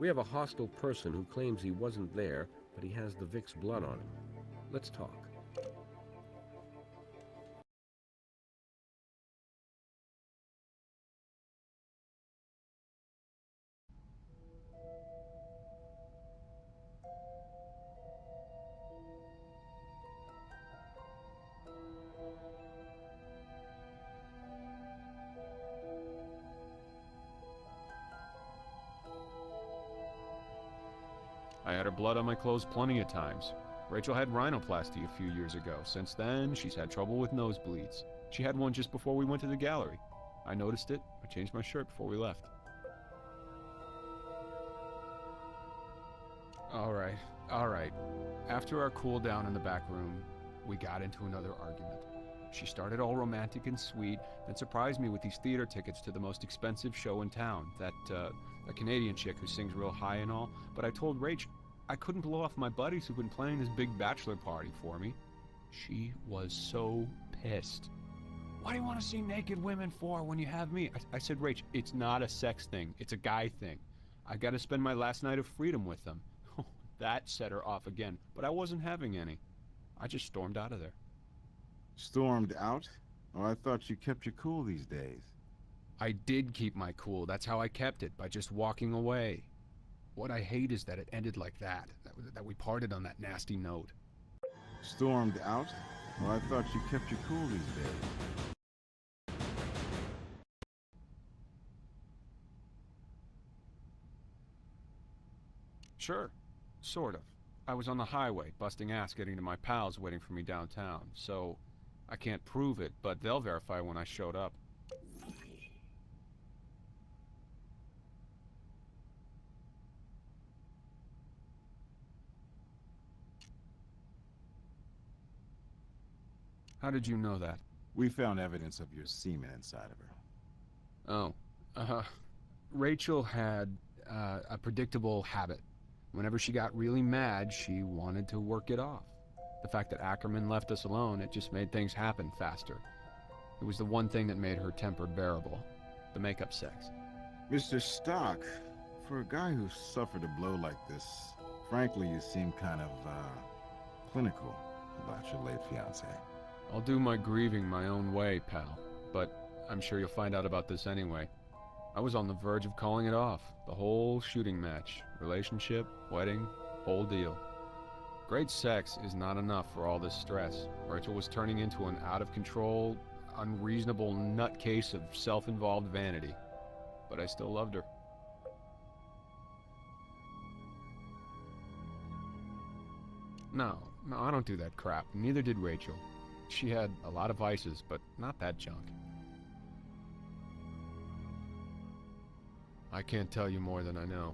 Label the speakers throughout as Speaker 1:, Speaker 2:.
Speaker 1: We have a hostile person who claims he wasn't there, but he has the Vic's blood on him. Let's talk.
Speaker 2: I had her blood on my clothes plenty of times. Rachel had rhinoplasty a few years ago. Since then, she's had trouble with nosebleeds. She had one just before we went to the gallery. I noticed it. I changed my shirt before we left. Alright, alright. After our cool down in the back room, we got into another argument. She started all romantic and sweet, then surprised me with these theater tickets to the most expensive show in town. A Canadian chick who sings real high and all. But I told Rach I couldn't blow off my buddies who've been planning this big bachelor party for me. She was so pissed. What do you want to see naked women for when you have me? I said, Rach, it's not a sex thing. It's a guy thing. I got to spend my last night of freedom with them. That set her off again, but I wasn't having any. I just stormed out of there.
Speaker 3: Stormed out? Oh, I thought you kept your cool these days.
Speaker 2: I did keep my cool. That's how I kept it, by just walking away. What I hate is that it ended like that we parted on that nasty note.
Speaker 3: Stormed out? Oh, I thought you kept your cool these days.
Speaker 2: Sure, sort of. I was on the highway, busting ass getting to my pals waiting for me downtown, so I can't prove it, but they'll verify when I showed up. How did you know that?
Speaker 3: We found evidence of your semen inside of her.
Speaker 2: Oh, Rachel had a predictable habit. Whenever she got really mad, she wanted to work it off. The fact that Ackerman left us alone, it just made things happen faster. It was the one thing that made her temper bearable. The makeup sex.
Speaker 3: Mr. Stock, for a guy who suffered a blow like this, frankly, you seem kind of, clinical about your late fiancé.
Speaker 2: I'll do my grieving my own way, pal. But I'm sure you'll find out about this anyway. I was on the verge of calling it off. The whole shooting match. Relationship, wedding, whole deal. Great sex is not enough for all this stress. Rachel was turning into an out-of-control, unreasonable nutcase of self-involved vanity. But I still loved her. No, I don't do that crap. Neither did Rachel. She had a lot of vices, but not that junk. I can't tell you more than I know.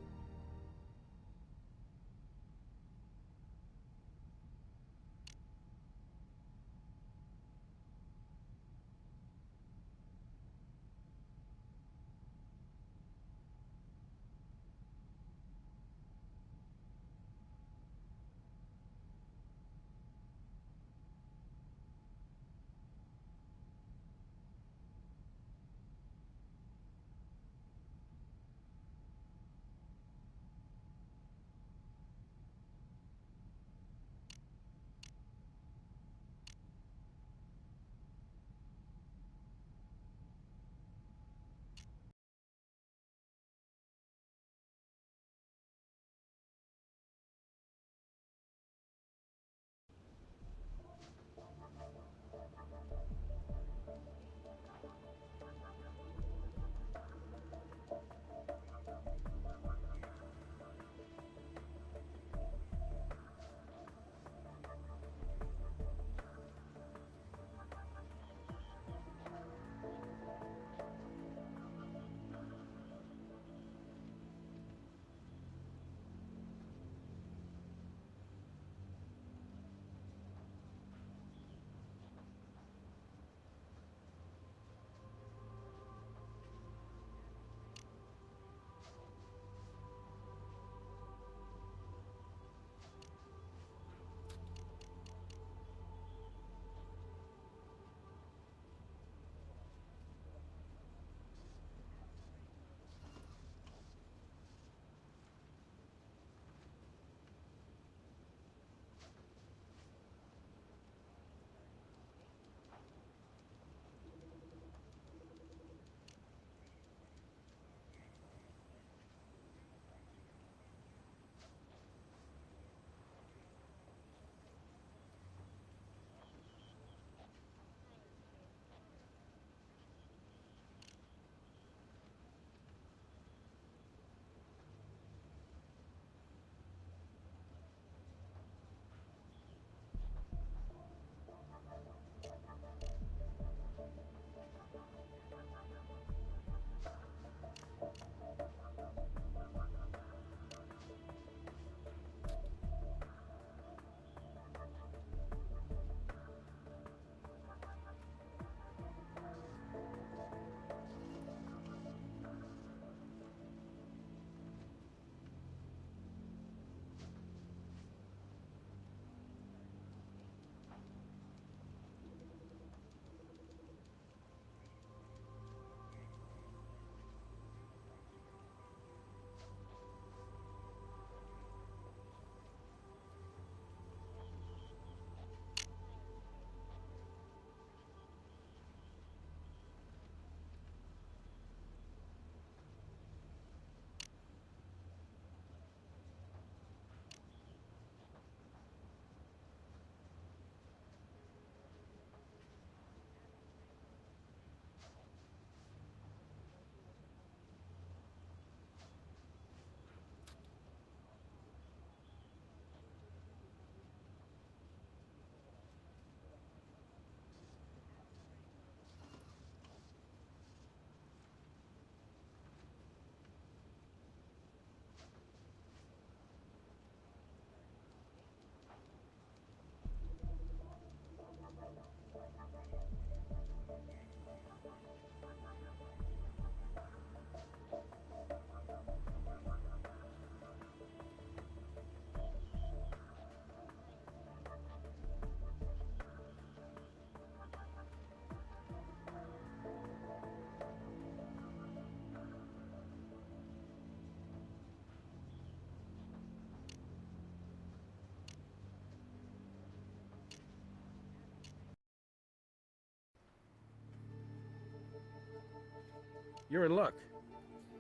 Speaker 1: You're in luck.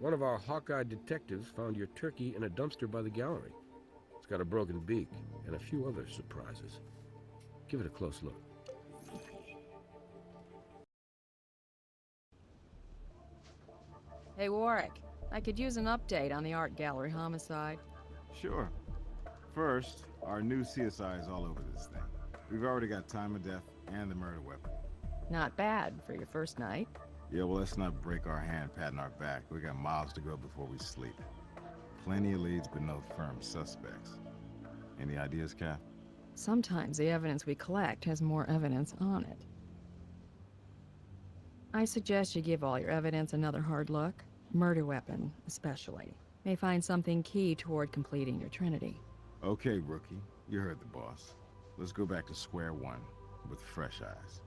Speaker 1: One of our Hawkeye detectives found your turkey in a dumpster by the gallery. It's got a broken beak and a few other surprises. Give it a close look.
Speaker 4: Hey, Warwick. I could use an update on the art gallery homicide.
Speaker 3: Sure. First, our new CSI is all over this thing. We've already got time of death and the murder weapon.
Speaker 4: Not bad for your first night.
Speaker 3: Yeah, well, let's not break our hand patting our back. We got miles to go before we sleep. Plenty of leads, but no firm suspects. Any ideas, Cap?
Speaker 4: Sometimes the evidence we collect has more evidence on it. I suggest you give all your evidence another hard look. Murder weapon, especially. May find something key toward completing your trinity.
Speaker 3: Okay, rookie. You heard the boss. Let's go back to square one with fresh eyes.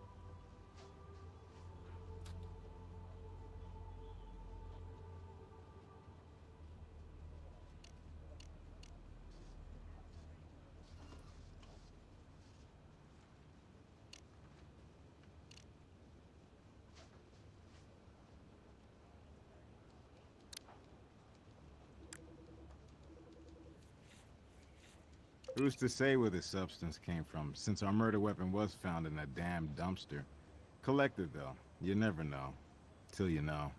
Speaker 3: Who's to say where the substance came from, since our murder weapon was found in a damn dumpster? Collected, though. You never know. Till you know.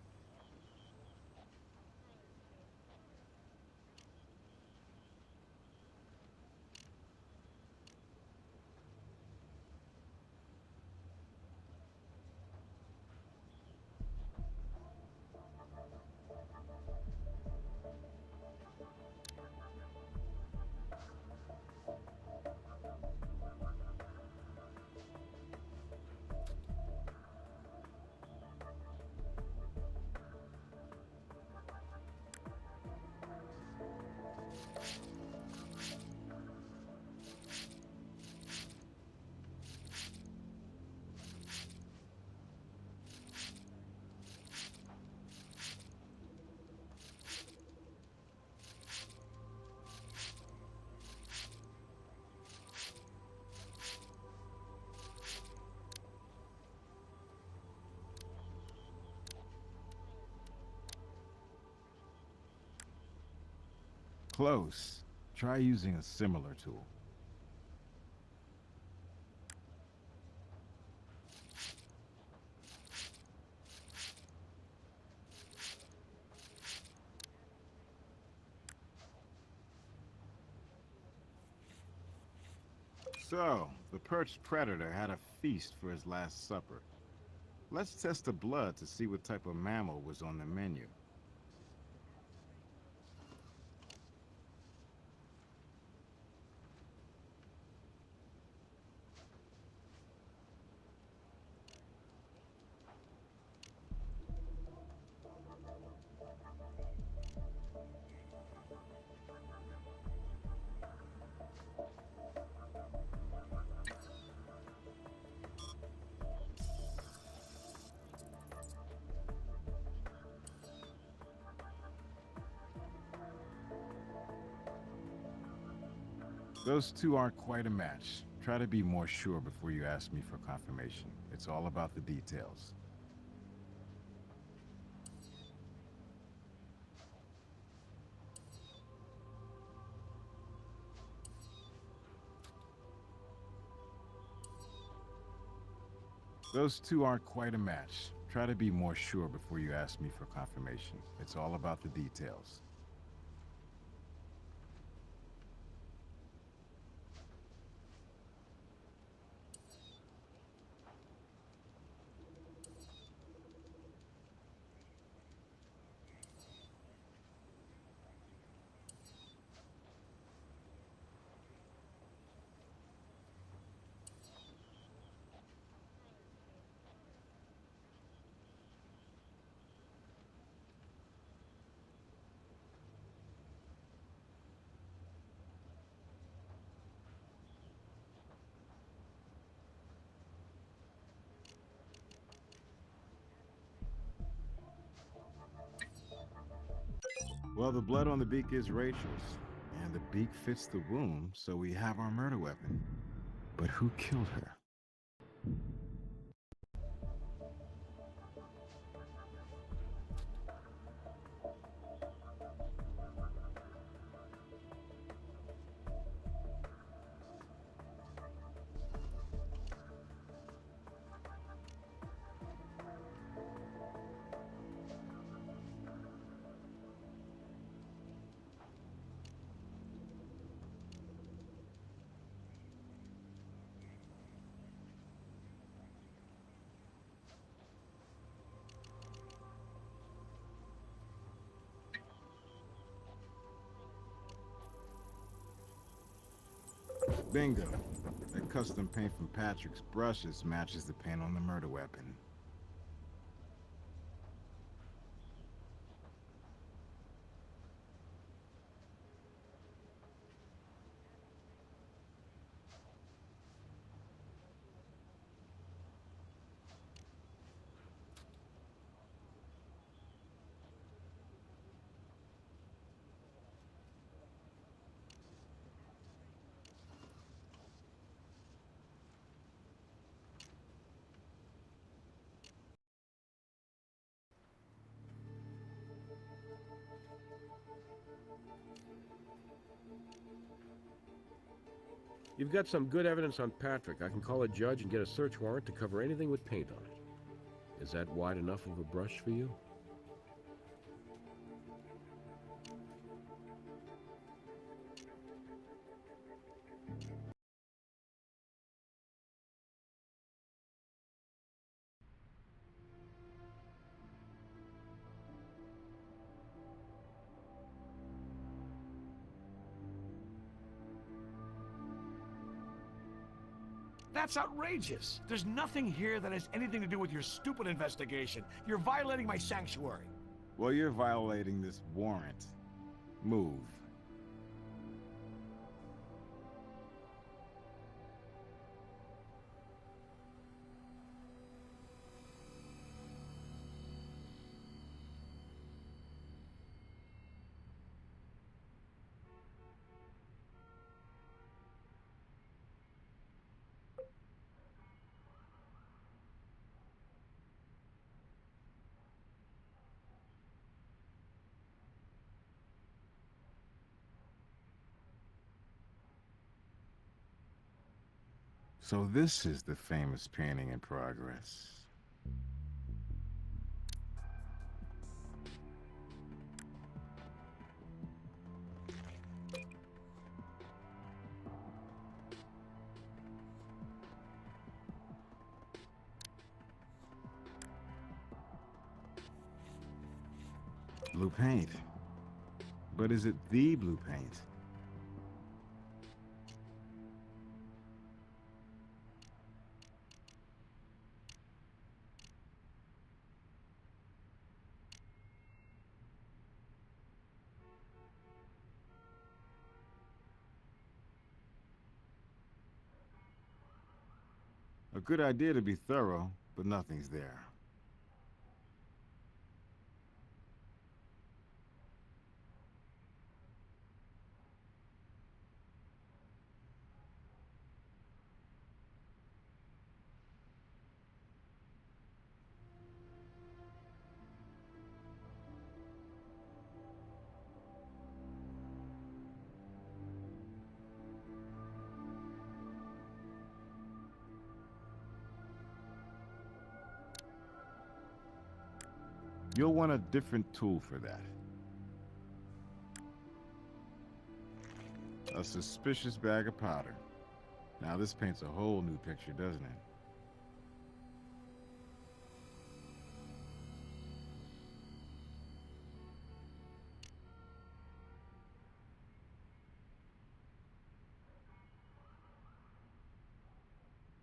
Speaker 3: Close. Try using a similar tool. So, the perched predator had a feast for his last supper. Let's test the blood to see what type of mammal was on the menu. Those two aren't quite a match. Try to be more sure before you ask me for confirmation. It's all about the details. Those two aren't quite a match. Try to be more sure before you ask me for confirmation. It's all about the details. Well, the blood on the beak is Rachel's, and the beak fits the wound, so we have our murder weapon. But who killed her? Bingo. That custom paint from Patrick's brushes matches the paint on the murder weapon.
Speaker 1: You've got some good evidence on Patrick. I can call a judge and get a search warrant to cover anything with paint on it. Is that wide enough of a brush for you?
Speaker 5: That's outrageous! There's nothing here that has anything to do with your stupid investigation. You're violating my sanctuary.
Speaker 3: Well, you're violating this warrant. Move. So this is the famous painting in progress. Blue paint. But is it the blue paint? A good idea to be thorough, but nothing's there. You'll want a different tool for that. A suspicious bag of powder. Now this paints a whole new picture, doesn't it?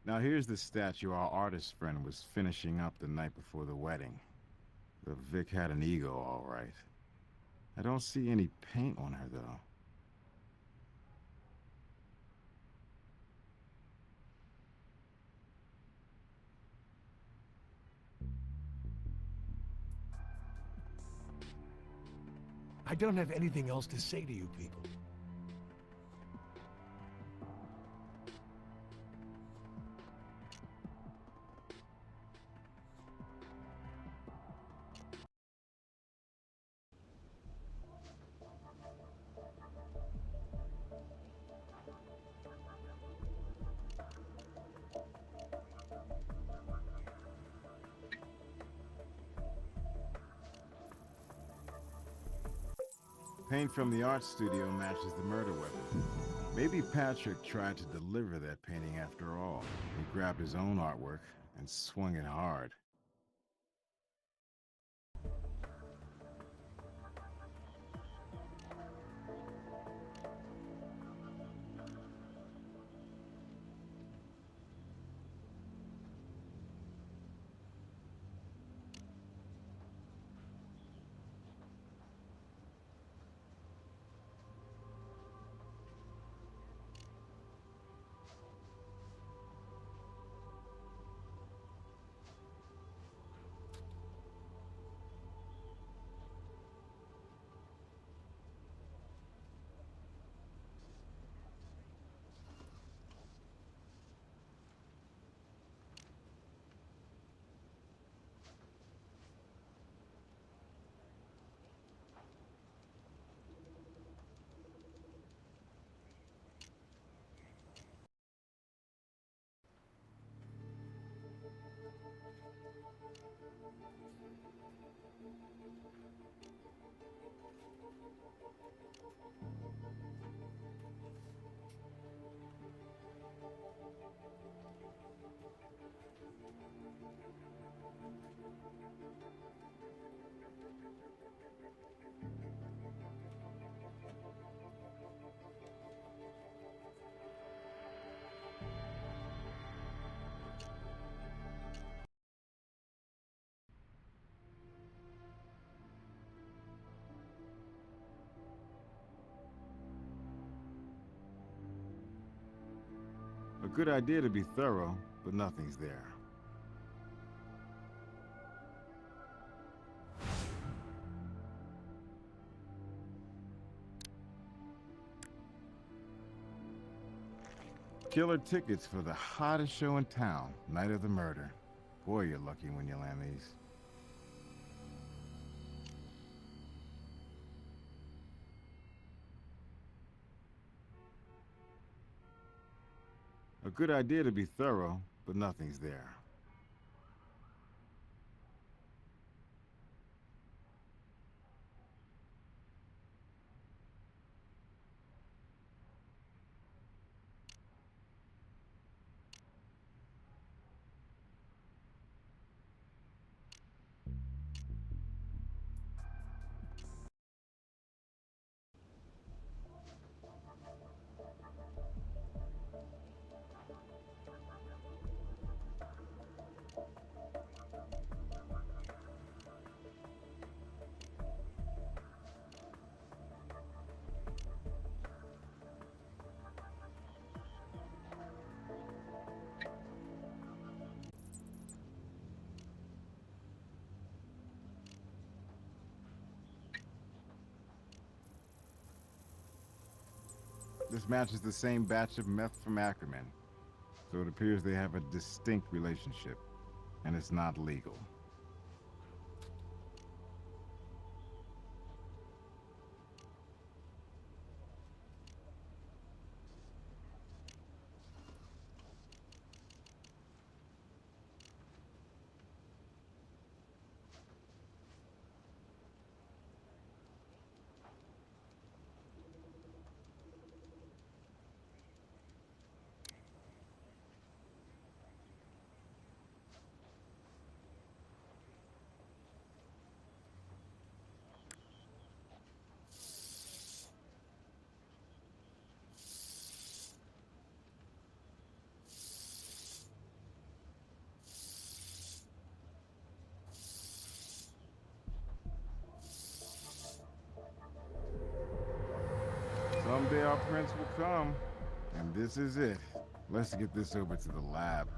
Speaker 3: Now here's the statue our artist friend was finishing up the night before the wedding. The Vic had an ego, all right. I don't see any paint on her, though.
Speaker 5: I don't have anything else to say to you people.
Speaker 3: Paint from the art studio matches the murder weapon. Maybe Patrick tried to deliver that painting after all. He grabbed his own artwork and swung it hard. good idea to be thorough, but nothing's there. Killer tickets for the hottest show in town, night of the murder. Boy, you're lucky when you land these. A good idea to be thorough, but nothing's there. This matches the same batch of meth from Ackerman, so it appears they have a distinct relationship, and it's not legal. Someday our prince will come, and this is it. Let's get this over to the lab.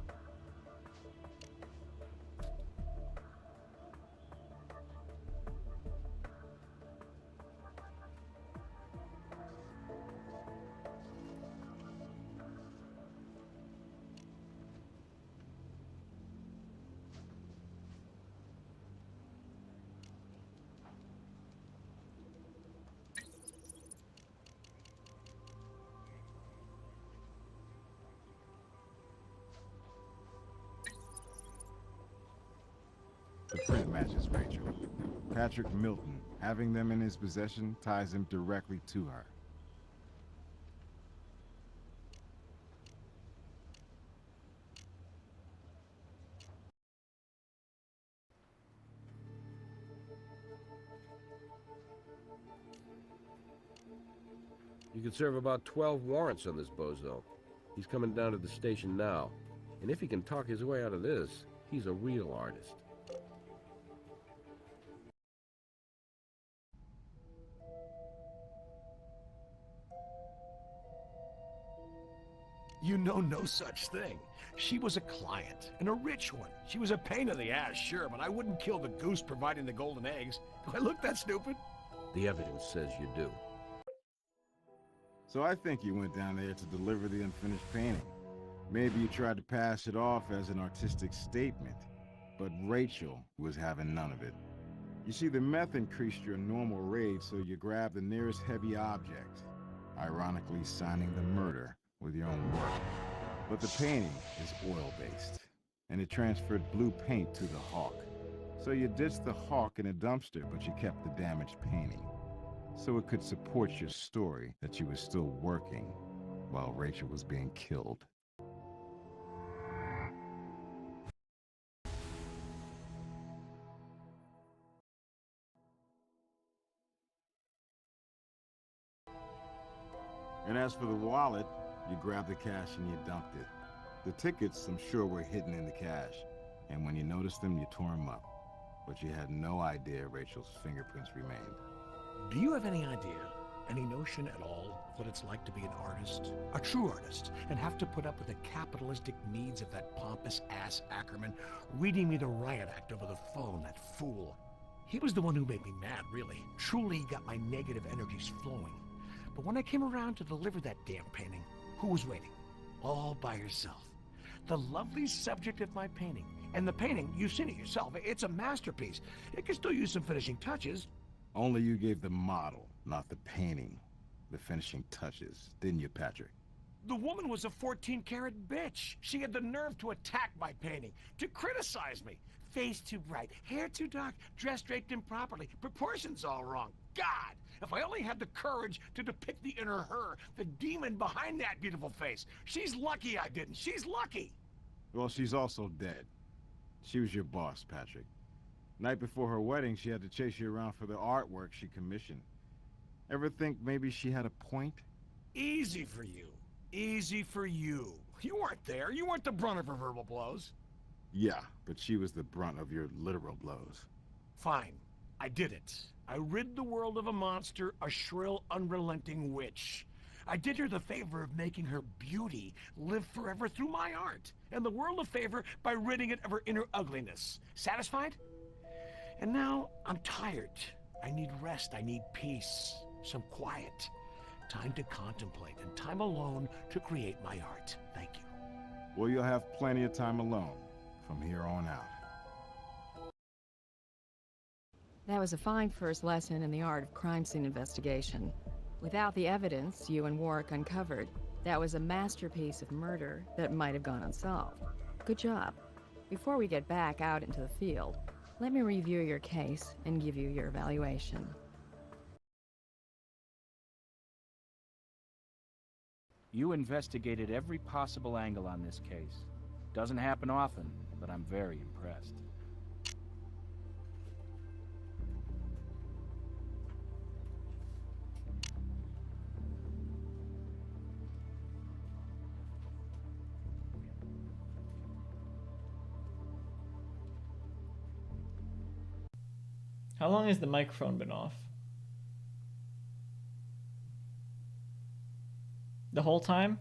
Speaker 3: The print matches Rachel. Patrick Milton, having them in his possession, ties him directly to her.
Speaker 1: You could serve about 12 warrants on this bozo. He's coming down to the station now. And if he can talk his way out of this, he's a real artist.
Speaker 5: You know no such thing. She was a client, and a rich one. She was a pain in the ass, sure, but I wouldn't kill the goose providing the golden eggs. Do I look that stupid?
Speaker 1: The evidence says you do.
Speaker 3: So I think you went down there to deliver the unfinished painting. Maybe you tried to pass it off as an artistic statement, but Rachel was having none of it. You see, the meth increased your normal rage, so you grabbed the nearest heavy object, ironically signing the murder with your own work. But the painting is oil-based, and it transferred blue paint to the hawk. So you ditched the hawk in a dumpster, but you kept the damaged painting, so it could support your story that you were still working while Rachel was being killed. And as for the wallet, you grabbed the cash and you dumped it. The tickets, I'm sure, were hidden in the cash, and when you noticed them, you tore them up. But you had no idea Rachel's fingerprints remained.
Speaker 5: Do you have any idea any notion at all of what it's like to be an artist? A true artist, and have to put up with the capitalistic needs of that pompous ass Ackerman reading me the riot act over the phone, that fool. He was the one who made me mad, really. Truly got my negative energies flowing. But when I came around to deliver that damn painting, who was waiting? All by herself. The lovely subject of my painting. And the painting, you've seen it yourself, it's a masterpiece. It can still use some finishing touches.
Speaker 3: Only you gave the model, not the painting, the finishing touches, didn't you, Patrick?
Speaker 5: The woman was a 14-carat bitch. She had the nerve to attack my painting, to criticize me. Face too bright, hair too dark, dress draped improperly, proportions all wrong. God, if I only had the courage to depict the inner her, the demon behind that beautiful face. She's lucky I didn't. She's lucky.
Speaker 3: Well, she's also dead. She was your boss, Patrick. Night before her wedding, she had to chase you around for the artwork she commissioned. Ever think maybe she had a point?
Speaker 5: Easy for you. Easy for you. You weren't there. You weren't the brunt of her verbal blows.
Speaker 3: Yeah, but she was the brunt of your literal blows.
Speaker 5: Fine. I did it. I rid the world of a monster, a shrill, unrelenting witch. I did her the favor of making her beauty live forever through my art, and the world a favor by ridding it of her inner ugliness. Satisfied? And now I'm tired. I need rest. I need peace. Some quiet. Time to contemplate and time alone to create my art. Thank you.
Speaker 3: Well, you'll have plenty of time alone from here on out.
Speaker 4: That was a fine first lesson in the art of crime scene investigation. Without the evidence you and Warwick uncovered, that was a masterpiece of murder that might have gone unsolved. Good job. Before we get back out into the field, let me review your case and give you your evaluation.
Speaker 6: You investigated every possible angle on this case. Doesn't happen often, but I'm very impressed.
Speaker 7: How long has the microphone been off? The whole time?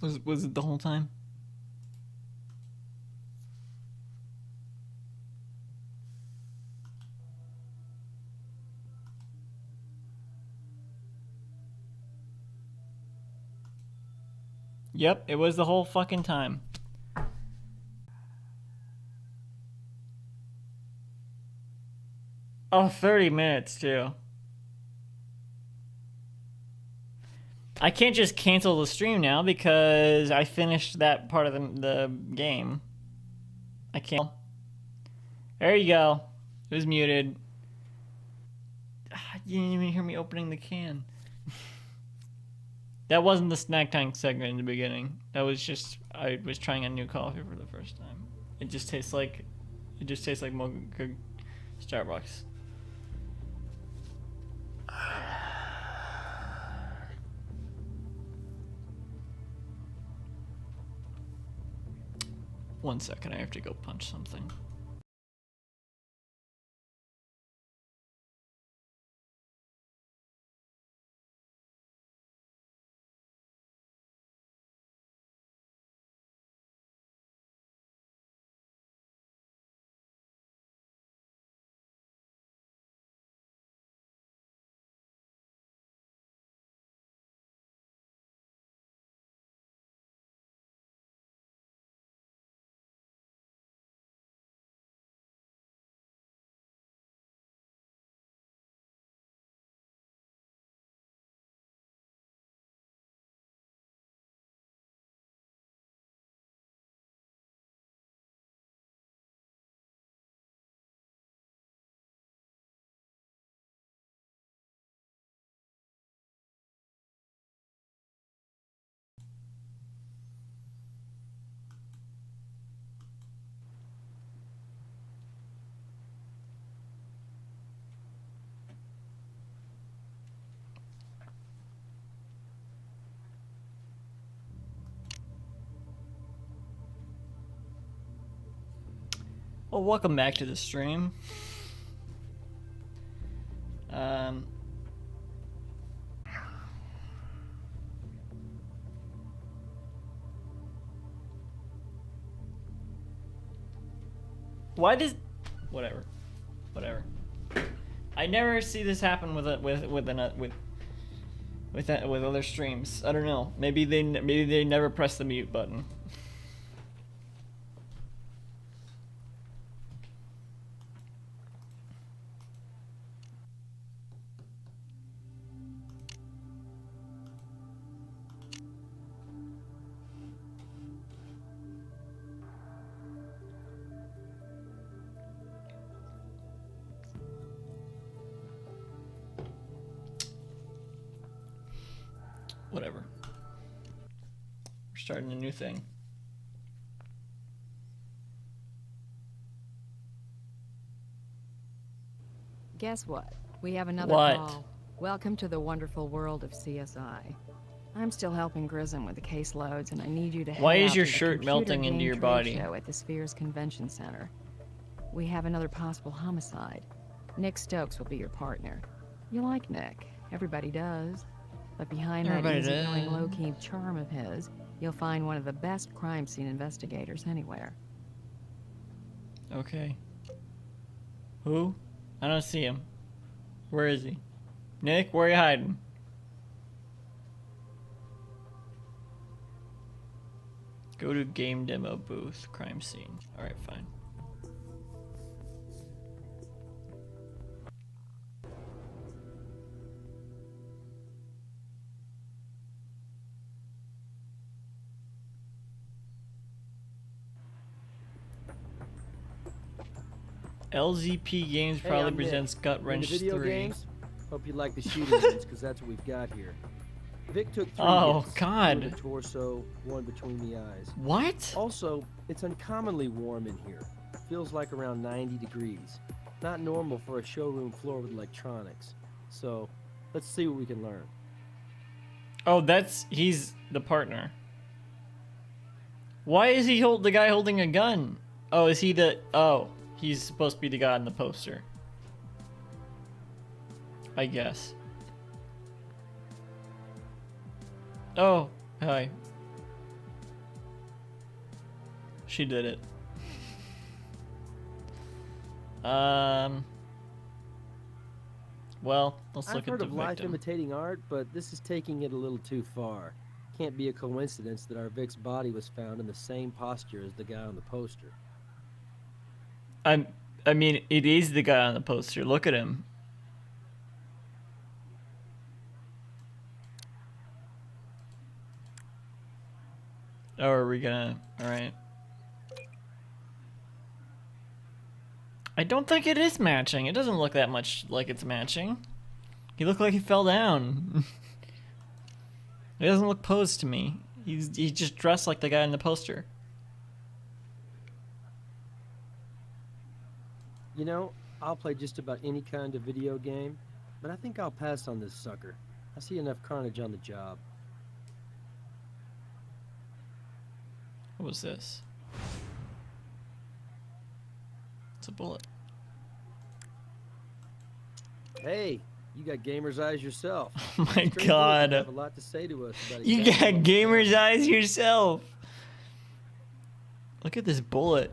Speaker 7: Was it the whole time? Yep, it was the whole fucking time. Oh, 30 minutes too. I can't just cancel the stream now because I finished that part of the game. I can't. There you go. It was muted. You didn't even hear me opening the can. That wasn't the snack tank segment in the beginning. That was just, I was trying a new coffee for the first time. It just tastes like Mocha Starbucks. One second, I have to go punch something. Oh, welcome back to the stream. Why does... Whatever. I never see this happen with other streams. I don't know. Maybe they never press the mute button. Whatever. We're starting a new thing.
Speaker 4: Guess what? We have another
Speaker 7: What?
Speaker 4: call. Welcome to the wonderful world of CSI. I'm still helping Grissom with the caseloads, and I need you to head
Speaker 7: Why is
Speaker 4: out
Speaker 7: your
Speaker 4: to the
Speaker 7: shirt
Speaker 4: computer
Speaker 7: melting
Speaker 4: game
Speaker 7: into your
Speaker 4: trade
Speaker 7: body?
Speaker 4: show at the Spheres Convention Center. We have another possible homicide. Nick Stokes will be your partner. You like Nick. Everybody does. But behind
Speaker 7: Everybody
Speaker 4: that easygoing,
Speaker 7: does.
Speaker 4: low-key charm of his, you'll find one of the best crime scene investigators anywhere.
Speaker 7: Okay. Who? I don't see him. Where is he? Nick, where are you hiding? Go to game demo booth, crime scene. Alright, fine. LZP Games
Speaker 8: Hey,
Speaker 7: proudly
Speaker 8: I'm Nick.
Speaker 7: presents Gut
Speaker 8: Into
Speaker 7: Wrench
Speaker 8: video
Speaker 7: 3.
Speaker 8: games? Hope you like the shooting ones, because that's what we've got here. Vic took 3
Speaker 7: Oh,
Speaker 8: hits,
Speaker 7: God.
Speaker 8: 2 in the torso, 1 between the eyes.
Speaker 7: What?
Speaker 8: Also, it's uncommonly warm in here. Feels like around 90 degrees. Not normal for a showroom floor with electronics. So, let's see what we can learn.
Speaker 7: Oh, he's the partner. Why is he the guy holding a gun? Oh, is he he's supposed to be the guy on the poster. I guess. Oh, hi. She did it. Well, let's
Speaker 8: I've
Speaker 7: look at
Speaker 8: heard
Speaker 7: the
Speaker 8: of life
Speaker 7: victim.
Speaker 8: imitating art, but this is taking it a little too far. Can't be a coincidence that our Vic's body was found in the same posture as the guy on the poster.
Speaker 7: I mean, it is the guy on the poster. Look at him. Oh, are we gonna... Alright. I don't think it is matching. It doesn't look that much like it's matching. He looked like he fell down. He doesn't look posed to me. He's just dressed like the guy in the poster.
Speaker 8: You know, I'll play just about any kind of video game, but I think I'll pass on this sucker. I see enough carnage on the job.
Speaker 7: What was this? It's a bullet.
Speaker 8: Hey, you got gamer's eyes yourself.
Speaker 7: Oh my
Speaker 8: Straight
Speaker 7: god.
Speaker 8: You have a lot to say to us about
Speaker 7: You
Speaker 8: exactly
Speaker 7: got
Speaker 8: what-
Speaker 7: gamer's eyes yourself. Look at this bullet.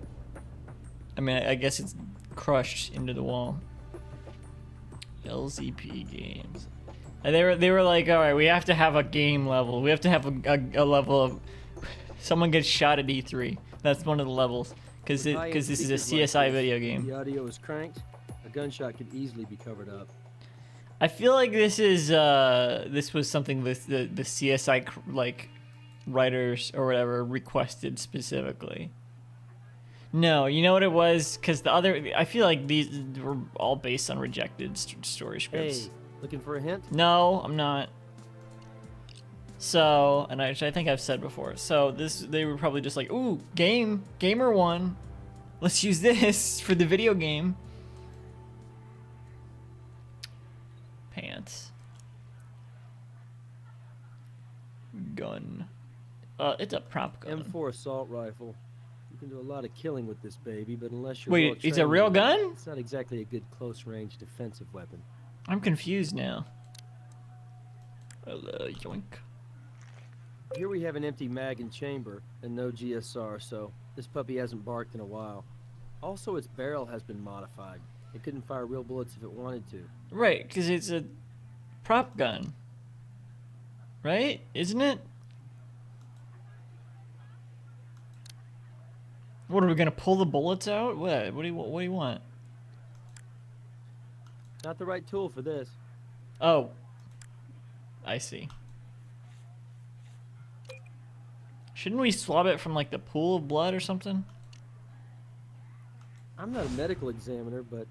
Speaker 7: I mean, I guess it's crushed into the wall. LZP games. And they were like, all right, we have to have a game level. We have to have a level of someone gets shot at E3. That's one of the levels because
Speaker 8: With high-end
Speaker 7: this is a
Speaker 8: speakers
Speaker 7: CSI
Speaker 8: like this,
Speaker 7: video game.
Speaker 8: The audio is cranked. A gunshot could easily be covered up.
Speaker 7: I feel like this was something the CSI like writers or whatever requested specifically. No, you know what it was? Because I feel like these were all based on rejected story scripts.
Speaker 8: Hey, looking for a hint?
Speaker 7: No, I'm not. So, and I think I've said before. So they were probably just like, ooh, gamer one, let's use this for the video game. Pants. Gun. It's a prop gun.
Speaker 8: M4 assault rifle. You can do a lot of killing with this baby, but unless you're
Speaker 7: Wait, it's a real gun?
Speaker 8: it's not exactly a good close-range defensive weapon.
Speaker 7: I'm confused now. Yoink.
Speaker 8: Here we have an empty mag and chamber, and no GSR, so this puppy hasn't barked in a while. Also, its barrel has been modified. It couldn't fire real bullets if it wanted to.
Speaker 7: Right, because it's a prop gun. Right? Isn't it? What, are we gonna pull the bullets out? What? What do you want?
Speaker 8: Not the right tool for this.
Speaker 7: Oh. I see. Shouldn't we swab it from like the pool of blood or something?
Speaker 8: I'm not a medical examiner, but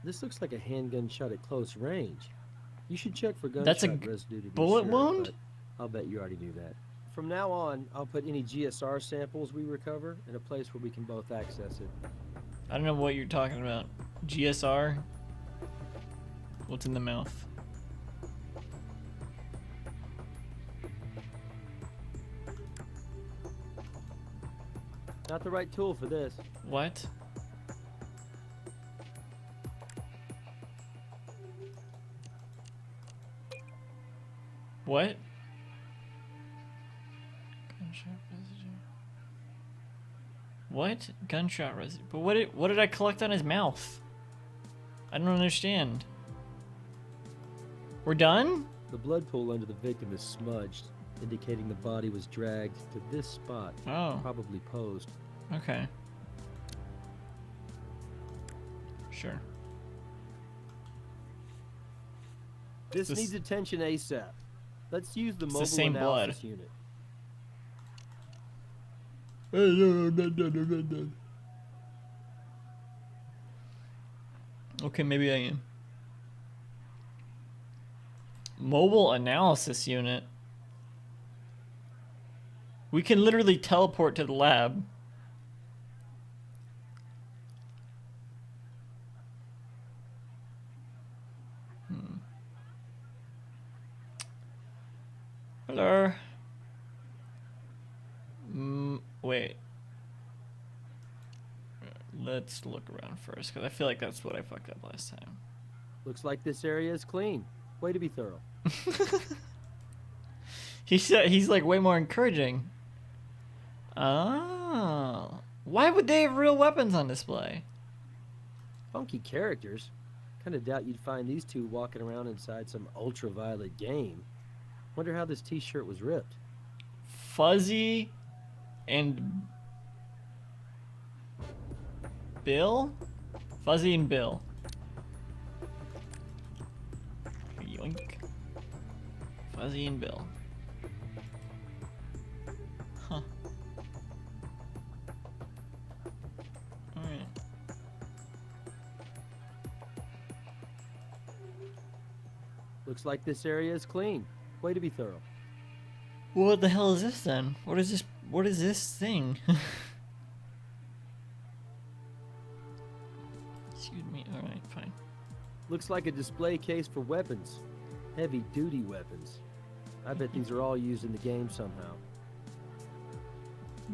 Speaker 8: this looks like a handgun shot at close range. You should check for gunshot
Speaker 7: That's a
Speaker 8: residue to be
Speaker 7: bullet
Speaker 8: sure,
Speaker 7: wound?
Speaker 8: but I'll bet you already knew that. From now on, I'll put any GSR samples we recover in a place where we can both access it.
Speaker 7: I don't know what you're talking about. GSR? What's in the mouth?
Speaker 8: Not the right tool for this.
Speaker 7: What? What? Gunshot residue. What? Gunshot residue. But what did I collect on his mouth? I don't understand. We're done?
Speaker 8: The blood pool under the victim is smudged, indicating the body was dragged to this spot,
Speaker 7: Oh,
Speaker 8: probably posed.
Speaker 7: okay. Sure.
Speaker 8: This
Speaker 7: This-
Speaker 8: needs attention ASAP. Let's use the
Speaker 7: It's the
Speaker 8: mobile
Speaker 7: same blood.
Speaker 8: analysis unit.
Speaker 7: Okay, maybe I am. Mobile analysis unit. We can literally teleport to the lab. Hello. Wait. Let's look around first, because I feel like that's what I fucked up last time.
Speaker 8: Looks like this area is clean. Way to be thorough.
Speaker 7: He's like way more encouraging. Oh. Why would they have real weapons on display?
Speaker 8: Funky characters. Kinda doubt you'd find these two walking around inside some ultraviolet game. Wonder how this t-shirt was ripped.
Speaker 7: Fuzzy and Bill? Fuzzy and Bill. Yoink. Fuzzy and Bill. Huh. Alright.
Speaker 8: Looks like this area is clean. Way to be thorough.
Speaker 7: Well, what the hell is this then? What is this? What is this thing? Excuse me. Alright, fine.
Speaker 8: Looks like a display case for weapons. Heavy duty weapons. I bet these are all used in the game somehow.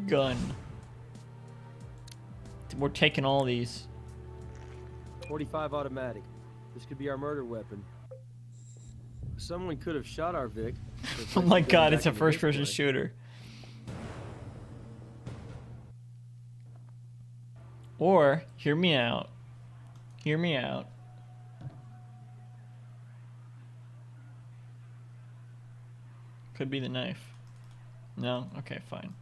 Speaker 7: Gun. We're taking all these.
Speaker 8: 45 automatic. This could be our murder weapon. Someone could have shot our Vic.
Speaker 7: Oh my god,
Speaker 8: Back
Speaker 7: it's a
Speaker 8: into
Speaker 7: first person
Speaker 8: display.
Speaker 7: shooter. Or, hear me out. Hear me out. Could be the knife. No? Okay, fine.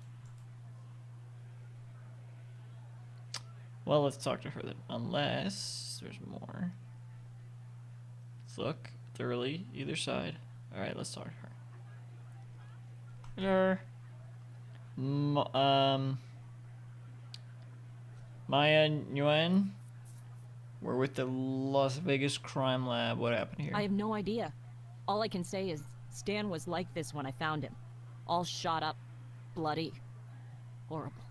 Speaker 7: Well, let's talk to her then. Unless there's more. Let's look thoroughly, either side. Alright, let's talk to her. Hello. Maya Nguyen? We're with the Las Vegas Crime Lab. What happened here?
Speaker 9: I have no idea. All I can say is Stan was like this when I found him. All shot up, bloody. Horrible.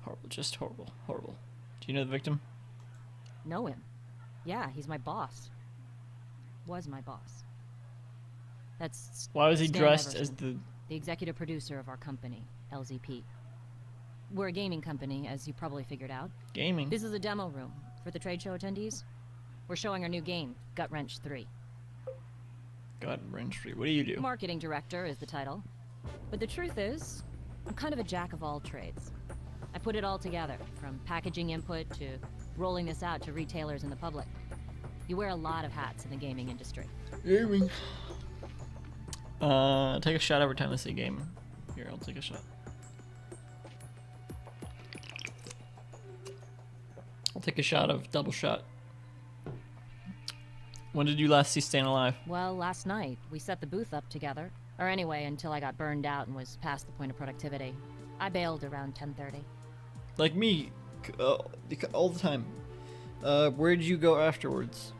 Speaker 7: Horrible, just horrible, horrible. Do you know the victim?
Speaker 9: Know him? Yeah, he's my boss. Was my boss. That's
Speaker 7: Why was he
Speaker 9: Stan
Speaker 7: dressed as
Speaker 9: Everson, the executive producer of our company, LZP. We're a gaming company, as you probably figured out.
Speaker 7: Gaming.
Speaker 9: This is a demo room for the trade show attendees. We're showing our new game, Gut Wrench 3.
Speaker 7: Gut Wrench 3. What do you do?
Speaker 9: Marketing director is the title. But the truth is, I'm kind of a jack of all trades. I put it all together, from packaging input to rolling this out to retailers and the public. You wear a lot of hats in the gaming industry.
Speaker 7: Gaming. Take a shot every time I say gaming. Here, I'll take a shot. I'll take a shot of double shot. When did you last see Stan alive?
Speaker 9: Well, last night, we set the booth up together. Or anyway, until I got burned out and was past the point of productivity. I bailed around 10:30.
Speaker 7: Like me, all the time. Where did you go afterwards?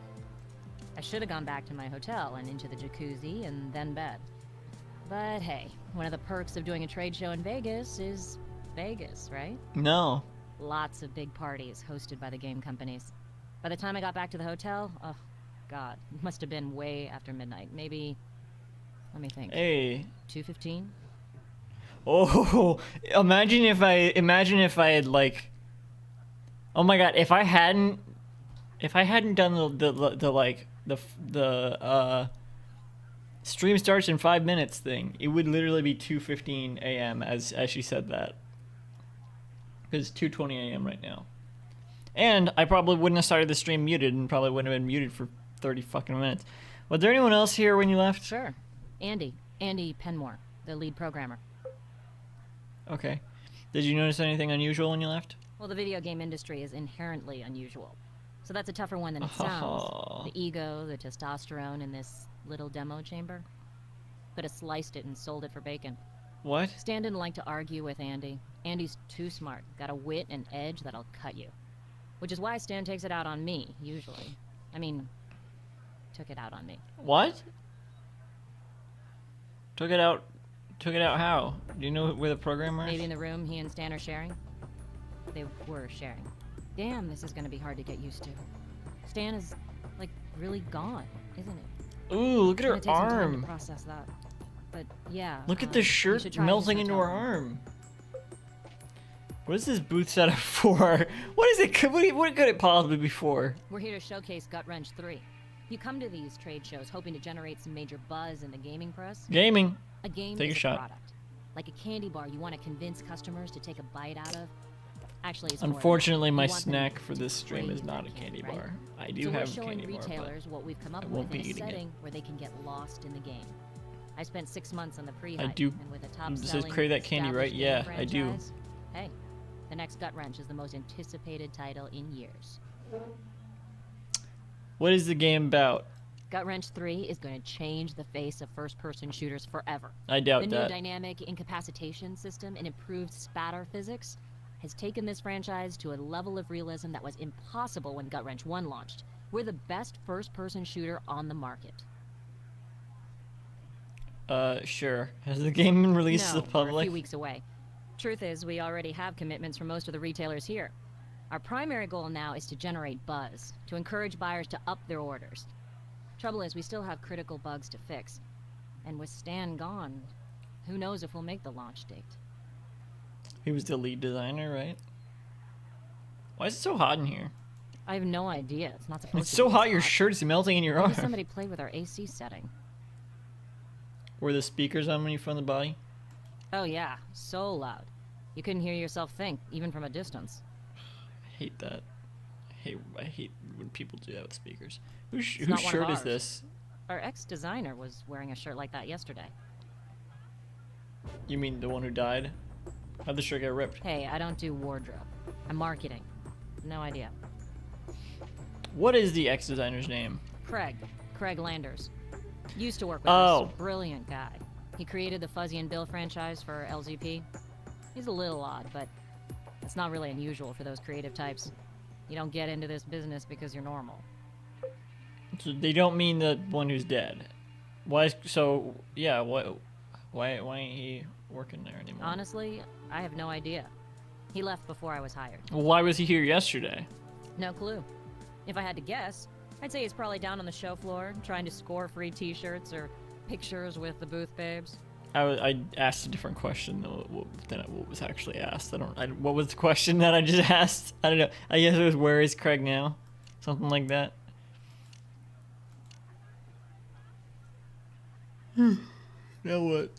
Speaker 9: I should have gone back to my hotel and into the jacuzzi and then bed. But hey, one of the perks of doing a trade show in Vegas is Vegas, right?
Speaker 7: No.
Speaker 9: Lots of big parties hosted by the game companies. By the time I got back to the hotel, oh god, it must have been way after midnight. Maybe, let me think.
Speaker 7: Hey.
Speaker 9: 2:15?
Speaker 7: Oh, imagine if I had like, oh my god, if I hadn't done the stream starts in 5 minutes thing, it would literally be 2:15 a.m. as she said that. Because it's 2:20 a.m. right now. And I probably wouldn't have started the stream muted and probably wouldn't have been muted for 30 fucking minutes. Was there anyone else here when you left?
Speaker 9: Sure. Andy Penmore, the lead programmer.
Speaker 7: Okay. Did you notice anything unusual when you left?
Speaker 9: Well, the video game industry is inherently unusual. So that's a tougher one than it sounds. The ego, the testosterone in this little demo chamber. Could have sliced it and sold it for bacon.
Speaker 7: What?
Speaker 9: Stan didn't like to argue with Andy. Andy's too smart. Got a wit and edge that'll cut you. Which is why Stan takes it out on me, usually. I mean, took it out on me.
Speaker 7: What? Took it out how? Do you know where the programmer is?
Speaker 9: Maybe in the room he and Stan are sharing? They were sharing. Damn, this is gonna be hard to get used to. Stan is, like, really gone, isn't it?
Speaker 7: Ooh, look at her
Speaker 9: It's gonna take some time
Speaker 7: arm.
Speaker 9: to process that. But yeah.
Speaker 7: Look at the shirt melting into her arm. What is this booth set up for? What is it? What could it possibly be for?
Speaker 9: We're here to showcase Gut Wrench 3. You come to these trade shows hoping to generate some major buzz in the gaming press.
Speaker 7: Gaming.
Speaker 9: A game
Speaker 7: Take
Speaker 9: is
Speaker 7: a shot.
Speaker 9: product. Like a candy bar you want to convince customers to take a bite out of. Actually, it's more
Speaker 7: Unfortunately, my
Speaker 9: you want them
Speaker 7: snack for
Speaker 9: to
Speaker 7: this stream is
Speaker 9: crave
Speaker 7: not a
Speaker 9: that
Speaker 7: candy
Speaker 9: right?
Speaker 7: bar. I do
Speaker 9: So
Speaker 7: have
Speaker 9: we're
Speaker 7: a
Speaker 9: showing
Speaker 7: candy bar,
Speaker 9: retailers what we've come up
Speaker 7: I won't
Speaker 9: with in
Speaker 7: be
Speaker 9: a
Speaker 7: eating it.
Speaker 9: setting where they can get lost in the game. I spent 6 months on the pre-hype,
Speaker 7: I do.
Speaker 9: and with a top
Speaker 7: It says crave that candy, right? Yeah, I do.
Speaker 9: Hey, the next Gut Wrench is the most anticipated title in years.
Speaker 7: What is the game about?
Speaker 9: Gut Wrench 3 is going to change the face of first-person shooters forever.
Speaker 7: I doubt
Speaker 9: the new
Speaker 7: that.
Speaker 9: dynamic incapacitation system and improved spatter physics has taken this franchise to a level of realism that was impossible when Gut Wrench 1 launched. We're the best first-person shooter on the market.
Speaker 7: Sure. Has the game been released to
Speaker 9: No,
Speaker 7: the
Speaker 9: we're a
Speaker 7: public?
Speaker 9: few weeks away. Truth is, we already have commitments from most of the retailers here. Our primary goal now is to generate buzz, to encourage buyers to up their orders. Trouble is, we still have critical bugs to fix. And with Stan gone, who knows if we'll make the launch date.
Speaker 7: He was the lead designer, right? Why is it so hot in here?
Speaker 9: I have no idea. It's not supposed
Speaker 7: It's
Speaker 9: to
Speaker 7: so
Speaker 9: be
Speaker 7: hot,
Speaker 9: this
Speaker 7: your shirt's melting in your arm.
Speaker 9: Maybe somebody played with our AC setting.
Speaker 7: Were the speakers on when you found the body?
Speaker 9: Oh yeah, so loud. You couldn't hear yourself think, even from a distance.
Speaker 7: I hate that. I hate when people do that with speakers. Whose
Speaker 9: It's not one of
Speaker 7: shirt is
Speaker 9: ours.
Speaker 7: this?
Speaker 9: Our ex-designer was wearing a shirt like that yesterday.
Speaker 7: You mean the one who died? How'd the shirt get ripped?
Speaker 9: Hey, I don't do wardrobe. I'm marketing. No idea.
Speaker 7: What is the ex-designer's name?
Speaker 9: Craig Landers. Used to work with
Speaker 7: Oh.
Speaker 9: us. Brilliant guy. He created the Fuzzy and Bill franchise for LZP. He's a little odd, but it's not really unusual for those creative types. You don't get into this business because you're normal.
Speaker 7: So they don't mean the one who's dead. Why? So yeah. Why ain't he working there anymore?
Speaker 9: Honestly, I have no idea. He left before I was hired.
Speaker 7: Well, why was he here yesterday?
Speaker 9: No clue. If I had to guess, I'd say he's probably down on the show floor trying to score free t-shirts or pictures with the booth babes.
Speaker 7: I asked a different question than what was actually asked. What was the question that I just asked? I don't know. I guess it was, where is Craig now? Something like that. Now what?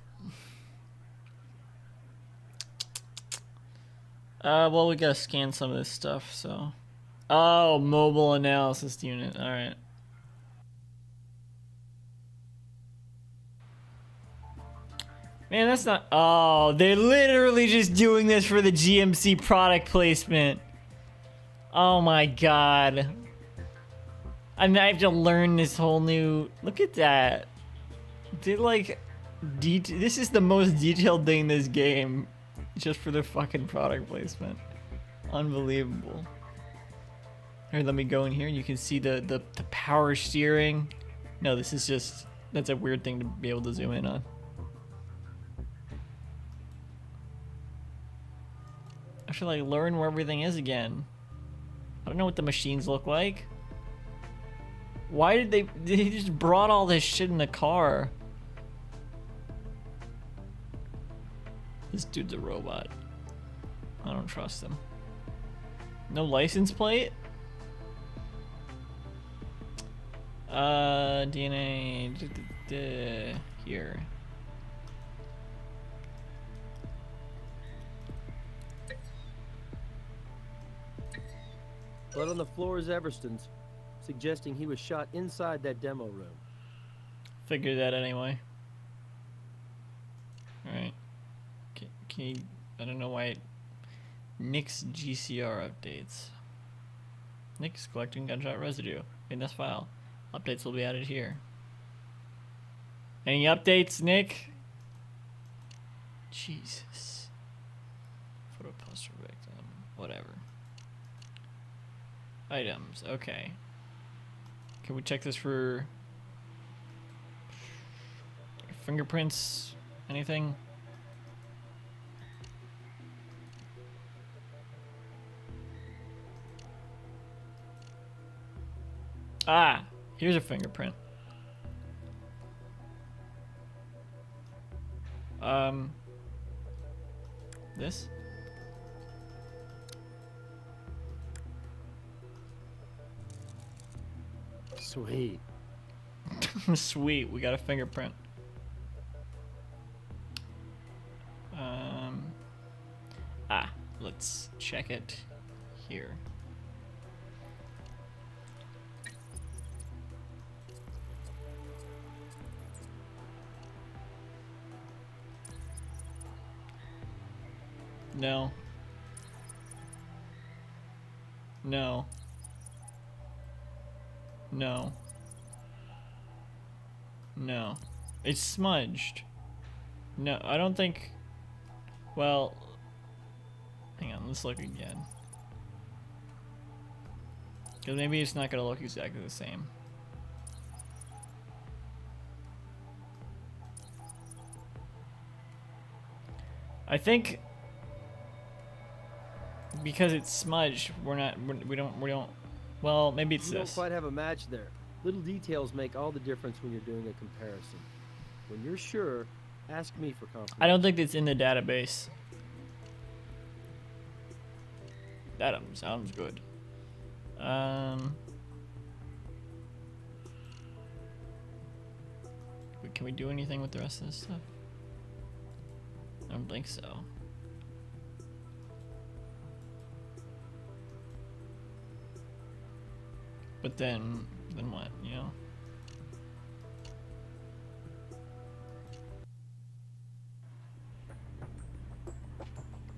Speaker 7: Well, we gotta scan some of this stuff, so. Oh, mobile analysis unit. All right. Man, that's not. Oh, they're literally just doing this for the GMC product placement. Oh my god. I mean, I have to learn this whole new. Look at that. They're like. This is the most detailed thing in this game. Just for their fucking product placement. Unbelievable. Here, let me go in here and you can see the power steering. No, this is just. That's a weird thing to be able to zoom in on. I should like learn where everything is again. I don't know what the machines look like. Why did they just brought all this shit in the car? This dude's a robot. I don't trust him. No license plate? DNA here.
Speaker 8: Blood on the floor is Everston's, suggesting he was shot inside that demo room.
Speaker 7: Figured that anyway. Alright. Can you, I don't know why. Nick's GCR updates. Nick's collecting gunshot residue in this file. Updates will be added here. Any updates, Nick? Jesus. Photo poster victim. Whatever. Items, okay. Can we check this for fingerprints? Anything? Ah, here's a fingerprint. This?
Speaker 8: Sweet.
Speaker 7: Sweet, we got a fingerprint. Let's check it here. No. No. No. No. It's smudged. No, I don't think... Well... Hang on, let's look again. Because maybe it's not going to look exactly the same. I think... Because it's smudged, we don't... Well, maybe it's
Speaker 8: You
Speaker 7: this.
Speaker 8: don't quite have a match there. Little details make all the difference when you're doing a comparison. When you're sure, ask me for confirmation.
Speaker 7: I don't think it's in the database. That sounds good. Can we do anything with the rest of this stuff? I don't think so. But then what, you know?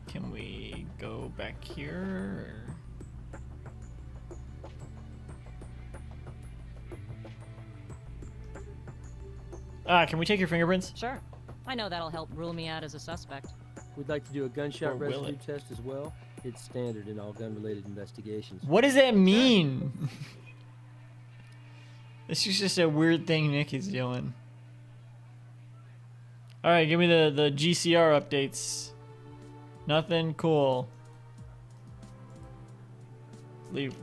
Speaker 7: Can we go back here? Or... can we take your fingerprints?
Speaker 9: Sure. I know that'll help rule me out as a suspect.
Speaker 8: We'd like to do a gunshot
Speaker 7: Or will
Speaker 8: residue
Speaker 7: it?
Speaker 8: test as well. It's standard in all gun-related investigations.
Speaker 7: What does that mean? This is just a weird thing Nick is doing. Alright, give me the GCR updates. Nothing cool. Leave.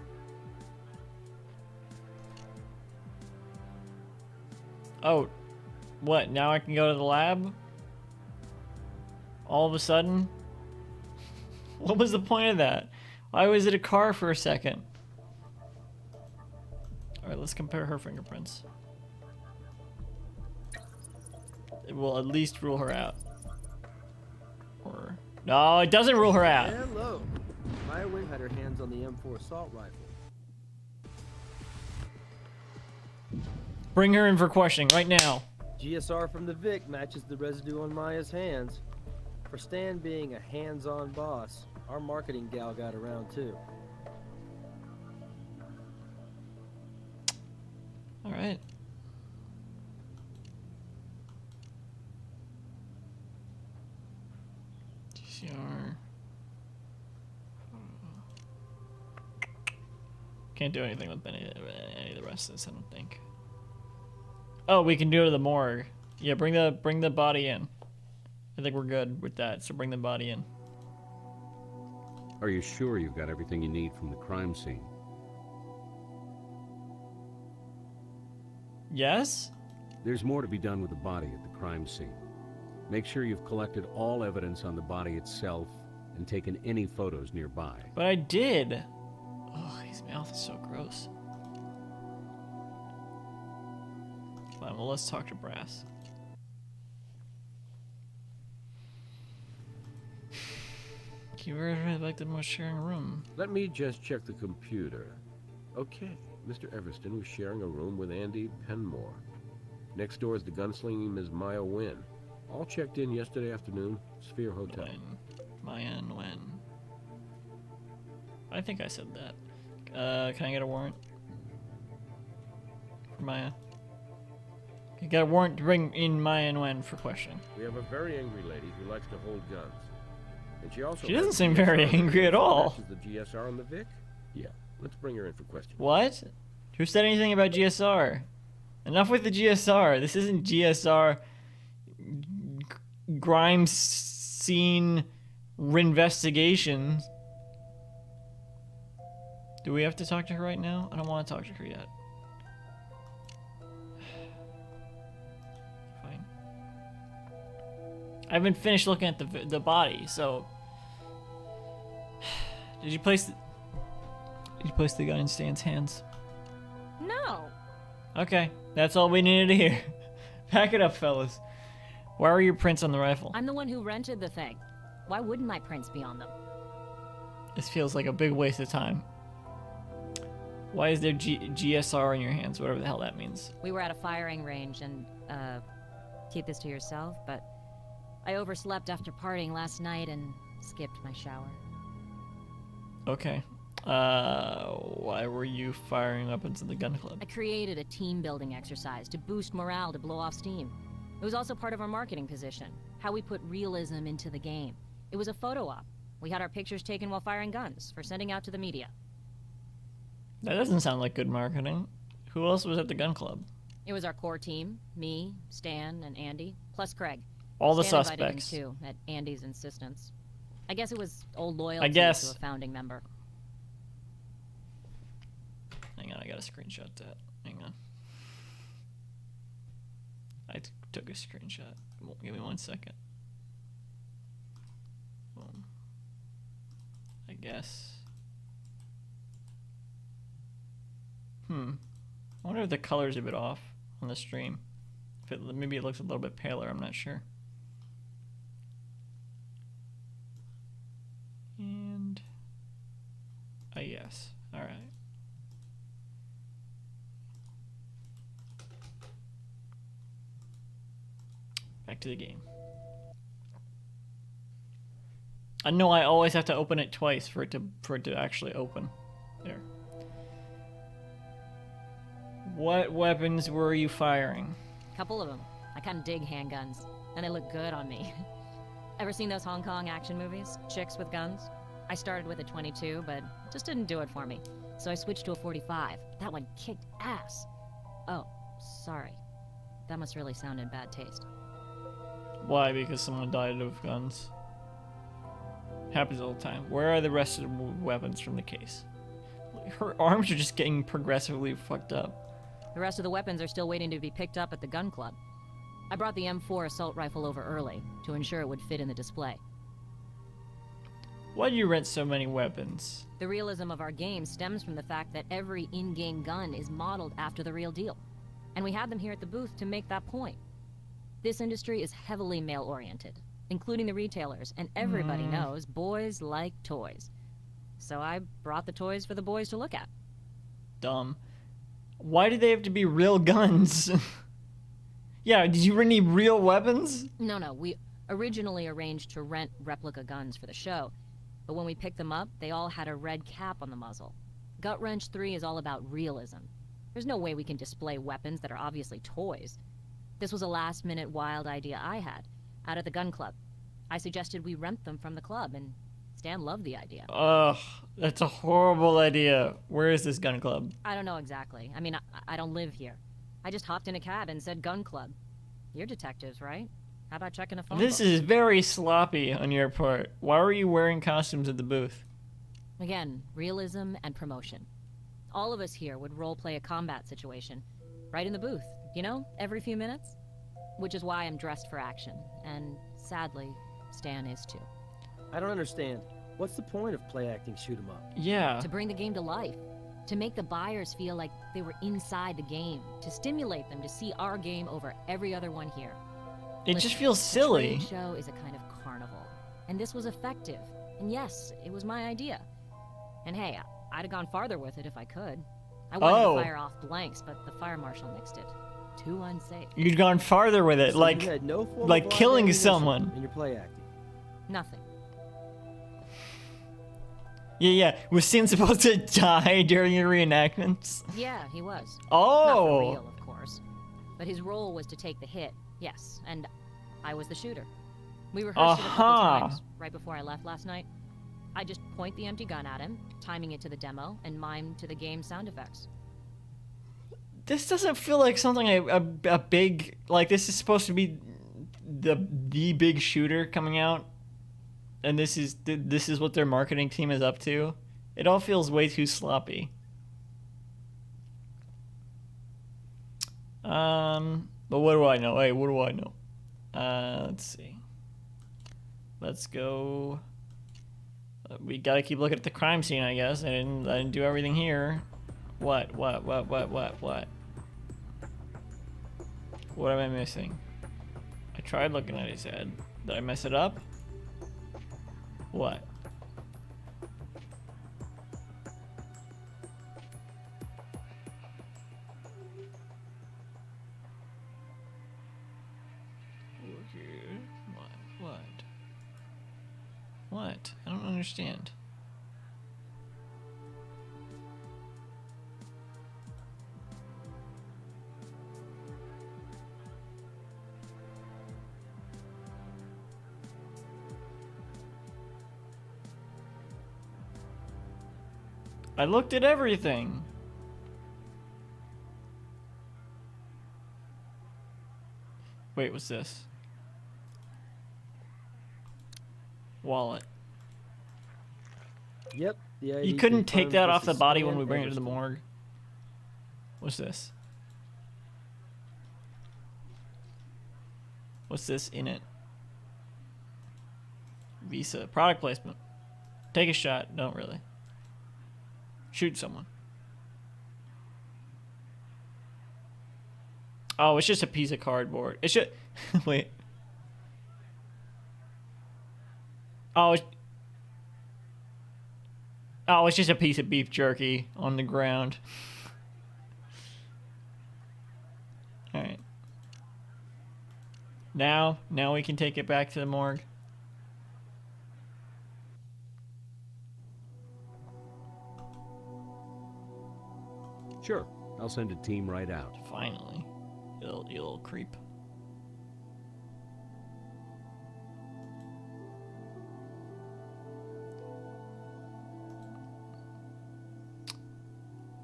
Speaker 7: Oh. What? Now I can go to the lab? All of a sudden? What was the point of that? Why was it a car for a second? Alright, let's compare her fingerprints. It will at least rule her out. Or... No, it doesn't rule her out.
Speaker 8: Hello. Maya Wynn had her hands on the M4 assault rifle.
Speaker 7: Bring her in for questioning right now.
Speaker 8: GSR from the Vic matches the residue on Maya's hands. For Stan being a hands-on boss, our marketing gal got around too.
Speaker 7: All right. GCR. Can't do anything with any of the rest of this, I don't think. Oh, we can do it to the morgue. Yeah, bring the body in. I think we're good with that, so bring the body in.
Speaker 10: Are you sure you've got everything you need from the crime scene?
Speaker 7: Yes?
Speaker 10: There's more to be done with the body at the crime scene. Make sure you've collected all evidence on the body itself and taken any photos nearby.
Speaker 7: But I did. Oh, his mouth is so gross. Fine, well, let's talk to Brass. Keywords really like the most sharing a room.
Speaker 1: Let me just check the computer. Okay, Mr. Everston was sharing a room with Andy Penmore. Next door is the gunslinging Ms. Maya Wynn. All checked in yesterday afternoon, Sphere Hotel.
Speaker 7: Maya and Wynn. I think I said that. Can I get a warrant? For Maya? You got a warrant to bring in Maya and Wynn for questioning.
Speaker 1: We have a very angry lady who likes to hold guns. And she also
Speaker 7: She doesn't seem very angry at all.
Speaker 1: The GSR on the Vic? Yeah, let's bring her in for questioning.
Speaker 7: What? Who said anything about GSR? Enough with the GSR. This isn't GSR crime scene investigations. Do we have to talk to her right now? I don't want to talk to her yet. Fine. I haven't finished looking at the body, so. Did you place the gun in Stan's hands?
Speaker 9: No.
Speaker 7: Okay, that's all we needed to hear. Pack it up, fellas. Why were your prints on the rifle?
Speaker 9: I'm the one who rented the thing. Why wouldn't my prints be on them?
Speaker 7: This feels like a big waste of time. Why is there GSR in your hands? Whatever the hell that means.
Speaker 9: We were at a firing range and, keep this to yourself, but I overslept after partying last night and skipped my shower.
Speaker 7: Okay. Why were you firing weapons at the gun club?
Speaker 9: I created a team building exercise to boost morale to blow off steam. It was also part of our marketing position, how we put realism into the game. It was a photo op. We had our pictures taken while firing guns for sending out to the media.
Speaker 7: That doesn't sound like good marketing. Who else was at the gun club?
Speaker 9: It was our core team, me, Stan, and Andy, plus Craig.
Speaker 7: All the
Speaker 9: Stan
Speaker 7: suspects.
Speaker 9: Invited him too, at Andy's insistence. I guess it was old loyalty
Speaker 7: I guess.
Speaker 9: to a founding member.
Speaker 7: Hang on, I gotta screenshot that. Hang on. I took a screenshot. Give me 1 second. Boom. I guess. I wonder if the color's a bit off on the stream. Maybe it looks a little bit paler, I'm not sure. And yes. Alright. Back to the game. I know I always have to open it twice for it to actually open. There. What weapons were you firing?
Speaker 9: Couple of them. I kind of dig handguns, and they look good on me. Ever seen those Hong Kong action movies? Chicks with guns? I started with a 22, but it just didn't do it for me. So I switched to a 45. That one kicked ass. Oh, sorry. That must really sound in bad taste.
Speaker 7: Why? Because someone died of guns. Happens all the time. Where are the rest of the weapons from the case? Her arms are just getting progressively fucked up.
Speaker 9: The rest of the weapons are still waiting to be picked up at the gun club. I brought the M4 assault rifle over early to ensure it would fit in the display.
Speaker 7: Why do you rent so many weapons?
Speaker 9: The realism of our game stems from the fact that every in-game gun is modeled after the real deal. And we had them here at the booth to make that point. This industry is heavily male-oriented, including the retailers, and everybody knows boys like toys. So I brought the toys for the boys to look at.
Speaker 7: Dumb. Why do they have to be real guns? Yeah, did you need real weapons?
Speaker 9: No, we originally arranged to rent replica guns for the show, but when we picked them up, they all had a red cap on the muzzle. Gut Wrench 3 is all about realism. There's no way we can display weapons that are obviously toys. This was a last-minute wild idea I had, out at the gun club. I suggested we rent them from the club, and Stan loved the idea.
Speaker 7: Ugh, that's a horrible idea. Where is this gun club?
Speaker 9: I don't know exactly. I mean, I don't live here. I just hopped in a cab and said gun club. You're detectives, right? How about checking a phone
Speaker 7: This
Speaker 9: book?
Speaker 7: is very sloppy on your part. Why were you wearing costumes at the booth?
Speaker 9: Again, realism and promotion. All of us here would role-play a combat situation, right in the booth, you know, every few minutes? Which is why I'm dressed for action, and sadly, Stan is too.
Speaker 8: I don't understand. What's the point of play-acting shoot-'em-up?
Speaker 7: Yeah.
Speaker 9: To bring the game to life. To make the buyers feel like they were inside the game. To stimulate them to see our game over every other one here.
Speaker 7: It just feels silly.
Speaker 9: A trade show is a kind of carnival. And this was effective. And yes, it was my idea. And hey, I'd have gone farther with it if I could. I wanted to fire off blanks, but the fire marshal nixed it. Too unsafe.
Speaker 7: You'd gone farther with it,
Speaker 8: So
Speaker 7: like
Speaker 8: you had no form
Speaker 7: like
Speaker 8: of
Speaker 7: killing
Speaker 8: ammunition
Speaker 7: someone.
Speaker 8: in your play-acting.
Speaker 9: Nothing.
Speaker 7: Yeah. Was Stan supposed to die during your reenactments?
Speaker 9: Yeah, he was.
Speaker 7: Oh.
Speaker 9: Not for real, of course. But his role was to take the hit, yes, and I was the shooter. We rehearsed it a couple times right before I left last night. I just point the empty gun at him, timing it to the demo, and mime to the game sound effects.
Speaker 7: This doesn't feel like something a big, like, this is supposed to be the big shooter coming out, and this is what their marketing team is up to. It all feels way too sloppy. But what do I know? Hey, what do I know? Let's see. Let's go. We gotta keep looking at the crime scene, I guess. I didn't do everything here. What? What am I missing? I tried looking at his head. Did I mess it up? What? What? I don't understand. I looked at everything. Wait, what's this? Wallet.
Speaker 8: Yep. The ID
Speaker 7: You couldn't take
Speaker 8: confirms
Speaker 7: that
Speaker 8: this
Speaker 7: off the
Speaker 8: is
Speaker 7: body
Speaker 8: Stan
Speaker 7: when we bring it to the
Speaker 8: Everston.
Speaker 7: morgue. What's this? What's this in it? Visa. Product placement. Take a shot. Don't really. Shoot someone. Oh, it's just a piece of cardboard. It should... Wait. Oh, it's just a piece of beef jerky on the ground. Alright. Now we can take it back to the morgue.
Speaker 10: Sure, I'll send a team right out.
Speaker 7: Finally. You little creep.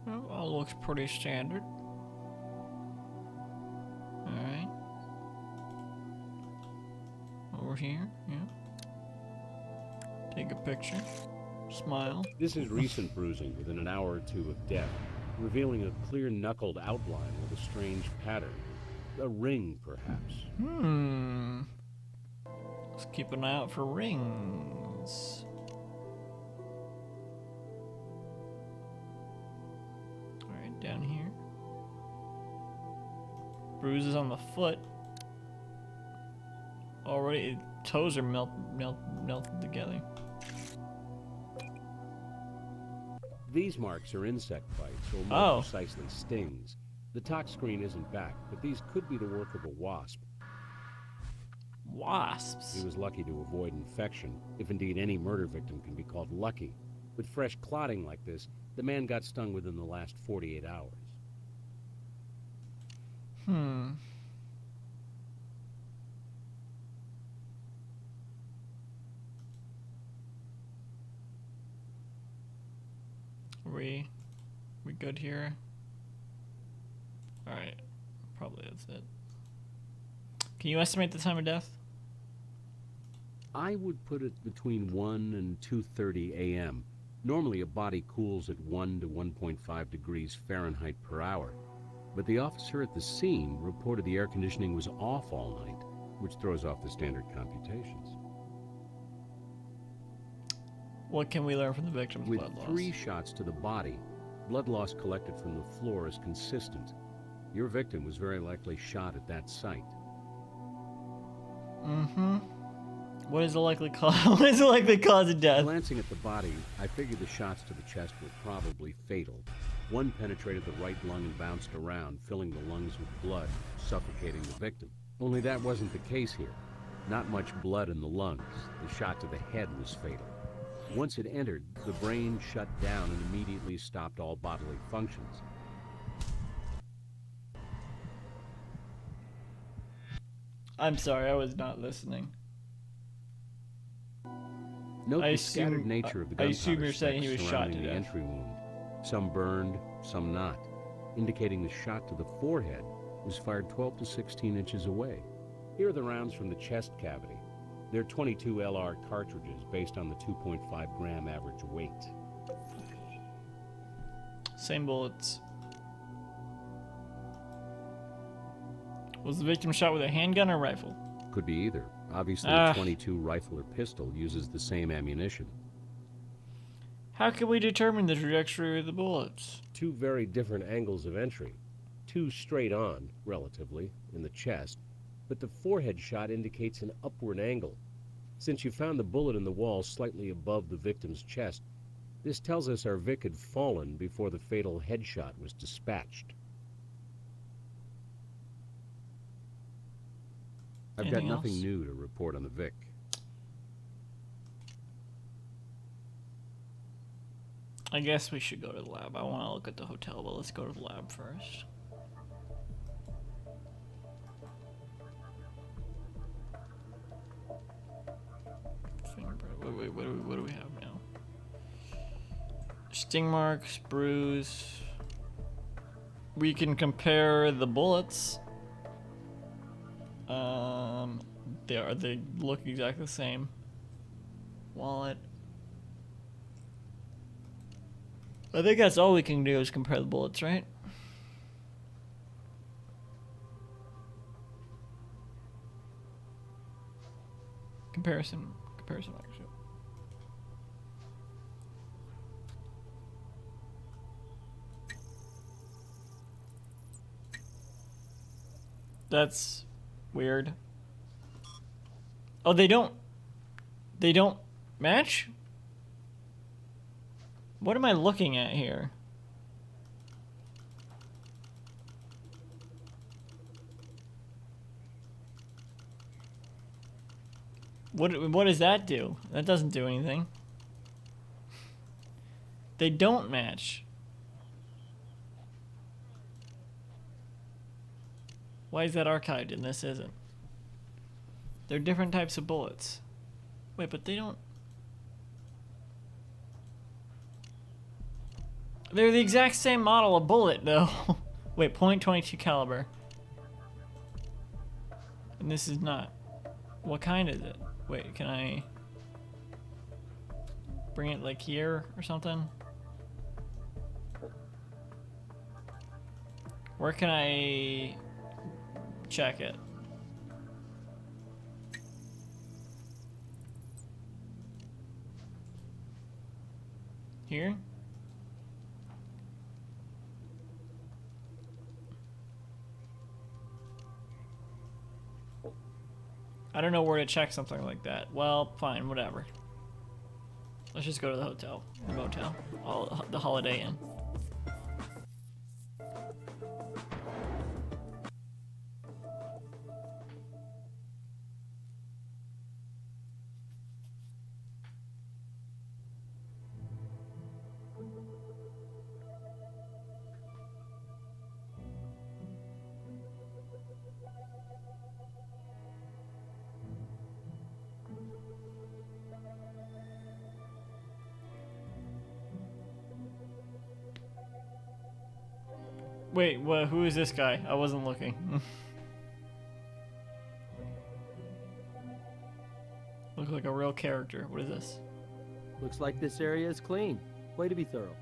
Speaker 7: Well, all looks pretty standard. Alright. Over here, yeah. Take a picture. Smile.
Speaker 10: This is recent bruising within an hour or two of death, revealing a clear knuckled outline with a strange pattern. A ring, perhaps.
Speaker 7: Let's keep an eye out for rings. Alright, down here. Bruises on the foot. Already, toes are melted together.
Speaker 10: These marks are insect bites, or more precisely stings. The tox screen isn't back, but these could be the work of a wasp.
Speaker 7: Wasps?
Speaker 10: He was lucky to avoid infection, if indeed any murder victim can be called lucky. With fresh clotting like this, the man got stung within the last 48 hours.
Speaker 7: We good here? Alright. Probably that's it. Can you estimate the time of death?
Speaker 10: I would put it between 1 and 2:30 a.m. Normally a body cools at 1 to 1.5 degrees Fahrenheit per hour. But the officer at the scene reported the air conditioning was off all night, which throws off the standard computations.
Speaker 7: What can we learn from the victim's
Speaker 10: With
Speaker 7: blood loss?
Speaker 10: 3 shots to the body, blood loss collected from the floor is consistent. Your victim was very likely shot at that site.
Speaker 7: What is the likely cause? What is the likely cause of death?
Speaker 10: Glancing at the body, I figured the shots to the chest were probably fatal. One penetrated the right lung and bounced around, filling the lungs with blood, suffocating the victim. Only that wasn't the case here. Not much blood in the lungs. The shot to the head was fatal. Once it entered, the brain shut down and immediately stopped all bodily functions.
Speaker 7: I'm sorry, I was not listening.
Speaker 10: Note the scattered nature of the gunpowder
Speaker 7: I assume you're saying he was
Speaker 10: specks
Speaker 7: shot to
Speaker 10: surrounding the
Speaker 7: death.
Speaker 10: entry wound. Some burned, some not, indicating the shot to the forehead was fired 12 to 16 inches away. Here are the rounds from the chest cavity. They're 22 LR cartridges based on the 2.5 gram average weight.
Speaker 7: Same bullets. Was the victim shot with a handgun or rifle?
Speaker 10: Could be either. Obviously, a .22 rifle or pistol uses the same ammunition.
Speaker 7: How can we determine the trajectory of the bullets?
Speaker 1: 2 very different angles of entry. 2 straight on, relatively, in the chest, but the forehead shot indicates an upward angle. Since you found the bullet in the wall slightly above the victim's chest, this tells us our Vic had fallen before the fatal headshot was dispatched.
Speaker 10: I've got
Speaker 7: Anything
Speaker 10: nothing
Speaker 7: else?
Speaker 10: new to report on the Vic.
Speaker 7: I guess we should go to the lab. I want to look at the hotel, but let's go to the lab first. Wait, what do we have now? Sting marks, bruise. We can compare the bullets. They look exactly the same. Wallet. I think that's all we can do is compare the bullets, right? Comparison actually. That's weird. Oh, they don't match? What am I looking at here? What does that do? That doesn't do anything. They don't match. Why is that archived and this isn't? They're different types of bullets. Wait, but they don't... They're the exact same model of bullet, though. Wait, .22 caliber. And this is not. What kind is it? Wait, can I bring it like here or something? Where can I check it. Here? I don't know where to check something like that. Well, fine, whatever. Let's just go to the hotel, or motel, the Holiday Inn. Wait, who is this guy? I wasn't looking. Look like a real character. What is this?
Speaker 8: Looks like this area is clean. Way to be thorough.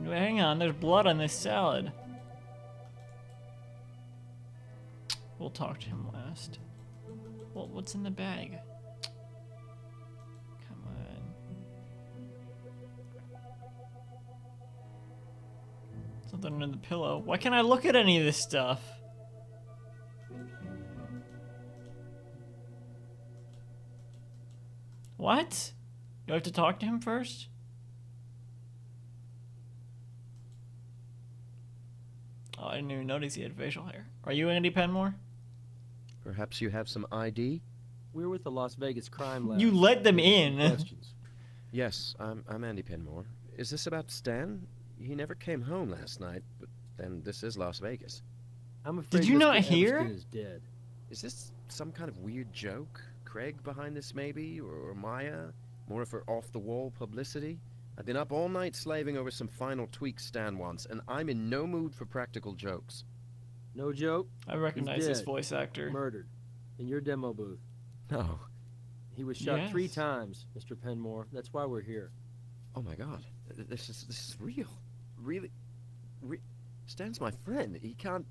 Speaker 7: Hang on, there's blood on this salad. We'll talk to him last. Well, what's in the bag? Come on. Something under the pillow. Why can't I look at any of this stuff? What? Do I have to talk to him first? Oh, I didn't even notice he had facial hair. Are you Andy Penmore?
Speaker 11: Perhaps you have some ID?
Speaker 8: We're with the Las Vegas crime lab.
Speaker 7: You let them in.
Speaker 8: Questions.
Speaker 11: Yes, I'm Andy Penmore. Is this about Stan? He never came home last night, but then this is Las Vegas.
Speaker 8: I'm afraid
Speaker 7: Did you
Speaker 8: Mr.
Speaker 7: not hear?
Speaker 8: Everston is dead.
Speaker 11: Is this some kind of weird joke? Craig behind this maybe? Or Maya? More of her off-the-wall publicity? I've been up all night slaving over some final tweaks Stan wants, and I'm in no mood for practical jokes.
Speaker 8: No joke.
Speaker 7: I recognize
Speaker 8: He's
Speaker 7: this
Speaker 8: dead.
Speaker 7: voice actor.
Speaker 8: Murdered. In your demo booth.
Speaker 11: No.
Speaker 8: He was shot 3
Speaker 7: Yes.
Speaker 8: times, Mr. Penmore. That's why we're here.
Speaker 11: Oh my god. This is real. Really? Stan's my friend. He can't...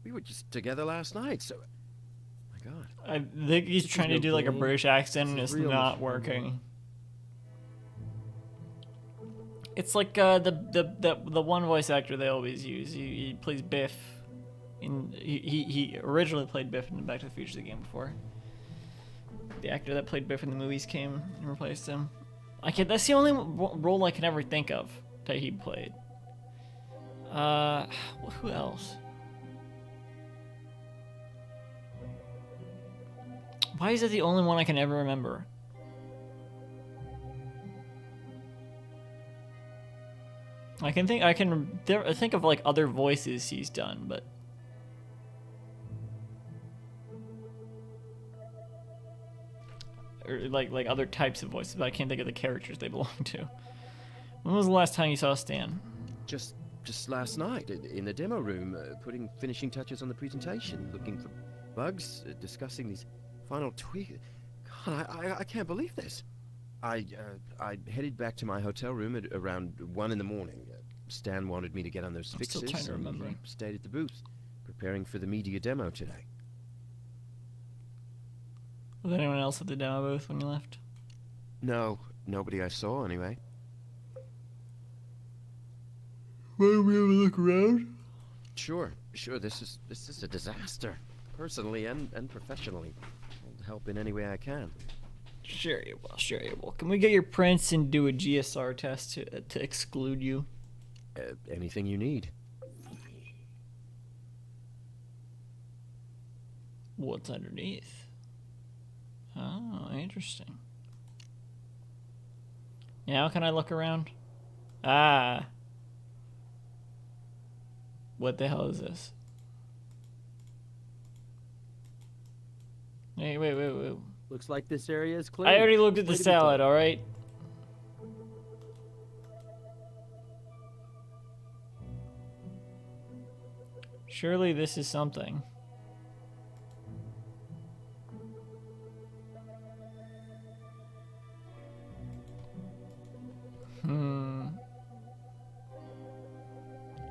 Speaker 11: We were just together last night, so... My god.
Speaker 7: I think he's
Speaker 8: This is
Speaker 7: trying to
Speaker 8: no
Speaker 7: do like a
Speaker 8: game.
Speaker 7: British accent and
Speaker 8: This
Speaker 7: it's
Speaker 8: is real,
Speaker 7: not
Speaker 8: Mr.
Speaker 7: working. It's like the one voice actor they always use. He plays Biff. He originally played Biff in the Back to the Future the game before. The actor that played Biff in the movies came and replaced him. That's the only role I can ever think of that he played. Who else? Why is it the only one I can ever remember? I can think of like other voices he's done, but or like other types of voices, but I can't think of the characters they belong to. When was the last time you saw Stan?
Speaker 11: Just last night, in the demo room, putting finishing touches on the presentation, looking for bugs, discussing these final tweaks. God, I can't believe this. I headed back to my hotel room at around 1 in the morning. Stan wanted me to get on those
Speaker 7: I'm
Speaker 11: fixes,
Speaker 7: still trying to remember.
Speaker 11: and he stayed at the booth, preparing for the media demo today.
Speaker 7: Was anyone else at the demo booth when you left?
Speaker 11: No, nobody I saw anyway.
Speaker 7: Will we have a look around?
Speaker 11: Sure. This is a disaster, personally and professionally. I'll help in any way I can.
Speaker 7: Sure you will. Can we get your prints and do a GSR test to exclude you?
Speaker 11: Anything you need.
Speaker 7: What's underneath? Oh, interesting. Now can I look around? Ah. What the hell is this? Hey, wait.
Speaker 8: Looks like this area is clean.
Speaker 7: I already looked at the
Speaker 8: Way to be
Speaker 7: salad,
Speaker 8: thorough.
Speaker 7: alright? Surely this is something.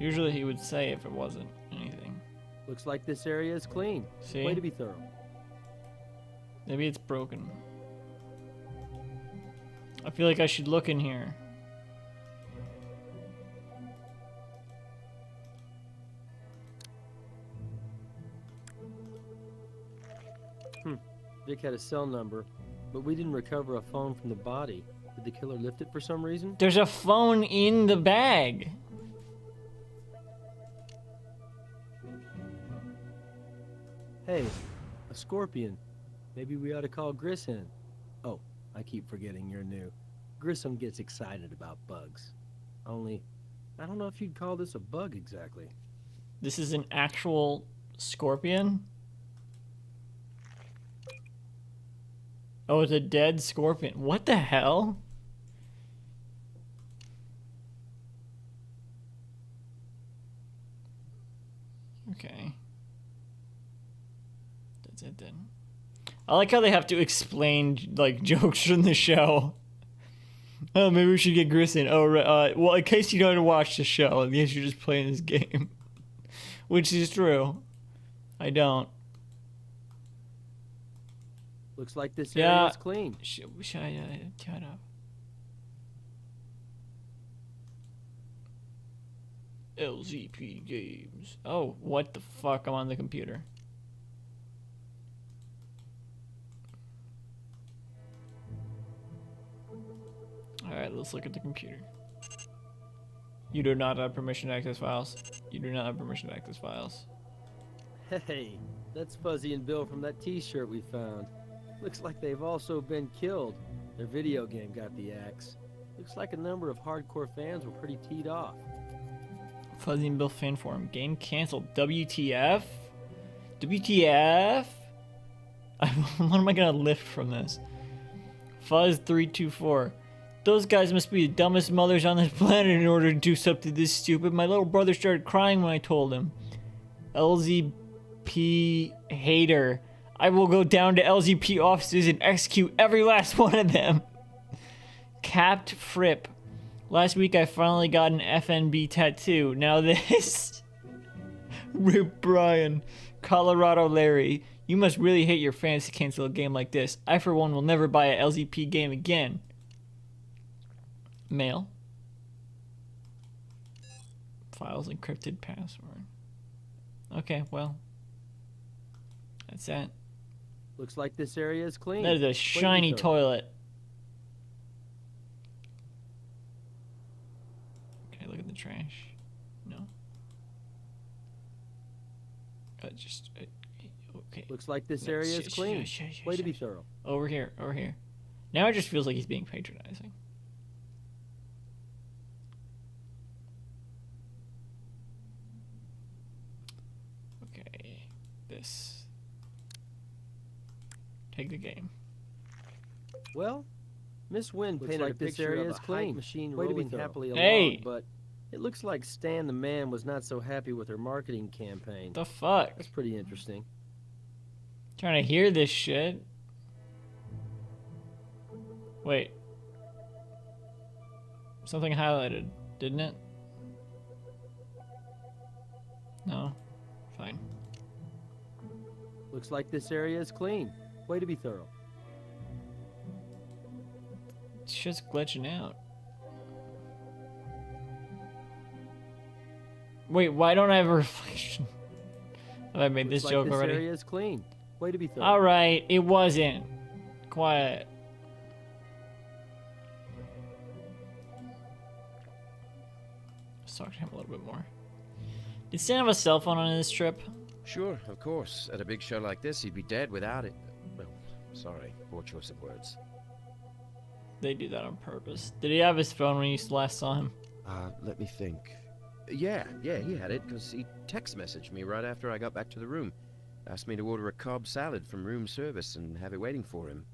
Speaker 7: Usually he would say if it wasn't anything.
Speaker 8: Looks like this area is clean.
Speaker 7: See?
Speaker 8: Way to be thorough.
Speaker 7: Maybe it's broken. I feel like I should look in here.
Speaker 8: Vic had a cell number, but we didn't recover a phone from the body. Did the killer lift it for some reason?
Speaker 7: There's a phone in the bag.
Speaker 8: Hey, a scorpion. Maybe we ought to call Grissom. Oh, I keep forgetting you're new. Grissom gets excited about bugs. Only, I don't know if you'd call this a bug exactly.
Speaker 7: This is an actual scorpion? Oh, it's a dead scorpion. What the hell? Okay. That's it then. I like how they have to explain, like, jokes from the show. Oh, maybe we should get Grissom. Oh, well, in case you don't watch the show, in case you're just playing this game. Which is true. I don't.
Speaker 8: Looks like this area is clean.
Speaker 7: Shut up. LZP Games. Oh, what the fuck? I'm on the computer. Alright, let's look at the computer. You do not have permission to access files. You do not have permission to access files.
Speaker 8: Hey, that's Fuzzy and Bill from that t-shirt we found. Looks like they've also been killed. Their video game got the axe. Looks like a number of hardcore fans were pretty teed off.
Speaker 7: Fuzzy and Bill fan forum. Game canceled. WTF? WTF? What am I gonna lift from this? Fuzz324. Those guys must be the dumbest mothers on this planet in order to do something this stupid. My little brother started crying when I told him. LZP hater. I will go down to LZP offices and execute every last one of them. Capped Fripp. Last week I finally got an FNB tattoo. Now this. Rip Brian. Colorado Larry. You must really hate your fans to cancel a game like this. I for one will never buy a LZP game again. Mail. Files encrypted password. Okay, well. That's that.
Speaker 8: Looks like this area is clean.
Speaker 7: That is a shiny toilet. Can I look at the trash? No. Okay.
Speaker 8: Looks like this area is clean. Way to be thorough.
Speaker 7: Over here, over here. Now it just feels like he's being patronizing. Okay. This. Take the game.
Speaker 8: Well, Miss Wynn painted
Speaker 5: like
Speaker 8: a
Speaker 5: this
Speaker 8: picture
Speaker 5: area
Speaker 8: of
Speaker 5: is
Speaker 8: a
Speaker 5: clean.
Speaker 8: hype machine
Speaker 5: Way to be
Speaker 8: rolling
Speaker 5: thorough.
Speaker 8: happily along,
Speaker 7: Hey!
Speaker 8: but it looks like Stan the Man was not so happy with her marketing campaign.
Speaker 7: The fuck?
Speaker 8: That's pretty interesting.
Speaker 7: Trying to hear this shit. Wait. Something highlighted, didn't it? No. Fine.
Speaker 8: Looks like this area is clean. Way to be thorough.
Speaker 7: It's just glitching out. Wait, why don't I have a reflection? Have I made this
Speaker 8: Looks
Speaker 7: joke
Speaker 8: like this
Speaker 7: already?
Speaker 8: area is clean. Way to be thorough.
Speaker 7: Alright, it wasn't. Quiet. Let's talk to him a little bit more. Did Stan have a cell phone on this trip?
Speaker 11: Sure, of course. At a big show like this, he'd be dead without it. Well, sorry, poor choice of words.
Speaker 7: They do that on purpose. Did he have his phone when you last saw him?
Speaker 11: Let me think. Yeah, he had it, because he text messaged me right after I got back to the room. Asked me to order a Cobb salad from room service and have it waiting for him.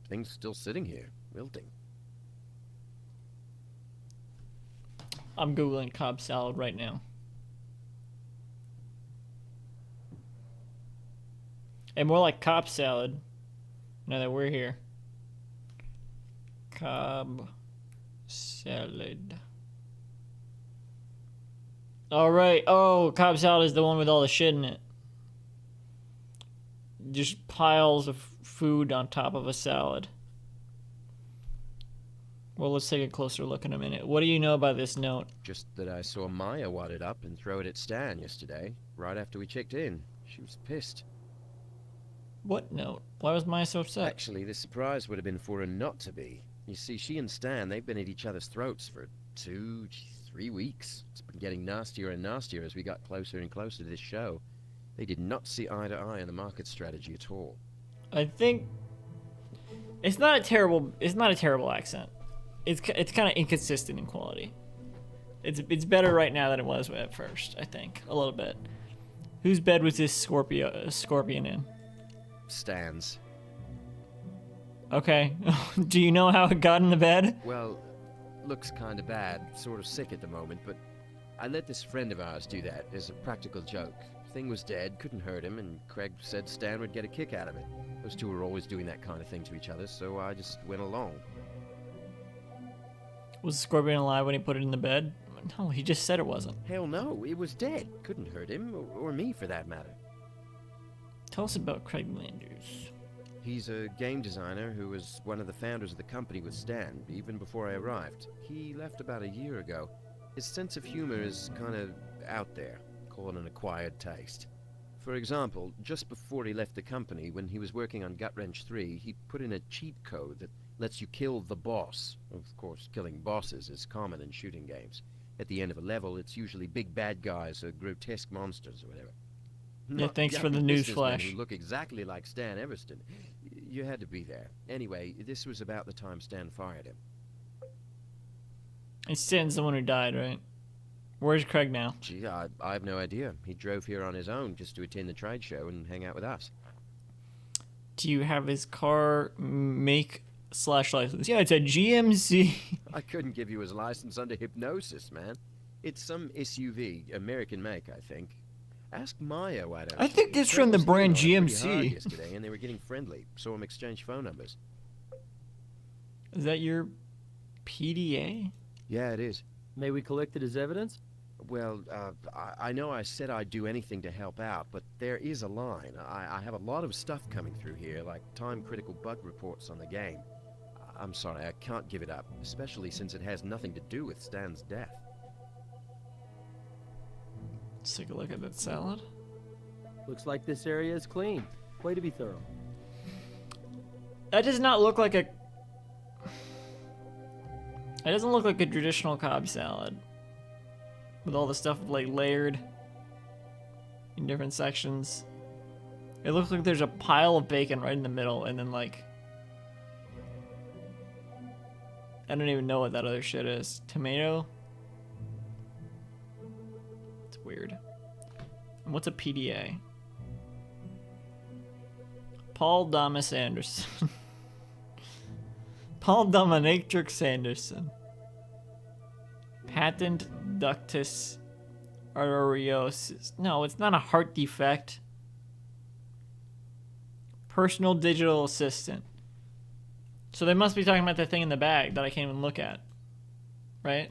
Speaker 11: Thing's still sitting here, wilting.
Speaker 7: I'm Googling Cobb salad right now. Hey, more like Cobb salad. Now that we're here. Cobb salad. Alright. Oh, Cobb salad is the one with all the shit in it. just piles of food on top of a salad. Well, let's take a closer look in a minute. What do you know about this note?
Speaker 11: Just that I saw Maya wad it up and throw it at Stan yesterday, right after we checked in. She was pissed.
Speaker 7: What note? Why was Maya so upset?
Speaker 11: Actually, the surprise would have been for her not to be. You see, she and Stan, they've been at each other's throats for 2, 3 weeks. It's been getting nastier and nastier as we got closer and closer to this show. They did not see eye to eye on the market strategy at all.
Speaker 7: I think it's not a terrible accent. It's kind of inconsistent in quality. It's better right now than it was at first, I think, a little bit. Whose bed was this scorpion in?
Speaker 11: Stan's.
Speaker 7: Okay. Do you know how it got in the bed?
Speaker 11: Well, looks kinda bad, sort of sick at the moment, but I let this friend of ours do that as a practical joke. Thing was dead, couldn't hurt him, and Craig said Stan would get a kick out of it. Those two were always doing that kind of thing to each other, so I just went along.
Speaker 7: Was the scorpion alive when he put it in the bed? No, he just said it wasn't.
Speaker 11: Hell no, it was dead. Couldn't hurt him, or me for that matter.
Speaker 7: Tell us about Craig Landers.
Speaker 11: He's a game designer who was one of the founders of the company with Stan, even before I arrived. He left about a year ago. His sense of humor is kind of out there, call it an acquired taste. For example, just before he left the company, when he was working on Gut Wrench 3, he put in a cheat code that lets you kill the boss. Of course, killing bosses is common in shooting games. At the end of a level, it's usually big bad guys or grotesque monsters or whatever.
Speaker 7: Yeah, thanks for the
Speaker 11: Not
Speaker 7: news
Speaker 11: businessmen
Speaker 7: flash.
Speaker 11: Who look exactly like Stan Everston. You had to be there. Anyway, this was about the time Stan fired him.
Speaker 7: And Stan's the one who died, right? Where's Craig now?
Speaker 11: Gee, I have no idea. He drove here on his own just to attend the trade show and hang out with us.
Speaker 7: Do you have his car make/license? Yeah, it's a GMC.
Speaker 11: I couldn't give you his license under hypnosis, man. It's some SUV, American make, I think. Ask Maya, why don't
Speaker 7: I
Speaker 11: you?
Speaker 7: think it's
Speaker 11: Craig
Speaker 7: from the
Speaker 11: was
Speaker 7: brand
Speaker 11: hitting on it pretty hard
Speaker 7: GMC.
Speaker 11: yesterday, and they were getting friendly. Saw him exchange phone numbers.
Speaker 7: Is that your PDA?
Speaker 11: Yeah, it is.
Speaker 8: May we collect it as evidence?
Speaker 11: Well, I know I said I'd do anything to help out, but there is a line. I have a lot of stuff coming through here, like time-critical bug reports on the game. I'm sorry, I can't give it up, especially since it has nothing to do with Stan's death.
Speaker 7: Let's take a look at that salad.
Speaker 8: Looks like this area is clean. Way to be thorough.
Speaker 7: That does not look like a... It doesn't look like a traditional Cobb salad. With all the stuff like layered in different sections. It looks like there's a pile of bacon right in the middle and then like... I don't even know what that other shit is. Tomato? It's weird. And what's a PDA? Paul Thomas Anderson. Paul Dominatrix Anderson. Patent ductus arteriosus. No, it's not a heart defect. Personal digital assistant. So they must be talking about the thing in the bag that I can't even look at. Right?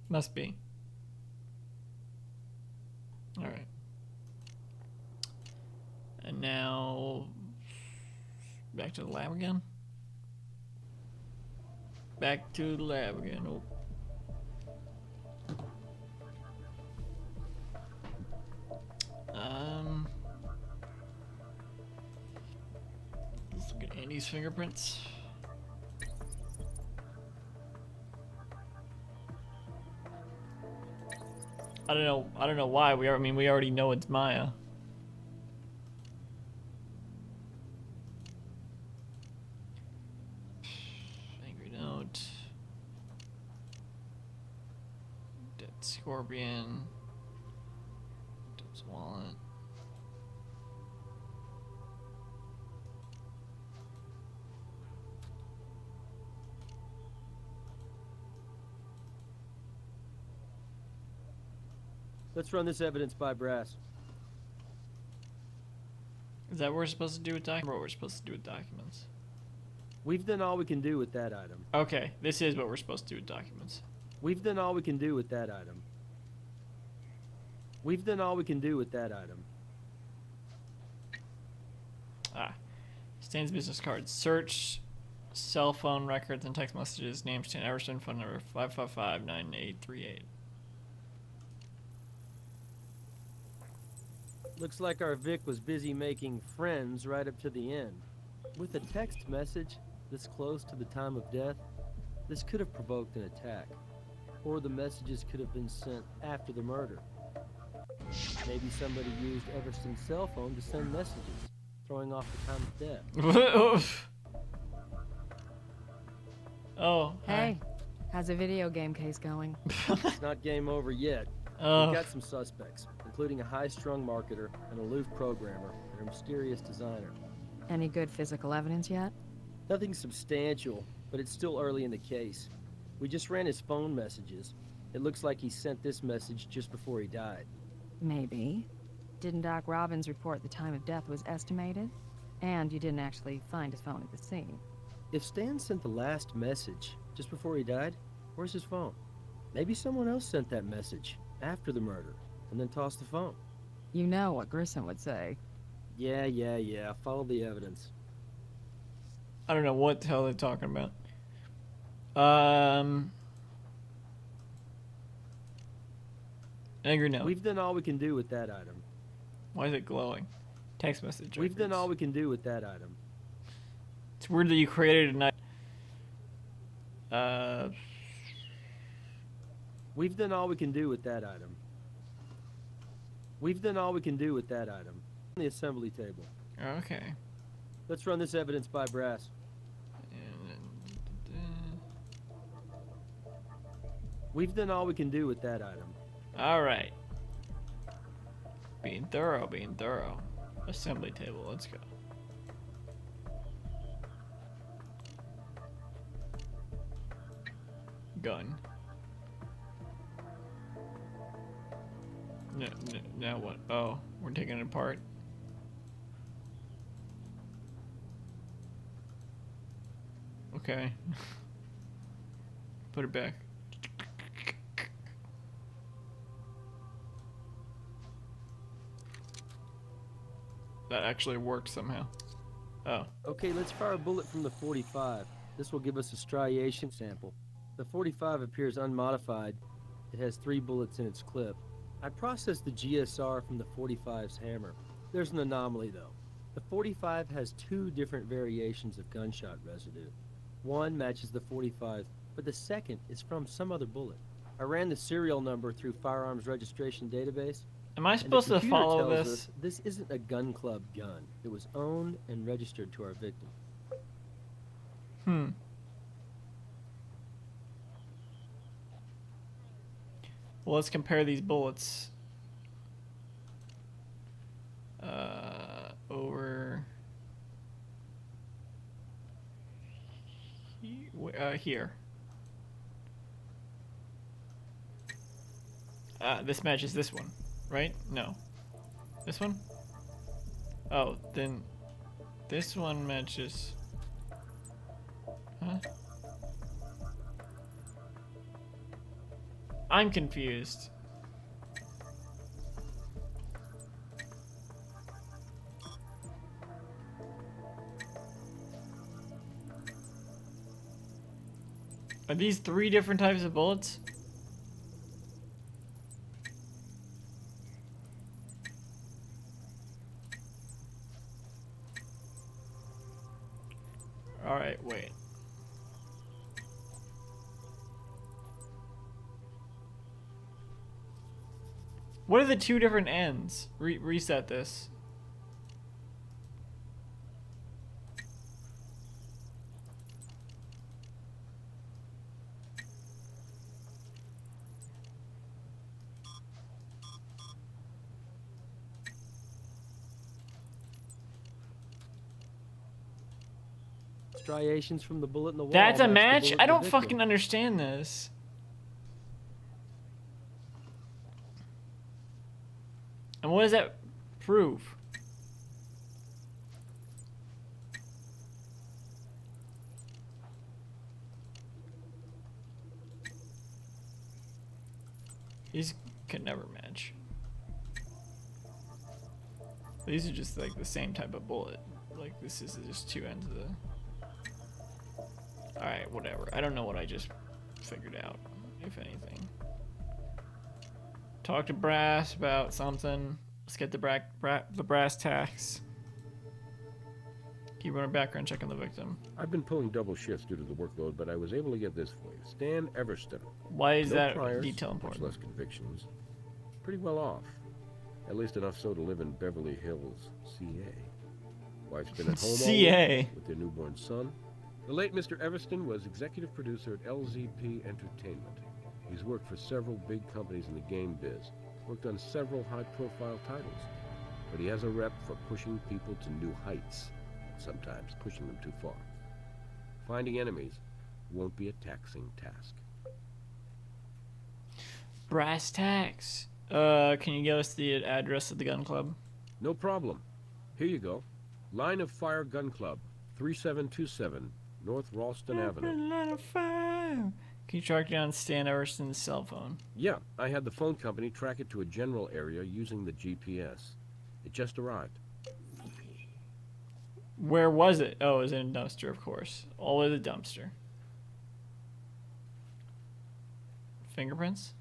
Speaker 7: Must be. Alright. And now... back to the lab again? Back to the lab again. Oh. Let's look at Andy's fingerprints. I don't know why we already know it's Maya. Angry note. Dead scorpion. Dead's wallet.
Speaker 8: Let's run this evidence by Brass.
Speaker 7: Is that what we're supposed to do with documents? What we're supposed to do with documents?
Speaker 8: We've done all we can do with that item.
Speaker 7: Okay, this is what we're supposed to do with documents.
Speaker 8: We've done all we can do with that item. We've done all we can do with that item.
Speaker 7: Stan's business card. Search cell phone records and text messages. Name Stan Everson. Phone number 555-9838.
Speaker 8: Looks like our Vic was busy making friends right up to the end. With a text message this close to the time of death, this could have provoked an attack. Or the messages could have been sent after the murder. Maybe somebody used Everson's cell phone to send messages, throwing off the time of death.
Speaker 7: Oh,
Speaker 4: Hey, how's the video game case going?
Speaker 8: It's not game over yet.
Speaker 7: Oh.
Speaker 8: We've got some suspects, including a high-strung marketer, an aloof programmer, and a mysterious designer.
Speaker 4: Any good physical evidence yet?
Speaker 8: Nothing substantial, but it's still early in the case. We just ran his phone messages. It looks like he sent this message just before he died.
Speaker 4: Maybe. Didn't Doc Robbins report the time of death was estimated? And you didn't actually find his phone at the scene.
Speaker 8: If Stan sent the last message just before he died, where's his phone? Maybe someone else sent that message after the murder and then tossed the phone.
Speaker 4: You know what Grissom would say.
Speaker 8: Yeah. Follow the evidence.
Speaker 7: I don't know what the hell they're talking about. Angry note.
Speaker 8: We've done all we can do with that item.
Speaker 7: Why is it glowing? Text message.
Speaker 8: We've done
Speaker 7: records.
Speaker 8: all we can do with that item.
Speaker 7: It's weird that you created a night.
Speaker 8: We've done all we can do with that item. We've done all we can do with that item. On the assembly table.
Speaker 7: Okay.
Speaker 8: Let's run this evidence by brass. We've done all we can do with that item.
Speaker 7: All right. Being thorough. Assembly table. Let's go. Gun. No, now what? Oh, we're taking it apart. Okay. Put it back. That actually worked somehow. Oh.
Speaker 8: Okay, let's fire a bullet from the 45. This will give us a striation sample. The 45 appears unmodified. It has 3 bullets in its clip. I processed the GSR from the 45's hammer. There's an anomaly though. The 45 has 2 different variations of gunshot residue. One matches the 45, but the second is from some other bullet. I ran the serial number through Firearms Registration Database.
Speaker 7: Am I supposed to follow this?
Speaker 8: This isn't a gun club gun. It was owned and registered to our victim.
Speaker 7: Well, let's compare these bullets. Over here. This matches this one, right? No. This one? Oh, then this one matches. Huh? I'm confused. Are these 3 different types of bullets? Alright, wait. What are the 2 different ends? Reset this.
Speaker 8: Striations from the bullet in the wall.
Speaker 7: That's a
Speaker 8: match the
Speaker 7: match?
Speaker 8: bullet
Speaker 7: I
Speaker 8: in the
Speaker 7: don't
Speaker 8: victim.
Speaker 7: fucking understand this. And what does that prove? These could never match. These are just like the same type of bullet. like this is just two ends of the... Alright, whatever. I don't know what I just figured out, if anything. Talk to Brass about something. Let's get the brass tacks. Keep running background check on the victim.
Speaker 1: I've been pulling double shifts due to the workload, but I was able to get this for you. Stan Everston.
Speaker 7: Why is
Speaker 1: No
Speaker 7: that
Speaker 1: priors,
Speaker 7: detail
Speaker 1: much
Speaker 7: important?
Speaker 1: less convictions. Pretty well off. At least enough so to live in Beverly Hills, CA. Wife's been at home all
Speaker 7: CA.
Speaker 1: week with their newborn son. The late Mr. Everston was executive producer at LZP Entertainment. He's worked for several big companies in the game biz, worked on several high-profile titles, but he has a rep for pushing people to new heights, sometimes pushing them too far. Finding enemies won't be a taxing task.
Speaker 7: Brass tacks. Can you give us the address of the gun club?
Speaker 1: No problem. Here you go. Line of Fire Gun Club, 3727 North Ralston Avenue.
Speaker 7: Line of fire. Can you track down Stan Everston's cell phone?
Speaker 1: Yeah, I had the phone company track it to a general area using the GPS. It just arrived.
Speaker 7: Where was it? Oh, it was in a dumpster, of course. Always a dumpster. Fingerprints?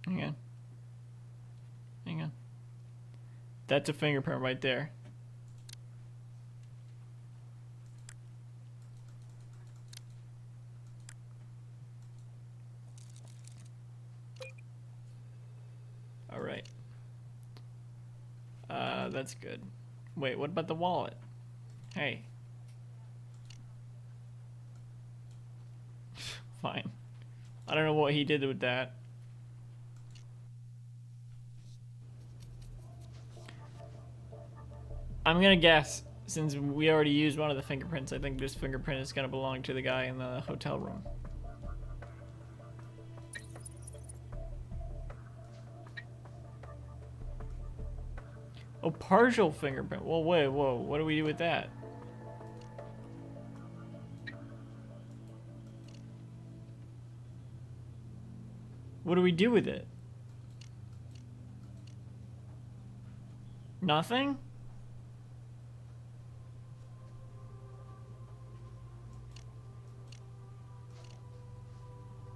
Speaker 7: Hang on. Hang on. That's a fingerprint right there. All right. That's good. Wait, what about the wallet? Hey. Fine. I don't know what he did with that. I'm gonna guess, since we already used one of the fingerprints, I think this fingerprint is gonna belong to the guy in the hotel room. Oh, partial fingerprint. Well, wait, whoa, what do we do with that? What do we do with it? Nothing?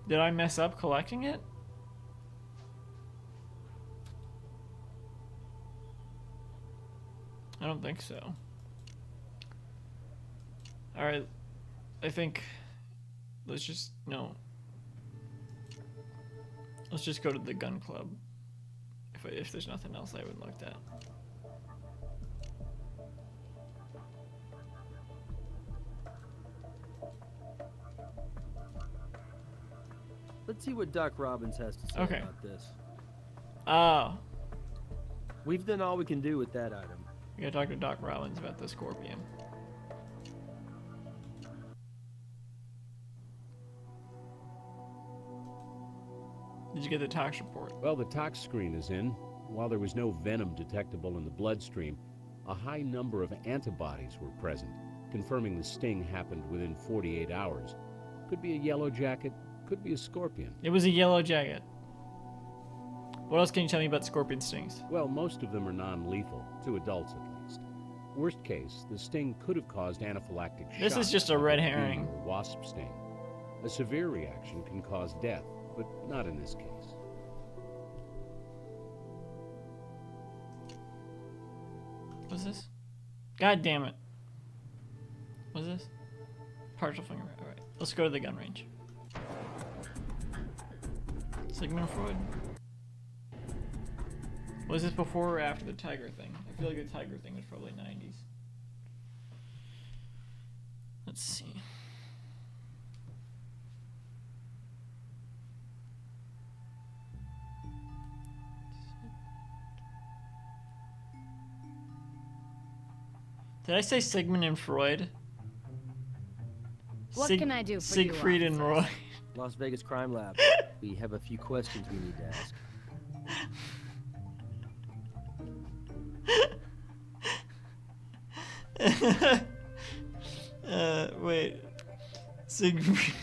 Speaker 7: Did I mess up collecting it? I don't think so. Alright, I think let's just, no. Let's just go to the gun club. If there's nothing else I haven't looked at.
Speaker 8: Let's see what Doc Robbins has to say
Speaker 7: Okay.
Speaker 8: about this.
Speaker 7: Oh,
Speaker 8: We've done all we can do with that item.
Speaker 7: we gotta talk to Doc Robbins about the Scorpion. Did you get the tox report?
Speaker 10: Well, the tox screen is in. While there was no venom detectable in the bloodstream, a high number of antibodies were present, confirming the sting happened within 48 hours. Could be a yellow jacket, could be a scorpion.
Speaker 7: It was a yellow jacket. What else can you tell me about scorpion stings?
Speaker 10: Well, most of them are non-lethal, to adults at least. Worst case, the sting could have caused anaphylactic shock.
Speaker 7: This is just a
Speaker 10: like
Speaker 7: red
Speaker 10: bee
Speaker 7: herring.
Speaker 10: or wasp sting. A severe reaction can cause death, but not in this case.
Speaker 7: What's this? God damn it. What's this? Partial fingerprint. Alright, let's go to the gun range. Sigmund Freud. Was this before or after the tiger thing? I feel like the tiger thing was probably 90s. Let's see. Did I say Sigmund and Freud?
Speaker 9: What can I do for you,
Speaker 7: Siegfried and Roy.
Speaker 8: Las Vegas Crime Lab. We have a few questions we need to ask.
Speaker 7: Wait. Siegfried.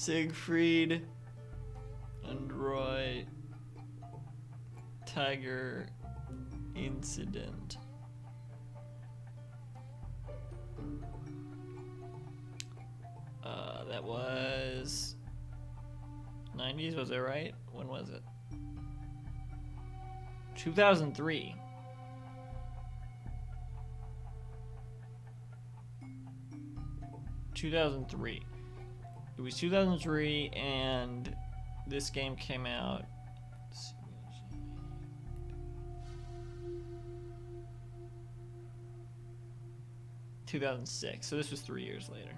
Speaker 7: Siegfried and Roy Tiger incident. That was 90s, was it right? When was it? 2003. It was 2003, and this game came out. 2006. So this was 3 years later.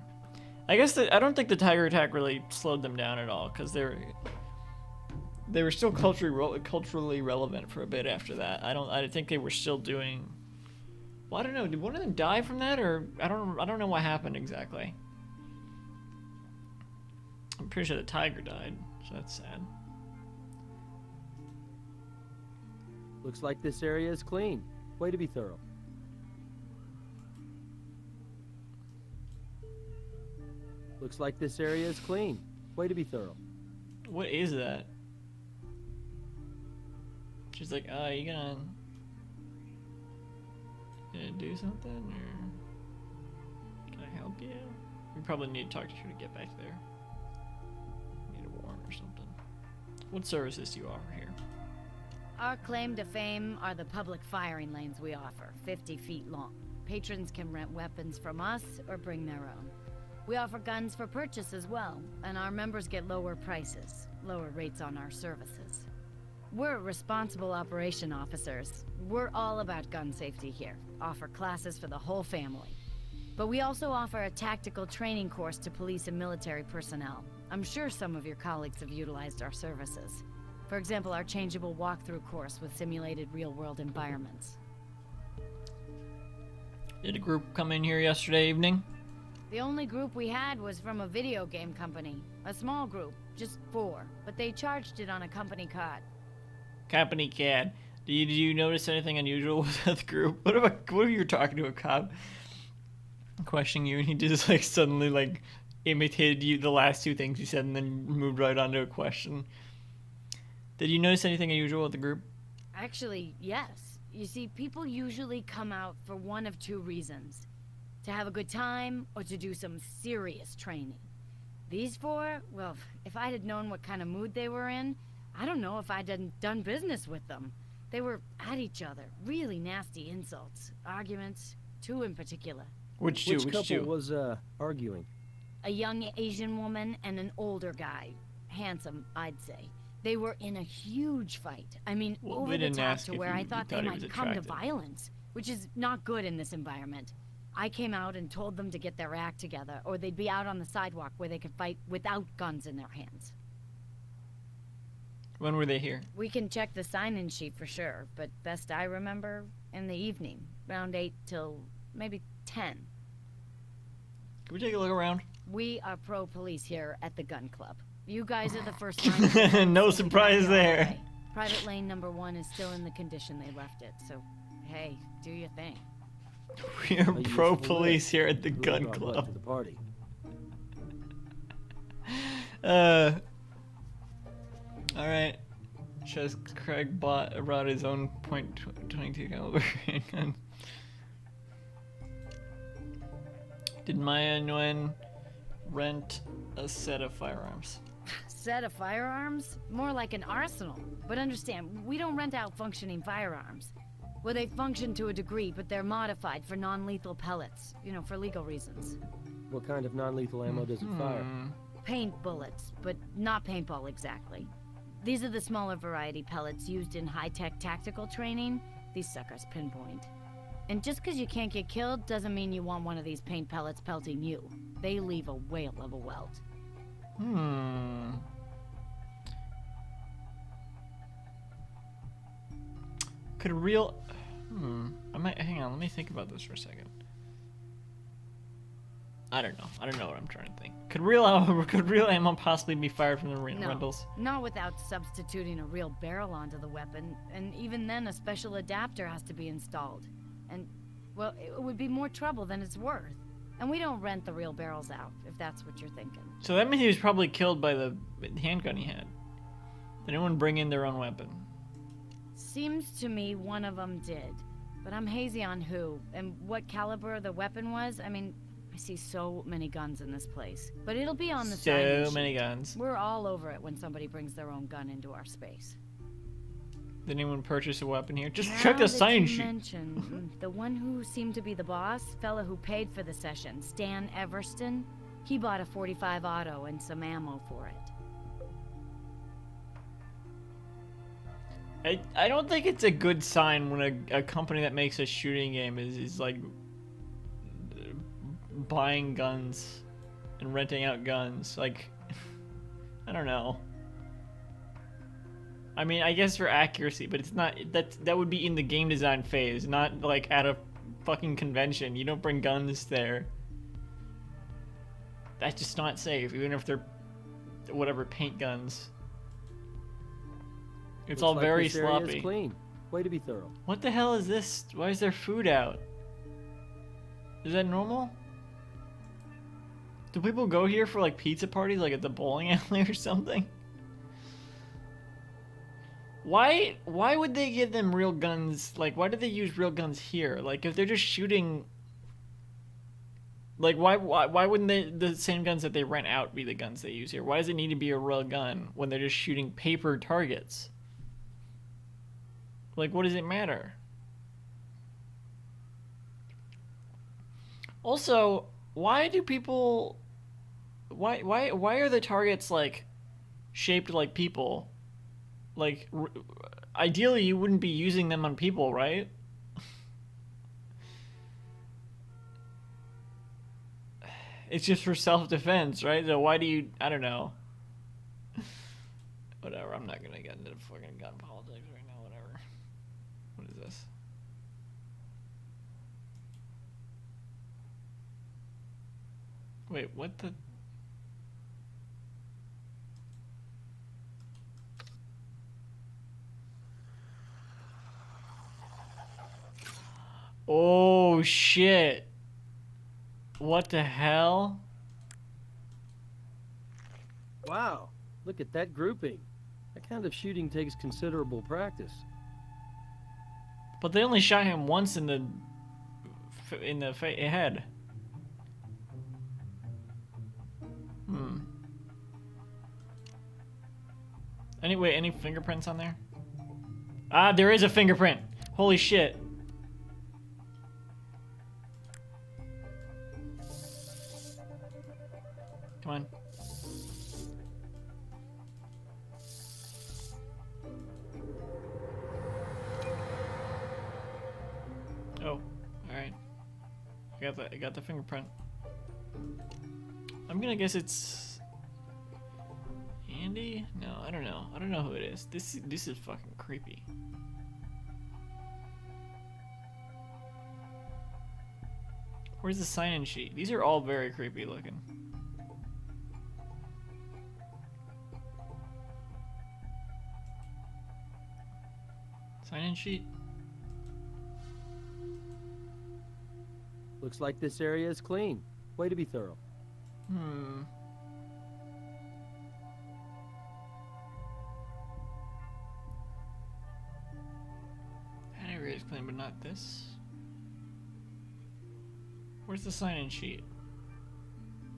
Speaker 7: I guess I don't think the Tiger attack really slowed them down at all, because they were still culturally relevant for a bit after that. I think they were still doing. Well, I don't know. Did one of them die from that, or I don't know what happened exactly. I'm pretty sure the tiger died, so that's sad.
Speaker 8: Looks like this area is clean. Way to be thorough. Looks like this area is clean. Way to be thorough.
Speaker 7: What is that? She's like, oh, you gonna do something, or can I help you? We probably need to talk to you to get back there. Need a warrant or something. What services do you offer here?
Speaker 12: Our claim to fame are the public firing lanes we offer, 50 feet long. Patrons can rent weapons from us or bring their own. We offer guns for purchase as well, and our members get lower prices, lower rates on our services. We're responsible operation officers. We're all about gun safety here, offer classes for the whole family. But we also offer a tactical training course to police and military personnel. I'm sure some of your colleagues have utilized our services. For example, our changeable walkthrough course with simulated real-world environments.
Speaker 7: Did a group come in here yesterday evening?
Speaker 12: The only group we had was from a video game company. A small group, just 4, but they charged it on a company card.
Speaker 7: Company card. Did you notice anything unusual with that group? What if you were talking to a cop, questioning you, and he just like suddenly like imitated you the last 2 things you said, and then moved right on to a question? Did you notice anything unusual with the group?
Speaker 12: Actually, yes. You see, people usually come out for one of 2 reasons. To have a good time, or to do some serious training. These 4, well, if I'd had known what kind of mood they were in, I don't know if I'd done business with them. They were at each other, really nasty insults, arguments, 2 in particular.
Speaker 8: Which couple was arguing?
Speaker 12: A young Asian woman and an older guy. Handsome, I'd say. They were in a huge fight. I mean, over the top to where I thought they might come to violence, which is not good in this environment. I came out and told them to get their act together, or they'd be out on the sidewalk where they could fight without guns in their hands.
Speaker 7: When were they here?
Speaker 12: We can check the sign-in sheet for sure, but best I remember, in the evening, around 8 till maybe 10.
Speaker 7: Can we take a look around?
Speaker 12: We are pro-police here at the gun club. You guys are the first line.
Speaker 7: No surprise there.
Speaker 12: Private lane number 1 is still in the condition they left it, so hey, do your thing.
Speaker 7: We are pro-police here at the gun club.
Speaker 8: To the party.
Speaker 7: Alright. Just Craig brought his own .22 caliber handgun. Did Maya Nguyen rent a set of firearms?
Speaker 12: Set of firearms? More like an arsenal. But understand, we don't rent out functioning firearms. Well, they function to a degree, but they're modified for non-lethal pellets, you know, for legal reasons.
Speaker 8: What kind of non-lethal ammo does it fire?
Speaker 12: Paint bullets, but not paintball exactly. These are the smaller variety pellets used in high-tech tactical training. These suckers pinpoint. And just because you can't get killed doesn't mean you want one of these paint pellets pelting you. They leave a whale of a welt.
Speaker 7: Could a real... hang on, let me think about this for a second. I don't know what I'm trying to think. Could real ammo possibly be fired from the rentals?
Speaker 12: Not without substituting a real barrel onto the weapon, and even then a special adapter has to be installed. And, well, it would be more trouble than it's worth. And we don't rent the real barrels out, if that's what you're thinking.
Speaker 7: So that means he was probably killed by the handgun he had. Did anyone bring in their own weapon?
Speaker 12: Seems to me one of them did. But I'm hazy on who, and what caliber the weapon was. I mean, I see so many guns in this place. But it'll be on the sign-in
Speaker 7: So many
Speaker 12: sheet.
Speaker 7: guns.
Speaker 12: We're all over it when somebody brings their own gun into our space.
Speaker 7: Did anyone purchase a weapon here? Just
Speaker 12: Now
Speaker 7: check the
Speaker 12: that
Speaker 7: sign
Speaker 12: you
Speaker 7: sheet.
Speaker 12: mention, the one who seemed to be the boss, fella who paid for the session, Stan Everston, he bought a .45 auto and some ammo for it.
Speaker 7: I don't think it's a good sign when a company that makes a shooting game is like buying guns and renting out guns. Like, I don't know. I mean, I guess for accuracy, but it's not. That would be in the game design phase, not like at a fucking convention. You don't bring guns there. That's just not safe, even if they're whatever paint guns. It's all
Speaker 8: Looks like
Speaker 7: very
Speaker 8: this area is
Speaker 7: sloppy.
Speaker 8: clean. Way to be thorough.
Speaker 7: What the hell is this? Why is there food out? Is that normal? Do people go here for like pizza parties, like at the bowling alley or something? Why would they give them real guns? Like, why do they use real guns here? Like, if they're just shooting, like, why wouldn't the same guns that they rent out be the guns they use here? Why does it need to be a real gun when they're just shooting paper targets? Like, what does it matter? Also, why do people? Why are the targets like shaped like people? Like, ideally, you wouldn't be using them on people, right? It's just for self-defense, right? So why do you? I don't know. Whatever. I'm not gonna get into fucking gun politics right now. Whatever. What is this? Wait, what the? Oh shit. What the hell?
Speaker 8: Wow, look at that grouping. That kind of shooting takes considerable practice.
Speaker 7: But they only shot him once in the head. Anyway, any fingerprints on there? Ah, there is a fingerprint. Holy shit. Come on. Oh, alright. I got the fingerprint. I'm gonna guess it's Andy? No, I don't know. I don't know who it is. This is fucking creepy. Where's the sign-in sheet? These are all very creepy looking. Sign-in sheet?
Speaker 8: Looks like this area is clean. Way to be thorough.
Speaker 7: That area is clean, but not this. Where's the sign-in sheet?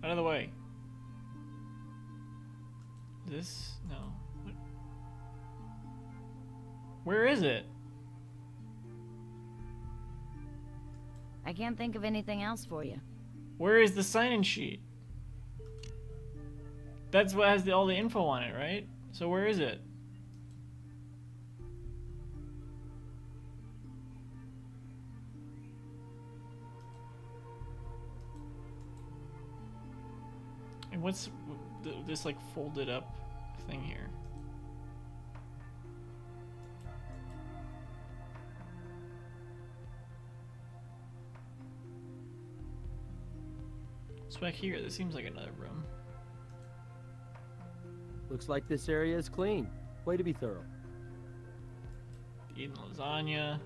Speaker 7: Out of the way. This? No. What? Where is it?
Speaker 12: I can't think of anything else for you.
Speaker 7: Where is the sign-in sheet? That's what has all the info on it, right? So where is it? And what's this like folded up thing here? What's back here? This seems like another room.
Speaker 8: Looks like this area is clean. Way to be thorough.
Speaker 7: Eating lasagna.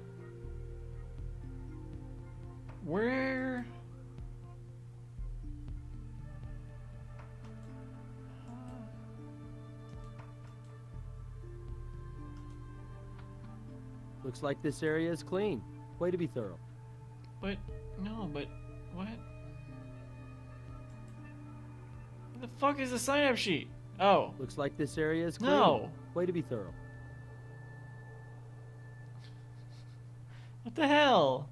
Speaker 7: Where?
Speaker 8: Looks like this area is clean. Way to be thorough.
Speaker 7: But, no, but, what? What the fuck is the sign-up sheet? Oh.
Speaker 8: Looks like this area is clean.
Speaker 7: No.
Speaker 8: Way to be thorough.
Speaker 7: What the hell?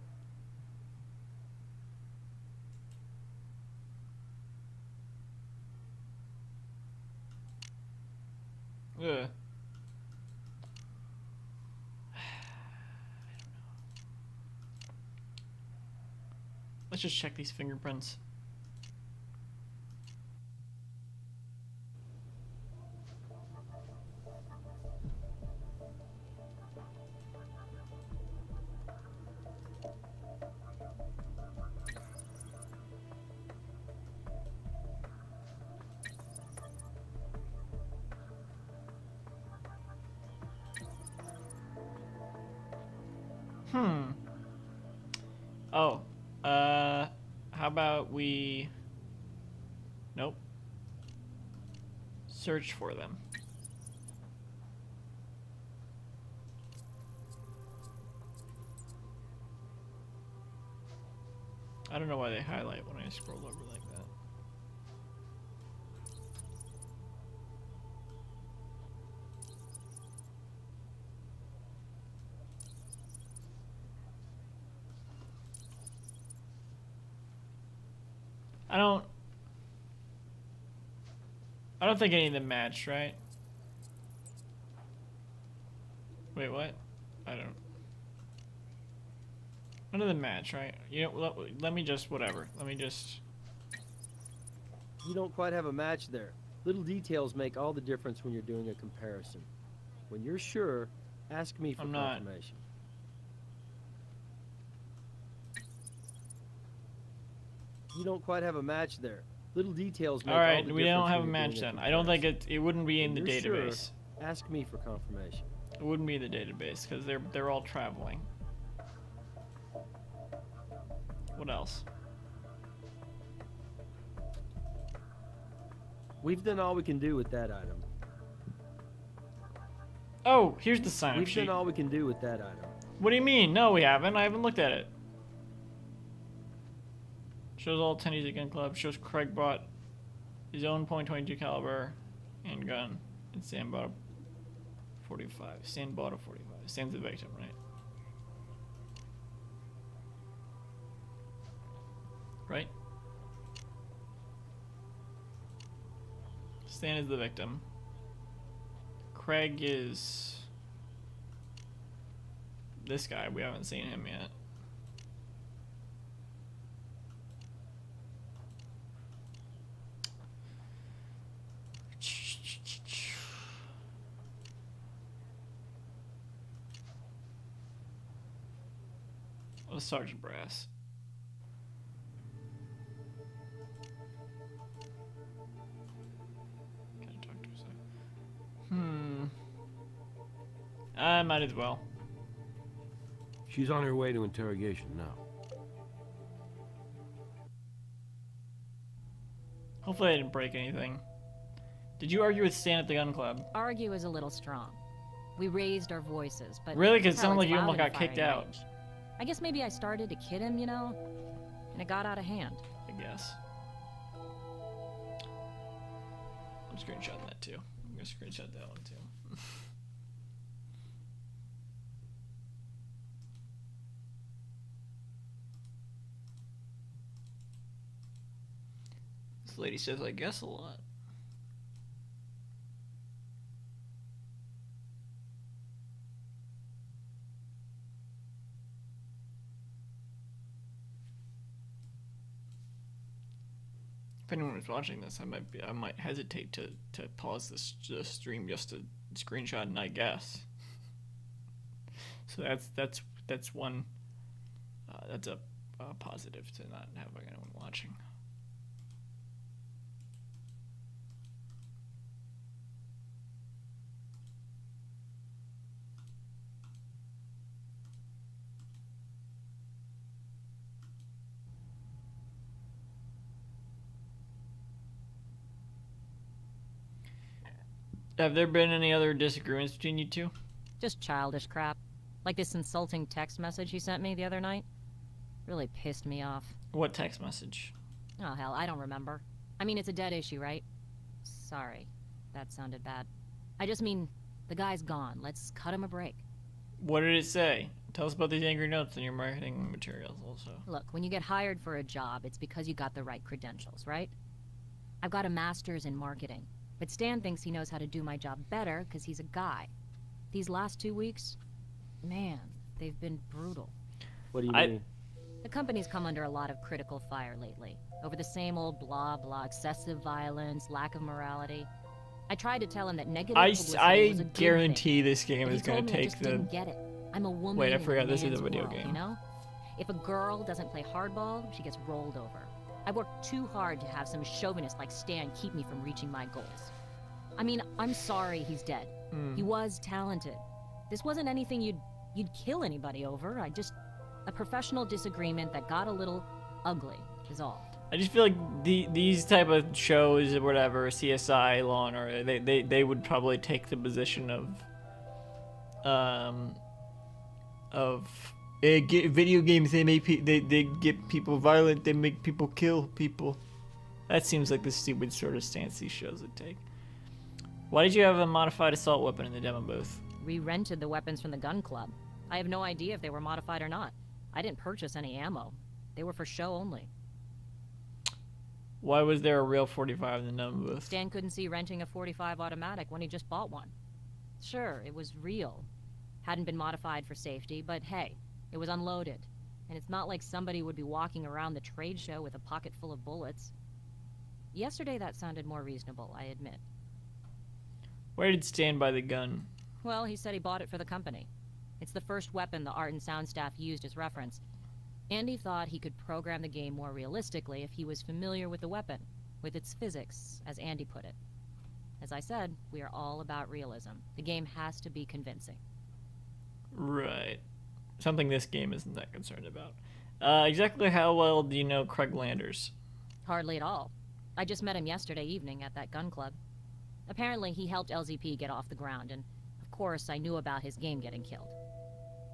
Speaker 7: Ugh. Let's just check these fingerprints. Oh, how about we... Nope. Search for them. I don't know why they highlight when I scroll over like that. I don't think any of them match, right? Wait, what? I don't. None of them match, right? You know, let me just, whatever. Let me just...
Speaker 8: You don't quite have a match there. Little details make all the difference when you're doing a comparison. When you're sure, ask me for confirmation. You don't quite have a match there. Little details make all the difference.
Speaker 7: Alright, we don't have a match then. I don't think it wouldn't be in the database.
Speaker 8: Sure, ask me for confirmation.
Speaker 7: It wouldn't be in the database because they're all traveling. What else?
Speaker 8: We've done all we can do with that item.
Speaker 7: Oh, here's the sign-up sheet.
Speaker 8: We've done all we can do with that item.
Speaker 7: What do you mean? No, we haven't. I haven't looked at it. Shows all attendees at gun club. Shows Craig bought his own .22 caliber and gun. And Stan bought a 45. Stan bought a 45. Stan's the victim, right? Right? Stan is the victim. Craig is this guy. We haven't seen him yet. Oh, Sergeant Brass. Gotta talk to her. I might as well.
Speaker 1: She's on her way to interrogation now.
Speaker 7: Hopefully I didn't break anything. Did you argue with Stan at the gun club?
Speaker 9: Argue is a little strong. We raised our voices, but
Speaker 7: really, because it sounded like you
Speaker 9: almost
Speaker 7: almost got kicked out.
Speaker 9: I guess maybe I started to kid him, you know, and it got out of hand.
Speaker 7: I guess. I'm screenshotting that too. I'm gonna screenshot that one too. This lady says, I guess a lot. If anyone was watching this, I might hesitate to pause this stream just to screenshot and I guess. So that's one. That's a positive to not have anyone watching. Have there been any other disagreements between you two?
Speaker 9: Just childish crap. Like this insulting text message he sent me the other night. Really pissed me off.
Speaker 7: What text message?
Speaker 9: Oh, hell, I don't remember. I mean, it's a dead issue, right? Sorry. That sounded bad. I just mean, the guy's gone. Let's cut him a break.
Speaker 7: What did it say? Tell us about these angry notes in your marketing materials also.
Speaker 9: Look, when you get hired for a job, it's because you got the right credentials, right? I've got a master's in marketing, but Stan thinks he knows how to do my job better because he's a guy. These last 2 weeks, man, they've been brutal.
Speaker 8: What do you mean?
Speaker 9: The company's come under a lot of critical fire lately, over the same old blah blah, excessive violence, lack of morality. I tried to tell him that negative publicity was a good
Speaker 7: guarantee
Speaker 9: thing,
Speaker 7: this game
Speaker 9: but
Speaker 7: is
Speaker 9: he
Speaker 7: going
Speaker 9: told
Speaker 7: to
Speaker 9: me I
Speaker 7: take
Speaker 9: just
Speaker 7: the...
Speaker 9: didn't get it. I'm a woman
Speaker 7: Wait, I
Speaker 9: in
Speaker 7: forgot
Speaker 9: a
Speaker 7: this is a
Speaker 9: man's
Speaker 7: video
Speaker 9: world,
Speaker 7: game.
Speaker 9: you know? If a girl doesn't play hardball, she gets rolled over. I worked too hard to have some chauvinist like Stan keep me from reaching my goals. I mean, I'm sorry he's dead. He was talented. This wasn't anything you'd kill anybody over. A professional disagreement that got a little ugly is all.
Speaker 7: I just feel like these type of shows or whatever, CSI, Law and Order, they would probably take the position of video games. They get people violent. They make people kill people. That seems like the stupid sort of stance these shows would take. Why did you have a modified assault weapon in the demo booth?
Speaker 9: We rented the weapons from the gun club. I have no idea if they were modified or not. I didn't purchase any ammo. They were for show only.
Speaker 7: Why was there a real 45 in the demo booth?
Speaker 9: Stan couldn't see renting a 45 automatic when he just bought one. Sure, it was real. Hadn't been modified for safety, but hey, it was unloaded. And it's not like somebody would be walking around the trade show with a pocket full of bullets. Yesterday that sounded more reasonable, I admit.
Speaker 7: Where did Stan buy the gun?
Speaker 9: Well, he said he bought it for the company. It's the first weapon the art and sound staff used as reference. Andy thought he could program the game more realistically if he was familiar with the weapon, with its physics, as Andy put it. As I said, we are all about realism. The game has to be convincing.
Speaker 7: Right. Something this game isn't that concerned about. Exactly how well do you know Craig Landers?
Speaker 9: Hardly at all. I just met him yesterday evening at that gun club. Apparently he helped LZP get off the ground, and of course I knew about his game getting killed.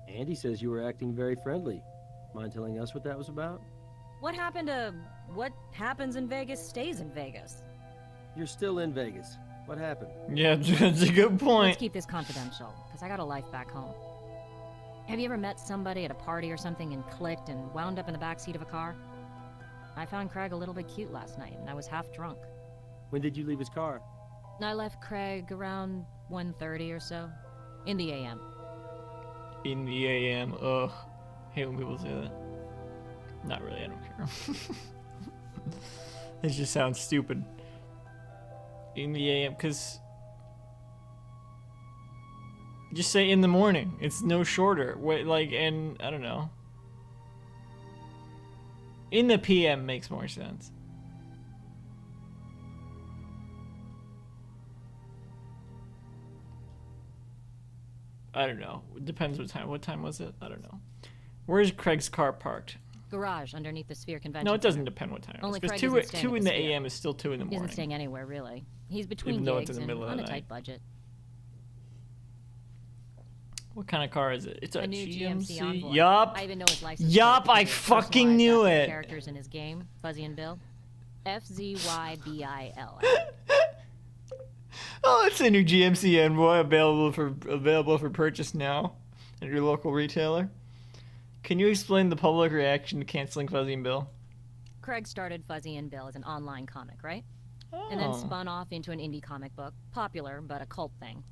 Speaker 8: Andy says you were acting very friendly. Mind telling us what that was about?
Speaker 9: What happened to what happens in Vegas stays in Vegas?
Speaker 8: You're still in Vegas. What happened?
Speaker 7: Yeah, that's a good point.
Speaker 9: Let's keep this confidential, because I got a life back home. Have you ever met somebody at a party or something and clicked and wound up in the backseat of a car? I found Craig a little bit cute last night, and I was half drunk.
Speaker 8: When did you leave his car?
Speaker 9: I left Craig around 1:30 or so. In the AM.
Speaker 7: In the AM, ugh. Hate when people say that. Not really, I don't care. It just sounds stupid. In the AM, because... Just say in the morning. It's no shorter. Wait, like, and I don't know. In the PM makes more sense. I don't know. It depends what time. What time was it? I don't know. Where's Craig's car parked?
Speaker 9: Garage underneath the Sphere Convention
Speaker 7: No, it doesn't
Speaker 9: Center.
Speaker 7: depend what time.
Speaker 9: Only
Speaker 7: Because
Speaker 9: Craig isn't staying
Speaker 7: two
Speaker 9: at
Speaker 7: in
Speaker 9: the
Speaker 7: the
Speaker 9: Sphere.
Speaker 7: AM is still 2 in the
Speaker 9: He
Speaker 7: morning.
Speaker 9: isn't staying anywhere, really. He's between
Speaker 7: Even though it's
Speaker 9: gigs
Speaker 7: in the
Speaker 9: and
Speaker 7: middle of
Speaker 9: on
Speaker 7: the
Speaker 9: a
Speaker 7: night.
Speaker 9: tight budget.
Speaker 7: What kind of car is it? It's a
Speaker 9: new GMC Envoy.
Speaker 7: Yup.
Speaker 9: I even know his license
Speaker 7: Yup,
Speaker 9: plate
Speaker 7: I
Speaker 9: because it's
Speaker 7: fucking
Speaker 9: personalized
Speaker 7: knew
Speaker 9: after the
Speaker 7: it.
Speaker 9: Characters in his game, Fuzzy and Bill. FZYBIL.
Speaker 7: Oh, it's a new GMC Envoy available for purchase now at your local retailer. Can you explain the public reaction to canceling Fuzzy and Bill?
Speaker 9: Craig started Fuzzy and Bill as an online comic, right? And then spun off into an indie comic book, popular but a cult thing.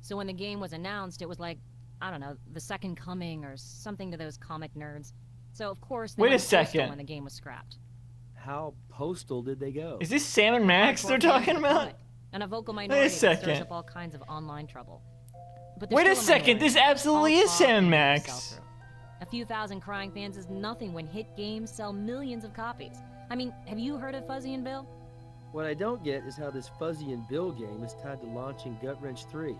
Speaker 9: So when the game was announced, it was like, I don't know, the second coming or something to those comic nerds. So of course they
Speaker 7: Wait a
Speaker 9: went postal
Speaker 7: second.
Speaker 9: when the game was scrapped.
Speaker 8: How postal did they go?
Speaker 7: Is this Sam and Max they're
Speaker 9: Hardcore
Speaker 7: talking
Speaker 9: fans of the
Speaker 7: about?
Speaker 9: comic, and a vocal minority that
Speaker 7: second.
Speaker 9: stirs up all kinds of online trouble. But
Speaker 7: Wait a
Speaker 9: there's still
Speaker 7: second,
Speaker 9: minority.
Speaker 7: this absolutely
Speaker 9: All
Speaker 7: is
Speaker 9: talk
Speaker 7: Sam and
Speaker 9: and
Speaker 7: Max.
Speaker 9: sell-through. A few thousand crying fans is nothing when hit games sell millions of copies. I mean, have you heard of Fuzzy and Bill?
Speaker 8: What I don't get is how this Fuzzy and Bill game is tied to launching Gut Wrench 3.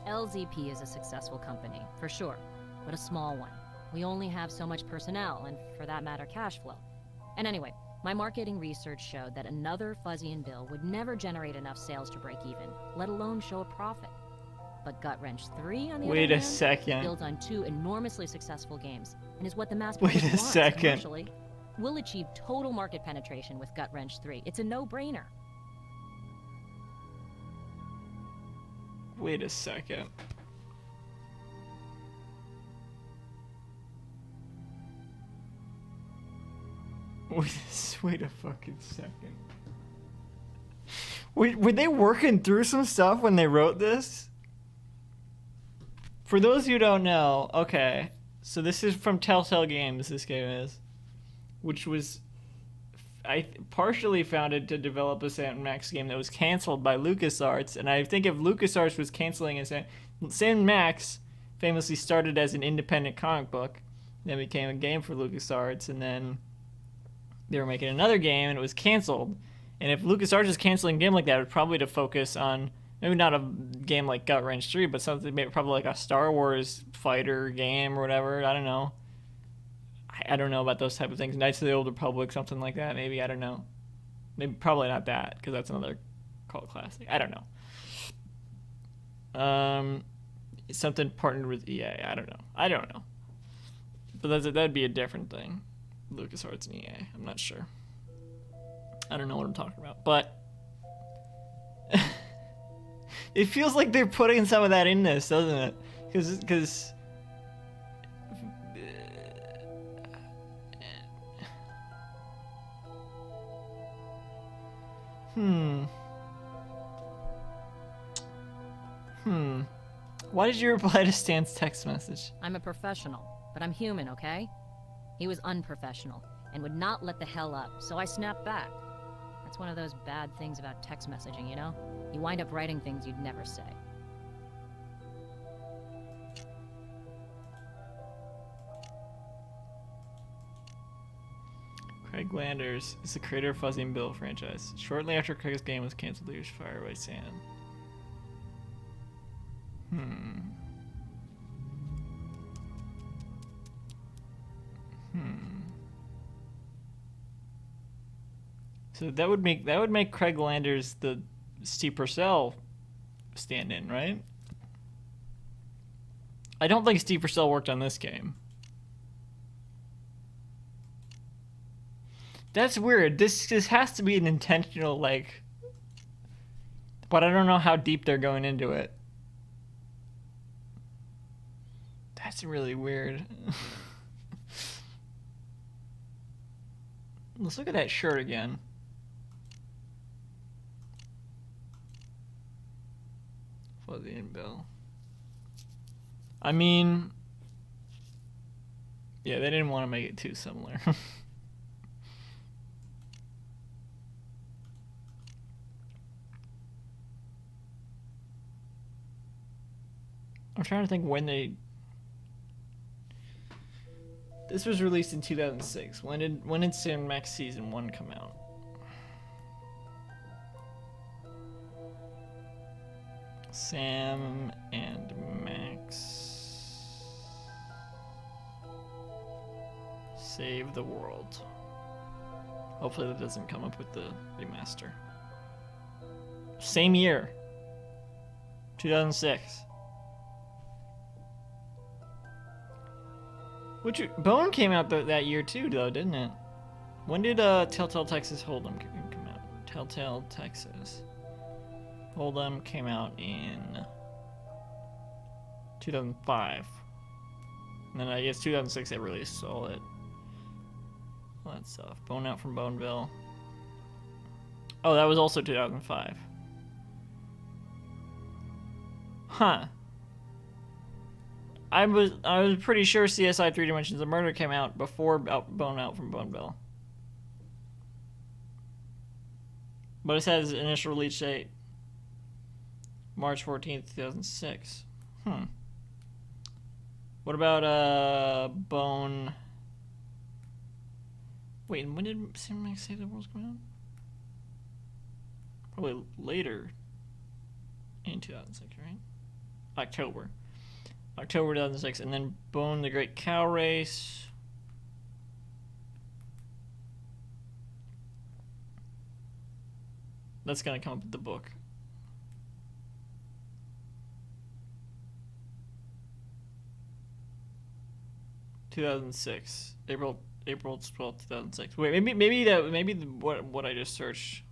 Speaker 9: LZP is a successful company, for sure, but a small one. We only have so much personnel, and for that matter, cash flow. And anyway, my marketing research showed that another Fuzzy and Bill would never generate enough sales to break even, let alone show a profit. But Gut Wrench 3, on the
Speaker 7: Wait
Speaker 9: other
Speaker 7: a
Speaker 9: hand,
Speaker 7: second.
Speaker 9: builds on 2 enormously successful games and is what the mass
Speaker 7: Wait
Speaker 9: public
Speaker 7: a
Speaker 9: wants
Speaker 7: second.
Speaker 9: commercially. We'll achieve total market penetration with Gut Wrench 3. It's a no-brainer.
Speaker 7: Wait a second. Wait a fucking second. Were they working through some stuff when they wrote this? For those who don't know, okay, so this is from Telltale Games, this game is, which was partially founded to develop a Sam Max game that was canceled by LucasArts, and I think if LucasArts was canceling Sam Max famously started as an independent comic book, then became a game for LucasArts, and then they were making another game and it was canceled. And if LucasArts is canceling a game like that, it would probably to focus on maybe not a game like Gut Wrench 3, but something maybe probably like a Star Wars fighter game or whatever. I don't know. I don't know about those type of things. Knights of the Old Republic, something like that. Maybe, I don't know. Maybe probably not that, because that's another cult classic. I don't know. Something partnered with EA. I don't know. But that'd be a different thing. LucasArts and EA. I'm not sure. I don't know what I'm talking about, but it feels like they're putting some of that in this, doesn't it? Because Why did you reply to Stan's text message?
Speaker 9: I'm a professional, but I'm human, okay? He was unprofessional and would not let the hell up, so I snapped back. That's one of those bad things about text messaging, you know? You wind up writing things you'd never say.
Speaker 7: Craig Landers is the creator of Fuzzy and Bill franchise. Shortly after Craig's game was canceled, he was fired by Sam. So that would make Craig Landers the Steve Purcell stand-in, right? I don't think Steve Purcell worked on this game. That's weird. This has to be an intentional, like, but I don't know how deep they're going into it. That's really weird. Let's look at that shirt again. Fuzzy and Bill. I mean, yeah, they didn't want to make it too similar. I'm trying to think when they... This was released in 2006. When did Sam Max Season 1 come out? Sam and Max Save the World. Hopefully that doesn't come up with the remaster. Same year. 2006. Which Bone came out that year too, though, didn't it? When did Telltale Texas Hold'em come out? Telltale Texas Hold'em came out in 2005, and then I guess 2006 they released all that stuff. Bone Out from Boneville. Oh, that was also 2005. Huh. I was pretty sure CSI 3 Dimensions of Murder came out before Bone Out from Boneville. But it says initial release date March 14th, 2006. What about Bone... Wait, when did Sam Max Save the World come out? Probably later in 2006, right? October 2006, and then Bone the Great Cow Race. That's gonna come up with the book. 2006. April 12th, 2006. Wait, maybe what I just searched.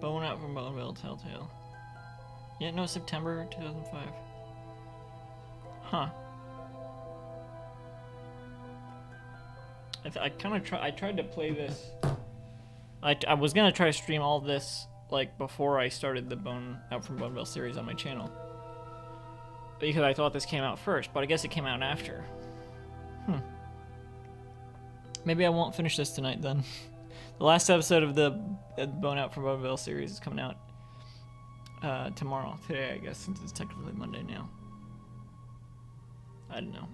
Speaker 7: Bone out from Boneville, Telltale. Yeah, no, September 2005. Huh. I tried to play this. I was gonna try to stream all this like before I started the Bone Out from Boneville series on my channel, because I thought this came out first, but I guess it came out after. Maybe I won't finish this tonight then. The last episode of the Bone Out from Boneville series is coming out tomorrow. Today, I guess, since it's technically Monday now. I don't know.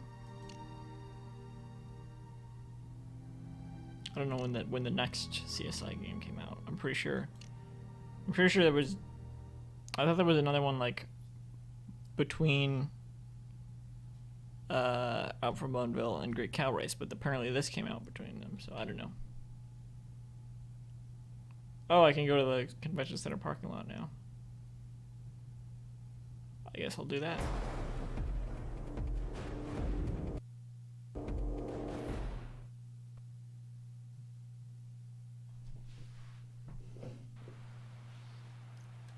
Speaker 7: I don't know when the next CSI game came out. I'm pretty sure there was. I thought there was another one like between Out from Boneville and Great Cow Race, but apparently this came out between them. So I don't know. Oh, I can go to the convention center parking lot now. I guess I'll do that.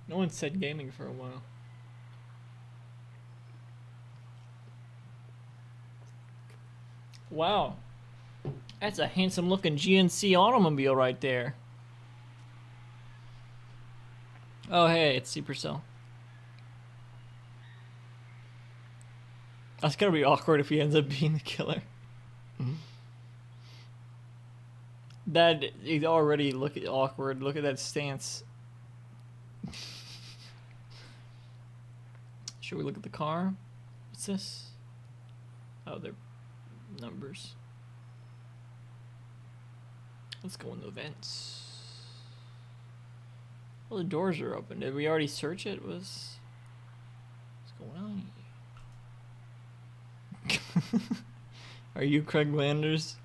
Speaker 7: No one said gaming for a while. Wow. That's a handsome looking GNC automobile right there. Oh, hey, it's Supercell. That's gonna be awkward if he ends up being the killer. That is already awkward. Look at that stance. Should we look at the car? What's this? Oh, they're numbers. Let's go in the vents. Well, the doors are open. Did we already search it? What's going on here? Are you Craig Landers?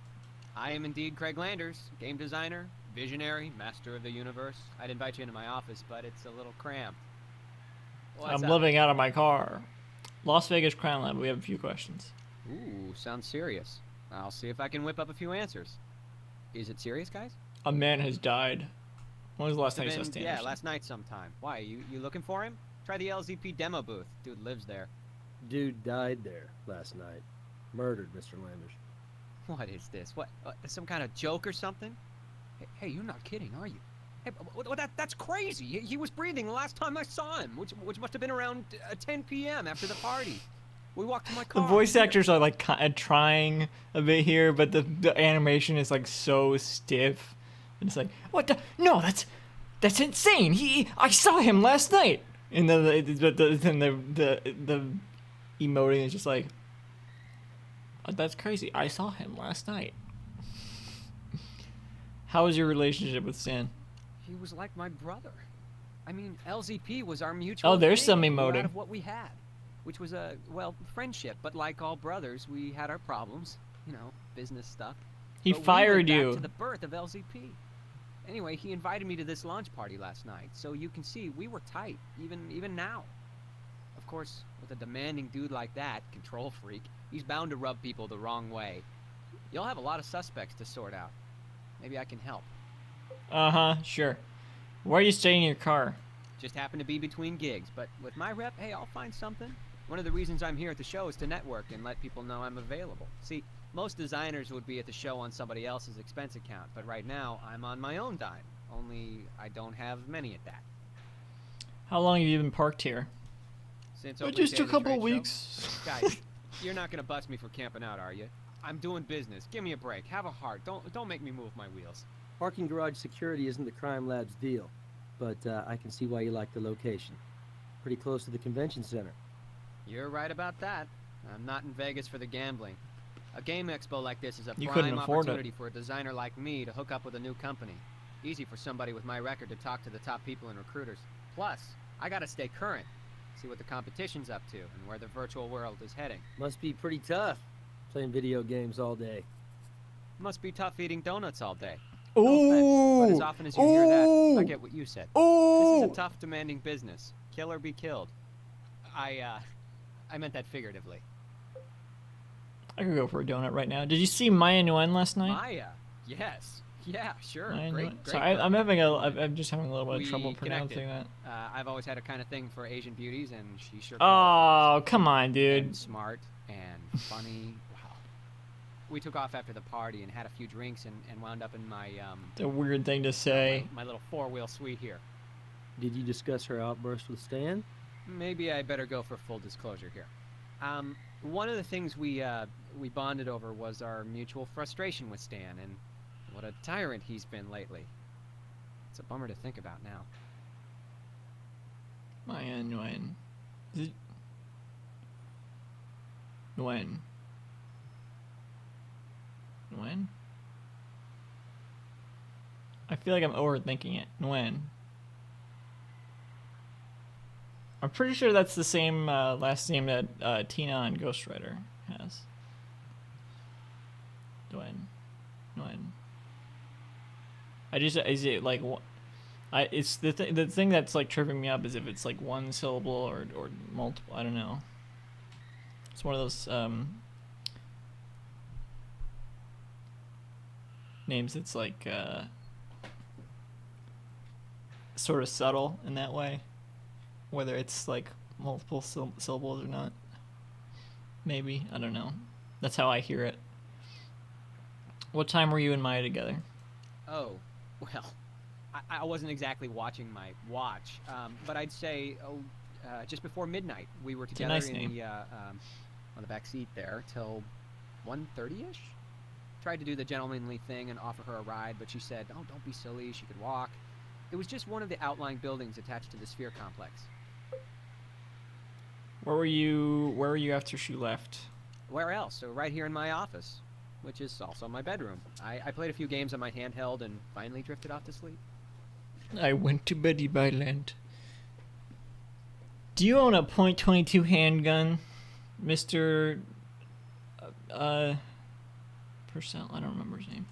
Speaker 13: I am indeed Craig Landers, game designer, visionary, master of the universe. I'd invite you into my office, but it's a little cramped.
Speaker 7: I'm living out of my car. Las Vegas Crime Lab, we have a few questions.
Speaker 13: Ooh, sounds serious. I'll see if I can whip up a few answers. Is it serious, guys?
Speaker 7: A man has died. When was the last time you saw Stan?
Speaker 13: Yeah, last night sometime. Why, you looking for him? Try the LZP demo booth. Dude lives there.
Speaker 8: Dude died there last night. Murdered, Mr. Landers.
Speaker 13: What is this? What, some kind of joke or something? Hey, you're not kidding, are you? Hey, that's crazy. He was breathing the last time I saw him, which must have been around 10 p.m. after the party. We walked to my car.
Speaker 7: The voice actors are like trying a bit here, but the animation is like so stiff. And it's like, what the? No, that's insane. I saw him last night. And then the emoting is just like, oh, that's crazy. I saw him last night. How was your relationship with Stan?
Speaker 13: He was like my brother. I mean, LZP was our mutual.
Speaker 7: Oh, there's some
Speaker 13: thing.
Speaker 7: emoting.
Speaker 13: Out of what we had, which was friendship. But like all brothers, we had our problems. You know, business stuff.
Speaker 7: He fired you.
Speaker 13: Back to the birth of LZP. Anyway, he invited me to this launch party last night, so you can see we were tight, even now. Of course, with a demanding dude like that, control freak, he's bound to rub people the wrong way. You'll have a lot of suspects to sort out. Maybe I can help.
Speaker 7: Uh-huh, sure. Where are you staying in your car?
Speaker 13: Just happen to be between gigs, but with my rep, hey, I'll find something. One of the reasons I'm here at the show is to network and let people know I'm available. See, most designers would be at the show on somebody else's expense account, but right now, I'm on my own dime. Only, I don't have many at that.
Speaker 7: How long have you been parked here?
Speaker 13: Since
Speaker 7: just a couple weeks.
Speaker 13: Guys, you're not gonna bust me for camping out, are you? I'm doing business. Give me a break. Have a heart. Don't make me move my wheels.
Speaker 8: Parking garage security isn't the crime lab's deal, but I can see why you like the location. Pretty close to the convention center.
Speaker 13: You're right about that. I'm not in Vegas for the gambling. A game expo like this is a
Speaker 7: You
Speaker 13: prime
Speaker 7: couldn't afford
Speaker 13: opportunity
Speaker 7: it.
Speaker 13: for a designer like me to hook up with a new company. Easy for somebody with my record to talk to the top people and recruiters. Plus, I gotta stay current, see what the competition's up to and where the virtual world is heading.
Speaker 8: Must be pretty tough. Playing video games all day.
Speaker 13: Must be tough eating donuts all day.
Speaker 7: Ooh.
Speaker 13: No offense, but as often as you hear that, I
Speaker 7: Ooh.
Speaker 13: get what you said.
Speaker 7: Ooh.
Speaker 13: This is a tough, demanding business. Kill or be killed. I meant that figuratively.
Speaker 7: I could go for a donut right now. Did you see Maya Nguyen last night?
Speaker 13: Maya? Yes. Yeah, sure.
Speaker 7: Maya
Speaker 13: Great,
Speaker 7: Nguyen.
Speaker 13: great.
Speaker 7: Sorry, I'm just having a little bit of
Speaker 13: We
Speaker 7: trouble pronouncing
Speaker 13: connected.
Speaker 7: that.
Speaker 13: I've always had a kind of thing for Asian beauties, and she sure
Speaker 7: Oh, come on, dude.
Speaker 13: and smart and funny. Wow. We took off after the party and had a few drinks and wound up in my
Speaker 7: It's a weird thing to say.
Speaker 13: my little four-wheel suite here.
Speaker 8: Did you discuss her outburst with Stan?
Speaker 13: Maybe I better go for full disclosure here. One of the things we bonded over was our mutual frustration with Stan, and what a tyrant he's been lately. It's a bummer to think about now.
Speaker 7: Maya Nguyen. Is it... Nguyen. Nguyen? I feel like I'm overthinking it. Nguyen. I'm pretty sure that's the same last name that Tina on Ghost Rider has. Nguyen. Nguyen. Is it like it's the thing that's like tripping me up is if it's like one syllable or multiple. I don't know. It's one of those names that's like sort of subtle in that way, whether it's like multiple syllables or not. Maybe, I don't know. That's how I hear it. What time were you and Maya together?
Speaker 13: Oh, well, I wasn't exactly watching my watch, but I'd say just before midnight. We were together
Speaker 7: nice
Speaker 13: in
Speaker 7: name.
Speaker 13: the on the back seat there till 1:30ish. Tried to do the gentlemanly thing and offer her a ride, but she said, "Oh, don't be silly. She could walk." It was just one of the outlying buildings attached to the Sphere complex.
Speaker 7: Where were you after she left?
Speaker 13: Where else? So right here in my office, which is also my bedroom. I played a few games on my handheld and finally drifted off to sleep.
Speaker 7: I went to Betty Byland. Do you own a .22 handgun, Mr. Purcell? I don't remember his name.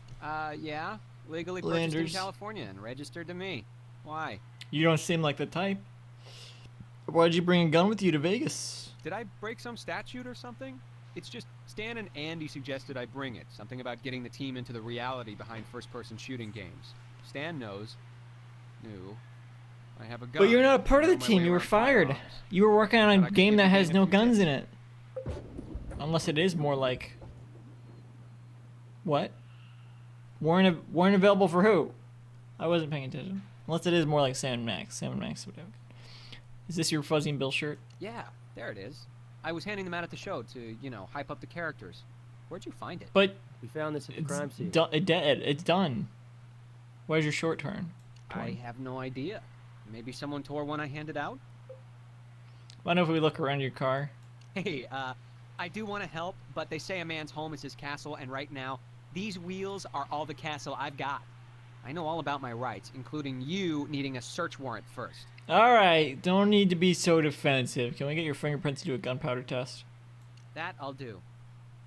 Speaker 13: Yeah. Legally purchased in
Speaker 7: Landers.
Speaker 13: California and registered to me. Why?
Speaker 7: You don't seem like the type. Why'd you bring a gun with you to Vegas?
Speaker 13: Did I break some statute or something? It's just Stan and Andy suggested I bring it. Something about getting the team into the reality behind first-person shooting games. Stan knows. Knew. I have a gun.
Speaker 7: But you're not a part of the
Speaker 13: Know my
Speaker 7: team.
Speaker 13: way
Speaker 7: You were
Speaker 13: around
Speaker 7: fired.
Speaker 13: firearms.
Speaker 7: You were working on
Speaker 13: But I
Speaker 7: a
Speaker 13: could
Speaker 7: game
Speaker 13: give
Speaker 7: that
Speaker 13: the
Speaker 7: has
Speaker 13: game a
Speaker 7: no
Speaker 13: few
Speaker 7: guns
Speaker 13: tips.
Speaker 7: in it. Unless it is more like... What? Weren't available for who? I wasn't paying attention. Unless it is more like Sam Max. Sam Max would have. Is this your Fuzzy and Bill shirt?
Speaker 13: Yeah, there it is. I was handing them out at the show to, hype up the characters. Where'd you find it?
Speaker 7: But
Speaker 8: We found this at the
Speaker 7: it's
Speaker 8: crime scene.
Speaker 7: dead. It's done. Where's your short turn?
Speaker 13: I have no idea. Maybe someone tore one I handed out?
Speaker 7: I know if we look around your car.
Speaker 13: Hey, I do want to help, but they say a man's home is his castle, and right now, these wheels are all the castle I've got. I know all about my rights, including you needing a search warrant first.
Speaker 7: Alright, don't need to be so defensive. Can we get your fingerprints to do a gunpowder test?
Speaker 13: That I'll do.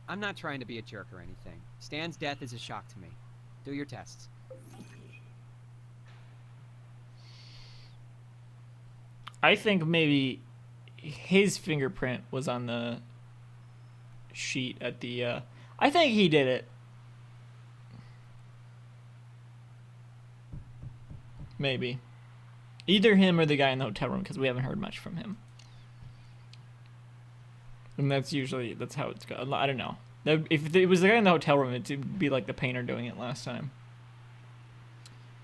Speaker 13: I'm not trying to be a jerk or anything. Stan's death is a shock to me. Do your tests.
Speaker 7: I think maybe his fingerprint was on the sheet at the, I think he did it. Maybe. Either him or the guy in the hotel room, because we haven't heard much from him. And that's how it's going. I don't know. If it was the guy in the hotel room, it'd be like the painter doing it last time.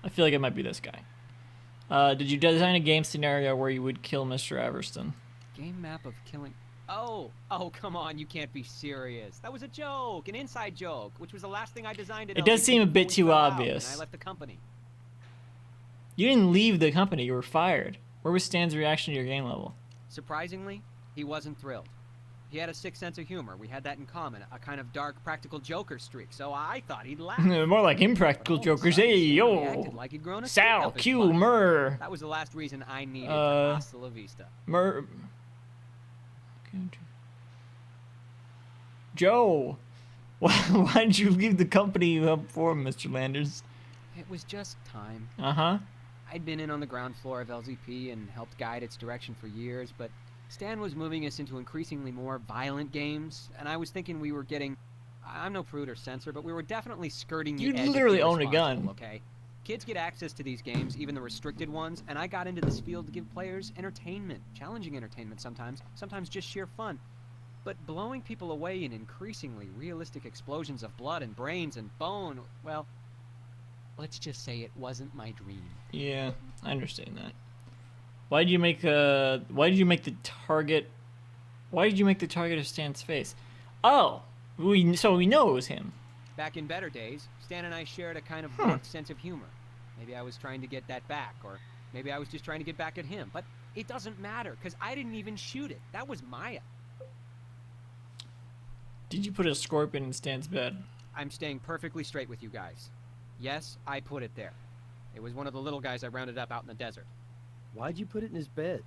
Speaker 7: I feel like it might be this guy. Did you design a game scenario where you would kill Mr. Everston?
Speaker 13: Game map of killing... Oh, come on, you can't be serious. That was a joke, an inside joke, which was the last thing I designed.
Speaker 7: It does seem a bit too obvious.
Speaker 13: I left the company.
Speaker 7: You didn't leave the company, you were fired. Where was Stan's reaction to your game level?
Speaker 13: Surprisingly, he wasn't thrilled. He had a sick sense of humor. We had that in common, a kind of dark, practical joker streak, so I thought he'd laugh.
Speaker 7: More like impractical jokers. Hey,
Speaker 13: He
Speaker 7: yo!
Speaker 13: acted like he'd grown a
Speaker 7: Sal,
Speaker 13: stick up his
Speaker 7: Q,
Speaker 13: butt.
Speaker 7: Murr.
Speaker 13: That was the last reason I needed to hasta la vista.
Speaker 7: Joe. Why did you leave the company you helped form, Mr. Landers?
Speaker 13: It was just time.
Speaker 7: Uh-huh.
Speaker 13: I'd been in on the ground floor of LZP and helped guide its direction for years, but Stan was moving us into increasingly more violent games, and I was thinking we were getting... I'm no prude or censor, but we were definitely skirting the
Speaker 7: You
Speaker 13: edge of
Speaker 7: literally own a
Speaker 13: irresponsible,
Speaker 7: gun.
Speaker 13: Okay? Kids get access to these games, even the restricted ones, and I got into this field to give players entertainment, challenging entertainment sometimes just sheer fun. But blowing people away in increasingly realistic explosions of blood and brains and bone, well, let's just say it wasn't my dream.
Speaker 7: Yeah, I understand that. Why did you make the target of Stan's face? Oh, so we know it was him.
Speaker 13: Back in better days, Stan and I shared a kind of warped sense of humor. Maybe I was trying to get that back, or maybe I was just trying to get back at him. But it doesn't matter, because I didn't even shoot it. That was Maya.
Speaker 7: Did you put a scorpion in Stan's bed?
Speaker 13: I'm staying perfectly straight with you guys. Yes, I put it there. It was one of the little guys I rounded up out in the desert.
Speaker 8: Why'd you put it in his bed?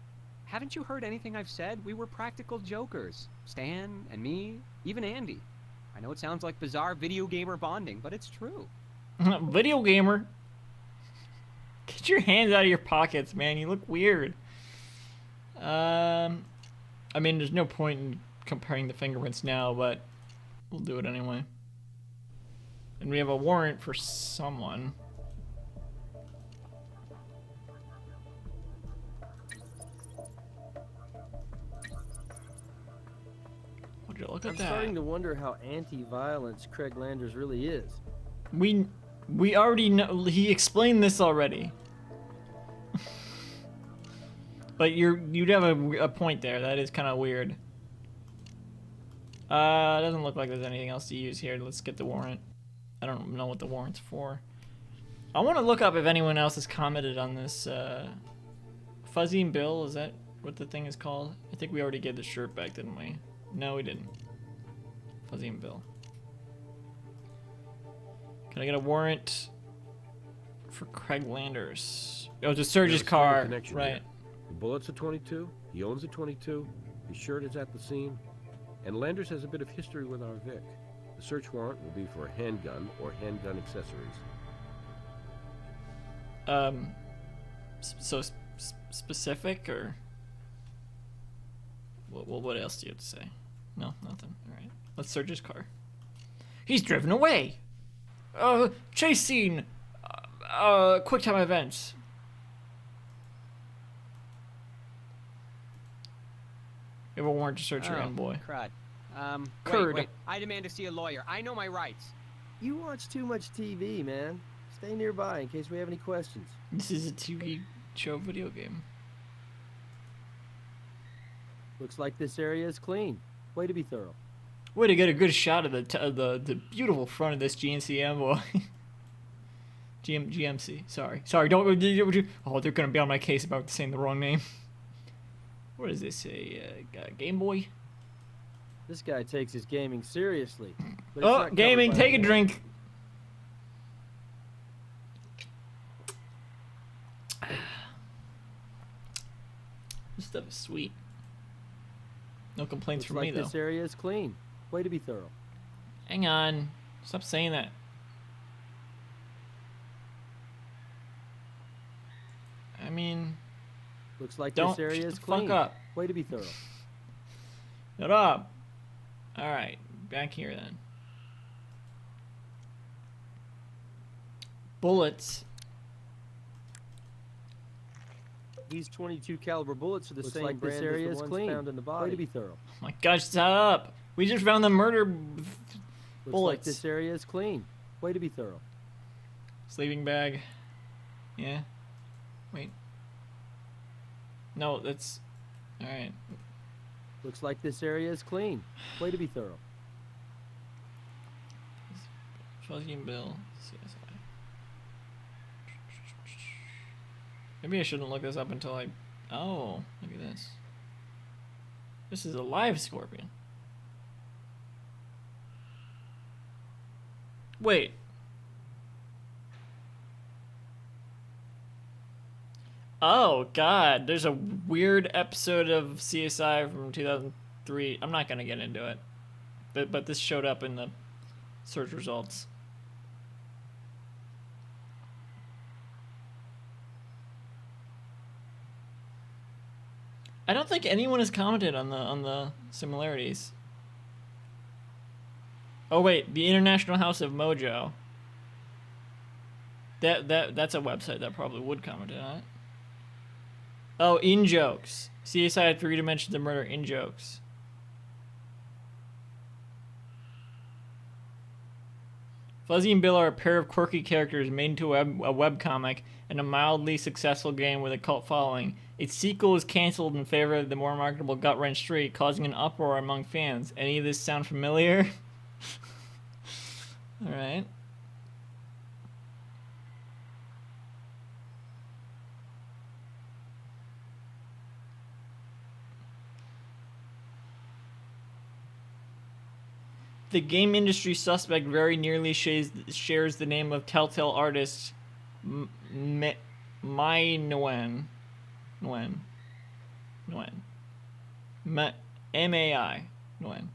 Speaker 13: Haven't you heard anything I've said? We were practical jokers. Stan and me, even Andy. I know it sounds like bizarre video gamer bonding, but it's true.
Speaker 7: Video gamer? Get your hands out of your pockets, man. You look weird. I mean, there's no point in comparing the fingerprints now, but we'll do it anyway. And we have a warrant for someone. Would you look at
Speaker 8: I'm
Speaker 7: that?
Speaker 8: starting to wonder how anti-violence Craig Landers really is.
Speaker 7: We already know. He explained this already. But you'd have a point there. That is kind of weird. It doesn't look like there's anything else to use here. Let's get the warrant. I don't know what the warrant's for. I want to look up if anyone else has commented on this. Fuzzy and Bill, is that what the thing is called? I think we already gave the shirt back, didn't we? No, we didn't. Fuzzy and Bill. Can I get a warrant for Craig Landers? Oh, it's a Surge's car. Right.
Speaker 1: Here. The bullet's a 22. He owns a 22. His shirt is at the scene. And Landers has a bit of history with our Vic. The search warrant will be for a handgun or handgun accessories.
Speaker 7: So specific, or what else do you have to say? No, nothing. All right, let's search his car. He's driven away. Chase scene. Quick time events. You have a warrant to search your own boy.
Speaker 13: Crud.
Speaker 7: Curd.
Speaker 13: Wait. I demand to see a lawyer. I know my rights.
Speaker 8: You watch too much TV, man. Stay nearby in case we have any questions.
Speaker 7: This is a TV show video game.
Speaker 8: Looks like this area is clean. Way to be thorough.
Speaker 7: Way to get a good shot of the beautiful front of this GNC Amboy. GMC. Sorry, don't. Oh, they're gonna be on my case about saying the wrong name. What is this? A Game Boy?
Speaker 8: This guy takes his gaming seriously. But it's
Speaker 7: Oh,
Speaker 8: not
Speaker 7: gaming.
Speaker 8: covered by
Speaker 7: Take a
Speaker 8: the
Speaker 7: drink. This stuff is sweet. No complaints
Speaker 8: Looks
Speaker 7: from
Speaker 8: like
Speaker 7: me, though.
Speaker 8: this area is clean. Way to be thorough.
Speaker 7: Hang on. Stop saying that. I mean...
Speaker 8: Looks like
Speaker 7: don't
Speaker 8: this area
Speaker 7: shut
Speaker 8: is
Speaker 7: the
Speaker 8: clean.
Speaker 7: fuck up.
Speaker 8: Way to be thorough.
Speaker 7: Shut up. Alright, back here then. Bullets.
Speaker 8: These 22 caliber bullets are the
Speaker 3: Looks
Speaker 8: same
Speaker 3: like this
Speaker 8: brand
Speaker 3: area
Speaker 8: as
Speaker 3: is
Speaker 8: the ones
Speaker 3: clean.
Speaker 8: found in the body. Way to be thorough.
Speaker 7: Oh my gosh, shut up. We just found the murder
Speaker 8: Looks
Speaker 7: bullets.
Speaker 8: like this area is clean. Way to be thorough.
Speaker 7: Sleeping bag. Yeah. Wait. No, that's... Alright.
Speaker 8: Looks like this area is clean. Way to be thorough.
Speaker 7: Fuzzy and Bill. CSI. Maybe I shouldn't look this up until I... Oh, look at this. This is a live scorpion. Wait. Oh, God. There's a weird episode of CSI from 2003. I'm not going to get into it. But this showed up in the search results. I don't think anyone has commented on the similarities. Oh wait, the International House of Mojo. That's a website that probably would comment on it. Oh, in jokes. CSI had 3 dimensions of murder in jokes. Fuzzy and Bill are a pair of quirky characters made into a webcomic and a mildly successful game with a cult following. Its sequel was canceled in favor of the more marketable Gut Wrench 3, causing an uproar among fans. Any of this sound familiar? Alright. The game industry suspect very nearly shares the name of Telltale artist Mai Nguyen. M-A-I. Nguyen.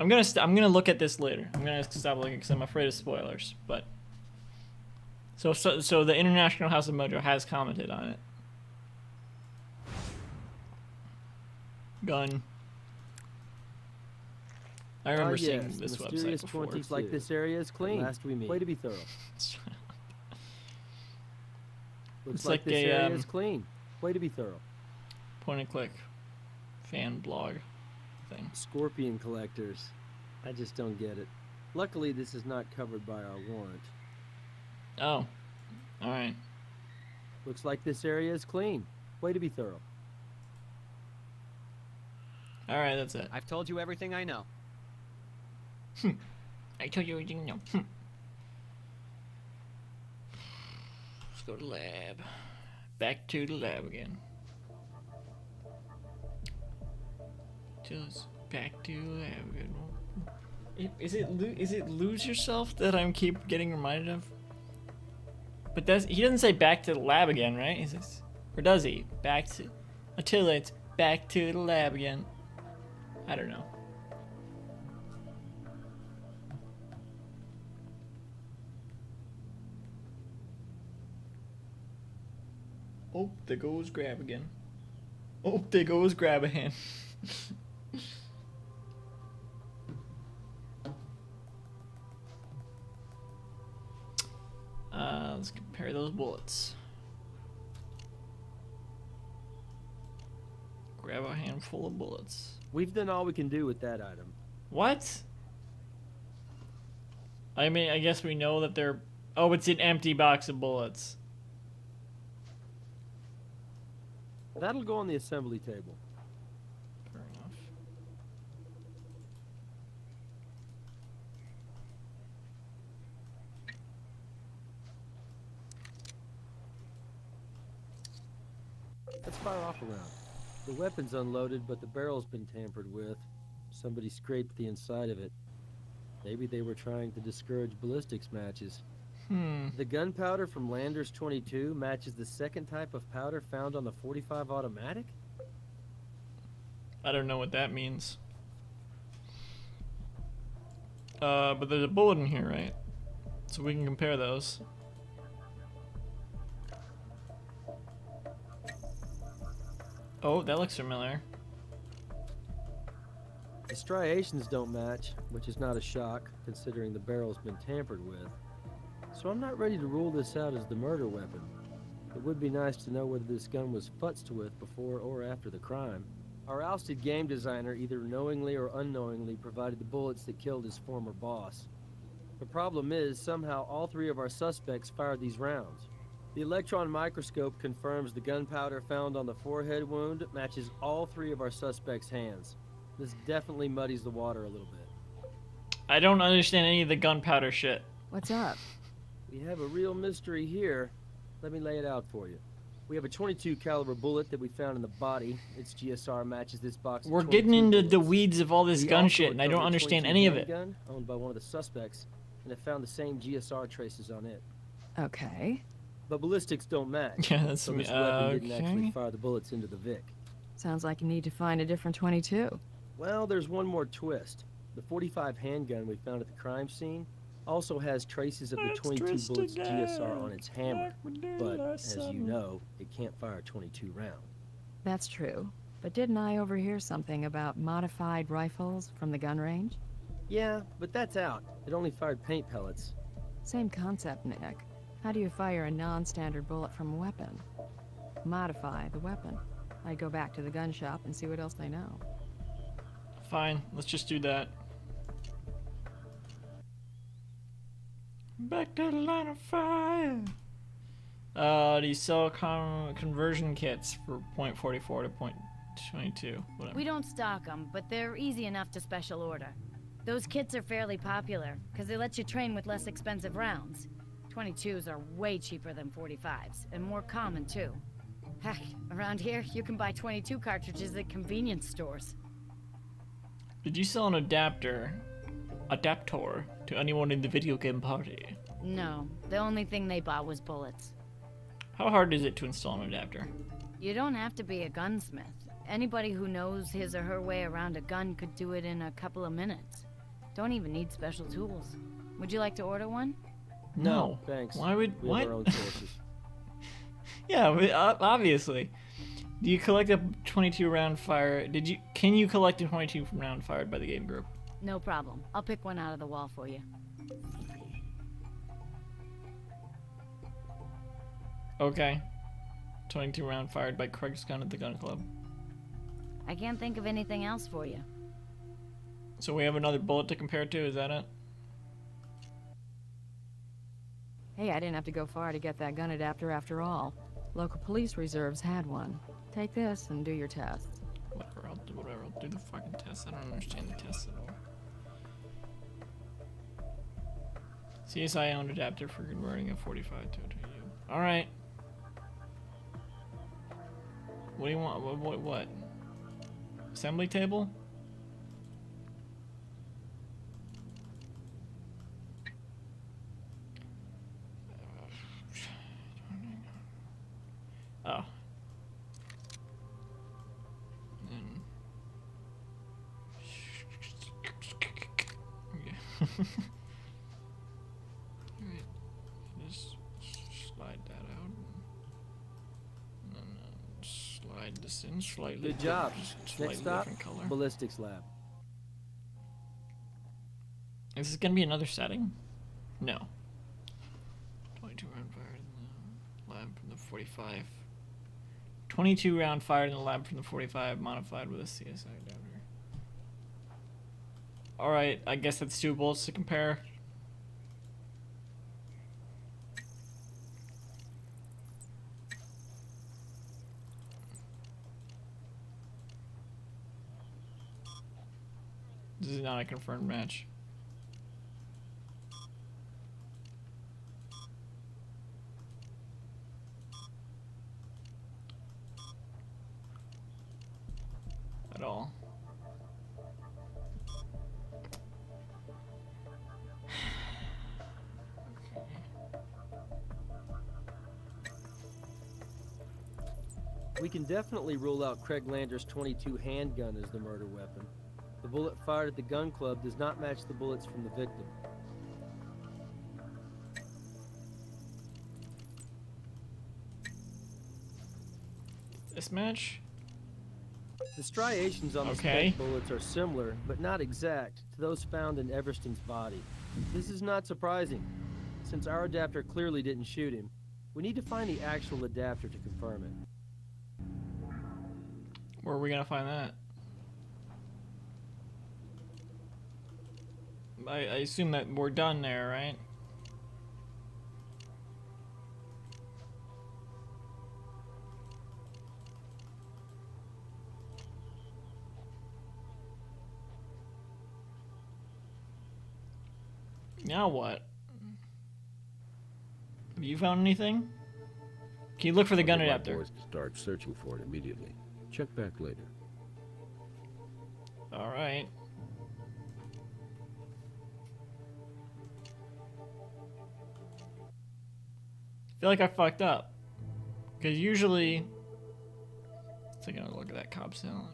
Speaker 7: I'm gonna look at this later. I'm gonna stop looking because I'm afraid of spoilers. But so the International House of Mojo has commented on it. Gun. I remember seeing this website before.
Speaker 8: Looks like this area is clean. Last we meet. Way to be thorough. Looks like this area is clean. Way to be thorough.
Speaker 7: Point and click fan blog thing.
Speaker 8: Scorpion collectors. I just don't get it. Luckily, this is not covered by our warrant.
Speaker 7: Oh. Alright.
Speaker 8: Looks like this area is clean. Way to be thorough.
Speaker 7: Alright, that's it.
Speaker 13: I've told you everything I know.
Speaker 7: I told you everything you know. Let's go to lab. Back to the lab again. Just back to the lab again. Is it lose yourself that I'm keep getting reminded of? But he doesn't say back to the lab again, right? Is this, or does he? Back to until it's back to the lab again. I don't know. Oh, there goes grab again. Oh, there goes grab a hand. Let's compare those bullets. Grab a handful of bullets.
Speaker 8: We've done all we can do with that item.
Speaker 7: What? I mean, I guess we know that they're... Oh, it's an empty box of bullets.
Speaker 8: That'll go on the assembly table.
Speaker 7: Fair enough.
Speaker 8: Let's fire off a round. The weapon's unloaded, but the barrel's been tampered with. Somebody scraped the inside of it. Maybe they were trying to discourage ballistics matches. The gunpowder from Landers 22 matches the second type of powder found on the 45 automatic?
Speaker 7: I don't know what that means. But there's a bullet in here, right? So we can compare those. Oh, that looks familiar.
Speaker 8: The striations don't match, which is not a shock, considering the barrel's been tampered with. So I'm not ready to rule this out as the murder weapon. It would be nice to know whether this gun was futzed with before or after the crime. Our ousted game designer either knowingly or unknowingly provided the bullets that killed his former boss. The problem is, somehow all 3 of our suspects fired these rounds. The electron microscope confirms the gunpowder found on the forehead wound matches all 3 of our suspects' hands. This definitely muddies the water a little bit.
Speaker 7: I don't understand any of the gunpowder shit.
Speaker 4: What's up?
Speaker 8: We have a real mystery here. Let me lay it out for you. We have a .22 caliber bullet that we found in the body. Its GSR matches this box.
Speaker 7: We're getting into the weeds of all this gun shit, and I don't understand any of it.
Speaker 8: Gun owned by one of the suspects, and have found the same GSR traces on it.
Speaker 4: Okay.
Speaker 8: But ballistics don't match.
Speaker 7: Yeah, that's
Speaker 8: so this weapon didn't actually fire the bullets into the Vic.
Speaker 4: Sounds like you need to find a different .22.
Speaker 8: Well, there's one more twist. The .45 handgun we found at the crime scene also has traces of the
Speaker 7: Let's
Speaker 8: 22
Speaker 7: twist
Speaker 8: bullets
Speaker 7: again,
Speaker 8: GSR on its hammer,
Speaker 7: like we did
Speaker 8: but
Speaker 7: last
Speaker 8: as you
Speaker 7: summer.
Speaker 8: know, it can't fire a 22 round.
Speaker 4: That's true. But didn't I overhear something about modified rifles from the gun range?
Speaker 8: Yeah, but that's out. It only fired paint pellets.
Speaker 4: Same concept, Nick. How do you fire a non-standard bullet from a weapon? Modify the weapon. I'd go back to the gun shop and see what else they know.
Speaker 7: Fine, let's just do that. Back to the line of fire. Do you sell conversion kits for .44 to .22? Whatever.
Speaker 12: We don't stock them, but they're easy enough to special order. Those kits are fairly popular, because they let you train with less expensive rounds. 22s are way cheaper than 45s, and more common too. Heck, around here, you can buy 22 cartridges at convenience stores.
Speaker 7: Did you sell an adapter to anyone in the video game party?
Speaker 12: No, the only thing they bought was bullets.
Speaker 7: How hard is it to install an adapter?
Speaker 12: You don't have to be a gunsmith. Anybody who knows his or her way around a gun could do it in a couple of minutes. Don't even need special tools. Would you like to order one?
Speaker 7: No,
Speaker 8: thanks.
Speaker 7: Why would
Speaker 8: We
Speaker 7: what?
Speaker 8: have our own sources.
Speaker 7: Yeah, obviously. Do you collect a 22 round fire? Can you collect a 22 round fired by the game group?
Speaker 12: No problem. I'll pick one out of the wall for you.
Speaker 7: Okay. 22 round fired by Craig's gun at the gun club.
Speaker 12: I can't think of anything else for you.
Speaker 7: So we have another bullet to compare to, is that it?
Speaker 4: Hey, I didn't have to go far to get that gun adapter after all. Local police reserves had one. Take this and do your test.
Speaker 7: Whatever, I'll do the fucking test. I don't understand the test at all. CSI owned adapter for converting a 45 to a 22. Alright. What do you want? What? Assembly table? Oh. Alright. Just slide that out. And then slide this in slightly.
Speaker 8: Good job.
Speaker 7: Slightly
Speaker 8: Next stop,
Speaker 7: different color.
Speaker 8: ballistics lab.
Speaker 7: Is this gonna be another setting? No. 22 round fired in the lab from the 45. 22 round fired in the lab from the 45, modified with a CSI adapter. Alright, I guess that's two bullets to compare. This is not a confirmed match. At all.
Speaker 8: We can definitely rule out Craig Lander's 22 handgun as the murder weapon. The bullet fired at the gun club does not match the bullets from the victim.
Speaker 7: This match?
Speaker 8: The striations on the spent bullets are similar, but not exact, to those found in Everston's body. This is not surprising, since our adapter clearly didn't shoot him. We need to find the actual adapter to confirm it.
Speaker 7: Where are we gonna find that? I assume that we're done there, right? Now what? Have you found anything? Can you look for the gun
Speaker 1: I'll get my
Speaker 7: adapter?
Speaker 1: boys to start searching for it immediately. Check back later.
Speaker 7: All right. I feel like I fucked up. Because usually... Let's take another look at that cop salad.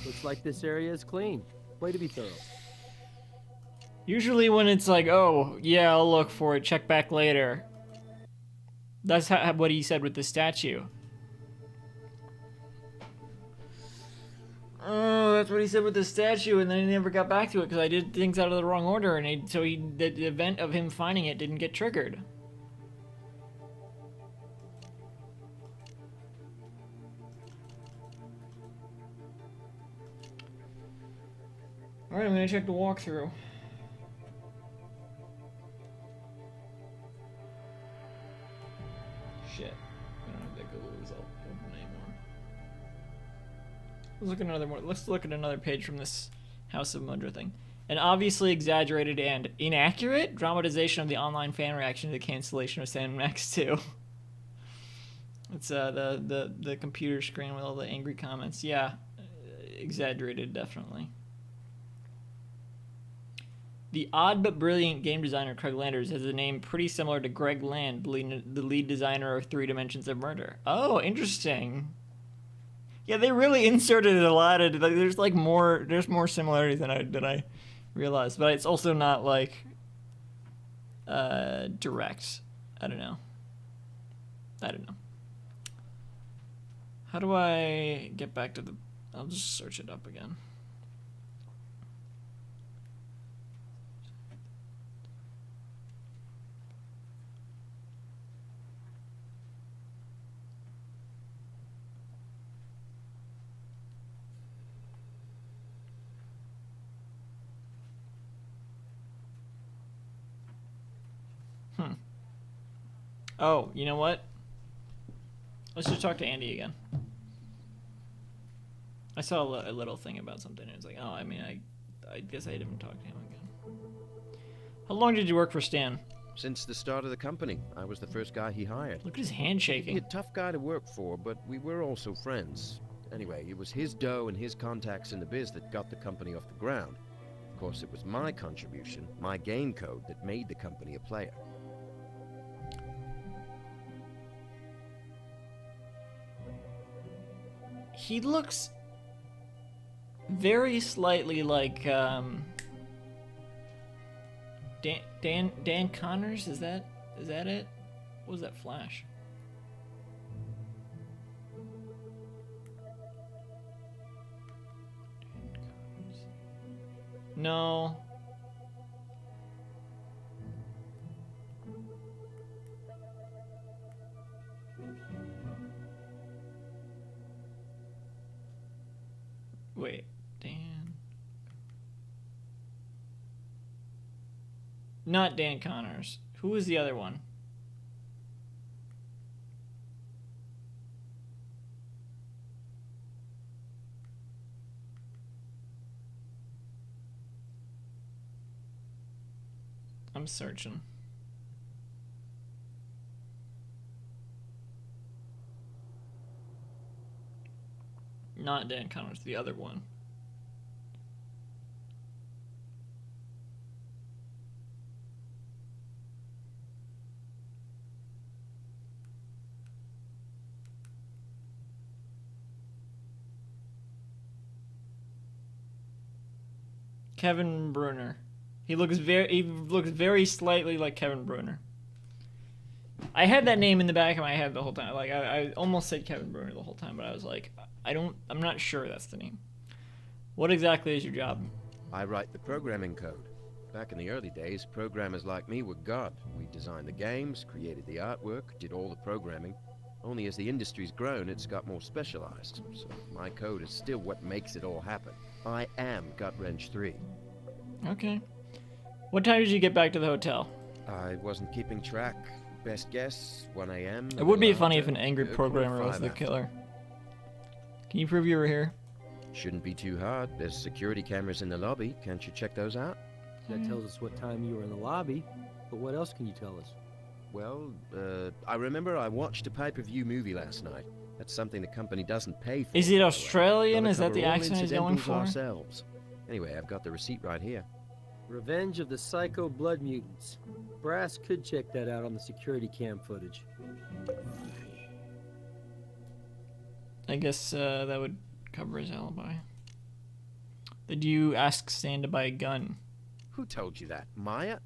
Speaker 8: Looks like this area is clean. Way to be thorough.
Speaker 7: Usually when it's like, oh, yeah, I'll look for it, check back later. That's what he said with the statue. Oh, that's what he said with the statue, and then he never got back to it because I did things out of the wrong order, and the event of him finding it didn't get triggered. Alright, I'm gonna check the walkthrough. Shit. I don't have that Google result open anymore. Let's look at another page from this House of Mudra thing. An obviously exaggerated and inaccurate dramatization of the online fan reaction to the cancellation of Sam Max 2. It's the computer screen with all the angry comments. Yeah, exaggerated, definitely. The odd but brilliant game designer Craig Landers has a name pretty similar to Greg Land, the lead designer of 3 Dimensions of Murder. Oh, interesting. Yeah, they really inserted a lot of, like, there's more similarities than I realized, but it's also not like direct. I don't know. How do I get back to the? I'll just search it up again. Oh, you know what? Let's just talk to Andy again. I saw a little thing about something, and it's like, oh, I mean, I guess I didn't talk to him again. How long did you work for Stan?
Speaker 11: Since the start of the company. I was the first guy he hired.
Speaker 7: Look at his hand shaking.
Speaker 11: He's a tough guy to work for, but we were also friends. Anyway, it was his dough and his contacts in the biz that got the company off the ground. Of course, it was my contribution, my game code, that made the company a player.
Speaker 7: He looks very slightly like Dan Connors. Is that it? What was that flash? No. Wait, Dan. Not Dan Connors. Who was the other one? I'm searching. Not Dan Connors, the other one. Kevin Bruner. He looks very slightly like Kevin Bruner. I had that name in the back of my head the whole time. Like I almost said Kevin Bruner the whole time, but I was like, I'm not sure that's the name. What exactly is your job?
Speaker 11: I write the programming code. Back in the early days, programmers like me were God. We designed the games, created the artwork, did all the programming. Only as the industry's grown, it's got more specialized. So my code is still what makes it all happen. I am Gut Wrench 3.
Speaker 7: Okay. What time did you get back to the hotel?
Speaker 11: I wasn't keeping track. Best guess, 1 a.m.
Speaker 7: It would be funny if an angry programmer was the killer. Can you prove you were here?
Speaker 11: Shouldn't be too hard. There's security cameras in the lobby. Can't you check those out?
Speaker 8: That tells us what time you were in the lobby, but what else can you tell us?
Speaker 11: Well, I remember I watched a pay-per-view movie last night. That's something the company doesn't pay for.
Speaker 7: Is it Australian? Is that the accent he's going for?
Speaker 11: Ourselves. Anyway, I've got the receipt right here.
Speaker 8: Revenge of the Psycho Blood Mutants. Brass could check that out on the security cam footage.
Speaker 7: I guess that would cover his alibi. Did you ask Stan to buy a gun?
Speaker 11: Who told you that? Maya?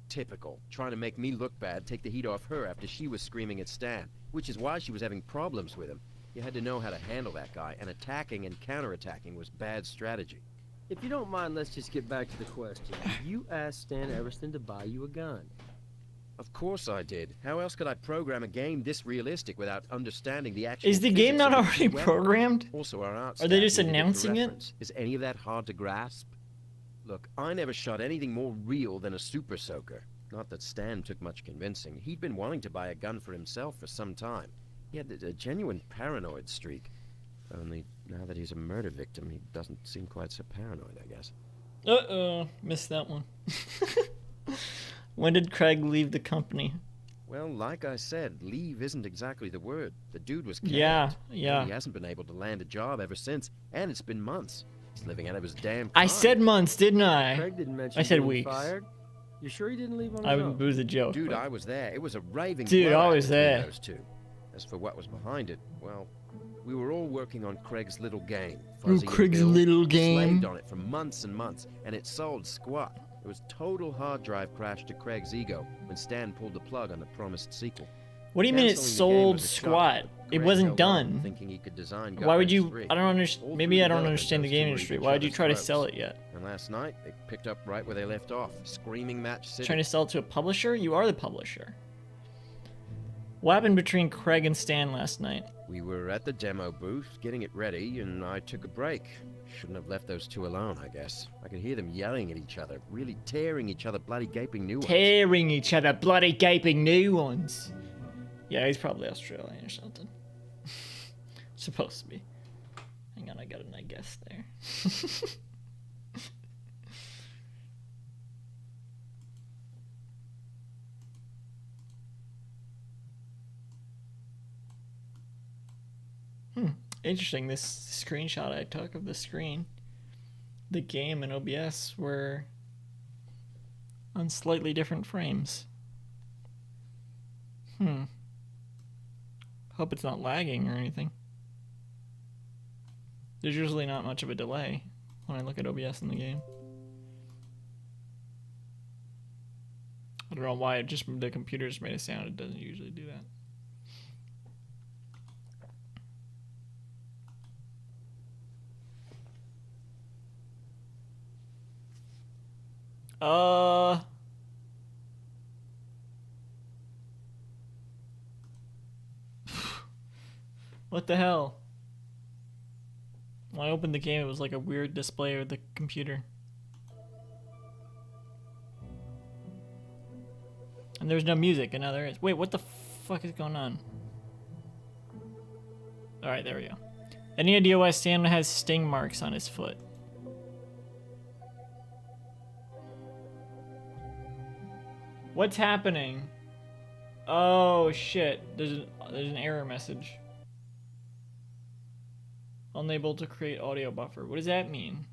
Speaker 11: Typical. Trying to make me look bad, take the heat off her after she was screaming at Stan. Which is why she was having problems with him. You had to know how to handle that guy, and attacking and counterattacking was bad strategy.
Speaker 8: If you don't mind, let's just get back to the question. You asked Stan Everston to buy you a gun.
Speaker 11: Of course I did. How else could I program a game this realistic without understanding the actual
Speaker 7: Is the game
Speaker 11: physics
Speaker 7: not
Speaker 11: of the
Speaker 7: already
Speaker 11: weapon?
Speaker 7: programmed?
Speaker 11: Also, our art
Speaker 7: Are they
Speaker 11: staff
Speaker 7: just
Speaker 11: needed it for
Speaker 7: announcing it?
Speaker 11: reference. Is any of that hard to grasp? Look, I never shot anything more real than a super soaker. Not that Stan took much convincing. He'd been wanting to buy a gun for himself for some time. He had a genuine paranoid streak. Only now that he's a murder victim, he doesn't seem quite so paranoid, I guess.
Speaker 7: Uh-oh, missed that one. When did Craig leave the company?
Speaker 11: Well, like I said, leave isn't exactly the word. The dude was canned.
Speaker 7: Yeah.
Speaker 11: He hasn't been able to land a job ever since, and it's been months. He's living out of his damn
Speaker 7: I
Speaker 11: time.
Speaker 7: said months, didn't I?
Speaker 8: Craig didn't mention
Speaker 7: I said
Speaker 8: getting
Speaker 7: weeks.
Speaker 8: fired. You sure he didn't leave on his
Speaker 7: I
Speaker 8: own?
Speaker 7: it was a joke.
Speaker 11: Dude,
Speaker 7: but-
Speaker 11: I was there. It was a raving
Speaker 7: Dude, I
Speaker 11: blowout
Speaker 7: was
Speaker 11: between
Speaker 7: there.
Speaker 11: those two. As for what was behind it, well, we were all working on Craig's little game.
Speaker 7: Oh,
Speaker 11: Fuzzy and
Speaker 7: Craig's
Speaker 11: Bill
Speaker 7: little game.
Speaker 11: Slaved on it for months and months, and it sold squat. It was total hard drive crash to Craig's ego when Stan pulled the plug on the promised sequel.
Speaker 7: What do you mean it
Speaker 11: Canceling the game
Speaker 7: sold
Speaker 11: was a shock,
Speaker 7: squat?
Speaker 11: but
Speaker 7: It
Speaker 11: Craig
Speaker 7: wasn't
Speaker 11: held on,
Speaker 7: done.
Speaker 11: thinking he could design
Speaker 7: Why would
Speaker 11: Guardians
Speaker 7: you?
Speaker 11: 3.
Speaker 7: I don't
Speaker 11: All
Speaker 7: understand.
Speaker 11: through
Speaker 7: Maybe I don't
Speaker 11: development,
Speaker 7: understand the
Speaker 11: those
Speaker 7: game
Speaker 11: two were
Speaker 7: industry.
Speaker 11: each
Speaker 7: Why would you
Speaker 11: other's
Speaker 7: try to
Speaker 11: throats.
Speaker 7: sell it yet?
Speaker 11: And last night, they picked up right where they left off. Screaming Match City.
Speaker 7: Trying to sell it to a publisher? You are the publisher. What happened between Craig and Stan last night?
Speaker 11: We were at the demo booth, getting it ready, and I took a break. Shouldn't have left those two alone, I guess. I could hear them yelling at each other, really tearing each other bloody gaping new ones.
Speaker 7: Tearing each other bloody gaping new ones. Yeah, he's probably Australian or something. Supposed to be. Hang on, I got an I guess there. Interesting, this screenshot I took of the screen, the game and OBS were on slightly different frames. Hope it's not lagging or anything. There's usually not much of a delay when I look at OBS in the game. I don't know why, it just the computer's made a sound, it doesn't usually do that. What the hell? When I opened the game, it was like a weird display of the computer. And there's no music, and now there is. Wait, what the fuck is going on? Alright, there we go. Any idea why Stan has sting marks on his foot? What's happening? Oh shit, there's an error message. Unable to create audio buffer. What does that mean?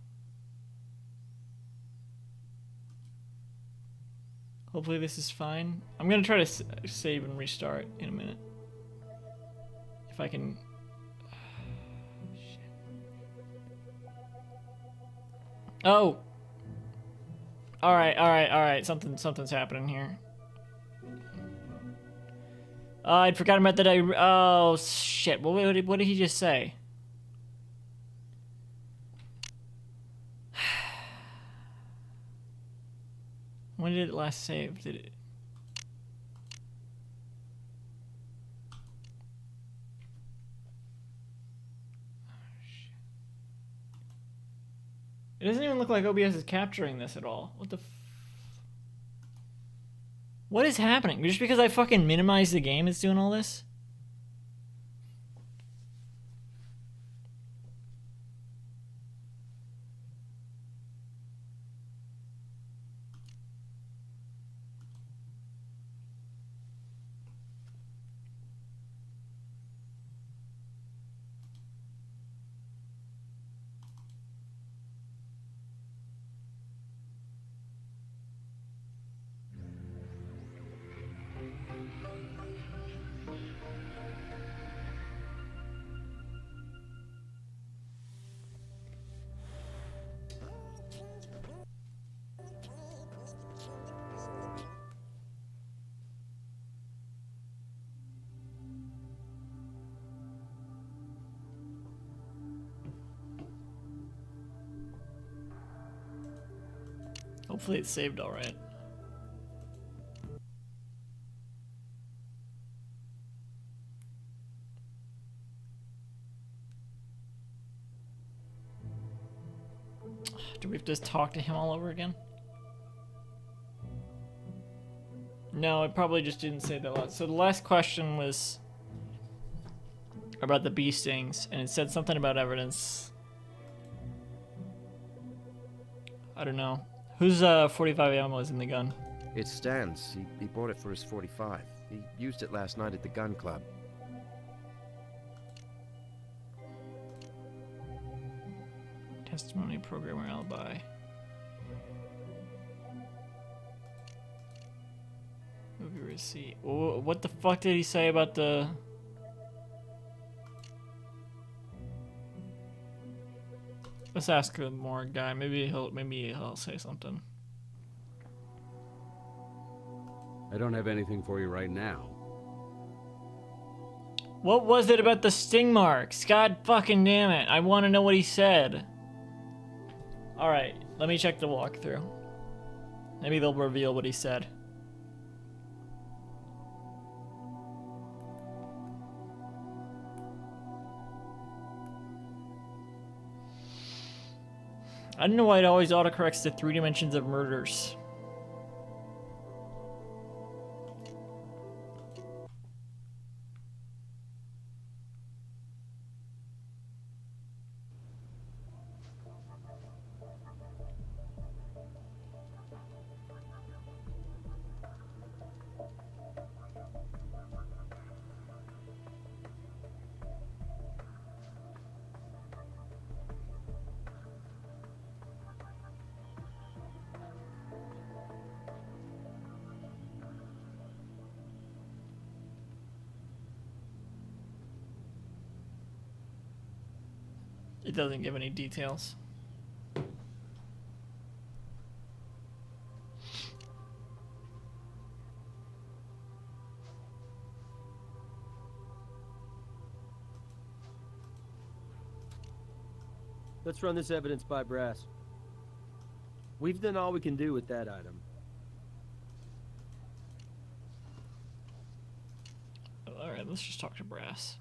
Speaker 7: Hopefully this is fine. I'm gonna try to save and restart in a minute. If I can... Oh! Alright. Something's happening here. I'd forgotten about that. Oh, shit. What did he just say? When did it last save? Did it... It doesn't even look like OBS is capturing this at all. What the What is happening? Just because I fucking minimized the game, it's doing all this? Hopefully it's saved all right. Do we have to just talk to him all over again? No, it probably just didn't say that last. So the last question was about the bee stings, and it said something about evidence. I don't know. Whose 45 ammo is in the gun?
Speaker 11: It's Stan's. He bought it for his 45. He used it last night at the gun club.
Speaker 7: Testimony, programmer, alibi. Movie receipt. Oh, what the fuck did he say about the... Let's ask a more guy. Maybe he'll say something.
Speaker 10: I don't have anything for you right now.
Speaker 7: What was it about the sting marks? God fucking damn it. I want to know what he said. Alright, let me check the walkthrough. Maybe they'll reveal what he said. I don't know why it always autocorrects to 3 dimensions of murders. It doesn't give any details.
Speaker 8: Let's run this evidence by Brass. We've done all we can do with that item.
Speaker 7: Alright, let's just talk to Brass.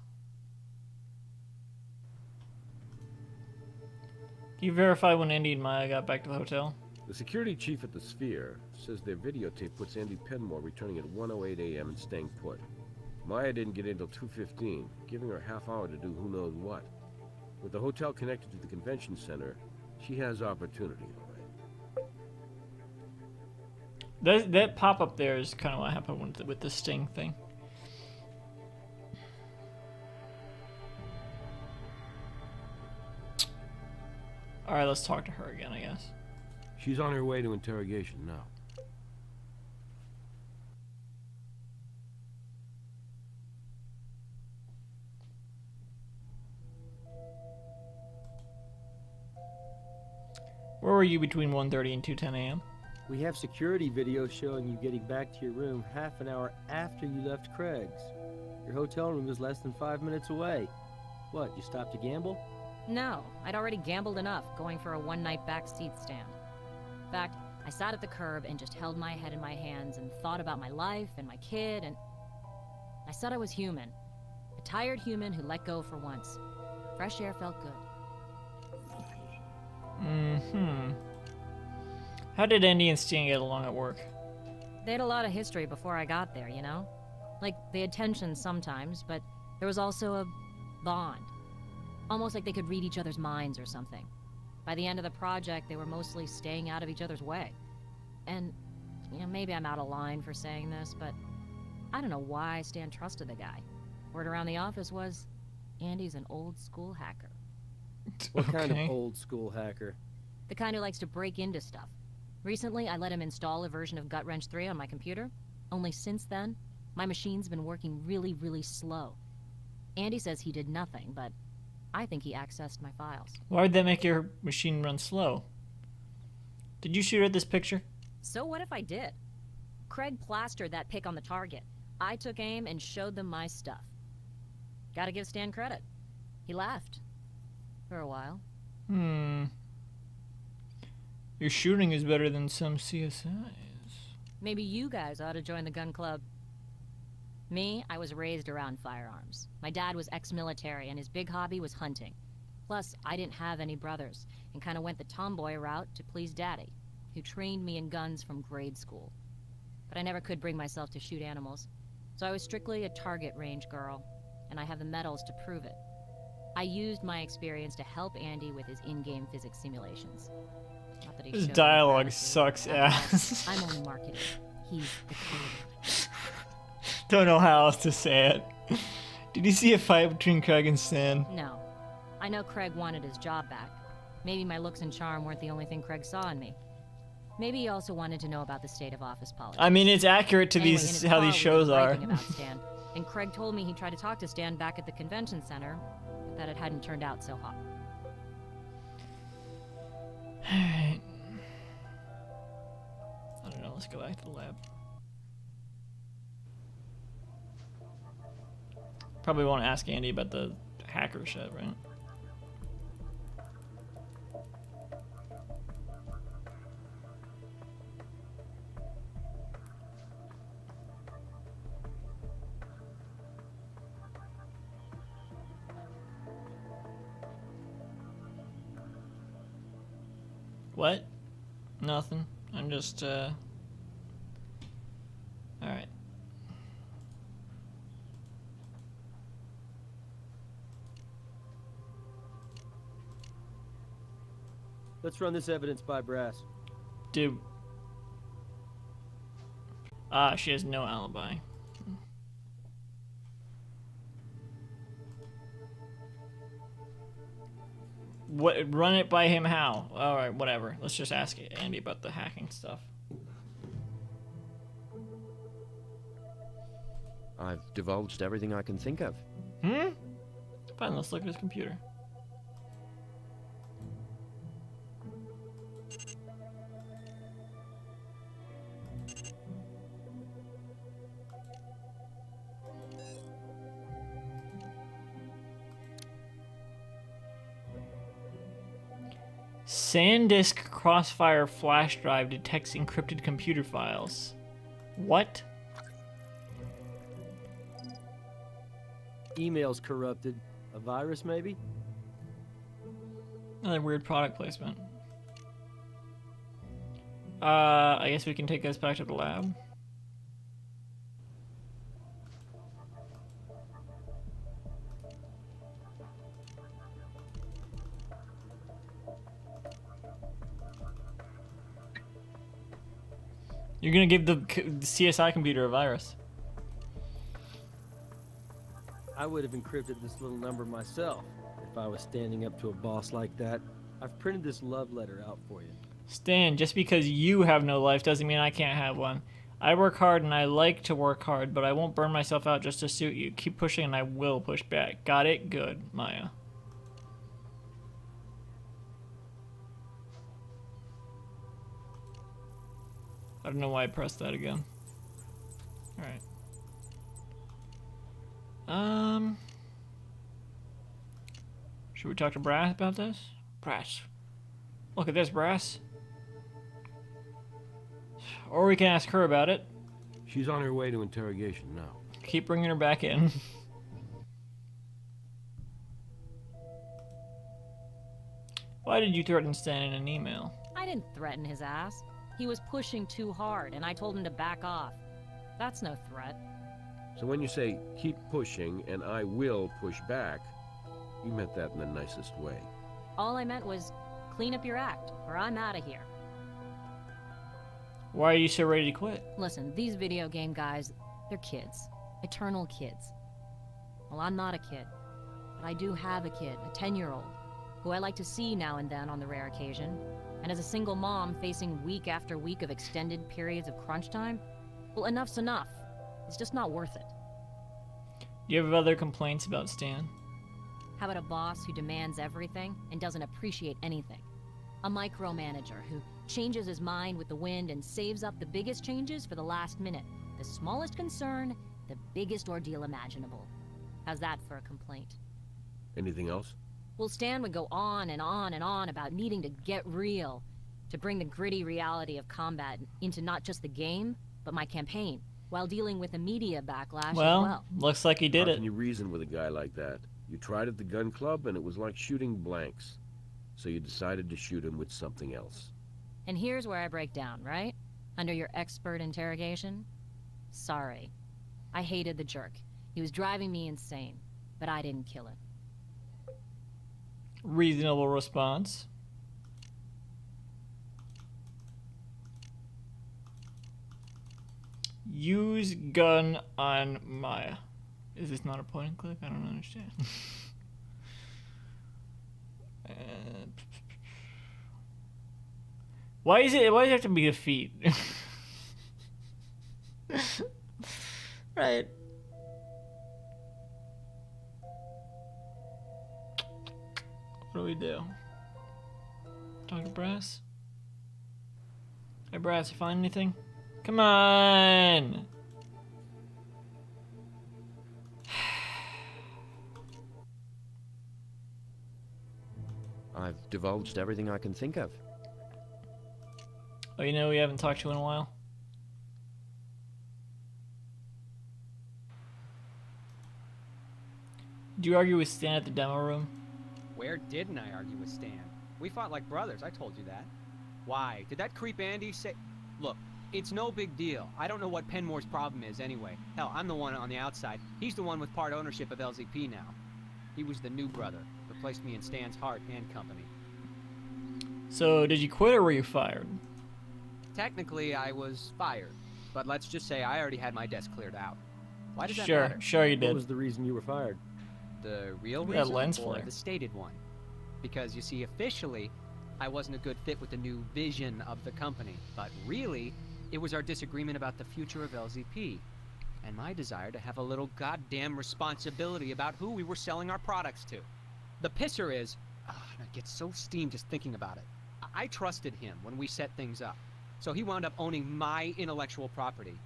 Speaker 7: Can you verify when Andy and Maya got back to the hotel?
Speaker 1: The security chief at the Sphere says their videotape puts Andy Penmore returning at 1:08 a.m. and staying put. Maya didn't get in until 2:15, giving her a half hour to do who knows what. With the hotel connected to the convention center, she has opportunity, all right?
Speaker 7: That pop-up there is kind of what happened with the sting thing. Alright, let's talk to her again, I guess.
Speaker 1: She's on her way to interrogation now.
Speaker 7: Where were you between 1:30 and 2:10 a.m.?
Speaker 8: We have security video showing you getting back to your room half an hour after you left Craig's. Your hotel room is less than 5 minutes away. What, you stopped to gamble?
Speaker 9: No, I'd already gambled enough going for a one-night backseat stand. In fact, I sat at the curb and just held my head in my hands and thought about my life and my kid, and I said I was human. A tired human who let go for once. Fresh air felt good.
Speaker 7: How did Andy and Sting get along at work?
Speaker 9: They had a lot of history before I got there, you know? Like, they had tensions sometimes, but there was also a bond. Almost like they could read each other's minds or something. By the end of the project, they were mostly staying out of each other's way. And, you know, maybe I'm out of line for saying this, but I don't know why Stan trusted the guy. Word around the office was, Andy's an old-school hacker.
Speaker 8: What kind of old-school hacker?
Speaker 9: The kind who likes to break into stuff. Recently, I let him install a version of Gut Wrench 3 on my computer. Only since then, my machine's been working really, really slow. Andy says he did nothing, but I think he accessed my files.
Speaker 7: Why would that make your machine run slow? Did you shoot at this picture?
Speaker 9: So what if I did? Craig plastered that pic on the target. I took aim and showed them my stuff. Gotta give Stan credit. He laughed. For a while.
Speaker 7: Your shooting is better than some CSIs.
Speaker 9: Maybe you guys ought to join the gun club. Me, I was raised around firearms. My dad was ex-military and his big hobby was hunting. Plus, I didn't have any brothers and kind of went the tomboy route to please Daddy, who trained me in guns from grade school. But I never could bring myself to shoot animals, so I was strictly a target range girl, and I have the medals to prove it. I used my experience to help Andy with his in-game physics simulations. Not that he
Speaker 7: This
Speaker 9: showed any
Speaker 7: dialogue
Speaker 9: gratitude.
Speaker 7: sucks
Speaker 9: After
Speaker 7: ass.
Speaker 9: all, I'm only marketing. He's the creator.
Speaker 7: Don't know how else to say it. Did you see a fight between Craig and Stan?
Speaker 9: No. I know Craig wanted his job back. Maybe my looks and charm weren't the only thing Craig saw in me. Maybe he also wanted to know about the state of office politics.
Speaker 7: I mean, it's accurate to
Speaker 9: Anyway,
Speaker 7: these
Speaker 9: in his
Speaker 7: how
Speaker 9: car,
Speaker 7: these
Speaker 9: we
Speaker 7: shows
Speaker 9: were
Speaker 7: are.
Speaker 9: griping about Stan, and Craig told me he tried to talk to Stan back at the convention center, but that it hadn't turned out so hot.
Speaker 7: Alright. I don't know, let's go back to the lab. Probably won't ask Andy about the hacker shit, right? What? Nothing. I'm just, Alright.
Speaker 8: Let's run this evidence by Brass.
Speaker 7: Dude. She has no alibi. What? Run it by him how? Alright, whatever. Let's just ask Andy about the hacking stuff.
Speaker 11: I've divulged everything I can think of.
Speaker 7: Fine, let's look at his computer. SanDisk Crossfire flash drive detects encrypted computer files. What?
Speaker 8: Email's corrupted. A virus, maybe?
Speaker 7: Another weird product placement. I guess we can take this back to the lab. You're gonna give the CSI computer a virus.
Speaker 8: I would have encrypted this little number myself if I was standing up to a boss like that. I've printed this love letter out for you.
Speaker 7: Stan, just because you have no life doesn't mean I can't have one. I work hard and I like to work hard, but I won't burn myself out just to suit you. Keep pushing and I will push back. Got it? Good, Maya. I don't know why I pressed that again. Alright. Should we talk to Brass about this? Brass. Look at this, Brass. Or we can ask her about it.
Speaker 1: She's on her way to interrogation now.
Speaker 7: Keep bringing her back in. Why did you threaten Stan in an email?
Speaker 9: I didn't threaten his ass. He was pushing too hard, and I told him to back off. That's no threat.
Speaker 1: So when you say, keep pushing and I will push back, you meant that in the nicest way.
Speaker 9: All I meant was, clean up your act, or I'm out of here.
Speaker 7: Why are you so ready to quit?
Speaker 9: Listen, these video game guys, they're kids. Eternal kids. Well, I'm not a kid. But I do have a kid, a 10-year-old, who I like to see now and then on the rare occasion. And as a single mom facing week after week of extended periods of crunch time, well, enough's enough. It's just not worth it.
Speaker 7: Do you have other complaints about Stan?
Speaker 9: How about a boss who demands everything and doesn't appreciate anything? A micromanager who changes his mind with the wind and saves up the biggest changes for the last minute. The smallest concern, the biggest ordeal imaginable. How's that for a complaint?
Speaker 1: Anything else?
Speaker 9: Well, Stan would go on and on and on about needing to get real, To bring the gritty reality of combat into not just the game, but my campaign, while dealing with the media backlash as well.
Speaker 7: Looks like he did
Speaker 1: How
Speaker 7: it.
Speaker 1: can you reason with a guy like that? You tried at the gun club and it was like shooting blanks. So you decided to shoot him with something else.
Speaker 9: And here's where I break down, right? Under your expert interrogation? Sorry. I hated the jerk. He was driving me insane, but I didn't kill him.
Speaker 7: Reasonable response. Use gun on Maya. Is this not a point and click? I don't understand. Why does it have to be a feat? Right. What do we do? Talk to Brass? Hey Brass, you find anything? Come on!
Speaker 11: I've divulged everything I can think of.
Speaker 7: Oh, you know we haven't talked to you in a while? Did you argue with Stan at the demo room?
Speaker 13: Where didn't I argue with Stan? We fought like brothers, I told you that. Why? Did that creep Andy say... Look, it's no big deal. I don't know what Penmore's problem is anyway. Hell, I'm the one on the outside. He's the one with part ownership of LZP now. He was the new brother. Replaced me in Stan's heart and company.
Speaker 7: So, did you quit or were you fired?
Speaker 13: Technically, I was fired. But let's just say I already had my desk cleared out. Why does that
Speaker 7: Sure,
Speaker 13: matter?
Speaker 7: sure you did.
Speaker 8: What was the reason you were fired?
Speaker 13: The real
Speaker 7: That
Speaker 13: reason
Speaker 7: lens
Speaker 13: or
Speaker 7: flare.
Speaker 13: the stated one? Because, you see, officially, I wasn't a good fit with the new vision of the company. But really, it was our disagreement about the future of LZP. And my desire to have a little goddamn responsibility about who we were selling our products to. The pisser is... I get so steamed just thinking about it. I trusted him when we set things up. So he wound up owning my intellectual property.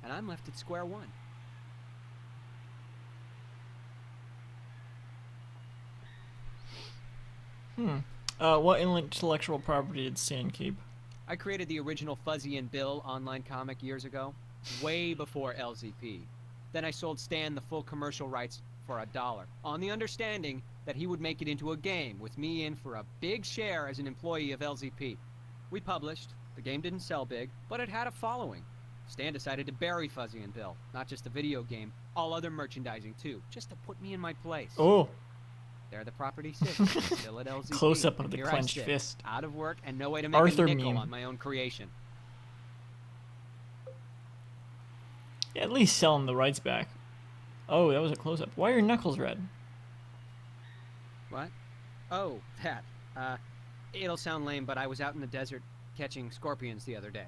Speaker 13: And I'm left at square one.
Speaker 7: What intellectual property did Stan keep?
Speaker 13: I created the original Fuzzy and Bill online comic years ago, way before LZP. Then I sold Stan the full commercial rights for $1, on the understanding that he would make it into a game with me in for a big share as an employee of LZP. We published, the game didn't sell big, but it had a following. Stan decided to bury Fuzzy and Bill, not just the video game, all other merchandising too, just to put me in my place.
Speaker 7: Oh.
Speaker 13: There the property sits, still at LZP.
Speaker 7: Close up of
Speaker 13: and
Speaker 7: the
Speaker 13: here I
Speaker 7: clenched
Speaker 13: sit,
Speaker 7: fist.
Speaker 13: out of work and no way to make
Speaker 7: Arthur
Speaker 13: a nickel
Speaker 7: meme.
Speaker 13: on my own creation.
Speaker 7: Yeah, at least sell him the rights back. Oh, that was a close-up. Why are your knuckles red?
Speaker 13: What? Oh, that. It'll sound lame, but I was out in the desert catching scorpions the other day.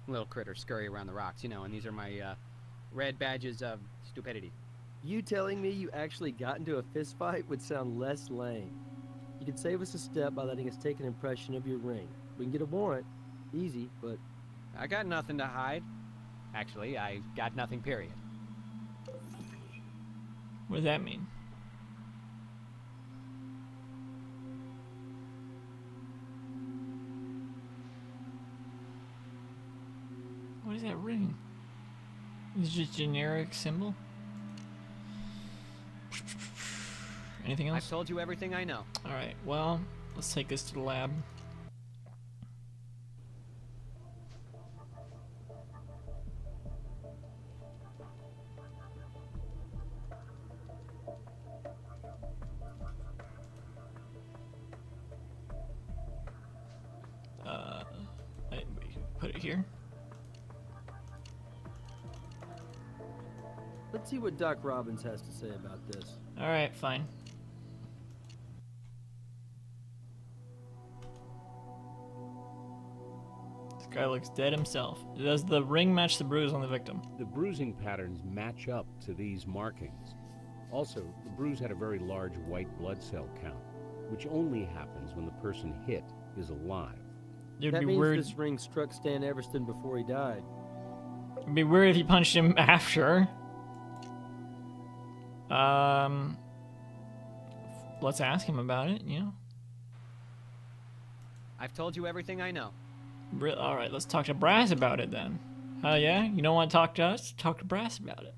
Speaker 13: Little critters scurry around the rocks, you know, and these are my, red badges of stupidity.
Speaker 8: You telling me you actually got into a fist fight would sound less lame. You could save us a step by letting us take an impression of your ring. We can get a warrant. Easy, but...
Speaker 13: I got nothing to hide. Actually, I got nothing, period.
Speaker 7: What does that mean? What is that ring? Is it just generic symbol? Anything else?
Speaker 13: I've told you everything I know.
Speaker 7: Alright, well, let's take this to the lab. Put it here.
Speaker 8: Let's see what Doc Robbins has to say about this.
Speaker 7: Alright, fine. This guy looks dead himself. Does the ring match the bruise on the victim?
Speaker 10: The bruising patterns match up to these markings. Also, the bruise had a very large white blood cell count, which only happens when the person hit is alive.
Speaker 8: That means this ring struck Stan Everston before he died.
Speaker 7: It'd be weird if he punched him after. Let's ask him about it, you know?
Speaker 13: I've told you everything I know.
Speaker 7: Alright, let's talk to Brass about it then. Hell yeah? You don't want to talk to us? Talk to Brass about it.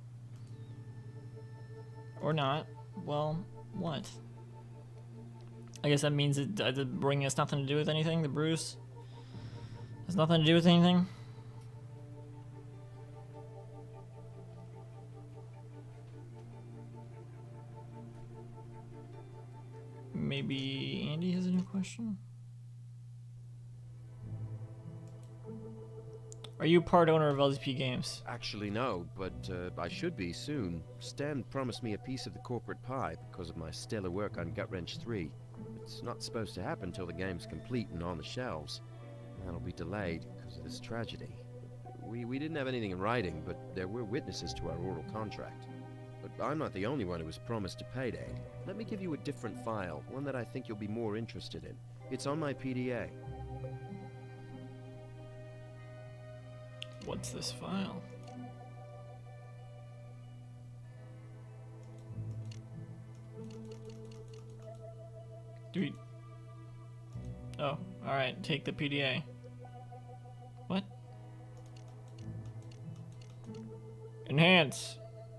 Speaker 7: Or not. Well, what? I guess that means it the ring has nothing to do with anything? The Bruce? Has nothing to do with anything? Maybe Andy has a new question? Are you part owner of LZP Games?
Speaker 11: Actually, no, but I should be soon. Stan promised me a piece of the corporate pie because of my stellar work on Gut Wrench 3. It's not supposed to happen till the game's complete and on the shelves. That'll be delayed because of this tragedy. We didn't have anything in writing, but there were witnesses to our oral contract. But I'm not the only one who was promised a payday. Let me give you a different file, one that I think you'll be more interested in. It's on my PDA.
Speaker 7: What's this file? Do we... Oh, alright, take the PDA. What? Enhance.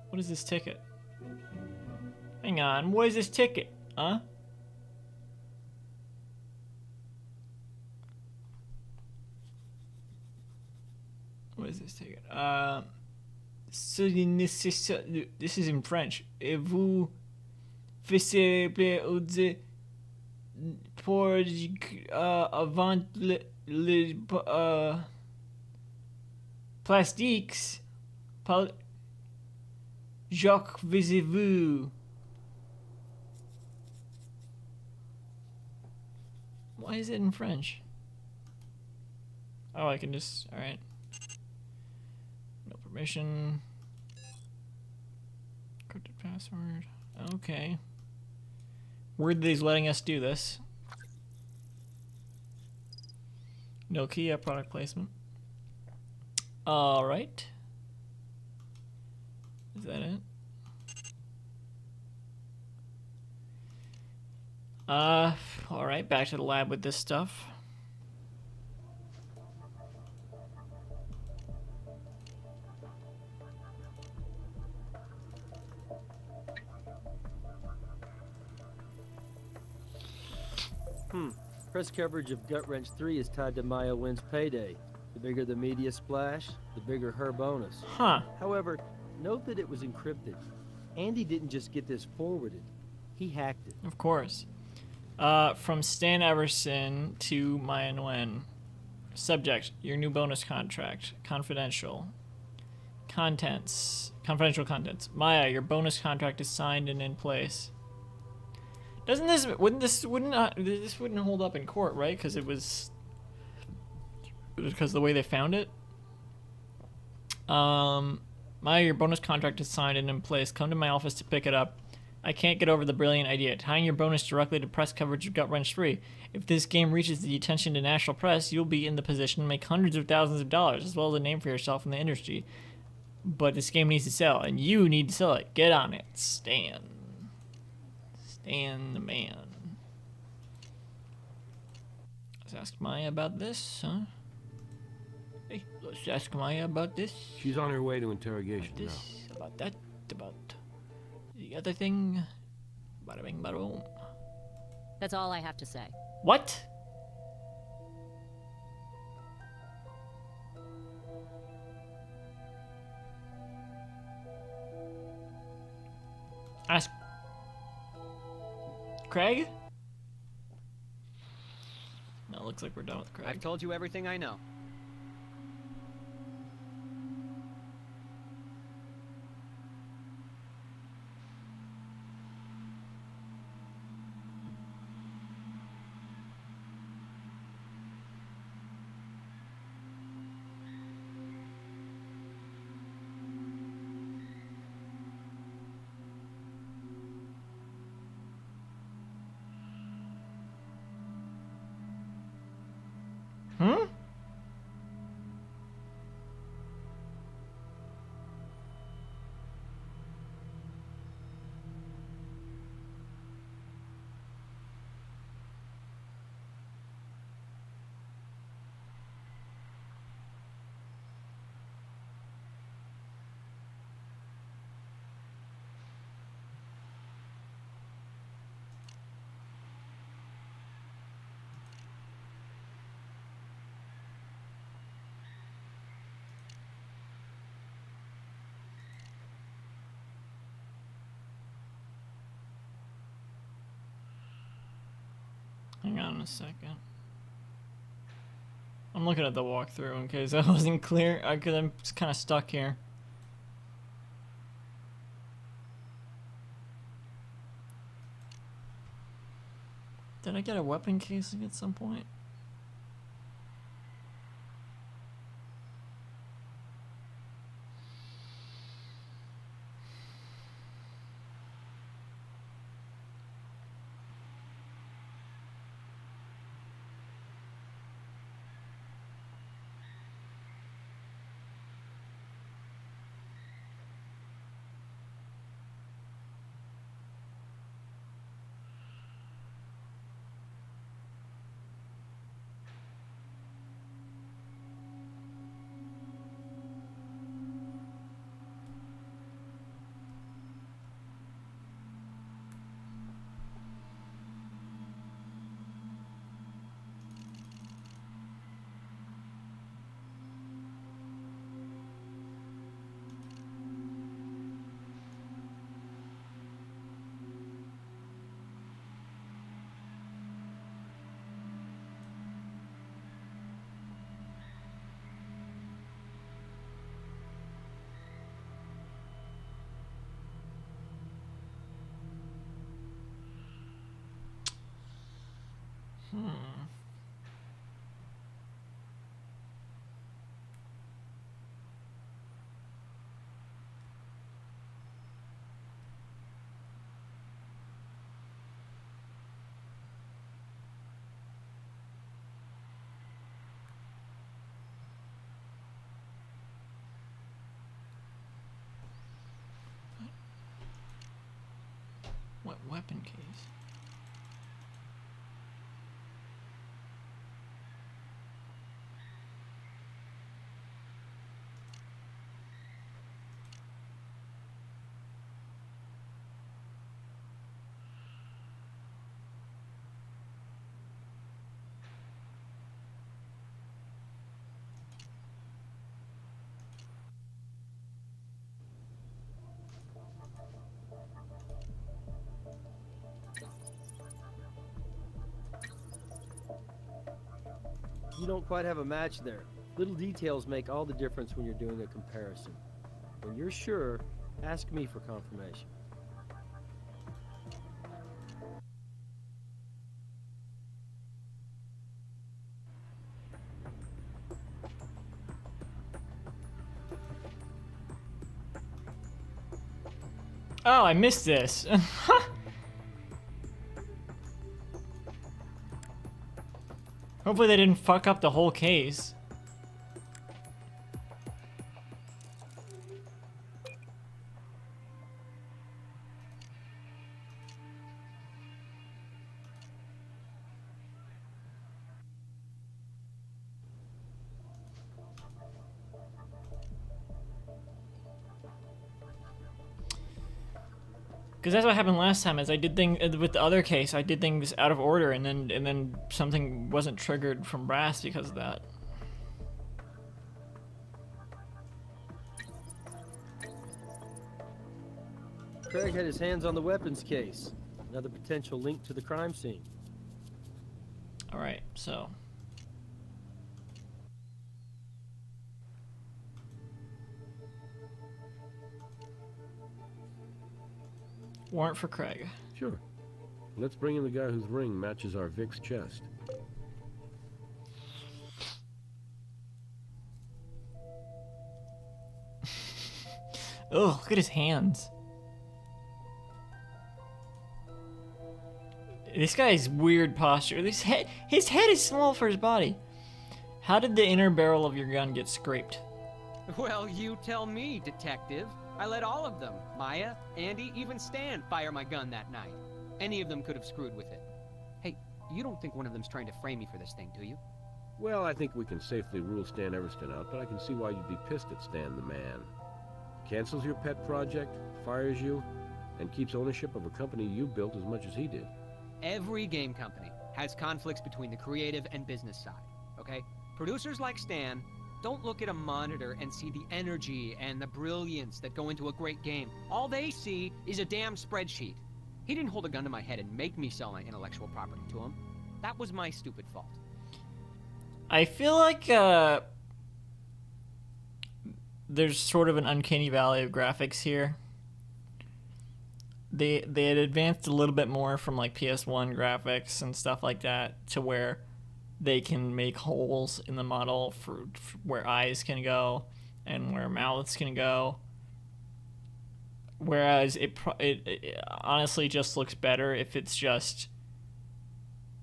Speaker 7: What is this ticket? Hang on, what is this ticket? Huh? What is this ticket? This is in French. Et vous faites pour avant les plastiques. Jacques, visez-vous? Why is it in French? Oh, I can just... Alright. No permission. Encrypted password. Okay. Weird that he's letting us do this. No key at product placement. Alright. Is that it? Alright, back to the lab with this stuff.
Speaker 8: Press coverage of Gut Wrench 3 is tied to Maya Wynn's payday. The bigger the media splash, the bigger her bonus.
Speaker 7: Huh.
Speaker 8: However, note that it was encrypted. Andy didn't just get this forwarded. He hacked it.
Speaker 7: Of course. From Stan Everson to Maya Nguyen. Subject, your new bonus contract. Confidential. Contents. Confidential contents. Maya, your bonus contract is signed and in place. Doesn't this this wouldn't hold up in court, right? Because it was because the way they found it. Maya, your bonus contract is signed and in place. Come to my office to pick it up. I can't get over the brilliant idea, tying your bonus directly to press coverage of Gut Wrench 3. If this game reaches the attention to national press, you'll be in the position to make hundreds of thousands of dollars, as well as a name for yourself in the industry. But this game needs to sell, and you need to sell it. Get on it, Stan. Stan the man. Let's ask Maya about this, huh? Hey, let's ask Maya about this.
Speaker 1: She's on her way to interrogation
Speaker 7: about this, now. About that, about the other thing. Bada bing, bada boom.
Speaker 9: That's all I have to say.
Speaker 7: What? Ask Craig? No, looks like we're done with Craig.
Speaker 13: I've told you everything I know.
Speaker 7: Hang on a second. I'm looking at the walkthrough in case that wasn't clear, because I'm kind of stuck here. Did I get a weapon casing at some point? What weapon case?
Speaker 8: You don't quite have a match there. Little details make all the difference when you're doing a comparison. When you're sure, ask me for confirmation.
Speaker 7: Oh, I missed this. Hopefully they didn't fuck up the whole case. Because that's what happened last time. Is I did things with the other case. I did things out of order, and then something wasn't triggered from Brass because of that.
Speaker 8: Craig had his hands on the weapons case. Another potential link to the crime scene.
Speaker 7: All right, so. Warrant for Craig.
Speaker 1: Sure. Let's bring in the guy whose ring matches our Vic's chest.
Speaker 7: Oh, look at his hands. This guy's weird posture. His head is small for his body. How did the inner barrel of your gun get scraped?
Speaker 13: Well, you tell me, detective. I let all of them, Maya, Andy, even Stan, fire my gun that night. Any of them could have screwed with it. Hey, you don't think one of them's trying to frame me for this thing, do you?
Speaker 1: Well, I think we can safely rule Stan Everston out, but I can see why you'd be pissed at Stan the man. Cancels your pet project, fires you, and keeps ownership of a company you built as much as he did.
Speaker 13: Every game company has conflicts between the creative and business side, okay? Producers like Stan don't look at a monitor and see the energy and the brilliance that go into a great game. All they see is a damn spreadsheet. He didn't hold a gun to my head and make me sell my intellectual property to him. That was my stupid fault.
Speaker 7: I feel like there's sort of an uncanny valley of graphics here. They had advanced a little bit more from like PS1 graphics and stuff like that to where they can make holes in the model for where eyes can go and where mouths can go. Whereas it honestly just looks better if it's just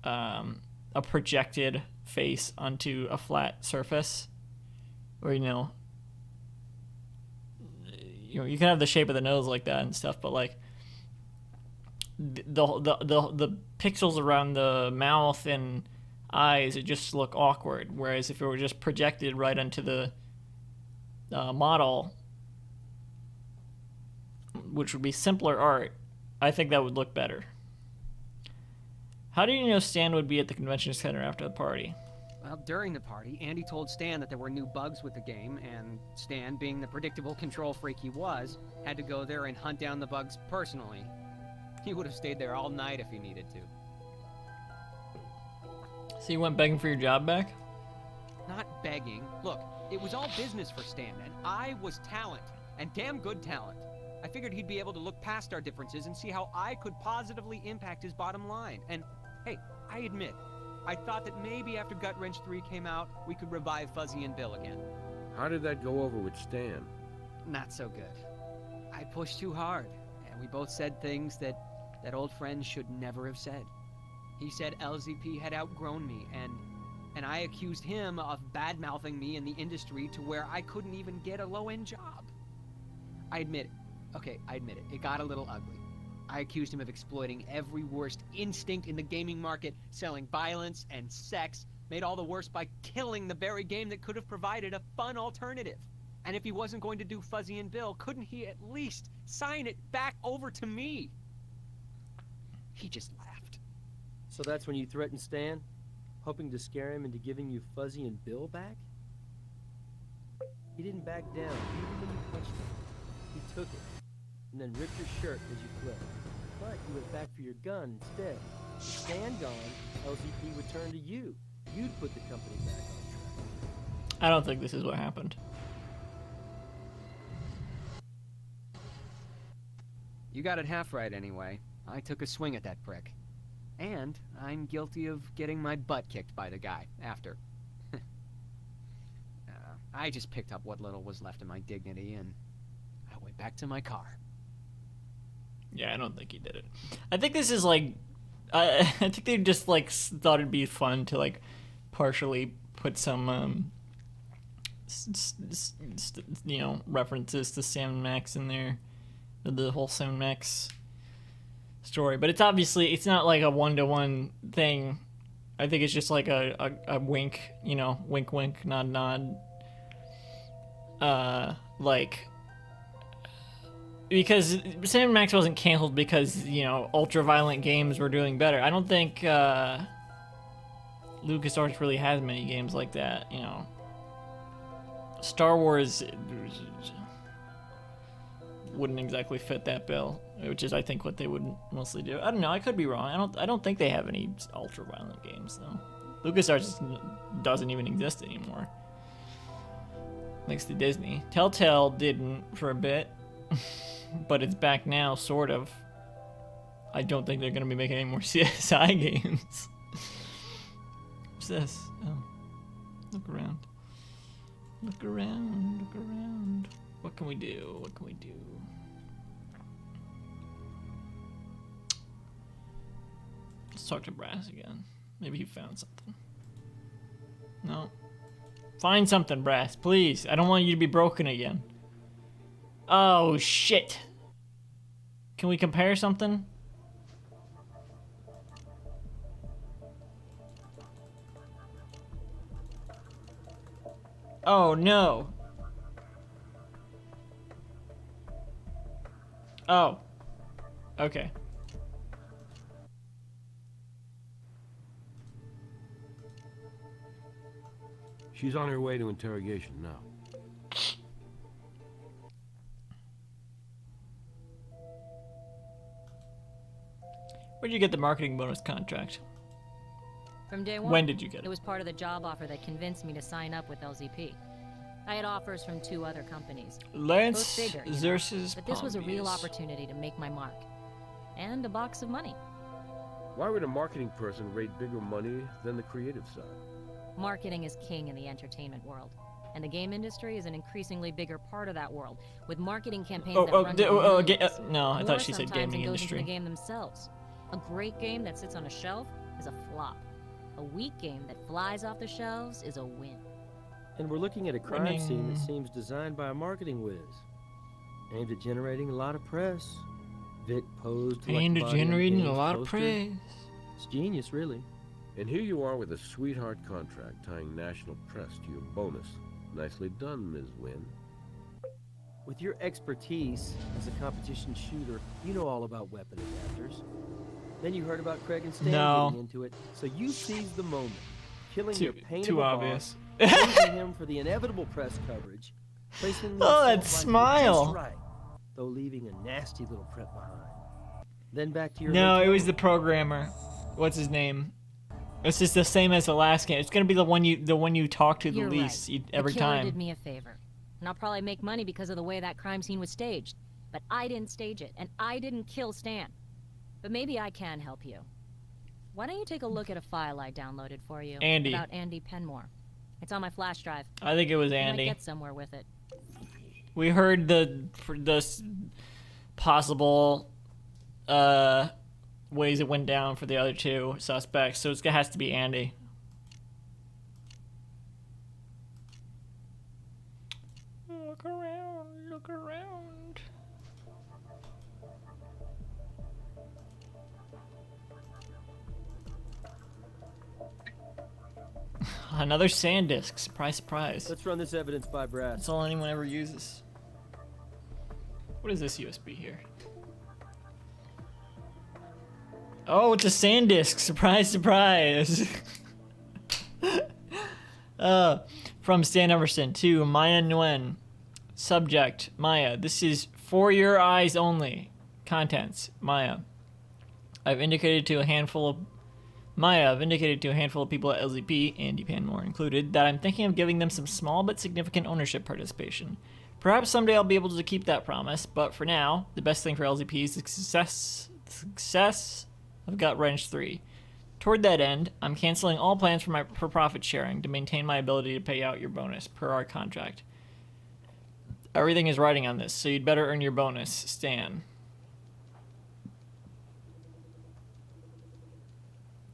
Speaker 7: a projected face onto a flat surface, or you know you can have the shape of the nose like that and stuff, but like the pixels around the mouth and eyes, it just look awkward. Whereas if it were just projected right onto the model, which would be simpler art, I think that would look better. How do you know Stan would be at the convention center after the party?
Speaker 13: Well, during the party, Andy told Stan that there were new bugs with the game, and Stan, being the predictable control freak he was, had to go there and hunt down the bugs personally. He would have stayed there all night if he needed to.
Speaker 7: So you went begging for your job back?
Speaker 13: Not begging. Look, it was all business for Stan, and I was talent, and damn good talent. I figured he'd be able to look past our differences and see how I could positively impact his bottom line. And, hey, I admit, I thought that maybe after Gut Wrench 3 came out, we could revive Fuzzy and Bill again.
Speaker 1: How did that go over with Stan?
Speaker 13: Not so good. I pushed too hard, and we both said things that old friends should never have said. He said LZP had outgrown me, and I accused him of bad-mouthing me in the industry to where I couldn't even get a low-end job. I admit it. Okay, I admit it. It got a little ugly. I accused him of exploiting every worst instinct in the gaming market, selling violence and sex, made all the worse by killing the very game that could have provided a fun alternative. And if he wasn't going to do Fuzzy and Bill, couldn't he at least sign it back over to me? He just laughed.
Speaker 8: So that's when you threatened Stan? Hoping to scare him into giving you Fuzzy and Bill back? He didn't back down, even when you punched him. He took it, and then ripped your shirt as you fled. But you went back for your gun instead. With Stan gone, LZP would turn to you. You'd put the company back on track.
Speaker 7: I don't think this is what happened.
Speaker 13: You got it half right anyway. I took a swing at that prick. And I'm guilty of getting my butt kicked by the guy after. I just picked up what little was left of my dignity and I went back to my car.
Speaker 7: Yeah, I don't think he did it. I think this is like, I think they just like thought it'd be fun to like partially put some, you know, references to Sam Max in there, the whole Sam Max story. But it's obviously, it's not like a one-to-one thing. I think it's just like a wink, you know, wink, wink, nod, nod. Like, because Sam Max wasn't canceled because, you know, ultra-violent games were doing better. I don't think LucasArts really has many games like that, you know. Star Wars wouldn't exactly fit that bill, which is, I think, what they would mostly do. I don't know. I could be wrong. I don't think they have any ultra-violent games, though. LucasArts doesn't even exist anymore. Thanks to Disney. Telltale didn't for a bit, but it's back now, sort of. I don't think they're going to be making any more CSI games. What's this? Oh. Look around. Look around. Look around. What can we do? What can we do? Let's talk to Brass again. Maybe he found something. No. Find something, Brass, please. I don't want you to be broken again. Oh, shit. Can we compare something? Oh, no. Oh. Okay.
Speaker 1: She's on her way to interrogation now.
Speaker 7: Where'd you get the marketing bonus contract?
Speaker 9: From day one.
Speaker 7: When did you get it?
Speaker 9: It was part of the job offer that convinced me to sign up with LZP. I had offers from 2 other companies.
Speaker 7: Lance
Speaker 9: Both bigger, you know,
Speaker 7: Xerxes
Speaker 9: but this was a real
Speaker 7: Pombius.
Speaker 9: opportunity to make my mark. And a box of money.
Speaker 1: Why would a marketing person rate bigger money than the creative side?
Speaker 9: Marketing is king in the entertainment world. And the game industry is an increasingly bigger part of that world, with marketing campaigns that run
Speaker 7: no, I
Speaker 9: More
Speaker 7: thought she said
Speaker 9: sometimes
Speaker 7: gaming
Speaker 9: it goes
Speaker 7: industry.
Speaker 9: into the game themselves. A great game that sits on a shelf is a flop. A weak game that flies off the shelves is a win.
Speaker 8: And we're looking at a crime scene that seems designed by a marketing whiz. Aimed at generating a lot of press. Vic posed like
Speaker 7: Aimed
Speaker 8: the
Speaker 7: at
Speaker 8: body on
Speaker 7: generating a
Speaker 8: Gaines'
Speaker 7: lot of
Speaker 8: poster.
Speaker 7: praise.
Speaker 8: It's genius, really.
Speaker 1: And here you are with a sweetheart contract tying national press to your bonus. Nicely done, Ms. Wynn.
Speaker 8: With your expertise as a competition shooter, you know all about weapon adapters. Then you heard about Craig and Stan getting into it, so you seized the moment, killing your paintable
Speaker 7: obvious.
Speaker 8: boss, praising him for the inevitable press coverage, placing the
Speaker 7: Oh,
Speaker 8: assault
Speaker 7: that
Speaker 8: rifle
Speaker 7: smile.
Speaker 8: just right, though leaving a nasty little print behind. Then back to your
Speaker 7: No, it
Speaker 8: hotel
Speaker 7: was the programmer. What's his name? It's just the same as the last game. It's gonna be the one you talk to the
Speaker 9: You're
Speaker 7: least
Speaker 9: right.
Speaker 7: every
Speaker 9: the killer
Speaker 7: time.
Speaker 9: did me a favor. And I'll probably make money because of the way that crime scene was staged. But I didn't stage it, and I didn't kill Stan. But maybe I can help you. Why don't you take a look at a file I downloaded for you
Speaker 7: Andy.
Speaker 9: about Andy Penmore? It's on my flash drive.
Speaker 7: I think it was
Speaker 9: You
Speaker 7: Andy.
Speaker 9: might get somewhere with it.
Speaker 7: We heard the possible ways it went down for the other 2 suspects, so it has to be Andy. Look around, look around. Another SanDisk. Surprise, surprise.
Speaker 8: Let's run this evidence by Brass.
Speaker 7: That's all anyone ever uses. What is this USB here? Oh, it's a SanDisk. Surprise, surprise. From Stan Everson to Maya Nguyen. Subject, Maya. This is for your eyes only. Contents, Maya. I've indicated to a handful of people at LZP, Andy Penmore included, that I'm thinking of giving them some small but significant ownership participation. Perhaps someday I'll be able to keep that promise, but for now, the best thing for LZP is the success of Gut Wrench 3. Toward that end, I'm canceling all plans for profit sharing to maintain my ability to pay out your bonus per our contract. Everything is riding on this, so you'd better earn your bonus, Stan.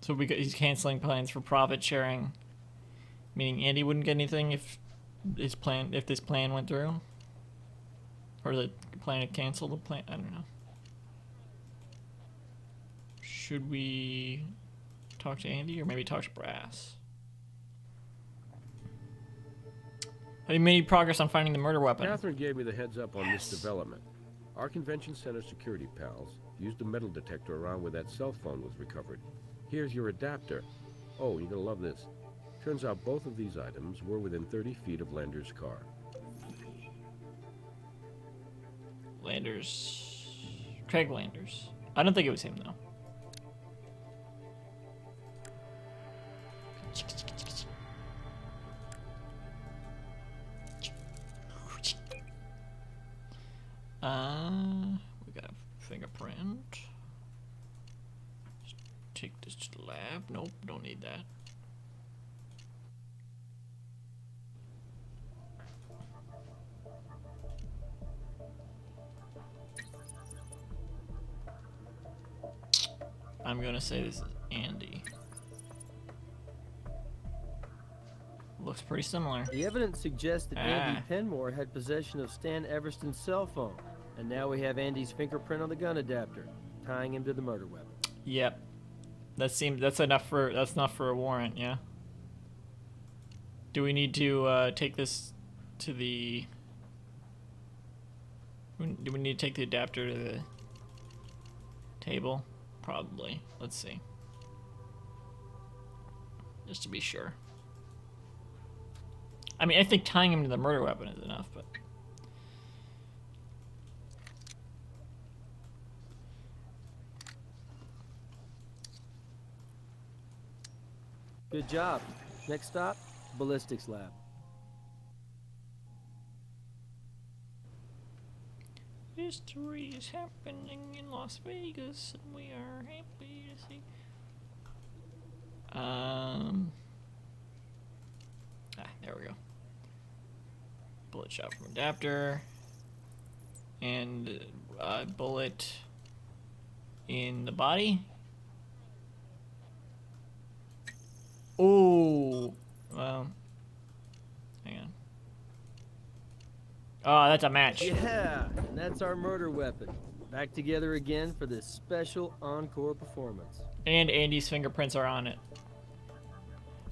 Speaker 7: So he's canceling plans for profit sharing, meaning Andy wouldn't get anything if this plan went through, or the plan to cancel the plan. I don't know. Should we talk to Andy or maybe talk to Brass? Have you made any progress on finding the murder weapon?
Speaker 1: Catherine gave me the heads up on this development. Our convention center security pals used a metal detector around where that cell phone was recovered. Here's your adapter. Oh, you're gonna love this. Turns out both of these items were within 30 feet of Lander's car.
Speaker 7: Craig Landers. I don't think it was him though. We got a fingerprint. Take this to the lab. Nope, don't need that. I'm gonna say this is Andy. Looks pretty similar.
Speaker 8: The evidence suggests that Andy Penmore had possession of Stan Everston's cell phone, and now we have Andy's fingerprint on the gun adapter, tying him to the murder weapon.
Speaker 7: Yep. That's enough for a warrant, yeah. Do we need to take this to the? Do we need to take the adapter to the table? Probably. Let's see. Just to be sure. I mean, I think tying him to the murder weapon is enough, but.
Speaker 8: Good job. Next stop, ballistics lab.
Speaker 7: History is happening in Las Vegas, and we are happy to see. There we go. Bullet shot from adapter, and a bullet in the body. Oh, well, hang on. Oh, that's a match.
Speaker 8: Yeah, and that's our murder weapon. Back together again for this special encore performance.
Speaker 7: And Andy's fingerprints are on it.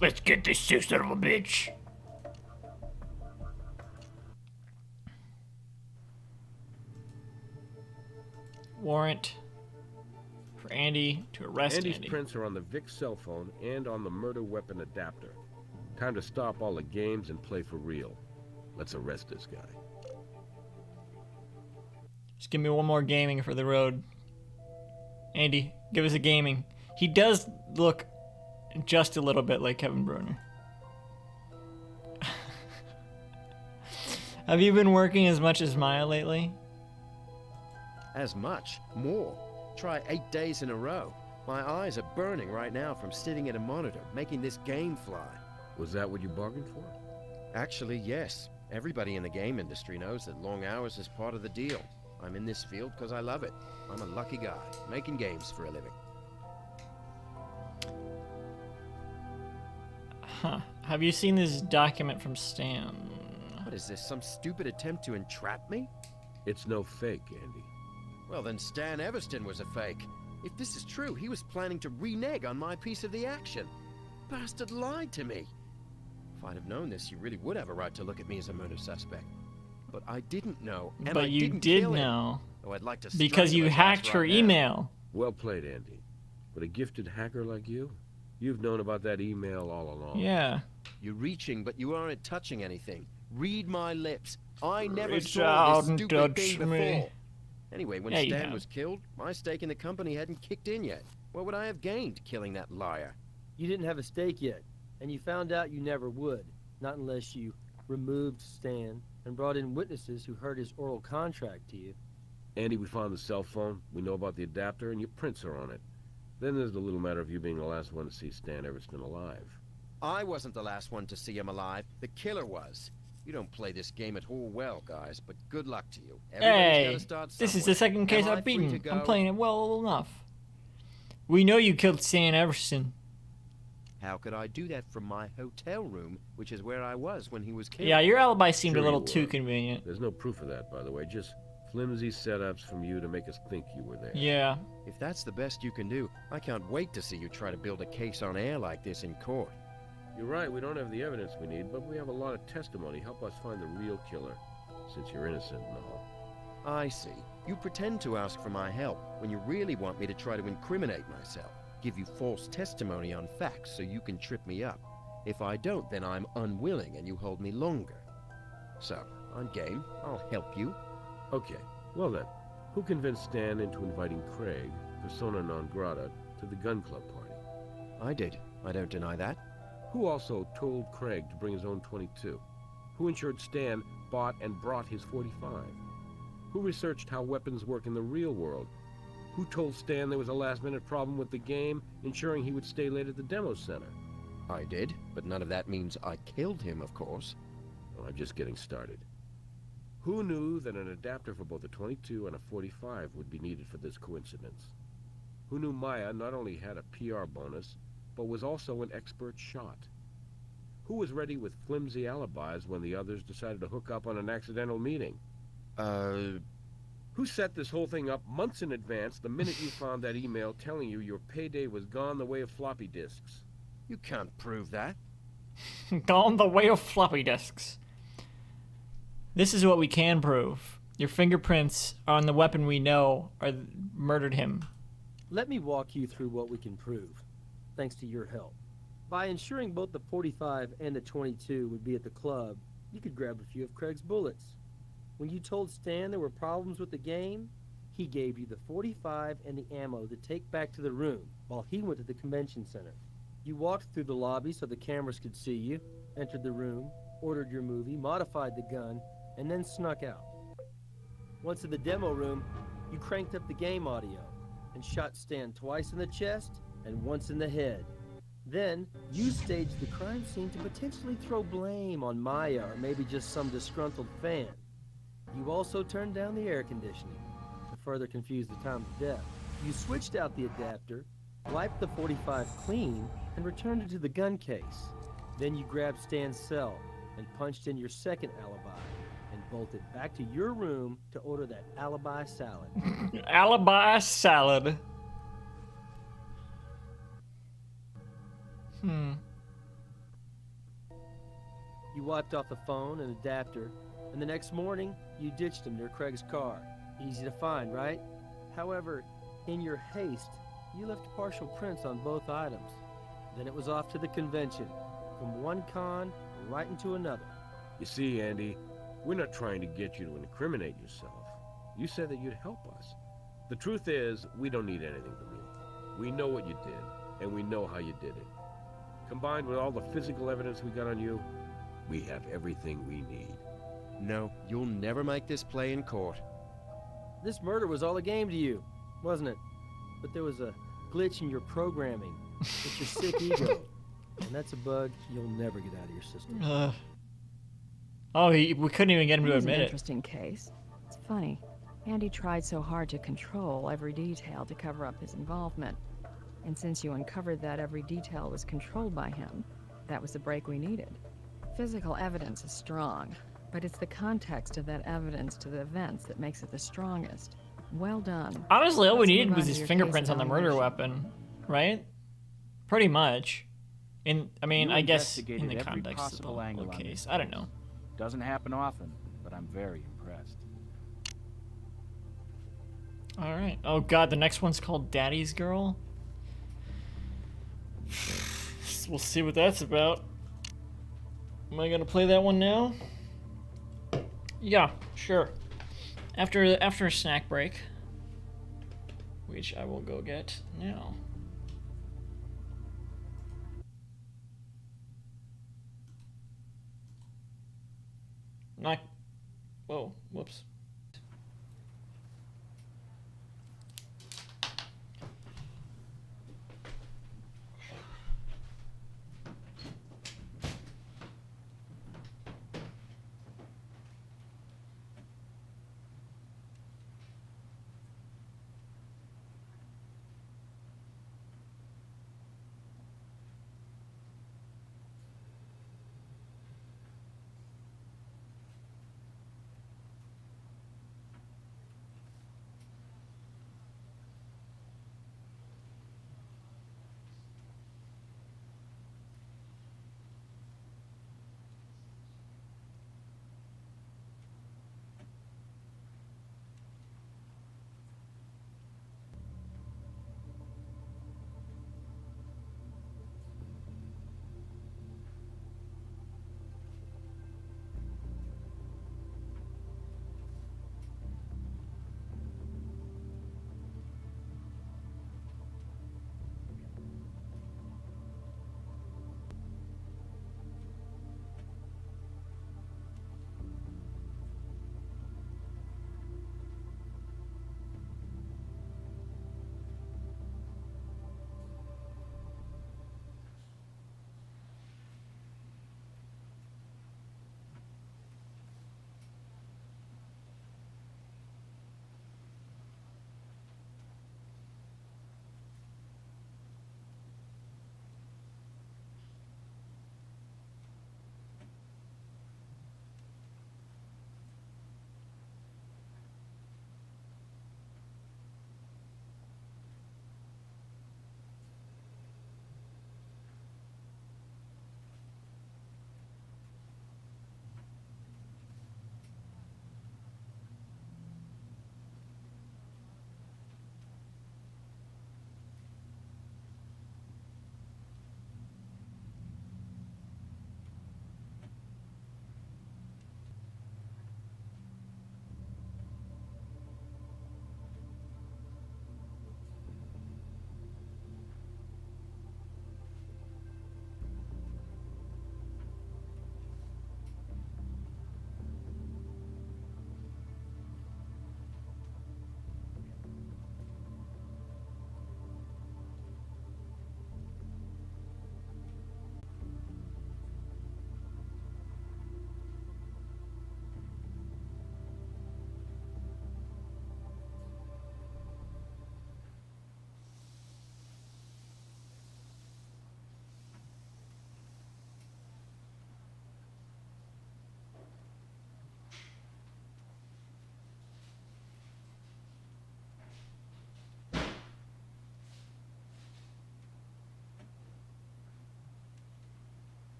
Speaker 7: Let's get this sister of a bitch. Warrant for Andy to arrest
Speaker 1: Andy's
Speaker 7: Andy.
Speaker 1: prints are on the Vic's cell phone and on the murder weapon adapter. Time to stop all the games and play for real. Let's arrest this guy.
Speaker 7: Just give me one more gaming for the road. Andy, give us a gaming. He does look just a little bit like Kevin Bruner. Have you been working as much as Maya lately?
Speaker 11: As much? More. Try 8 days in a row. My eyes are burning right now from sitting at a monitor, making this game fly.
Speaker 1: Was that what you bargained for?
Speaker 11: Actually, yes. Everybody in the game industry knows that long hours is part of the deal. I'm in this field because I love it. I'm a lucky guy, making games for a living.
Speaker 7: Huh. Have you seen this document from Stan?
Speaker 11: What is this, some stupid attempt to entrap me?
Speaker 1: It's no fake, Andy.
Speaker 11: Well, then Stan Everston was a fake. If this is true, he was planning to renege on my piece of the action. Bastard lied to me. If I'd have known this, you really would have a right to look at me as a murder suspect. But I didn't know, and
Speaker 7: But
Speaker 11: I
Speaker 7: you
Speaker 11: didn't
Speaker 7: did
Speaker 11: kill him.
Speaker 7: know.
Speaker 11: Oh, I'd like to
Speaker 7: Because you
Speaker 11: strangle his
Speaker 7: hacked
Speaker 11: ass
Speaker 7: her
Speaker 11: right now.
Speaker 7: email.
Speaker 1: Well played, Andy. But a gifted hacker like you? You've known about that email all along.
Speaker 7: Yeah.
Speaker 11: You're reaching, but you aren't touching anything. Read my lips. I never
Speaker 7: Reach
Speaker 11: saw
Speaker 7: out
Speaker 11: this
Speaker 7: and
Speaker 11: stupid
Speaker 7: touch
Speaker 11: thing before.
Speaker 7: me.
Speaker 11: Anyway, when
Speaker 7: Yeah, you
Speaker 11: Stan
Speaker 7: have.
Speaker 11: was killed, my stake in the company hadn't kicked in yet. What would I have gained killing that liar?
Speaker 8: You didn't have a stake yet, and you found out you never would. Not unless you removed Stan and brought in witnesses who heard his oral contract to you.
Speaker 1: Andy, we found the cell phone, we know about the adapter, and your prints are on it. Then there's the little matter of you being the last one to see Stan Everston alive.
Speaker 11: I wasn't the last one to see him alive. The killer was. You don't play this game at all well, guys, but good luck to you. Everybody's
Speaker 7: Hey,
Speaker 11: gotta start
Speaker 7: this is
Speaker 11: somewhere.
Speaker 7: the second case
Speaker 11: Am I
Speaker 7: I've
Speaker 11: free
Speaker 7: beaten.
Speaker 11: to go?
Speaker 7: I'm playing it well enough. We know you killed Stan Everston.
Speaker 11: How could I do that from my hotel room, which is where I was when he was killed?
Speaker 7: Yeah, your alibi seemed
Speaker 1: Sure
Speaker 7: a little
Speaker 1: you
Speaker 7: too
Speaker 1: were.
Speaker 7: convenient.
Speaker 1: There's no proof of that, by the way. Just flimsy setups from you to make us think you were there.
Speaker 7: Yeah.
Speaker 11: If that's the best you can do, I can't wait to see you try to build a case on air like this in court.
Speaker 1: You're right, we don't have the evidence we need, but we have a lot of testimony. Help us find the real killer, since you're innocent and all.
Speaker 11: I see. You pretend to ask for my help when you really want me to try to incriminate myself, give you false testimony on facts so you can trip me up. If I don't, then I'm unwilling and you hold me longer. So, I'm game. I'll help you.
Speaker 1: Okay, well then, who convinced Stan into inviting Craig, persona non grata, to the gun club party?
Speaker 11: I did. I don't deny that.
Speaker 1: Who also told Craig to bring his own 22? Who ensured Stan bought and brought his 45? Who researched how weapons work in the real world? Who told Stan there was a last-minute problem with the game, ensuring he would stay late at the demo center?
Speaker 11: I did, but none of that means I killed him, of course.
Speaker 1: Well, I'm just getting started. Who knew that an adapter for both a 22 and a 45 would be needed for this coincidence? Who knew Maya not only had a PR bonus, but was also an expert shot? Who was ready with flimsy alibis when the others decided to hook up on an accidental meeting? Who set this whole thing up months in advance the minute you found that email telling you your payday was gone the way of floppy disks?
Speaker 11: You can't prove that.
Speaker 7: Gone the way of floppy disks. This is what we can prove. Your fingerprints on the weapon we know murdered him.
Speaker 8: Let me walk you through what we can prove, thanks to your help. By ensuring both the 45 and the 22 would be at the club, you could grab a few of Craig's bullets. When you told Stan there were problems with the game, he gave you the 45 and the ammo to take back to the room while he went to the convention center. You walked through the lobby so the cameras could see you, entered the room, ordered your movie, modified the gun, and then snuck out. Once in the demo room, you cranked up the game audio and shot Stan twice in the chest and once in the head. Then, you staged the crime scene to potentially throw blame on Maya or maybe just some disgruntled fan. You also turned down the air conditioning to further confuse the time of death. You switched out the adapter, wiped the 45 clean, and returned it to the gun case. Then you grabbed Stan's cell and punched in your second alibi and bolted back to your room to order that alibi salad.
Speaker 7: Alibi salad.
Speaker 8: You wiped off the phone and adapter, and the next morning, you ditched him near Craig's car. Easy to find, right? However, in your haste, you left partial prints on both items. Then it was off to the convention, from one con right into another.
Speaker 1: You see, Andy, we're not trying to get you to incriminate yourself. You said that you'd help us. The truth is, we don't need anything from you. We know what you did, and we know how you did it. Combined with all the physical evidence we got on you, we have everything we need.
Speaker 11: No, you'll never make this play in court.
Speaker 8: This murder was all a game to you, wasn't it? But there was a glitch in your programming. It's your sick ego. And that's a bug you'll never get out of your system.
Speaker 7: We couldn't even get him to admit
Speaker 4: an
Speaker 7: it.
Speaker 4: Interesting case. It's funny. Andy tried so hard to control every detail to cover up his involvement. And since you uncovered that every detail was controlled by him, that was the break we needed. Physical evidence is strong, but it's the context of that evidence to the events that makes it the strongest. Well done.
Speaker 7: Honestly, all we
Speaker 4: Let's
Speaker 7: needed
Speaker 4: move
Speaker 7: was
Speaker 4: on to
Speaker 7: his
Speaker 4: your
Speaker 7: fingerprints
Speaker 4: case
Speaker 7: on the murder
Speaker 4: evaluation.
Speaker 7: weapon, right? Pretty much.
Speaker 6: You
Speaker 7: I guess in
Speaker 6: investigated
Speaker 7: the
Speaker 6: every
Speaker 7: context of the
Speaker 6: possible
Speaker 7: whole
Speaker 6: angle on
Speaker 7: case.
Speaker 6: this
Speaker 7: I don't know.
Speaker 6: Doesn't happen often, but I'm very impressed.
Speaker 7: All right. Oh God, the next one's called Daddy's Girl. We'll see what that's about. Am I gonna play that one now? Yeah, sure. After a snack break, which I will go get now. Whoa, whoops.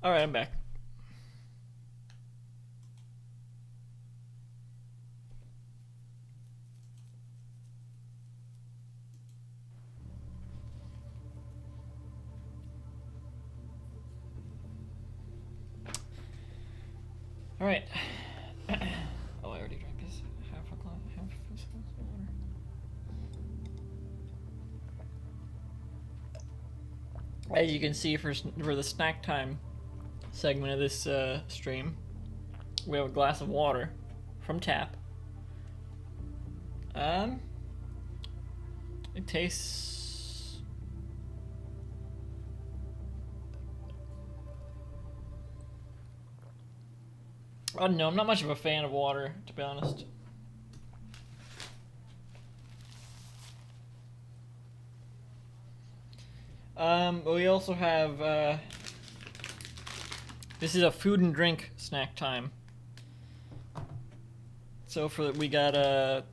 Speaker 7: Alright, I'm back. Alright. Oh, I already drank this. Half a glass of water. As you can see, for the snack time segment of this stream, we have a glass of water from tap. It tastes... I don't know, I'm not much of a fan of water, to be honest. We also have, this is a food and drink snack time. So we got a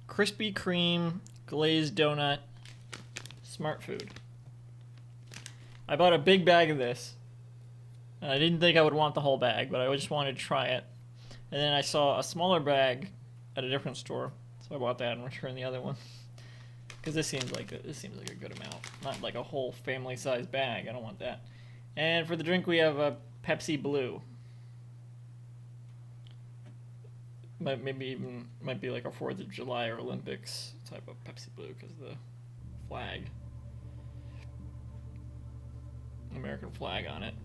Speaker 7: Krispy Kreme glazed donut smart food. I bought a big bag of this. And I didn't think I would want the whole bag, but I just wanted to try it. And then I saw a smaller bag at a different store, so I bought that and returned the other one. Because this seems like a good amount, not like a whole family-sized bag. I don't want that. And for the drink, we have a Pepsi Blue. Might be like a 4th of July or Olympics type of Pepsi Blue because of the flag, American flag on it.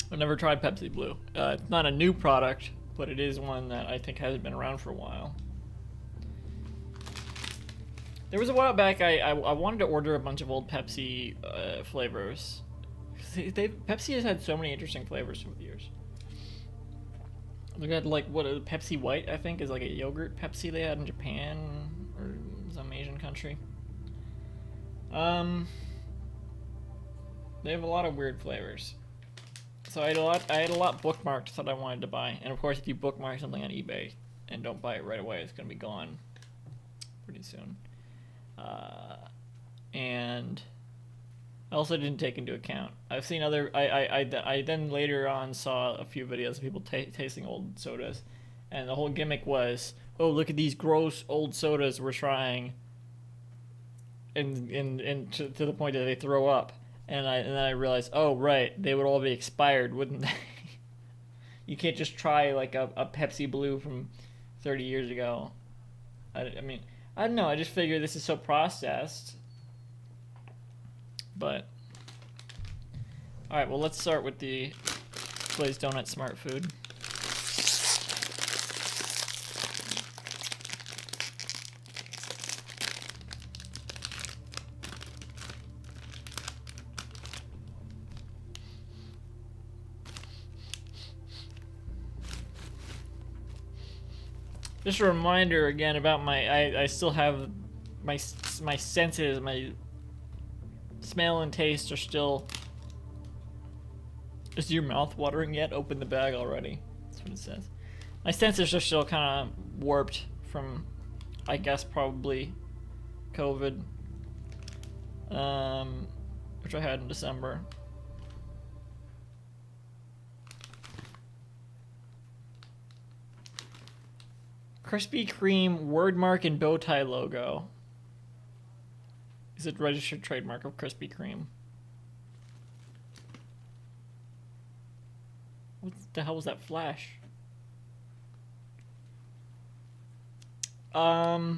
Speaker 7: I've never tried Pepsi Blue. It's not a new product, but it is one that I think hasn't been around for a while. There was a while back I wanted to order a bunch of old Pepsi flavors. Pepsi has had so many interesting flavors over the years. They had like Pepsi White, I think, is like a yogurt Pepsi they had in Japan or some Asian country. They have a lot of weird flavors. So I had a lot bookmarked that I wanted to buy. And of course, if you bookmark something on eBay and don't buy it right away, it's gonna be gone pretty soon. And I also didn't take into account. I've seen other. I then later on saw a few videos of people tasting old sodas, and the whole gimmick was, oh, look at these gross old sodas we're trying, and to the point that they throw up. And then I realized, oh right, they would all be expired, wouldn't they? You can't just try like a Pepsi Blue from 30 years ago. I mean, I don't know. I just figure this is so processed. But all right, well, let's start with the glazed donut smart food. Just a reminder again about I still have my senses, my smell and taste are still. Is your mouth watering yet? Open the bag already. That's what it says. My senses are still kind of warped from, I guess, probably COVID, which I had in December. Krispy Kreme wordmark and bow tie logo. Is it registered trademark of Krispy Kreme? What the hell was that flash? Does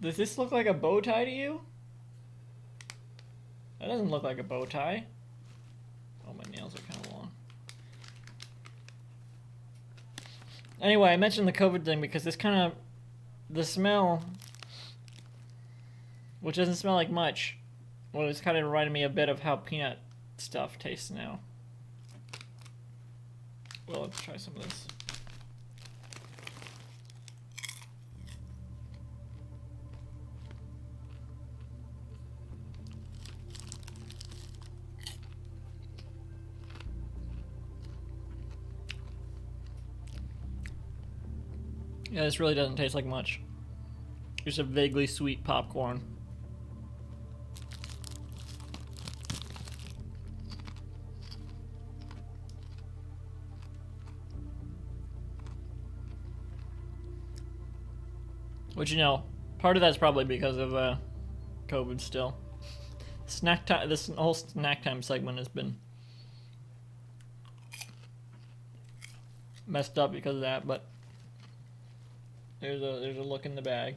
Speaker 7: this look like a bow tie to you? That doesn't look like a bow tie. Oh, my nails are kind of long. Anyway, I mentioned the COVID thing because this kind of, the smell, which doesn't smell like much, well, it's kind of reminded me a bit of how peanut stuff tastes now. Well, let's try some of this. Yeah, this really doesn't taste like much. Just a vaguely sweet popcorn. Which, you know, part of that's probably because of COVID still. Snack time. This whole snack time segment has been messed up because of that. But there's a look in the bag.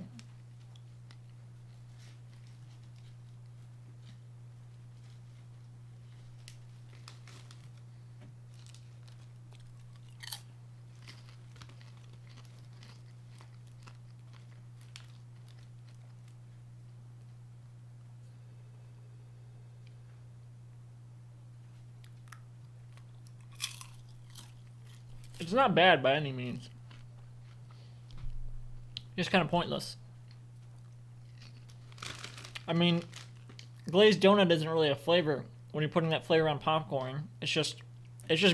Speaker 7: It's not bad by any means. Just kind of pointless. I mean, glazed donut isn't really a flavor when you're putting that flavor on popcorn. It's just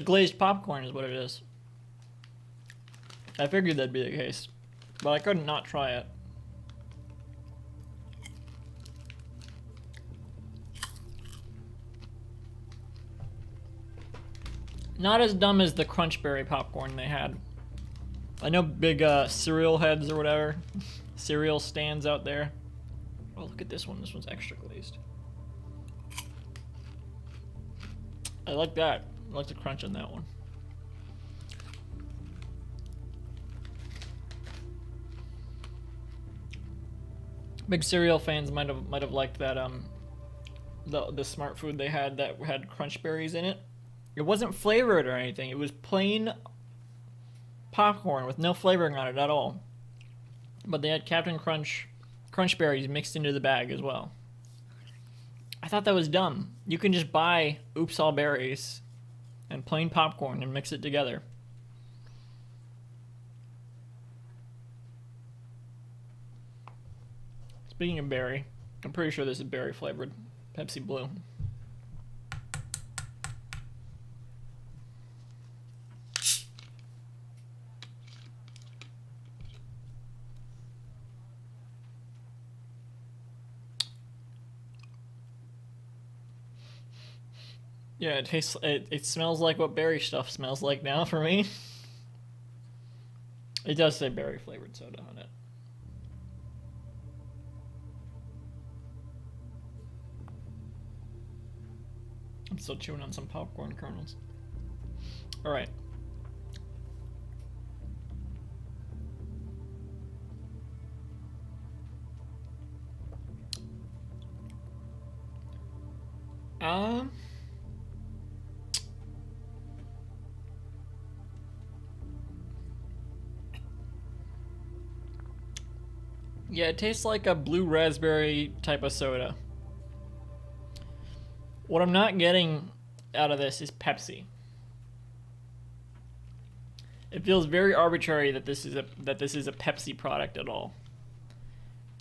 Speaker 7: glazed popcorn is what it is. I figured that'd be the case, but I couldn't not try it. Not as dumb as the Crunchberry popcorn they had. I know big cereal heads or whatever, cereal stands out there. Oh, look at this one. This one's extra glazed. I like that. I like the crunch on that one. Big cereal fans might have liked that the Smart Food they had that had crunch berries in it. It wasn't flavored or anything. It was plain popcorn with no flavoring on it at all. But they had Captain Crunch berries mixed into the bag as well. I thought that was dumb. You can just buy Oops All Berries and plain popcorn and mix it together. Speaking of berry, I'm pretty sure this is berry flavored. Pepsi Blue. Yeah, it tastes. It smells like what berry stuff smells like now for me. It does say berry flavored soda on it. I'm still chewing on some popcorn kernels. All right. Yeah, it tastes like a blue raspberry type of soda. What I'm not getting out of this is Pepsi. It feels very arbitrary that this is a Pepsi product at all.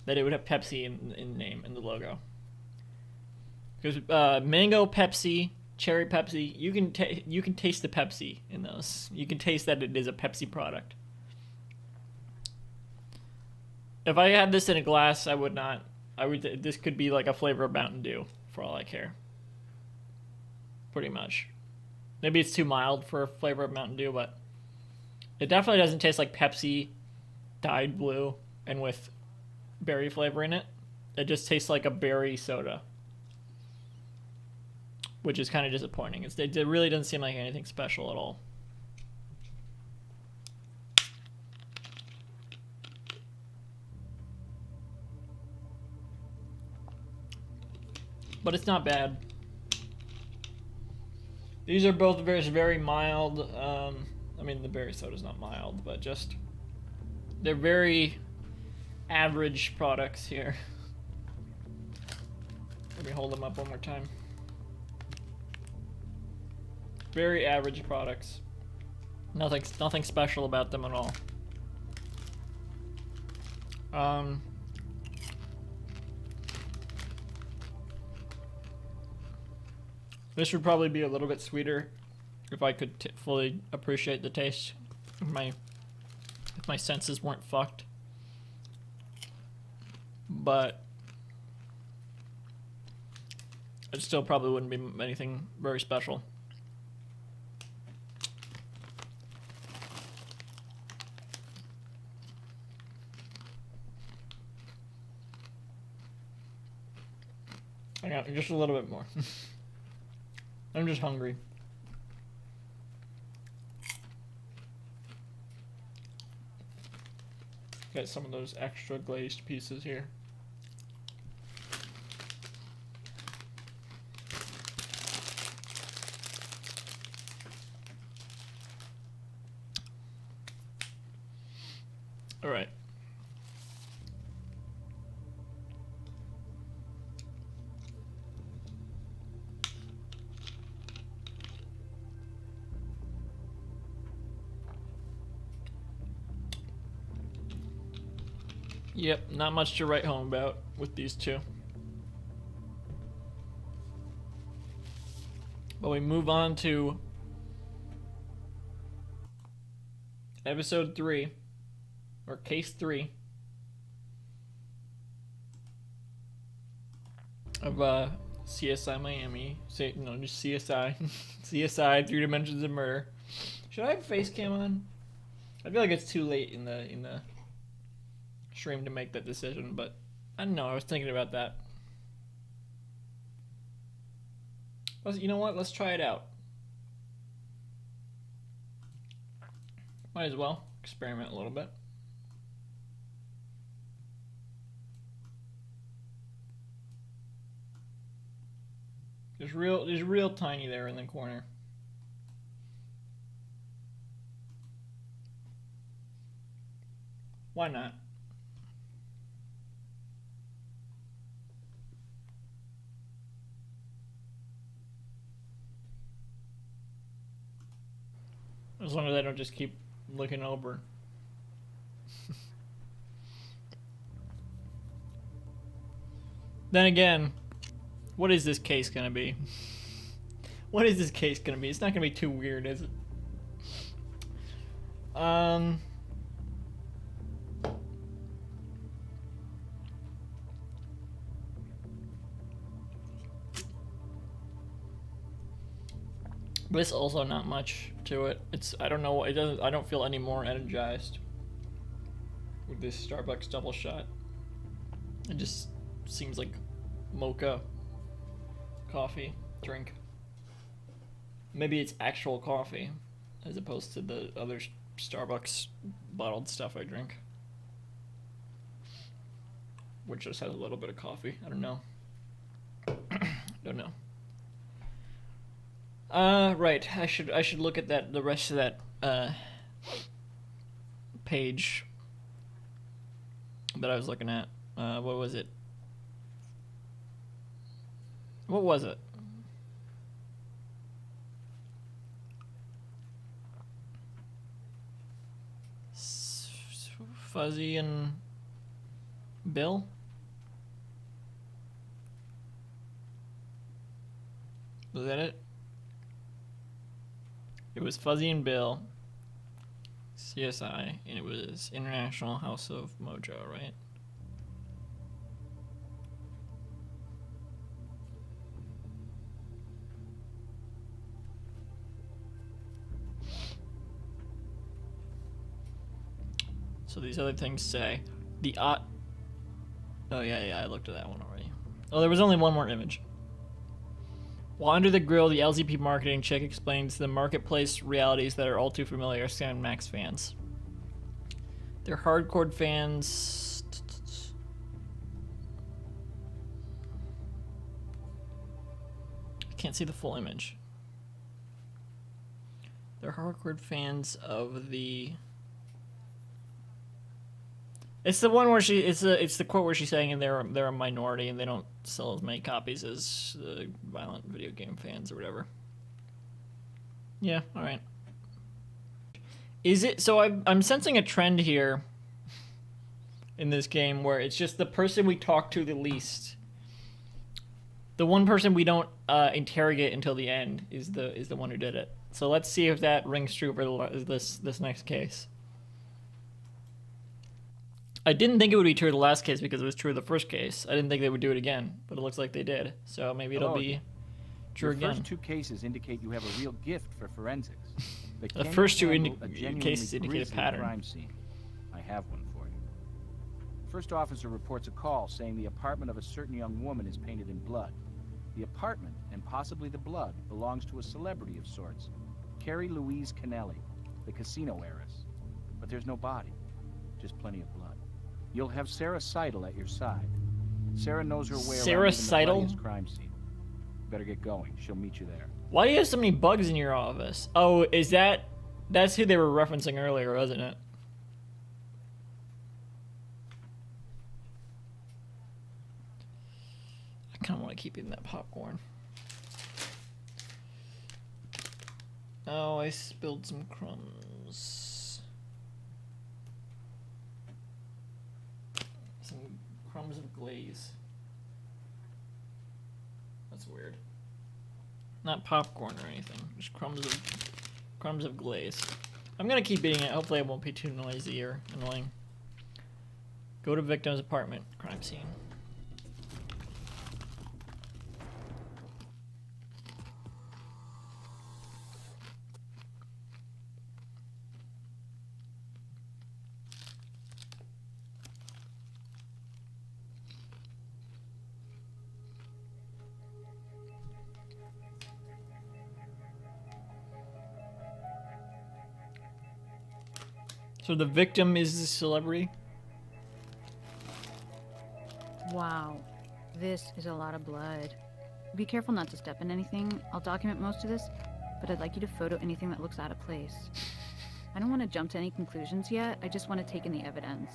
Speaker 7: That it would have Pepsi in the name and the logo. Because mango Pepsi, cherry Pepsi, you can taste the Pepsi in those. You can taste that it is a Pepsi product. If I had this in a glass, I would not. This could be like a flavor of Mountain Dew, for all I care. Pretty much. Maybe it's too mild for a flavor of Mountain Dew, but it definitely doesn't taste like Pepsi dyed blue and with berry flavor in it. It just tastes like a berry soda, which is kind of disappointing. It really doesn't seem like anything special at all. But it's not bad. These are both very mild. I mean, the berry soda's not mild, but just they're very average products here. Let me hold them up one more time. Very average products. Nothing special about them at all. This would probably be a little bit sweeter if I could fully appreciate the taste. If my senses weren't fucked. But it still probably wouldn't be anything very special. I got just a little bit more. I'm just hungry. Got some of those extra glazed pieces here. All right. Yep, not much to write home about with these two. But we move on to episode 3, or case 3 of CSI Miami. No, just CSI. CSI 3 Dimensions of Murder. Should I have face cam on? I feel like it's too late in the stream to make that decision, but I don't know. I was thinking about that. You know what? Let's try it out. Might as well experiment a little bit. There's real tiny there in the corner. Why not? As long as I don't just keep looking over. Then again, what is this case gonna be? What is this case gonna be? It's not gonna be too weird, is it? But it's also not much to it. I don't know, I don't feel any more energized with this Starbucks double shot. It just seems like mocha coffee drink. Maybe it's actual coffee as opposed to the other Starbucks bottled stuff I drink, which just has a little bit of coffee. I don't know. Don't know. Right. I should look at the rest of that page that I was looking at. What was it? What was it? Fuzzy and Bill? Was that it? It was Fuzzy and Bill, CSI, and it was International House of Mojo, right? So these other things say the oh yeah, I looked at that one already. Oh, there was only one more image. While under the grill, the LZP marketing chick explains the marketplace realities that are all too familiar to Sam Max fans. They're hardcore fans. I can't see the full image. They're hardcore fans of the. It's the one where it's the quote where she's saying they're a minority and they don't sell as many copies as violent video game fans or whatever. Yeah, all right. Is it so? I'm sensing a trend here in this game where it's just the person we talk to the least. The one person we don't interrogate until the end is the one who did it. So let's see if that rings true for this next case. I didn't think it would be true of the last case because it was true of the first case. I didn't think they would do it again, but it looks like they did. So maybe it'll be true again.
Speaker 6: The first two cases indicate you have a real gift for forensics.
Speaker 7: The first two cases indicate a pattern.
Speaker 6: Crime scene. I have one for you. First officer reports a call saying the apartment of a certain young woman is painted in blood. The apartment, and possibly the blood, belongs to a celebrity of sorts. Carrie Louise Kennelly, the casino heiress. But there's no body, just plenty of blood. You'll have Sarah Seidel at your side. Sarah knows her way
Speaker 7: Sarah
Speaker 6: around even the
Speaker 7: Seidel?
Speaker 6: bloodiest crime scene. Better get going. She'll meet you there.
Speaker 7: Why do you have so many bugs in your office? Oh, that's who they were referencing earlier, wasn't it? I kind of want to keep eating that popcorn. Oh, I spilled some crumbs. Some crumbs of glaze. That's weird. Not popcorn or anything, just crumbs of glaze. I'm gonna keep eating it. Hopefully, it won't be too noisy or annoying. Go to victim's apartment, crime scene. So the victim is the celebrity?
Speaker 14: Wow, this is a lot of blood. Be careful not to step in anything. I'll document most of this, but I'd like you to photo anything that looks out of place. I don't want to jump to any conclusions yet. I just want to take in the evidence.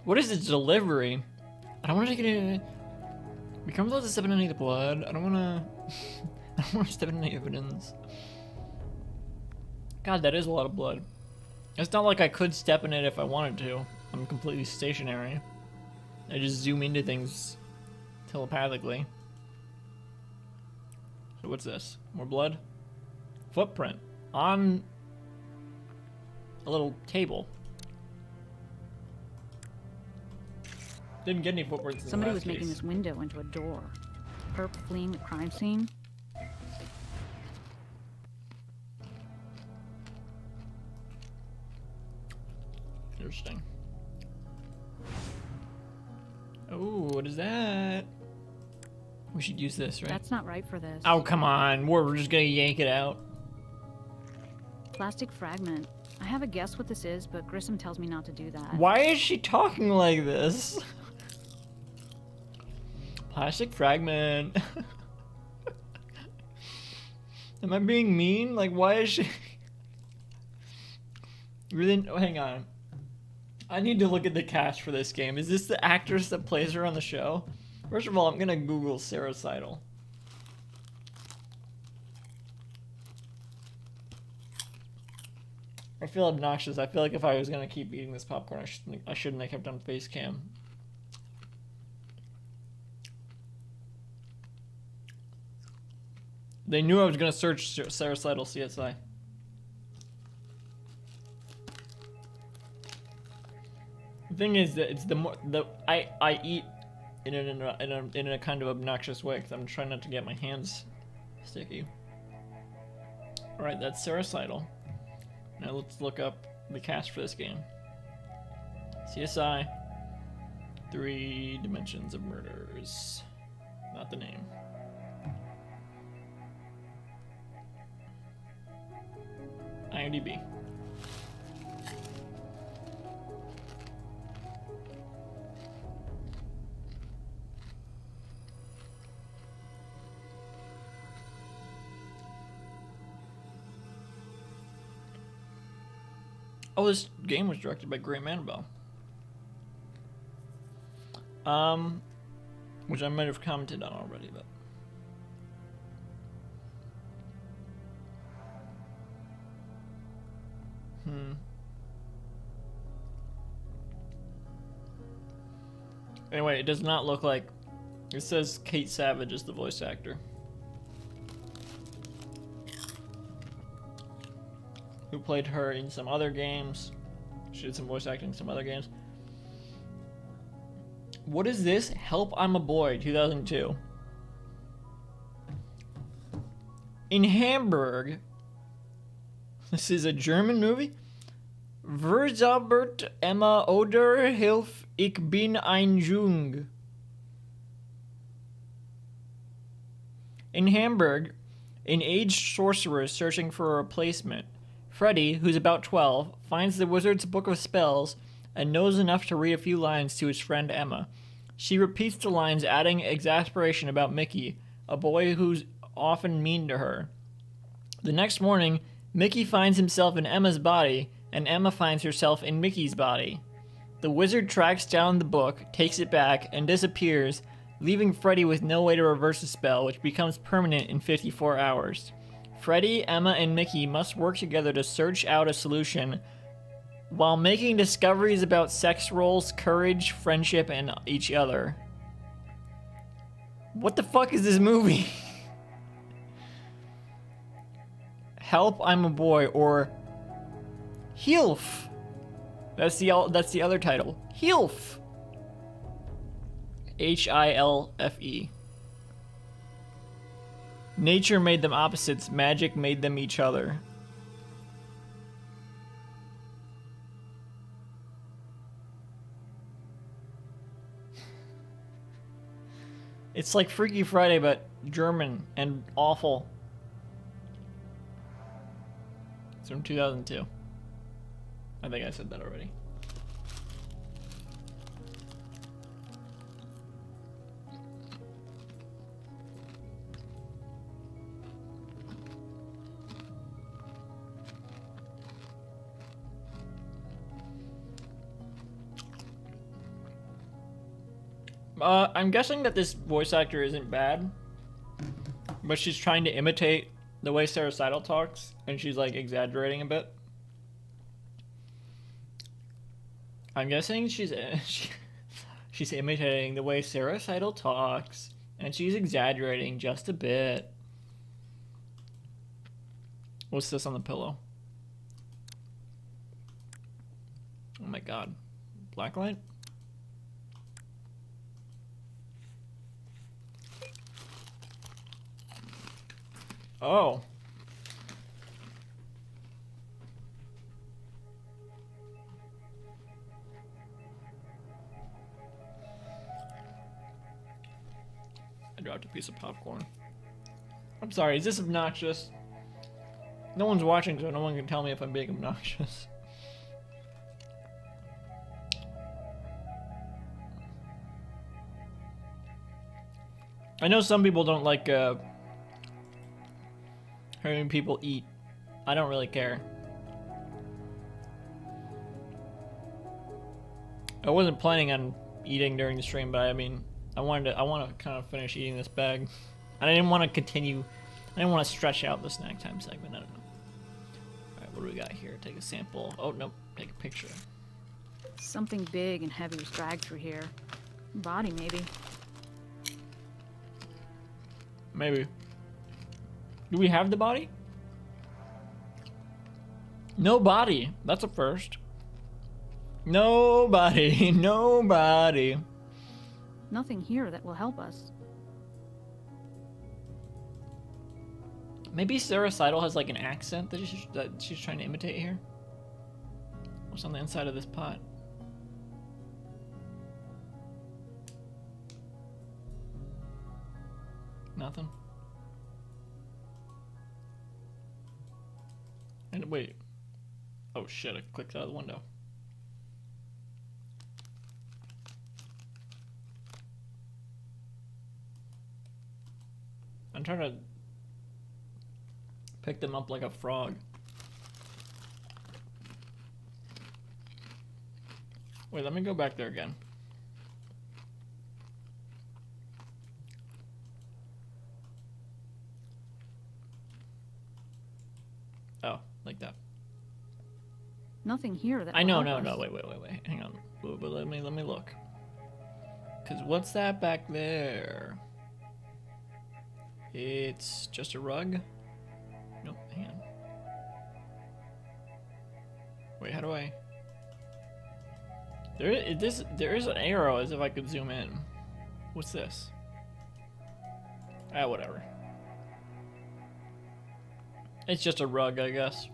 Speaker 7: What is the delivery? I don't want to take it. Be careful not to step in any of the blood. I don't want to. I don't want to step in any evidence. God, that is a lot of blood. It's not like I could step in it if I wanted to. I'm completely stationary. I just zoom into things telepathically. So what's this? More blood? Footprint on a little table. Didn't get any footprints in the
Speaker 14: Somebody
Speaker 7: last
Speaker 14: was making
Speaker 7: case.
Speaker 14: this window into a door. Perp fleeing the crime scene.
Speaker 7: Interesting. Oh, what is that? We should use this, right?
Speaker 14: That's not right for this.
Speaker 7: Oh, come on. We're just gonna yank it out.
Speaker 14: Plastic fragment. I have a guess what this is, but Grissom tells me not to do that.
Speaker 7: Why is she talking like this? Plastic fragment. Am I being mean? Like, why is she... Really? Oh, hang on. I need to look at the cast for this game. Is this the actress that plays her on the show? First of all, I'm gonna Google Sarah Seidel. I feel obnoxious. I feel like if I was gonna keep eating this popcorn, I shouldn't have kept on face cam. They knew I was gonna search Sarah Seidel CSI. The thing is that it's I eat in a kind of obnoxious way because I'm trying not to get my hands sticky. All right, that's Sarah Seidel. Now let's look up the cast for this game. CSI, 3 Dimensions of Murders. Not the name. IMDb. Oh, this game was directed by Graham Annabelle. Which I might have commented on already, but... Anyway, it does not look like... It says Kate Savage is the voice actor. Who played her in some other games. She did some voice acting in some other games. What is this? Help, I'm a Boy, 2002. In Hamburg. This is a German movie? Verzabert Emma oder Hilf, ich bin ein Jung. In Hamburg, an aged sorcerer is searching for a replacement. Freddy, who's about 12, finds the wizard's book of spells and knows enough to read a few lines to his friend Emma. She repeats the lines, adding exasperation about Mickey, a boy who's often mean to her. The next morning, Mickey finds himself in Emma's body, and Emma finds herself in Mickey's body. The wizard tracks down the book, takes it back, and disappears, leaving Freddy with no way to reverse the spell, which becomes permanent in 54 hours. Freddy, Emma, and Mickey must work together to search out a solution while making discoveries about sex roles, courage, friendship, and each other. What the fuck is this movie? Help, I'm a Boy, or Hilf. That's the other title. Hilf. Hilfe. Nature made them opposites, magic made them each other. It's like Freaky Friday, but German and awful. It's from 2002. I think I said that already. I'm guessing that this voice actor isn't bad, but she's trying to imitate the way Sarah Seidel talks, and she's like exaggerating a bit. I'm guessing she's imitating the way Sarah Seidel talks, and she's exaggerating just a bit. What's this on the pillow? Oh my god. Blacklight? Oh. I dropped a piece of popcorn. I'm sorry, is this obnoxious? No one's watching, so no one can tell me if I'm being obnoxious. I know some people don't like hearing people eat. I don't really care. I wasn't planning on eating during the stream, but I mean, I want to kind of finish eating this bag. And I didn't want to continue. I didn't want to stretch out the snack time segment. I don't know. All right, what do we got here? Take a sample. Oh nope, take a picture.
Speaker 14: Something big and heavy was dragged through here. Body, maybe.
Speaker 7: Maybe. Do we have the body? No body. That's a first. Nobody. Nobody.
Speaker 14: Nothing here that will help us.
Speaker 7: Maybe Sarah Seidel has like an accent that she's trying to imitate here. What's on the inside of this pot? Nothing. And wait. Oh shit, I clicked out of the window. I'm trying to pick them up like a frog. Wait, let me go back there again. Oh, like that.
Speaker 14: Nothing here that
Speaker 7: I know,
Speaker 14: will help
Speaker 7: no,
Speaker 14: us.
Speaker 7: wait. Hang on. But let me look. Cause what's that back there? It's just a rug? Nope, hang on. Wait, how do I? There is an arrow as if I could zoom in. What's this? Ah, whatever. It's just a rug, I guess.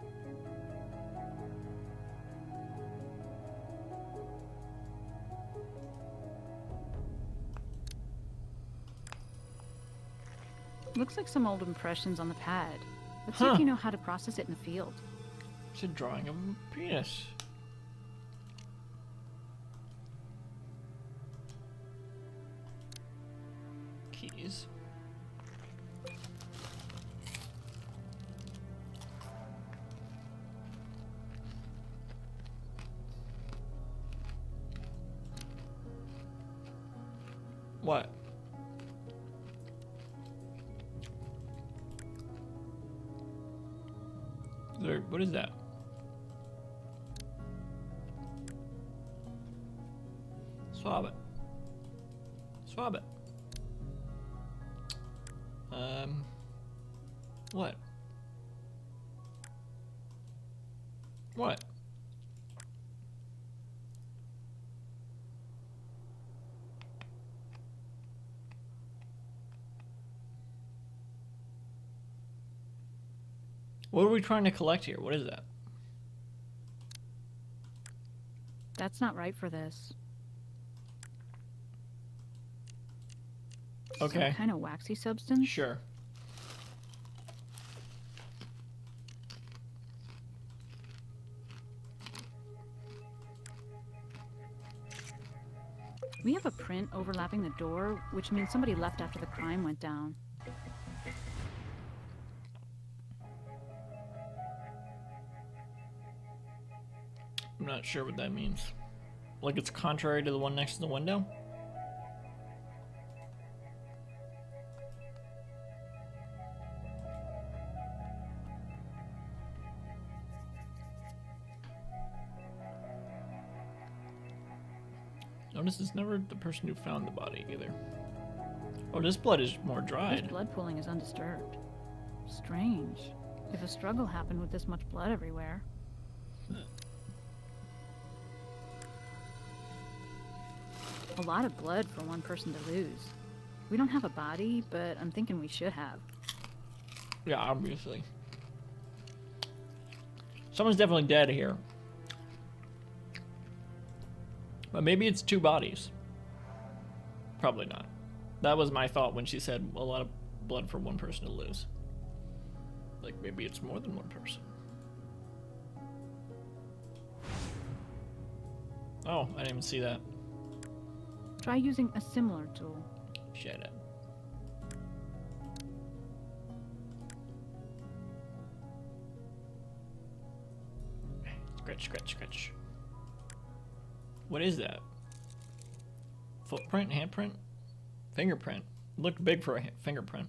Speaker 14: Looks like some old impressions on the pad. Let's see
Speaker 7: Huh.
Speaker 14: if you know how to process it in the field.
Speaker 7: It's a drawing of a penis. Keys. What? What is that? Swab it. Swab it. What? What? What are we trying to collect here? What is that?
Speaker 14: That's not right for this.
Speaker 7: Okay.
Speaker 14: Some kind of waxy substance?
Speaker 7: Sure.
Speaker 14: We have a print overlapping the door, which means somebody left after the crime went down.
Speaker 7: I'm not sure what that means. Like it's contrary to the one next to the window? Notice it's never the person who found the body either. Oh, this blood is more
Speaker 14: This
Speaker 7: dried.
Speaker 14: blood pooling is undisturbed. Strange. If a struggle happened with this much blood everywhere. A lot of blood for one person to lose. We don't have a body, but I'm thinking we should have.
Speaker 7: Yeah, obviously. Someone's definitely dead here. But maybe it's two bodies. Probably not. That was my thought when she said a lot of blood for one person to lose. Like maybe it's more than one person. Oh, I didn't even see that.
Speaker 14: Try using a similar tool.
Speaker 7: Shut up. Scratch, scratch, scratch. What is that? Footprint, handprint, fingerprint. Looked big for a fingerprint.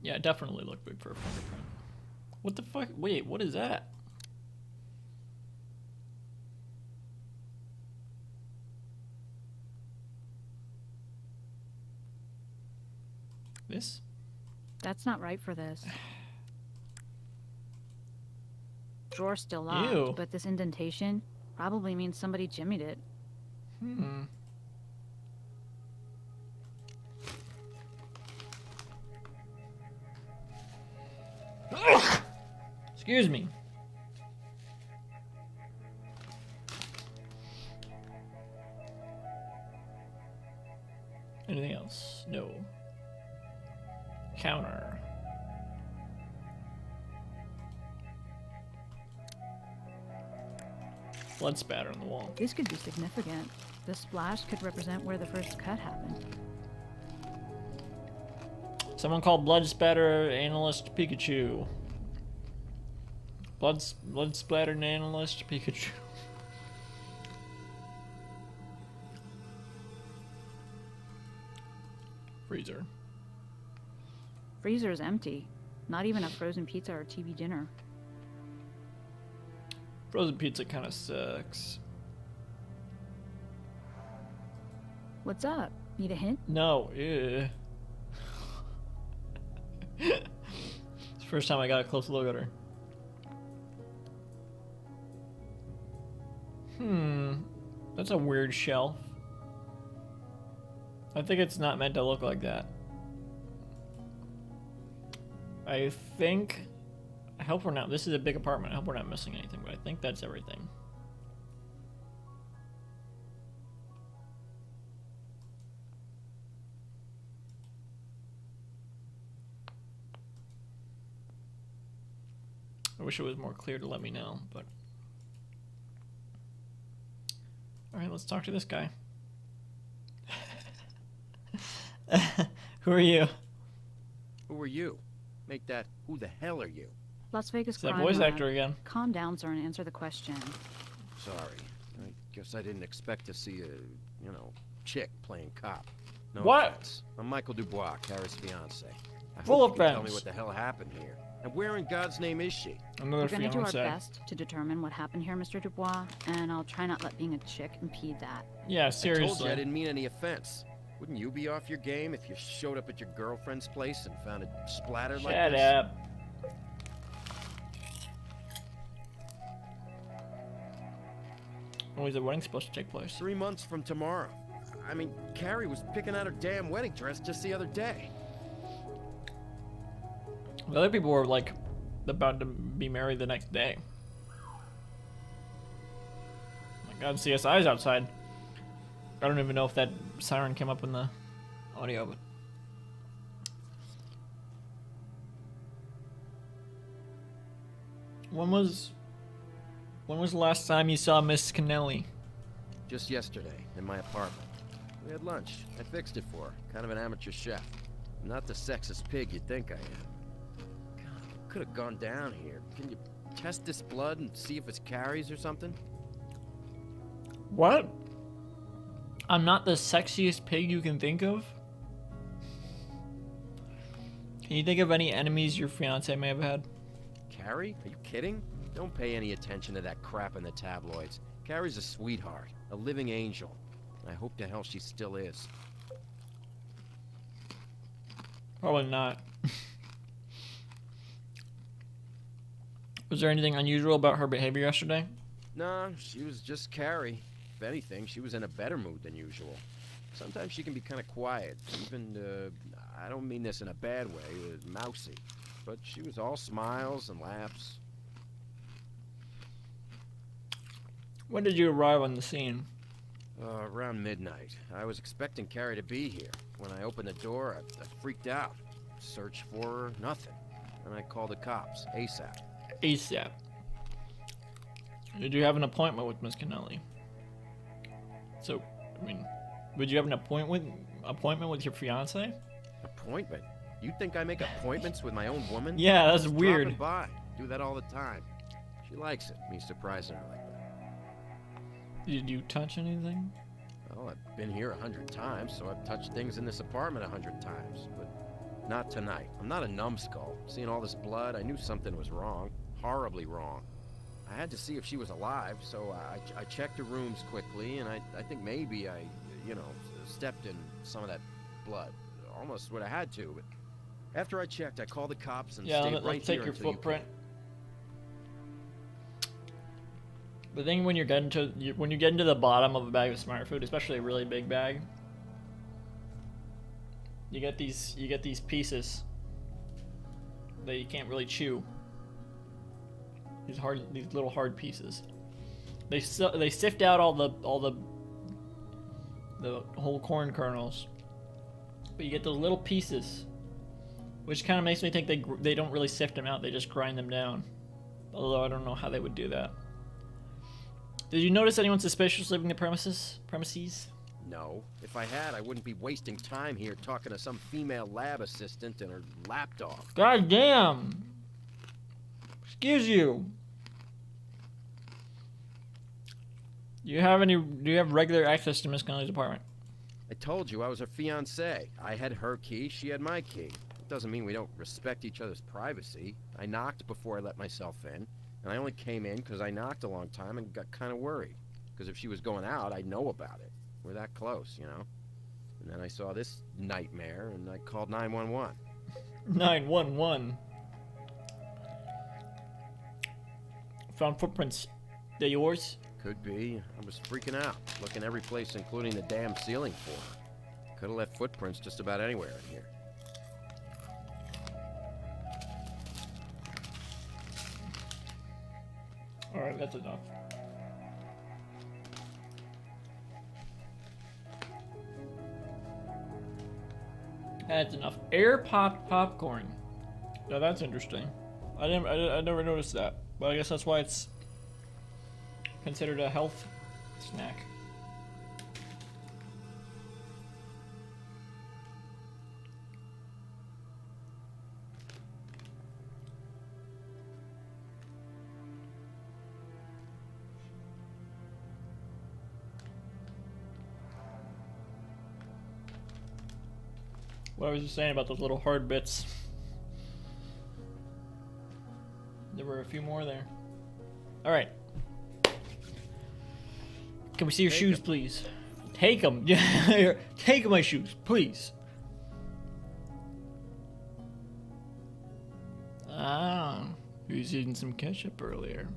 Speaker 7: Yeah, it definitely looked big for a fingerprint. What the fuck? Wait, what is that? This?
Speaker 14: That's not right for this. Drawer's still locked,
Speaker 7: Ew.
Speaker 14: but this indentation probably means somebody jimmied it.
Speaker 7: Hmm. Excuse me. Anything else? No. Counter. Blood spatter on the wall.
Speaker 14: This could be significant. The splash could represent where the first cut happened.
Speaker 7: Someone called blood spatter analyst Pikachu. Blood splattered analyst Pikachu. Freezer.
Speaker 14: Freezer is empty. Not even a frozen pizza or TV dinner.
Speaker 7: Frozen pizza kind of sucks.
Speaker 14: What's up? Need a hint?
Speaker 7: No, ew. It's the first time I got a close look at her. That's a weird shelf. I think it's not meant to look like that. I hope we're not, this is a big apartment, I hope we're not missing anything, but I think that's everything. I wish it was more clear to let me know, but... Alright, let's talk to this guy. Who are you?
Speaker 11: Who are you? Make that, who the hell are you?
Speaker 14: Las Vegas
Speaker 7: It's that
Speaker 14: crime
Speaker 7: voice
Speaker 14: lab.
Speaker 7: actor again.
Speaker 14: Calm down, sir, and answer the question.
Speaker 11: Sorry. I guess I didn't expect to see a, chick playing cop. No
Speaker 7: What?
Speaker 11: offense. I'm Michael Dubois, Kara's fiance. I
Speaker 7: Full
Speaker 11: hope you can tell me
Speaker 7: offense.
Speaker 11: what the hell happened here. And where in God's name is she?
Speaker 7: Another
Speaker 14: We're gonna do our
Speaker 7: fiance.
Speaker 14: best to determine what happened here, Mr. Dubois, and I'll try not let being a chick impede that.
Speaker 7: Yeah,
Speaker 11: I told
Speaker 7: seriously.
Speaker 11: you I didn't mean any offense. Wouldn't you be off your game if you showed up at your girlfriend's place and found it splattered like
Speaker 7: Shut
Speaker 11: this?
Speaker 7: up. When was the wedding supposed to take place?
Speaker 11: 3 months from tomorrow. I mean, Carrie was picking out her damn wedding dress just the other day.
Speaker 7: The other people were like about to be married the next day. Oh my god, CSI's outside. I don't even know if that siren came up in the audio, but... When was the last time you saw Miss Kennelly?
Speaker 11: Just yesterday, in my apartment. We had lunch. I fixed it for her. Kind of an amateur chef. I'm not the sexist pig you think I am. God, what could have gone down here? Can you test this blood and see if it's Carrie's or something?
Speaker 7: What? I'm not the sexiest pig you can think of? Can you think of any enemies your fiance may have had?
Speaker 11: Carrie? Are you kidding? Don't pay any attention to that crap in the tabloids. Carrie's a sweetheart, a living angel. I hope to hell she still is.
Speaker 7: Probably not. Was there anything unusual about her behavior yesterday?
Speaker 11: No, she was just Carrie. If anything, she was in a better mood than usual. Sometimes she can be kind of quiet, even, I don't mean this in a bad way, mousy. But she was all smiles and laughs.
Speaker 7: When did you arrive on the scene?
Speaker 11: Around midnight. I was expecting Carrie to be here. When I opened the door, I freaked out. Searched for her, nothing. And I called the cops, ASAP.
Speaker 7: ASAP. Did you have an appointment with Miss Kennelly? So, I mean, would you have an appointment with your fiance?
Speaker 11: Appointment? You think I make appointments with my own woman?
Speaker 7: Yeah, that's
Speaker 11: Just
Speaker 7: weird.
Speaker 11: dropping by. Do that all the time. She likes it, me surprising her like that.
Speaker 7: Did you touch anything?
Speaker 11: Well, I've been here 100 times, so I've touched things in this apartment 100 times, but not tonight. I'm not a numbskull. Seeing all this blood, I knew something was wrong. Horribly wrong. I had to see if she was alive, so I checked her rooms quickly, and I think maybe I, stepped in some of that blood. Almost would have had to, but after I checked, I called the cops and stayed
Speaker 7: let's
Speaker 11: right
Speaker 7: take
Speaker 11: here
Speaker 7: your
Speaker 11: until
Speaker 7: footprint. The thing when you get into the bottom of a bag of smart food, especially a really big bag, you get these pieces that you can't really chew. These little hard pieces. They sift out all the whole corn kernels, but you get those little pieces, which kind of makes me think they don't really sift them out. They just grind them down. Although I don't know how they would do that. Did you notice anyone suspicious leaving the premises?
Speaker 11: No. If I had, I wouldn't be wasting time here talking to some female lab assistant and her lapdog.
Speaker 7: God damn! Excuse you. Do you have regular access to Miss Connelly's apartment?
Speaker 11: I told you I was her fiancé. I had her key, she had my key. It doesn't mean we don't respect each other's privacy. I knocked before I let myself in, and I only came in because I knocked a long time and got kind of worried. Because if she was going out, I'd know about it. We're that close, And then I saw this nightmare, and I called 911.
Speaker 7: 911. Found footprints. They're yours?
Speaker 11: Could be. I was freaking out, looking every place, including the damn ceiling for her. Could have left footprints just about anywhere in here.
Speaker 7: Alright, that's enough. That's enough. Air popped popcorn. Now that's interesting. I never noticed that. But I guess that's why it's considered a health snack. What I was just saying about those little hard bits. There were a few more there. Alright. Can we see your shoes, please? Take them. Take my shoes, please. Ah, he was eating some ketchup earlier.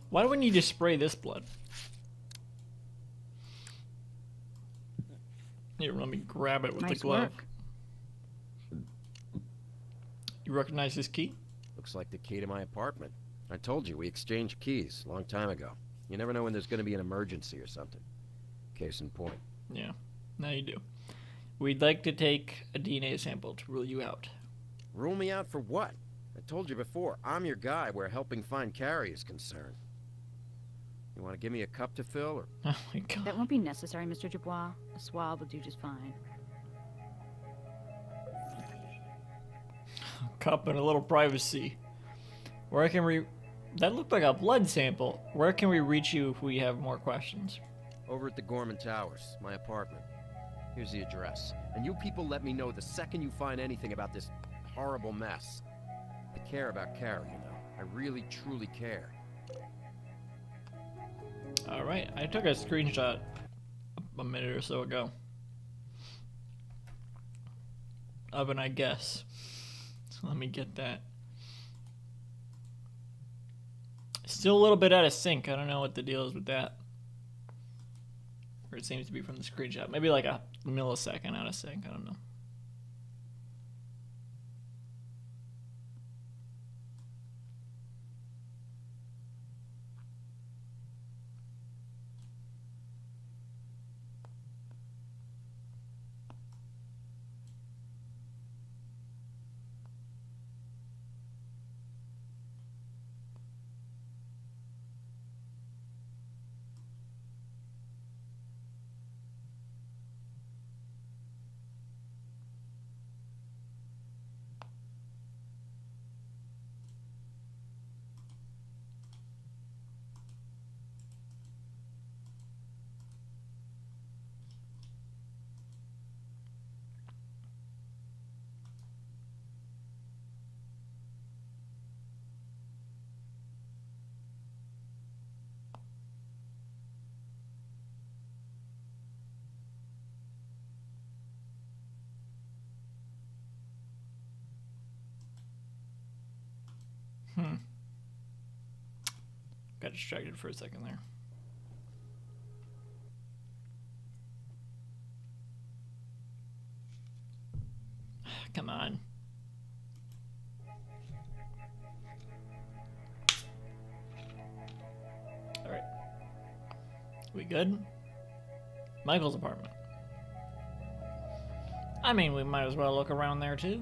Speaker 7: Why do we need to spray this blood? Here, let me grab it with the glove.
Speaker 11: Work.
Speaker 7: You recognize this key?
Speaker 11: Looks like the key to my apartment. I told you, we exchanged keys a long time ago. You never know when there's going to be an emergency or something. Case in point.
Speaker 7: Yeah, now you do. We'd like to take a DNA sample to rule you out.
Speaker 11: Rule me out for what? I told you before, I'm your guy where helping find Carrie is concerned. You want to give me a cup to fill, or...?
Speaker 7: Oh my god.
Speaker 14: That won't be necessary, Mr. Dubois. A swab will do just fine.
Speaker 7: Cup and a little privacy. Where can we... That looked like a blood sample. Where can we reach you if we have more questions?
Speaker 11: Over at the Gorman Towers, my apartment. Here's the address. And you people let me know the second you find anything about this horrible mess. I care about Carrie, you know. I really, truly care.
Speaker 7: Alright, I took a screenshot a minute or so ago. Of an I guess. So let me get that. Still a little bit out of sync. I don't know what the deal is with that. Or it seems to be from the screenshot. Maybe like a millisecond out of sync. I don't know. Got distracted for a second there. Come on. Alright. We good? Michael's apartment. I mean, we might as well look around there too.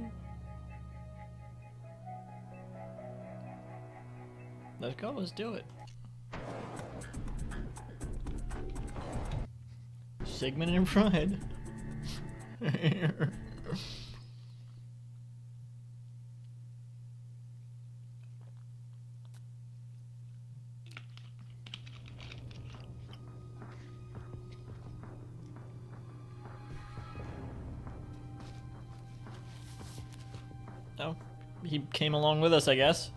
Speaker 7: Let's go, let's do it. Sigmund and Fred. Oh, he came along with us, I guess.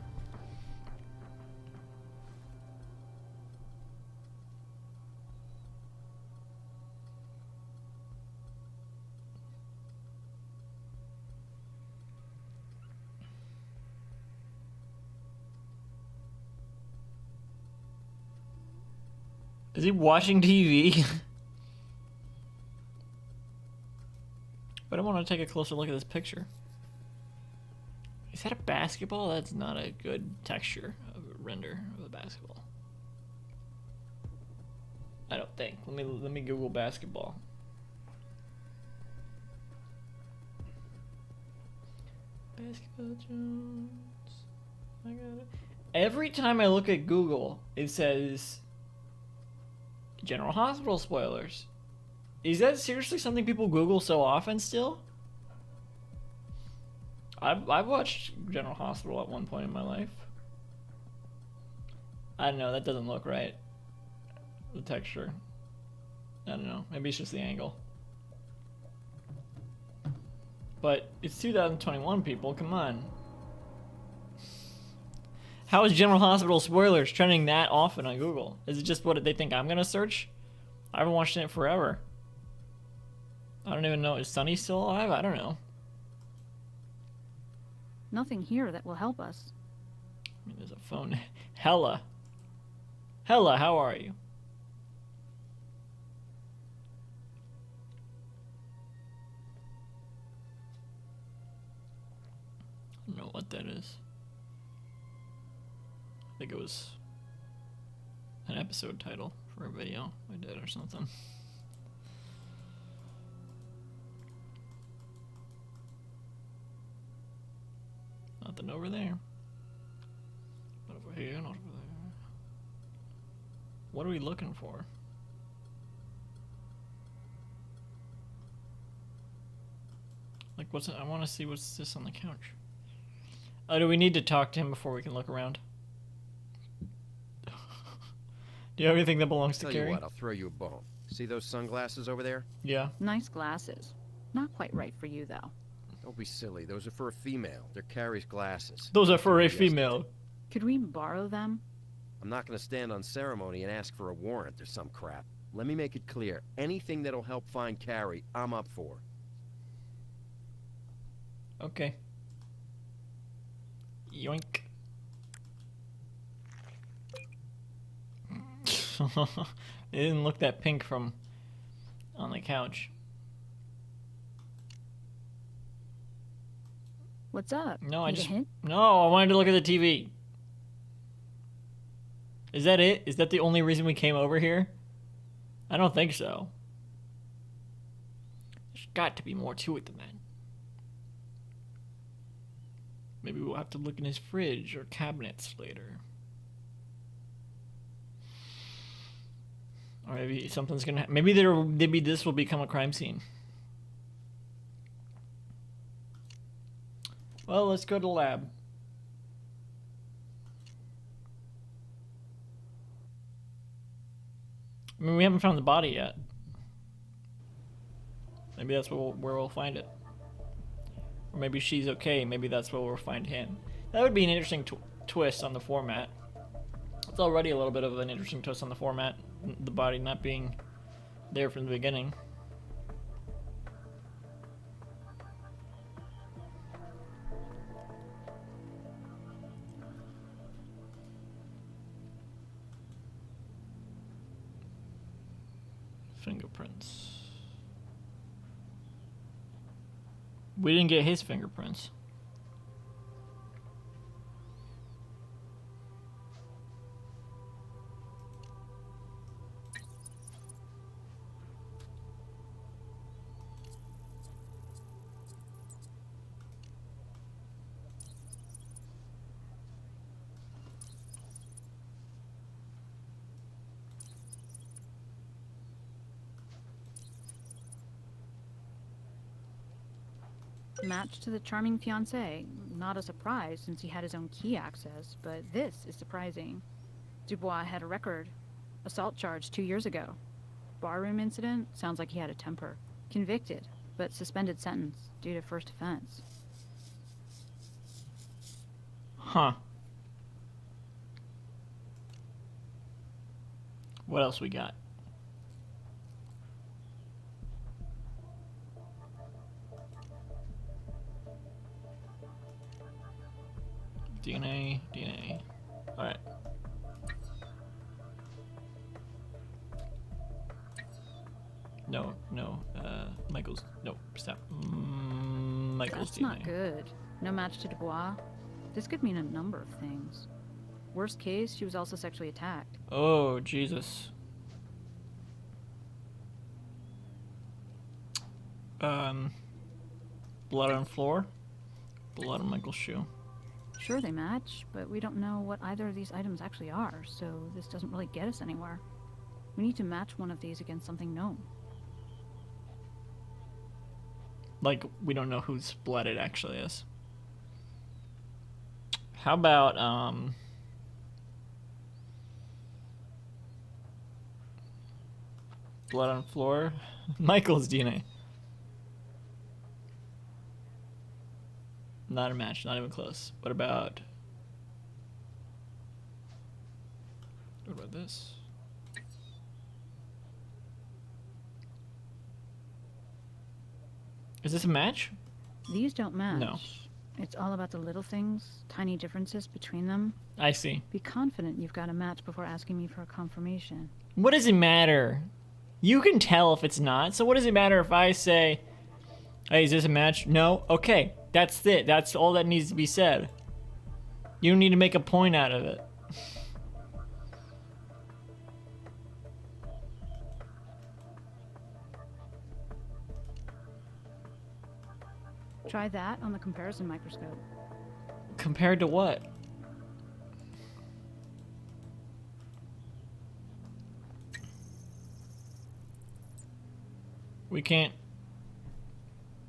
Speaker 7: Is he watching TV? But I want to take a closer look at this picture. Is that a basketball? That's not a good texture of a render of a basketball. I don't think. Let me Google basketball. Basketball Jones. I got it. Every time I look at Google, it says General Hospital spoilers. Is that seriously something people Google so often still? I've watched General Hospital at one point in my life. I don't know, that doesn't look right. The texture. I don't know, maybe it's just the angle. But it's 2021, people, come on. How is General Hospital spoilers trending that often on Google? Is it just what they think I'm gonna search? I haven't watched it forever. I don't even know, is Sunny still alive? I don't know.
Speaker 14: Nothing here that will help us.
Speaker 7: I mean, there's a phone. Hella. Hella, how are you? I don't know what that is. I think it was an episode title for a video I did or something. Nothing over there. Not over here, not over there. What are we looking for? Like, what's it? I want to see what's this on the couch. Oh, do we need to talk to him before we can look around? Do you have anything that belongs to
Speaker 11: Tell
Speaker 7: Carrie?
Speaker 11: you what, I'll throw you a bone. See those sunglasses over there?
Speaker 7: Yeah.
Speaker 14: Nice glasses. Not quite right for you, though.
Speaker 11: Don't be silly. Those are for a female. They're Carrie's glasses.
Speaker 7: Those are for a
Speaker 11: Yes.
Speaker 7: female.
Speaker 14: Could we borrow them?
Speaker 11: I'm not going to stand on ceremony and ask for a warrant or some crap. Let me make it clear. Anything that'll help find Carrie, I'm up for.
Speaker 7: Okay. Yoink. It didn't look that pink from on the couch.
Speaker 14: What's up?
Speaker 7: No, I
Speaker 14: Need a
Speaker 7: just
Speaker 14: hint?
Speaker 7: no. I wanted to look at the TV. Is that it? Is that the only reason we came over here? I don't think so. There's got to be more to it than that. Maybe we'll have to look in his fridge or cabinets later. Or maybe something's gonna maybe this will become a crime scene. Well, let's go to the lab. I mean, we haven't found the body yet. Maybe that's where we'll find it. Or maybe she's okay. Maybe that's where we'll find him. That would be an interesting twist on the format. It's already a little bit of an interesting twist on the format. The body not being there from the beginning. Fingerprints. We didn't get his fingerprints.
Speaker 14: Match to the charming fiancé. Not a surprise since he had his own key access, but this is surprising. Dubois had a record. Assault charge 2 years ago. Barroom incident? Sounds like he had a temper. Convicted, but suspended sentence due to first offense.
Speaker 7: Huh. What else we got? DNA. Alright. No. Michael's. No, stop. Michael's
Speaker 14: That's
Speaker 7: DNA.
Speaker 14: not good. No match to Dubois. This could mean a number of things. Worst case, she was also sexually attacked.
Speaker 7: Oh, Jesus. Blood on floor. Blood on Michael's shoe.
Speaker 14: Sure, they match, but we don't know what either of these items actually are, so this doesn't really get us anywhere. We need to match one of these against something known.
Speaker 7: Like, we don't know whose blood it actually is. How about, blood on floor? Michael's DNA. Not a match, not even close. What about this? Is this a match?
Speaker 14: These don't match.
Speaker 7: No.
Speaker 14: It's all about the little things, tiny differences between them.
Speaker 7: I see.
Speaker 14: Be confident you've got a match before asking me for a confirmation.
Speaker 7: What does it matter? You can tell if it's not, so what does it matter if I say, hey, is this a match? No? Okay, that's it. That's all that needs to be said. You don't need to make a point out of it.
Speaker 14: Try that on the comparison microscope.
Speaker 7: Compared to what? We can't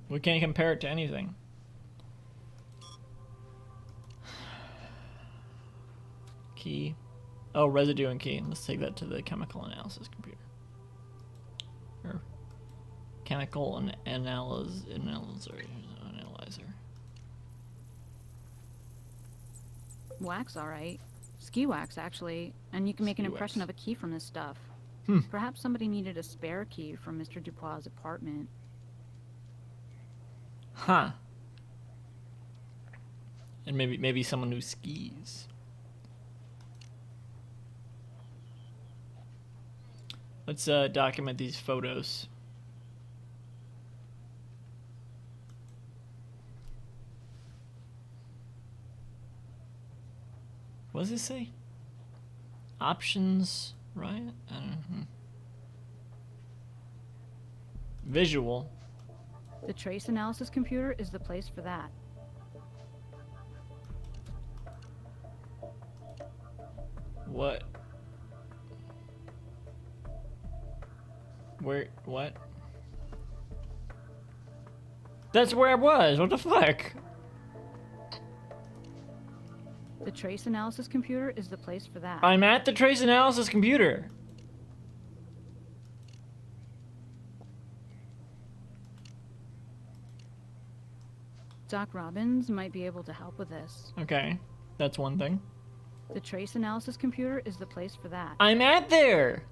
Speaker 7: compare it to anything. Key. Oh, residue and key. Let's take that to the chemical analysis computer. Or chemical analyzer.
Speaker 14: Wax, all right. Ski wax, actually. And you can make an
Speaker 7: Ski
Speaker 14: impression
Speaker 7: wax.
Speaker 14: of a key from this stuff.
Speaker 7: Hmm.
Speaker 14: Perhaps somebody needed a spare key from Mr. Dupois' apartment.
Speaker 7: Huh. And maybe someone who skis. Let's document these photos. What does it say? Options, right? I don't know. Visual.
Speaker 14: The trace analysis computer is the place for that.
Speaker 7: What? Where? What? That's where I was. What the fuck?
Speaker 14: The trace analysis computer is the place for that.
Speaker 7: I'm at the trace analysis computer.
Speaker 14: Doc Robbins might be able to help with this.
Speaker 7: Okay, that's one thing.
Speaker 14: The trace analysis computer is the place for that.
Speaker 7: I'm at there.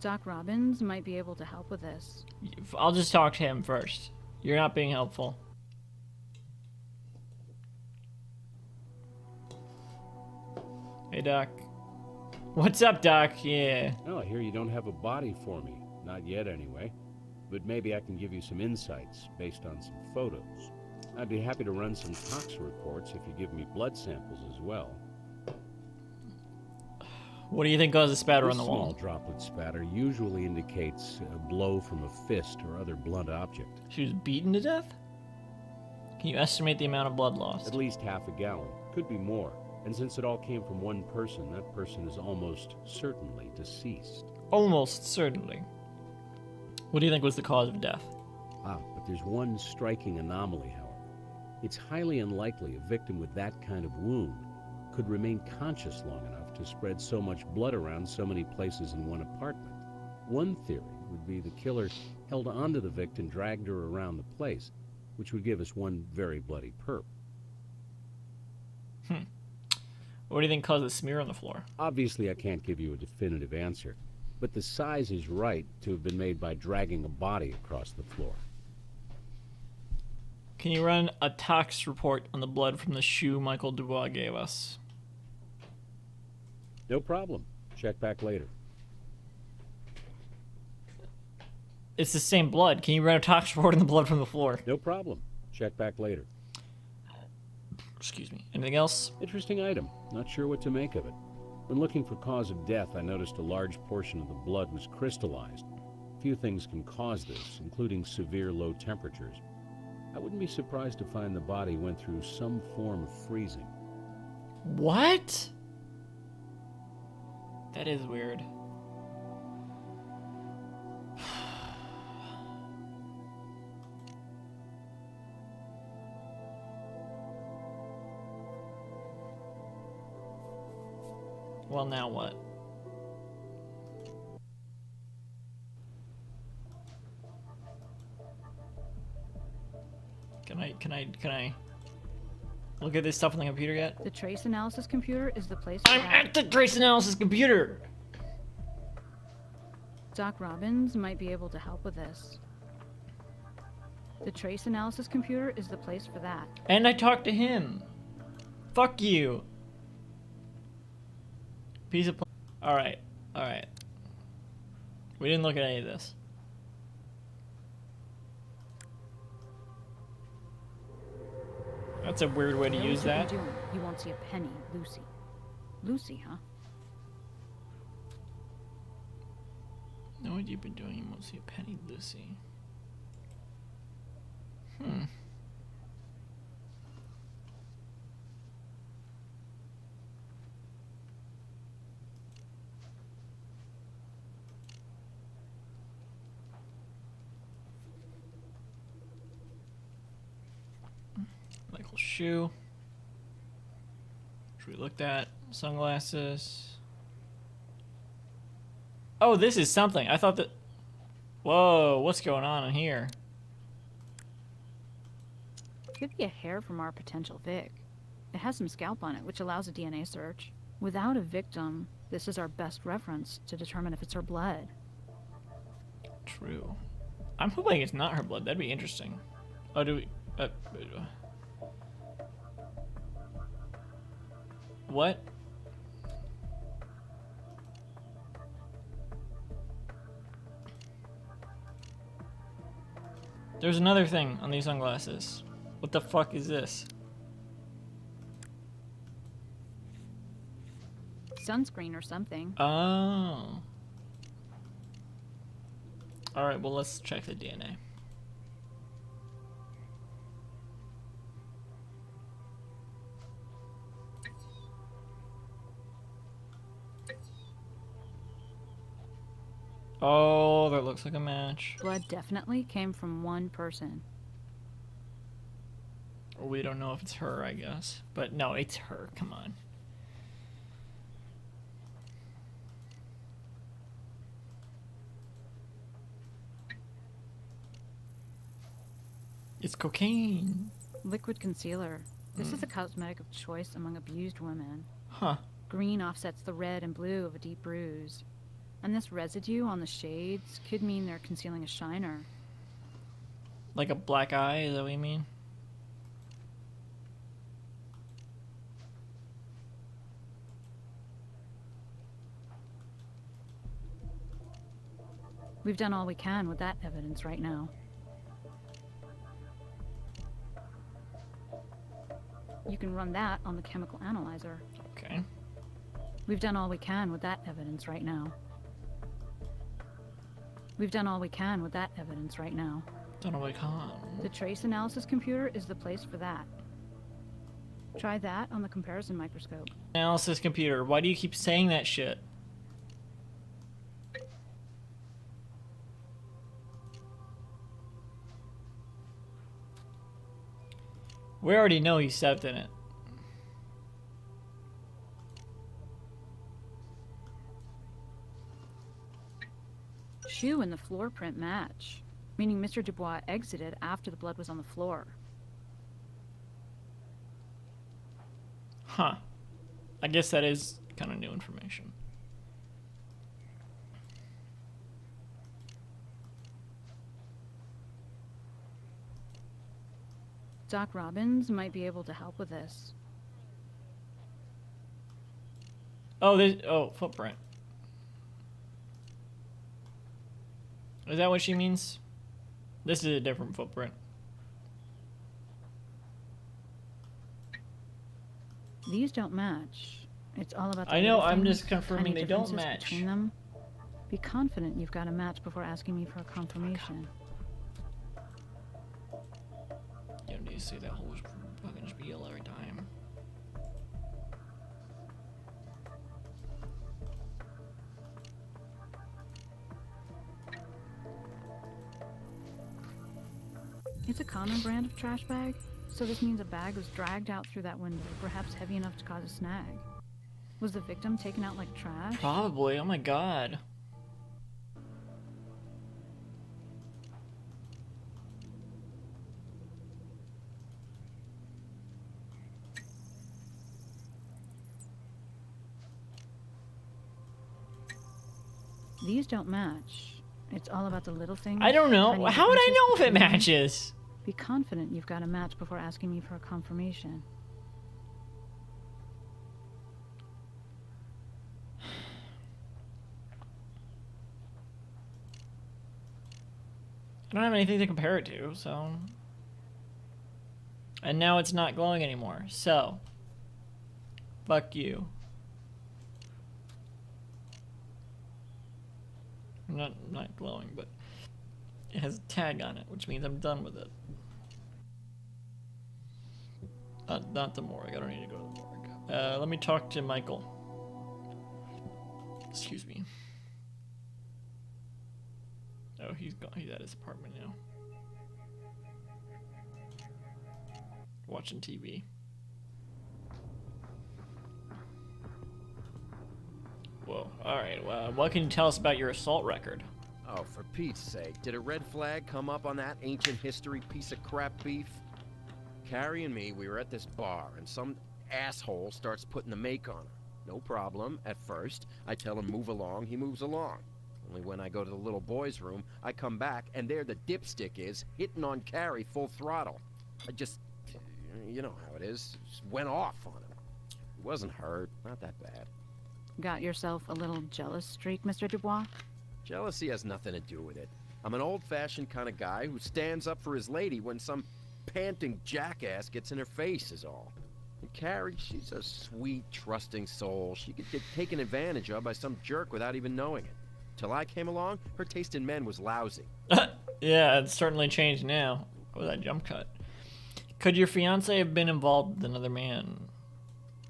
Speaker 14: Doc Robbins might be able to help with this.
Speaker 7: I'll just talk to him first. You're not being helpful. Hey, Doc. What's up, Doc? Yeah.
Speaker 10: Oh, I hear you don't have a body for me. Not yet, anyway. But maybe I can give you some insights based on some photos. I'd be happy to run some tox reports if you give me blood samples as well.
Speaker 7: What do you think caused the spatter on the
Speaker 10: Small
Speaker 7: wall?
Speaker 10: droplet spatter usually indicates a blow from a fist or other blunt object.
Speaker 7: She was beaten to death? Can you estimate the amount of blood lost?
Speaker 10: At least half a gallon. Could be more. And since it all came from one person, that person is almost certainly deceased.
Speaker 7: Almost certainly. What do you think was the cause of death?
Speaker 10: Ah, but there's one striking anomaly, however. It's highly unlikely a victim with that kind of wound could remain conscious long enough to spread so much blood around so many places in one apartment. One theory would be the killer held onto the victim, dragged her around the place, which would give us one very bloody perp.
Speaker 7: What do you think caused the smear on the floor?
Speaker 10: Obviously, I can't give you a definitive answer, but the size is right to have been made by dragging a body across the floor.
Speaker 7: Can you run a tox report on the blood from the shoe Michael Dubois gave us?
Speaker 10: No problem. Check back later.
Speaker 7: It's the same blood. Can you run a tox report on the blood from the floor?
Speaker 10: No problem. Check back later.
Speaker 7: Excuse me. Anything else?
Speaker 10: Interesting item. Not sure what to make of it. When looking for cause of death, I noticed a large portion of the blood was crystallized. Few things can cause this, including severe low temperatures. I wouldn't be surprised to find the body went through some form of freezing.
Speaker 7: What? That is weird. Well, now what? Can I look at this stuff on the computer yet?
Speaker 14: The trace analysis computer is the place.
Speaker 7: I'm at the trace analysis computer!
Speaker 14: Doc Robbins might be able to help with this. The trace analysis computer is the place for that.
Speaker 7: And I talked to him. Fuck you. Piece of. Alright, alright. We didn't look at any of this. That's a weird way to use that.
Speaker 14: You won't see a penny, Lucy. Lucy, huh?
Speaker 7: Know what you've been doing, you won't see a penny, Lucy. Michael's shoe. Which we looked at. Sunglasses. Oh, this is something. I thought that... Whoa, what's going on in here?
Speaker 14: Could be a hair from our potential Vic. It has some scalp on it, which allows a DNA search. Without a victim, this is our best reference to determine if it's her blood.
Speaker 7: True. I'm hoping it's not her blood. That'd be interesting. Oh, do we... what? There's another thing on these sunglasses. What the fuck is this?
Speaker 14: Sunscreen or something.
Speaker 7: Oh. Alright, well, let's check the DNA. Oh, that looks like a match.
Speaker 14: Blood definitely came from one person.
Speaker 7: We don't know if it's her, I guess. But no, it's her. Come on. It's cocaine.
Speaker 14: Liquid concealer. This is a cosmetic of choice among abused women.
Speaker 7: Huh.
Speaker 14: Green offsets the red and blue of a deep bruise. And this residue on the shades could mean they're concealing a shiner.
Speaker 7: Like a black eye, is that what you mean?
Speaker 14: We've done all we can with that evidence right now. You can run that on the chemical analyzer.
Speaker 7: Okay.
Speaker 14: We've done all we can with that evidence right now. We've done all we can with that evidence right now.
Speaker 7: Done all we can.
Speaker 14: The trace analysis computer is the place for that. Try that on the comparison microscope.
Speaker 7: Analysis computer. Why do you keep saying that shit? We already know he stepped in it.
Speaker 14: Shoe and the floor print match, meaning Mr. Dubois exited after the blood was on the floor.
Speaker 7: Huh. I guess that is kind of new information.
Speaker 14: Doc Robbins might be able to help with this.
Speaker 7: Oh, there's... Oh, footprint. Is that what she means? This is a different footprint.
Speaker 14: These don't match. It's all about the
Speaker 7: I know,
Speaker 14: little
Speaker 7: I'm
Speaker 14: things,
Speaker 7: just confirming
Speaker 14: tiny
Speaker 7: they don't
Speaker 14: differences
Speaker 7: match.
Speaker 14: between them. Be confident you've got a match before asking me for a confirmation.
Speaker 7: you say that whole fucking spiel every time.
Speaker 14: It's a common brand of trash bag, so this means a bag was dragged out through that window, perhaps heavy enough to cause a snag. Was the victim taken out like trash?
Speaker 7: Probably. Oh my god.
Speaker 14: These don't match. It's all about the little things.
Speaker 7: I don't know. How would I know if it matches?
Speaker 14: Be confident you've got a match before asking me for a confirmation.
Speaker 7: I don't have anything to compare it to, so... And now it's not glowing anymore, so... Fuck you. Not glowing, but... It has a tag on it, which means I'm done with it. Not the morgue. I don't need to go to the morgue. Let me talk to Michael. Excuse me. Oh, he's gone. He's at his apartment now. Watching TV. Whoa. Alright, well, what can you tell us about your assault record?
Speaker 11: Oh, for Pete's sake, did a red flag come up on that ancient history piece of crap beef? Carrie and me, we were at this bar, and some asshole starts putting the make on her. No problem, at first. I tell him move along, he moves along. Only when I go to the little boy's room, I come back, and there the dipstick is, hitting on Carrie full throttle. I just, you know how it is, just went off on him. He wasn't hurt, not that bad.
Speaker 14: Got yourself a little jealous streak, Mr. Dubois?
Speaker 11: Jealousy has nothing to do with it. I'm an old-fashioned kind of guy who stands up for his lady when some panting jackass gets in her face is all. And Carrie, she's a sweet, trusting soul. She could get taken advantage of by some jerk without even knowing it. Till I came along, her taste in men was lousy.
Speaker 7: Yeah, it's certainly changed now with that jump cut. Could your fiance have been involved with another man?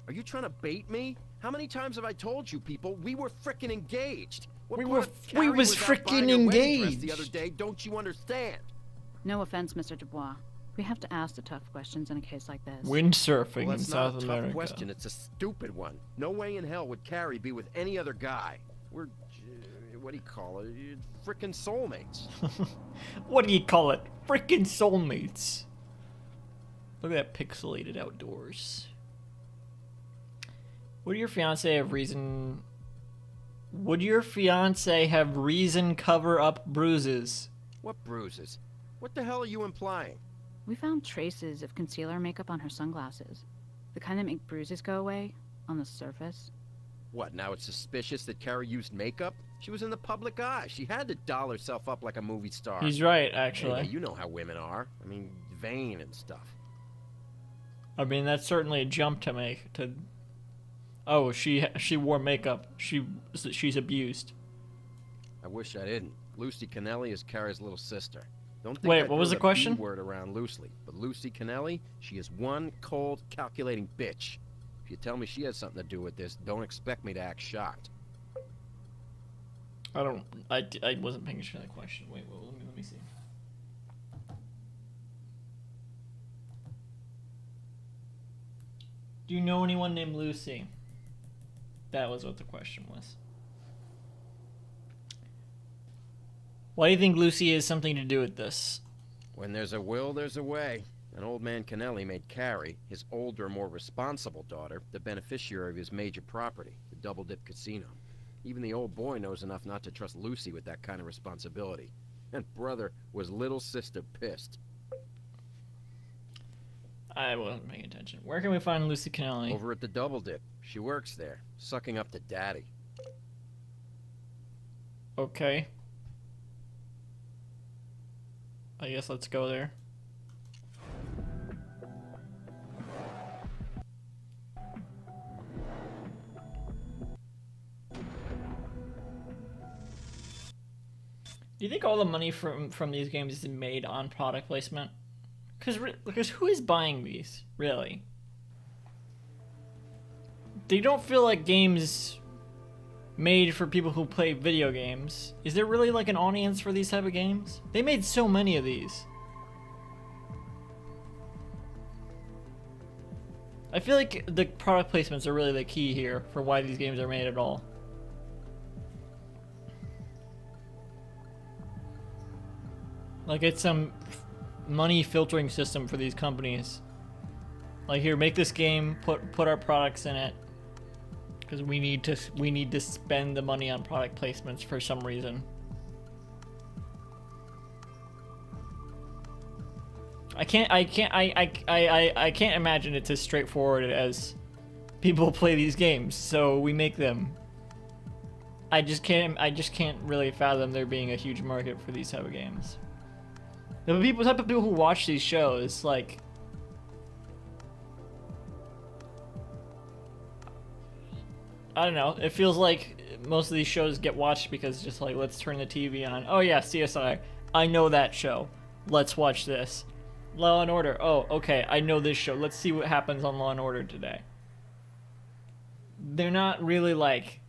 Speaker 11: Are you trying to bait me? How many times have I told you people we were frickin' engaged? What
Speaker 7: We
Speaker 11: Carrie
Speaker 7: was
Speaker 11: out
Speaker 7: frickin'
Speaker 11: buying her wedding dress
Speaker 7: engaged.
Speaker 11: the other day, don't you understand?
Speaker 14: No offense, Mr. Dubois. We have to ask the tough questions in a case like this.
Speaker 7: Windsurfing
Speaker 11: Well,
Speaker 7: in
Speaker 11: that's
Speaker 7: South
Speaker 11: not a
Speaker 7: America.
Speaker 11: tough question. It's a stupid one. No way in hell would Carrie be with any other guy. We're, what do you call it? Frickin' soulmates.
Speaker 7: What do you call it? Frickin' soulmates. Look at that pixelated outdoors. Would your fiance have reason cover up bruises?
Speaker 11: What bruises? What the hell are you implying?
Speaker 14: We found traces of concealer makeup on her sunglasses. The kind that make bruises go away on the surface.
Speaker 11: What, now it's suspicious that Carrie used makeup? She was in the public eye. She had to doll herself up like a movie star.
Speaker 7: He's right, actually.
Speaker 11: Anyway, you know how women are. I mean, vain and stuff.
Speaker 7: I mean, that's certainly a jump to make. Oh, she wore makeup. She's abused.
Speaker 11: I wish I didn't. Lucy Kennelly is Carrie's little sister. Don't think
Speaker 7: Wait,
Speaker 11: I
Speaker 7: what was
Speaker 11: throw
Speaker 7: the question?
Speaker 11: B word around loosely, but Lucy Kennelly, she is one cold, calculating bitch. If you tell me she has something to do with this, don't expect me to act shocked.
Speaker 7: I wasn't paying attention to that question. Wait, let me see. Do you know anyone named Lucy? That was what the question was. Why do you think Lucy has something to do with this?
Speaker 11: When there's a will, there's a way. And old man Kennelly made Carrie, his older, more responsible daughter, the beneficiary of his major property, the Double Dip Casino. Even the old boy knows enough not to trust Lucy with that kind of responsibility. And brother, was little sister pissed.
Speaker 7: I wasn't paying attention. Where can we find Lucy Kennelly?
Speaker 11: Over at the Double Dip. She works there, sucking up to Daddy.
Speaker 7: Okay. I guess let's go there. Do you think all the money from these games is made on product placement? Because who is buying these, really? They don't feel like games made for people who play video games. Is there really like an audience for these type of games? They made so many of these. I feel like the product placements are really the key here for why these games are made at all. Like it's some money filtering system for these companies. Like here, make this game, put our products in it. Because we need to spend the money on product placements for some reason. I can't imagine it's as straightforward as people play these games, so we make them. I just can't really fathom there being a huge market for these type of games. The type of people who watch these shows, like, I don't know, it feels like most of these shows get watched because just like, let's turn the TV on. Oh yeah, CSI. I know that show. Let's watch this. Law and Order. Oh, okay, I know this show. Let's see what happens on Law and Order today. They're not really like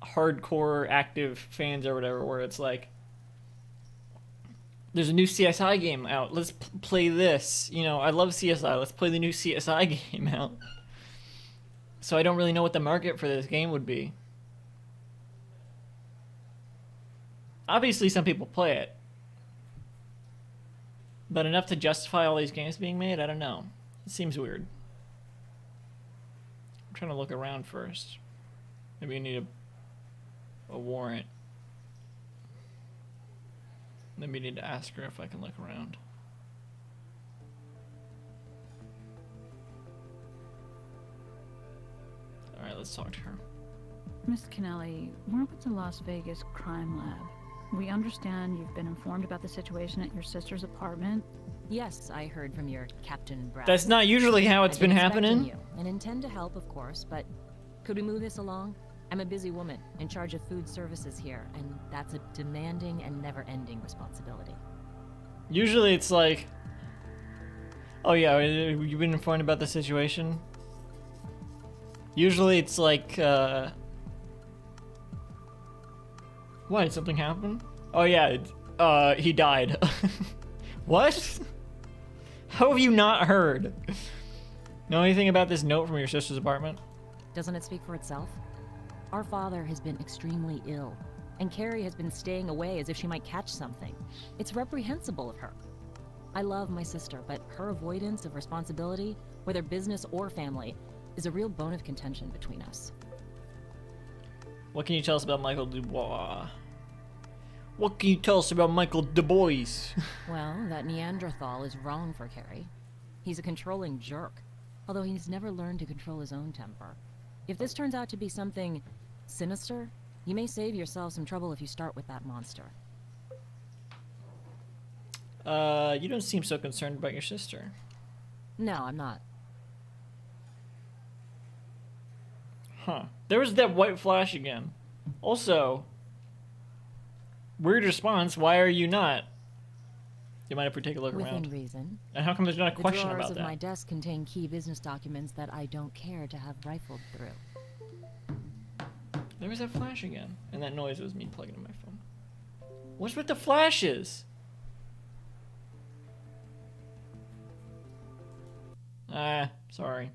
Speaker 7: hardcore active fans or whatever, where it's like, there's a new CSI game out. Let's play this. You know, I love CSI. Let's play the new CSI game out. So I don't really know what the market for this game would be. Obviously, some people play it. But enough to justify all these games being made? I don't know. It seems weird. I'm trying to look around first. Maybe you need a warrant. Maybe you need to ask her if I can look around. Alright, let's talk to her.
Speaker 14: Miss Kennelly, we're with the Las Vegas Crime Lab. We understand you've been informed about the situation at your sister's apartment.
Speaker 9: Yes, I heard from your Captain Brad.
Speaker 7: That's not usually how it's been happening.
Speaker 9: You and intend to help, of course, but could we move this along? I'm a busy woman in charge of food services here, and that's a demanding and never-ending responsibility.
Speaker 7: Usually it's like, oh yeah, you've been informed about the situation? Usually it's like, what, did something happen? Oh yeah, he died. What? How have you not heard? Know anything about this note from your sister's apartment?
Speaker 9: Doesn't it speak for itself? Our father has been extremely ill, and Carrie has been staying away as if she might catch something. It's reprehensible of her. I love my sister, but her avoidance of responsibility, whether business or family, is a real bone of contention between us.
Speaker 7: What can you tell us about Michael Dubois? What can you tell us about Michael Dubois?
Speaker 9: Well, that Neanderthal is wrong for Carrie. He's a controlling jerk, although he's never learned to control his own temper. If this turns out to be something sinister, you may save yourself some trouble if you start with that monster.
Speaker 7: You don't seem so concerned about your sister.
Speaker 9: No, I'm not.
Speaker 7: Huh. There was that white flash again. Also, weird response, why are you not? Do you mind if we take a look around?
Speaker 9: Within reason.
Speaker 7: And how come there's not a question
Speaker 9: about that? The drawers of my
Speaker 7: that?
Speaker 9: desk contain key business documents that I don't care to have rifled through.
Speaker 7: There was that flash again. And that noise was me plugging in my phone. What's with the flashes? Sorry.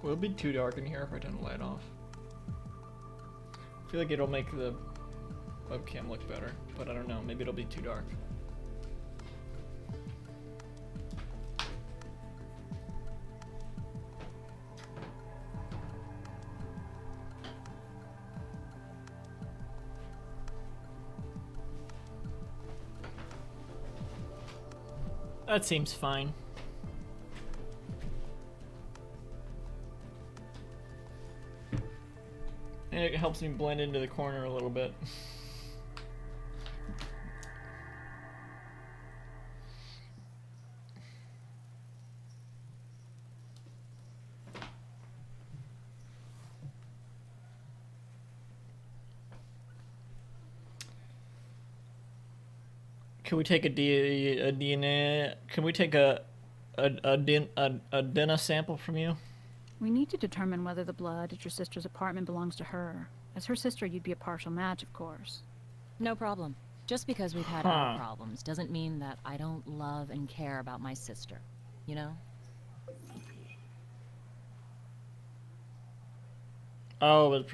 Speaker 7: Will it be too dark in here if I turn the light off? I feel like it'll make the webcam look better, but I don't know. Maybe it'll be too dark. That seems fine. And it helps me blend into the corner a little bit. Can we take a DNA? Can we take a DNA sample from you?
Speaker 14: We need to determine whether the blood at your sister's apartment belongs to her. As her sister, you'd be a partial match, of course.
Speaker 9: No problem. Just because we've had our problems doesn't mean that I don't love and care about my sister. You know?
Speaker 7: Oh, it's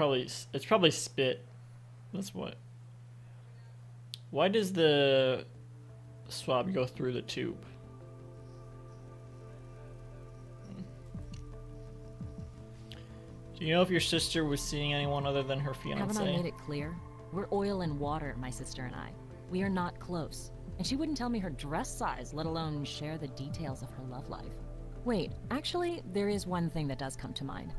Speaker 7: probably spit. That's what. Why does the swab go through the tube? Do you know if your sister was seeing anyone other than her fiancé?
Speaker 9: Haven't I made it clear? We're oil and water, my sister and I. We are not close. And she wouldn't tell me her dress size, let alone share the details of her love life. Wait, actually, there is one thing that does come to mind.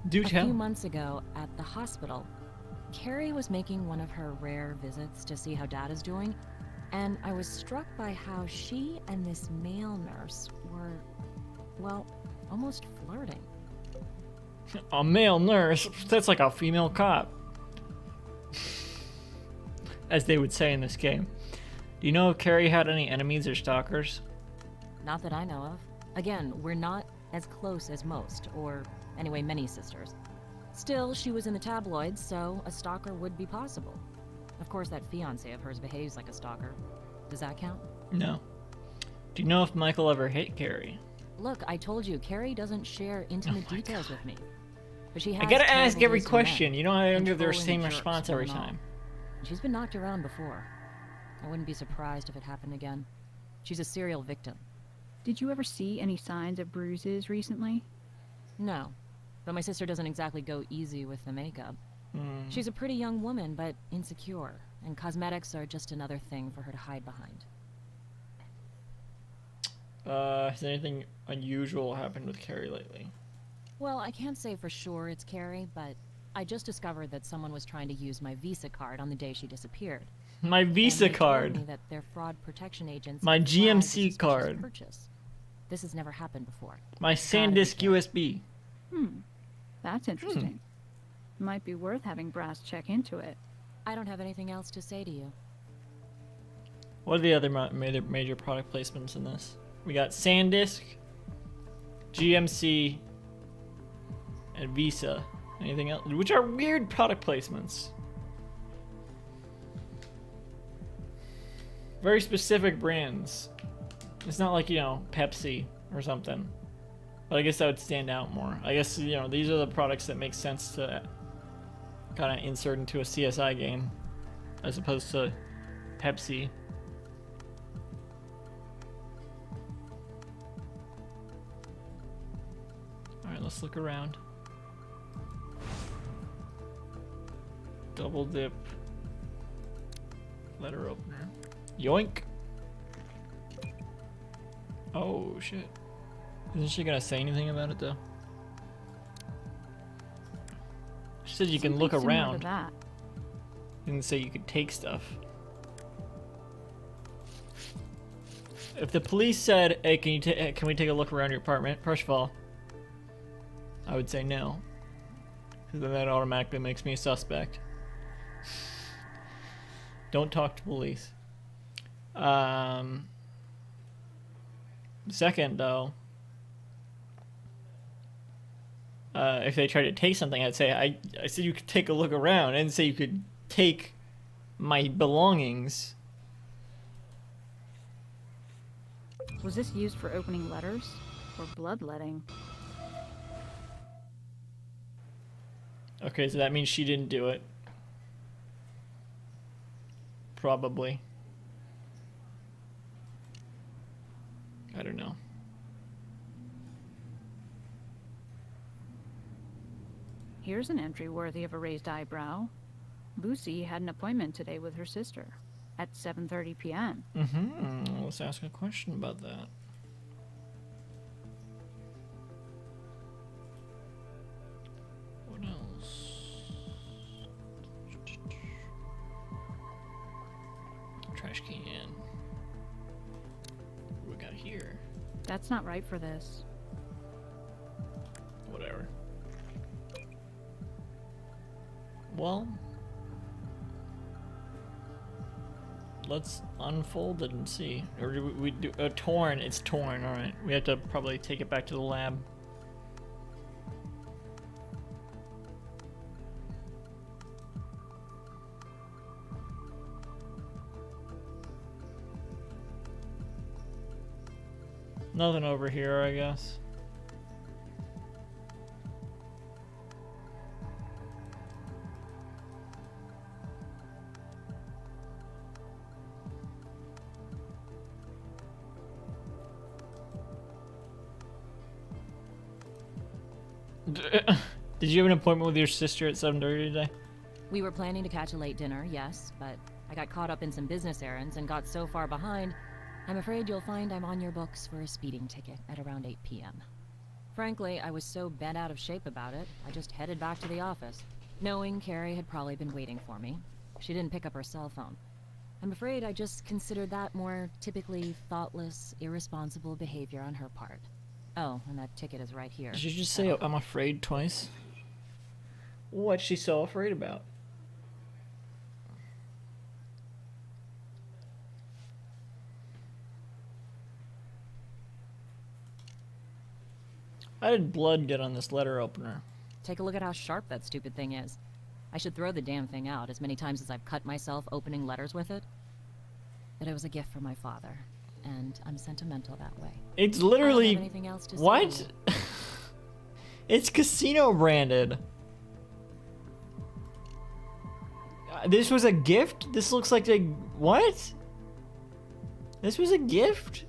Speaker 7: Do tell.
Speaker 9: A few months ago, at the hospital, Carrie was making one of her rare visits to see how Dad is doing, and I was struck by how she and this male nurse were, well, almost flirting.
Speaker 7: A male nurse? That's like a female cop. As they would say in this game. Do you know if Carrie had any enemies or stalkers?
Speaker 9: Not that I know of. Again, we're not as close as most, or anyway, many sisters. Still, she was in the tabloids, so a stalker would be possible. Of course, that fiancé of hers behaves like a stalker. Does that count?
Speaker 7: No. Do you know if Michael ever hit Carrie?
Speaker 9: Look, I told you, Carrie doesn't share intimate details with me. But she has
Speaker 7: I gotta ask
Speaker 9: terrible
Speaker 7: every
Speaker 9: taste in
Speaker 7: question.
Speaker 9: men,
Speaker 7: You know I don't give the
Speaker 9: controlling
Speaker 7: same
Speaker 9: jerks
Speaker 7: response every
Speaker 9: and all.
Speaker 7: time.
Speaker 9: She's been knocked around before. I wouldn't be surprised if it happened again. She's a serial victim.
Speaker 14: Did you ever see any signs of bruises recently?
Speaker 9: No. But my sister doesn't exactly go easy with the makeup. She's a pretty young woman, but insecure, and cosmetics are just another thing for her to hide behind.
Speaker 7: Has anything unusual happened with Carrie lately?
Speaker 9: Well, I can't say for sure it's Carrie, but I just discovered that someone was trying to use my Visa card on the day she disappeared.
Speaker 7: My Visa
Speaker 9: And they told
Speaker 7: card.
Speaker 9: me that their fraud protection agents
Speaker 7: My
Speaker 9: could flag a
Speaker 7: GMC
Speaker 9: suspicious
Speaker 7: card.
Speaker 9: purchase. This has never happened before.
Speaker 7: My SanDisk USB.
Speaker 14: That's interesting. Might be worth having Brass check into it.
Speaker 9: I don't have anything else to say to you.
Speaker 7: What are the other major product placements in this? We got SanDisk, GMC, and Visa. Anything else? Which are weird product placements. Very specific brands. It's not like, you know, Pepsi or something. But I guess that would stand out more. I guess, you know, these are the products that make sense to kind of insert into a CSI game as opposed to Pepsi. Alright, let's look around. Double dip. Letter opener. Yoink! Oh, shit. Isn't she gonna say anything about it, though? She said you can look
Speaker 14: Something similar to
Speaker 7: around.
Speaker 14: that.
Speaker 7: Didn't say you could take stuff. If the police said, "Hey, can we take a look around your apartment?" First of all, I would say no, because then that automatically makes me a suspect. Don't talk to police. Second, though, if they tried to take something, I'd say I said you could take a look around. I didn't say you could take my belongings.
Speaker 14: Was this used for opening letters? Or bloodletting?
Speaker 7: Okay, so that means she didn't do it. Probably. I don't know.
Speaker 14: Here's an entry worthy of a raised eyebrow. Lucy had an appointment today with her sister at 7:30 p.m.
Speaker 7: Let's ask a question about that. Trash can. What we got here?
Speaker 14: That's not right for this.
Speaker 7: Whatever. Well, let's unfold it and see. Or do we do torn? It's torn. All right. We have to probably take it back to the lab. Nothing over here, I guess. Did you have an appointment with your sister at 7:30 today?
Speaker 9: We were planning to catch a late dinner, yes, but I got caught up in some business errands and got so far behind, I'm afraid you'll find I'm on your books for a speeding ticket at around 8 p.m. Frankly, I was so bent out of shape about it, I just headed back to the office, knowing Carrie had probably been waiting for me. She didn't pick up her cell phone. I'm afraid I just considered that more typically thoughtless, irresponsible behavior on her part. Oh, and that ticket is right here.
Speaker 7: Did you just say I'm afraid twice? What's she so afraid about? How did blood get on this letter opener?
Speaker 9: Take a look at how sharp that stupid thing is. I should throw the damn thing out as many times as I've cut myself opening letters with it. But it was a gift from my father, and I'm sentimental that way.
Speaker 7: It's literally...
Speaker 9: I don't have anything else to say.
Speaker 7: What? It's casino branded. This was a gift? This looks like a... What? This was a gift?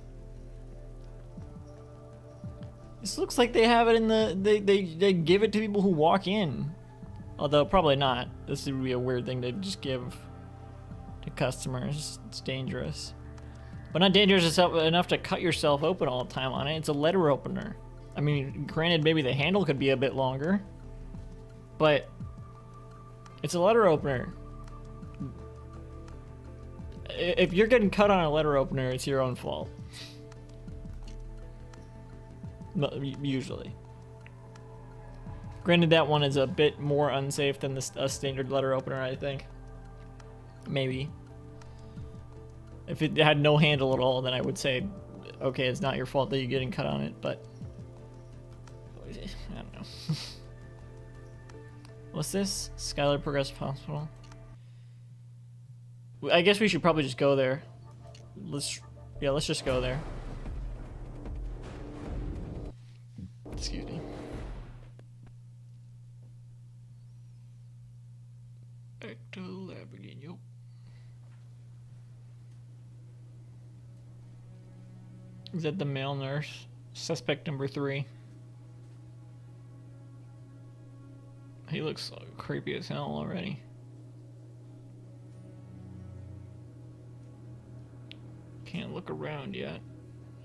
Speaker 7: This looks like they have it in the... They give it to people who walk in. Although, probably not. This would be a weird thing to just give to customers. It's dangerous. But not dangerous enough to cut yourself open all the time on it. It's a letter opener. I mean, granted, maybe the handle could be a bit longer. But it's a letter opener. If you're getting cut on a letter opener, it's your own fault. Usually. Granted, that one is a bit more unsafe than a standard letter opener, I think. Maybe. If it had no handle at all, then I would say, okay, it's not your fault that you're getting cut on it, but... I don't know. What's this? Skylar Progressive Hospital. I guess we should probably just go there. Let's just go there. Excuse me. Back to the lab again, yo. Is that the male nurse? Suspect number 3. He looks so creepy as hell already. Can't look around yet,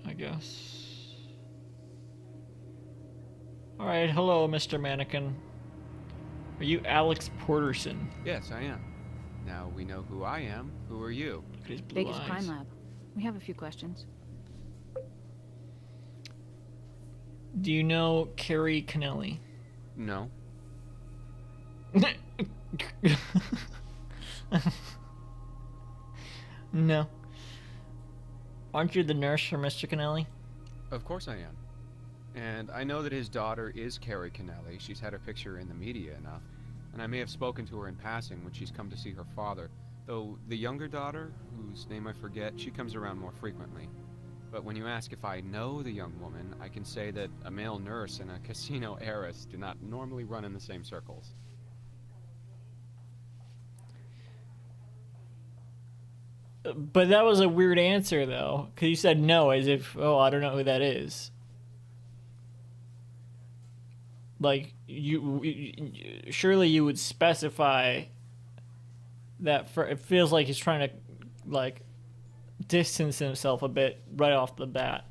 Speaker 7: I guess. Alright, hello, Mr. Mannequin. Are you Alex Porterson?
Speaker 2: Yes, I am. Now we know who I am. Who are you?
Speaker 7: Look at his blue
Speaker 14: Vegas
Speaker 7: eyes.
Speaker 14: Crime Lab. We have a few questions.
Speaker 7: Do you know Carrie Connelly?
Speaker 2: No.
Speaker 7: No. Aren't you the nurse for Mr. Connelly?
Speaker 2: Of course I am. And I know that his daughter is Carrie Connelly. She's had her picture in the media enough. And I may have spoken to her in passing when she's come to see her father. Though the younger daughter, whose name I forget, she comes around more frequently. But when you ask if I know the young woman, I can say that a male nurse and a casino heiress do not normally run in the same circles.
Speaker 7: But that was a weird answer, though. Because you said no, as if, oh, I don't know who that is. Like, surely you would specify that it feels like he's trying to, like, distance himself a bit right off the bat.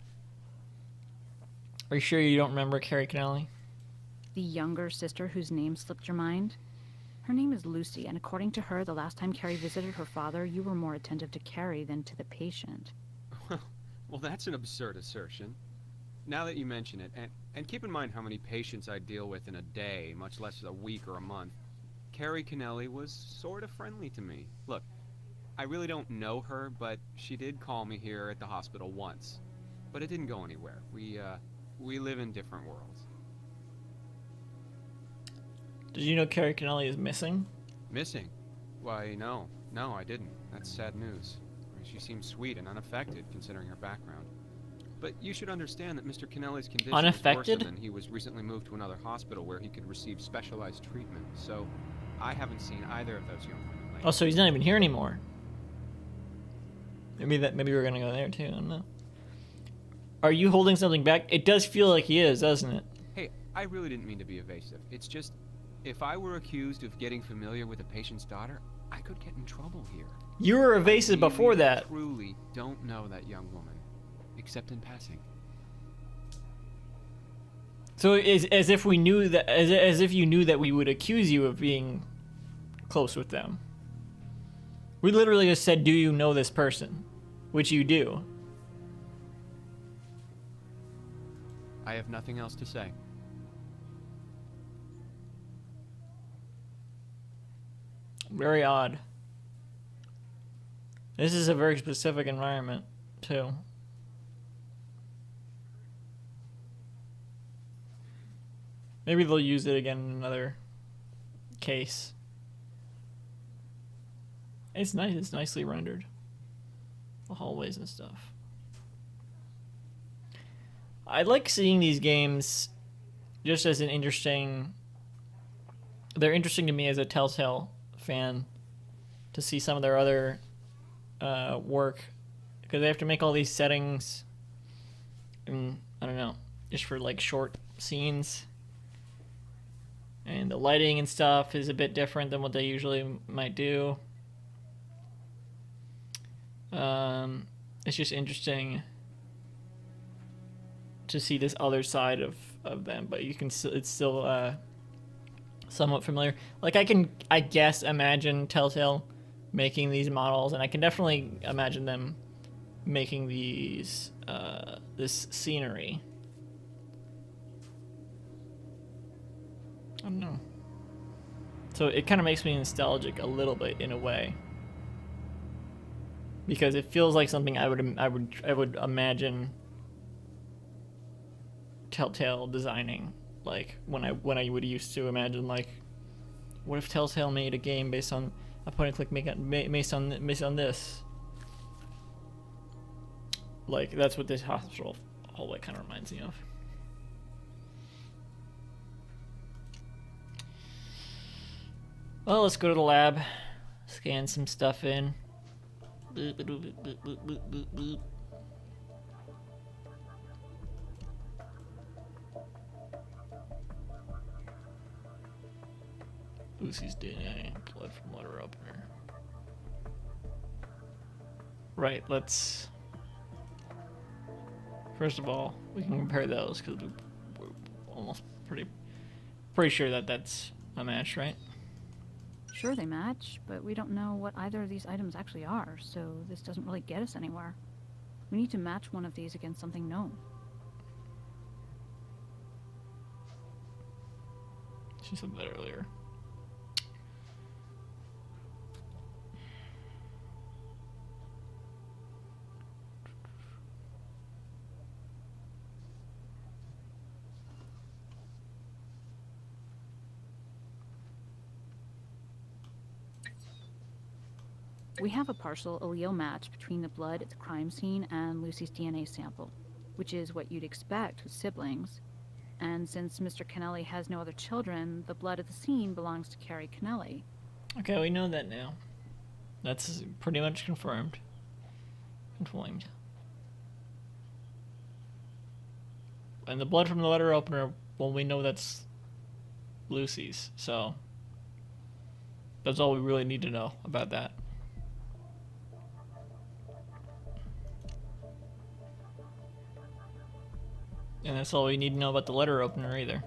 Speaker 7: Are you sure you don't remember Carrie Connelly?
Speaker 14: The younger sister whose name slipped your mind? Her name is Lucy, and according to her, the last time Carrie visited her father, you were more attentive to Carrie than to the patient.
Speaker 2: Well, that's an absurd assertion. Now that you mention it, and keep in mind how many patients I deal with in a day, much less a week or a month, Carrie Kennelly was sort of friendly to me. Look, I really don't know her, but she did call me here at the hospital once. But it didn't go anywhere. We live in different worlds.
Speaker 7: Did you know Carrie Kennelly is missing?
Speaker 2: Missing? Why, no. No, I didn't. That's sad news. I mean, she seems sweet and unaffected, considering her background. But you should understand that Mr. Kennelly's condition
Speaker 7: Unaffected?
Speaker 2: is worse, and he was recently moved to another hospital where he could receive specialized treatment. So, I haven't seen either of those young women lately.
Speaker 7: Oh, so he's not even here anymore. Maybe we're gonna go there too. I don't know. Are you holding something back? It does feel like he is, doesn't it?
Speaker 2: Hey, I really didn't mean to be evasive. It's just, if I were accused of getting familiar with a patient's daughter, I could get in trouble here.
Speaker 7: You were evasive before that.
Speaker 2: I truly don't know that young woman, except in passing.
Speaker 7: So as if we knew that, as if you knew that we would accuse you of being close with them. We literally just said, "Do you know this person?" Which you do.
Speaker 2: I have nothing else to say.
Speaker 7: Very odd. This is a very specific environment, too. Maybe they'll use it again in another case. It's nice. It's nicely rendered. The hallways and stuff. I like seeing these games just as an interesting... They're interesting to me as a Telltale fan to see some of their other work, because they have to make all these settings and I don't know, just for like short scenes, and the lighting and stuff is a bit different than what they usually might do. It's just interesting to see this other side of them, but you can it's still somewhat familiar. Like I guess imagine Telltale making these models, and I can definitely imagine them making these this scenery. I don't know. So it kind of makes me nostalgic a little bit in a way, because it feels like something I would imagine Telltale designing, like when I would used to imagine, like, what if Telltale made a game based on a point and click based on this. Like, that's what this hospital hallway kind of reminds me of. Well, let's go to the lab, scan some stuff in. Boop, boop, boop, boop, boop, boop, boop, boop. Lucy's DNA, blood from letter opener. Right, let's... First of all, we can compare those, because we're almost pretty sure that that's a match, right?
Speaker 14: Sure they match, but we don't know what either of these items actually are, so this doesn't really get us anywhere. We need to match one of these against something known.
Speaker 7: She said that earlier.
Speaker 14: We have a partial allele match between the blood at the crime scene and Lucy's DNA sample, which is what you'd expect with siblings. And since Mr. Kennelly has no other children, the blood at the scene belongs to Carrie Kennelly.
Speaker 7: Okay, we know that now. That's pretty much confirmed. Confirmed. And the blood from the letter opener, well, we know that's Lucy's, so that's all we really need to know about that. And that's all we need to know about the letter opener either.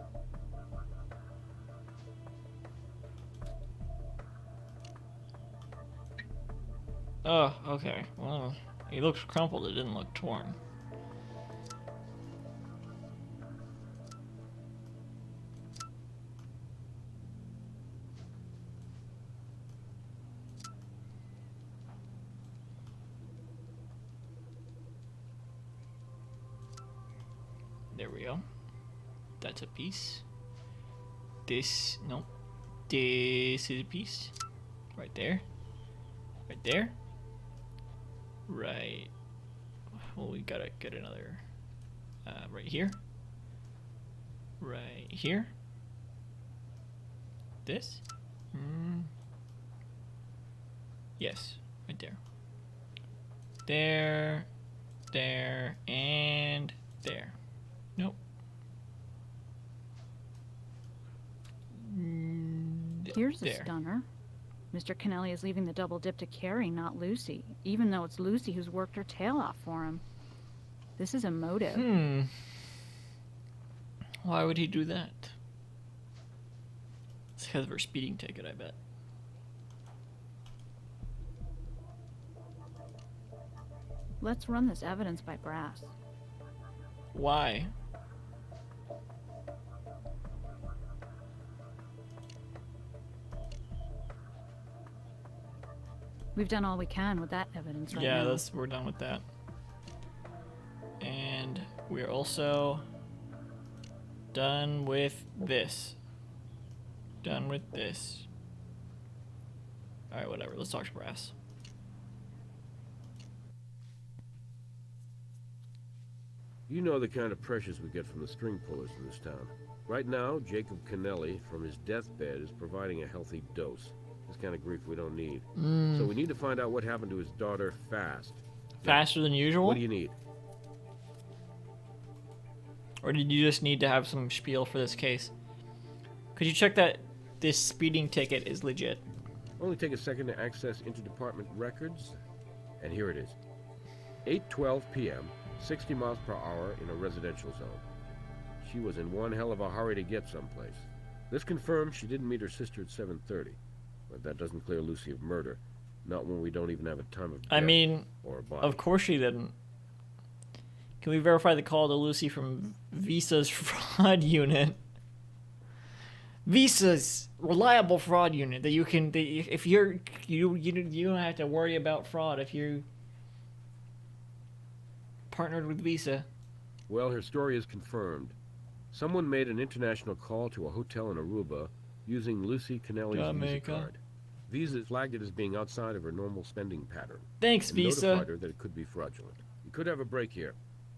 Speaker 7: Oh, okay. Well, he looks crumpled. It didn't look torn. There we go. That's a piece. This, nope. This is a piece. Right there. Right there. Right. Well, we gotta get another. Right here. Right here. This? Yes, right there. There, there, and there. Nope.
Speaker 14: Here's a
Speaker 7: There.
Speaker 14: stunner. Mr. Kennelly is leaving the double dip to Carrie, not Lucy, even though it's Lucy who's worked her tail off for him. This is a motive.
Speaker 7: Why would he do that? It's because of her speeding ticket, I bet.
Speaker 14: Let's run this evidence by Brass.
Speaker 7: Why?
Speaker 14: We've done all we can with that evidence right
Speaker 7: Yeah,
Speaker 14: now.
Speaker 7: we're done with that. And we're also done with this. Done with this. Alright, whatever. Let's talk to Brass.
Speaker 1: You know the kind of pressures we get from the string pullers in this town. Right now, Jacob Kennelly, from his deathbed, is providing a healthy dose. This kind of grief we don't need. So we need to find out what happened to his daughter fast.
Speaker 7: Faster than usual?
Speaker 1: What do you need?
Speaker 7: Or did you just need to have some spiel for this case? Could you check that this speeding ticket is legit?
Speaker 1: Only take a second to access interdepartment records. And here it is. 8:12 p.m., 60 miles per hour in a residential zone. She was in one hell of a hurry to get someplace. This confirms she didn't meet her sister at 7:30. But that doesn't clear Lucy of murder. Not when we don't even have a time of death
Speaker 7: I mean,
Speaker 1: or a body.
Speaker 7: of course she didn't. Can we verify the call to Lucy from Visa's fraud unit? Visa's reliable fraud unit that you can, if you don't have to worry about fraud if you partnered with Visa.
Speaker 1: Well, her story is confirmed. Someone made an international call to a hotel in Aruba using Lucy Kennelly's Visa
Speaker 7: Jamaica.
Speaker 1: card. Visa flagged it as being outside of her normal spending pattern.
Speaker 7: Thanks,
Speaker 1: and
Speaker 7: Visa.
Speaker 1: Notified her that it could be fraudulent. You could have a break here.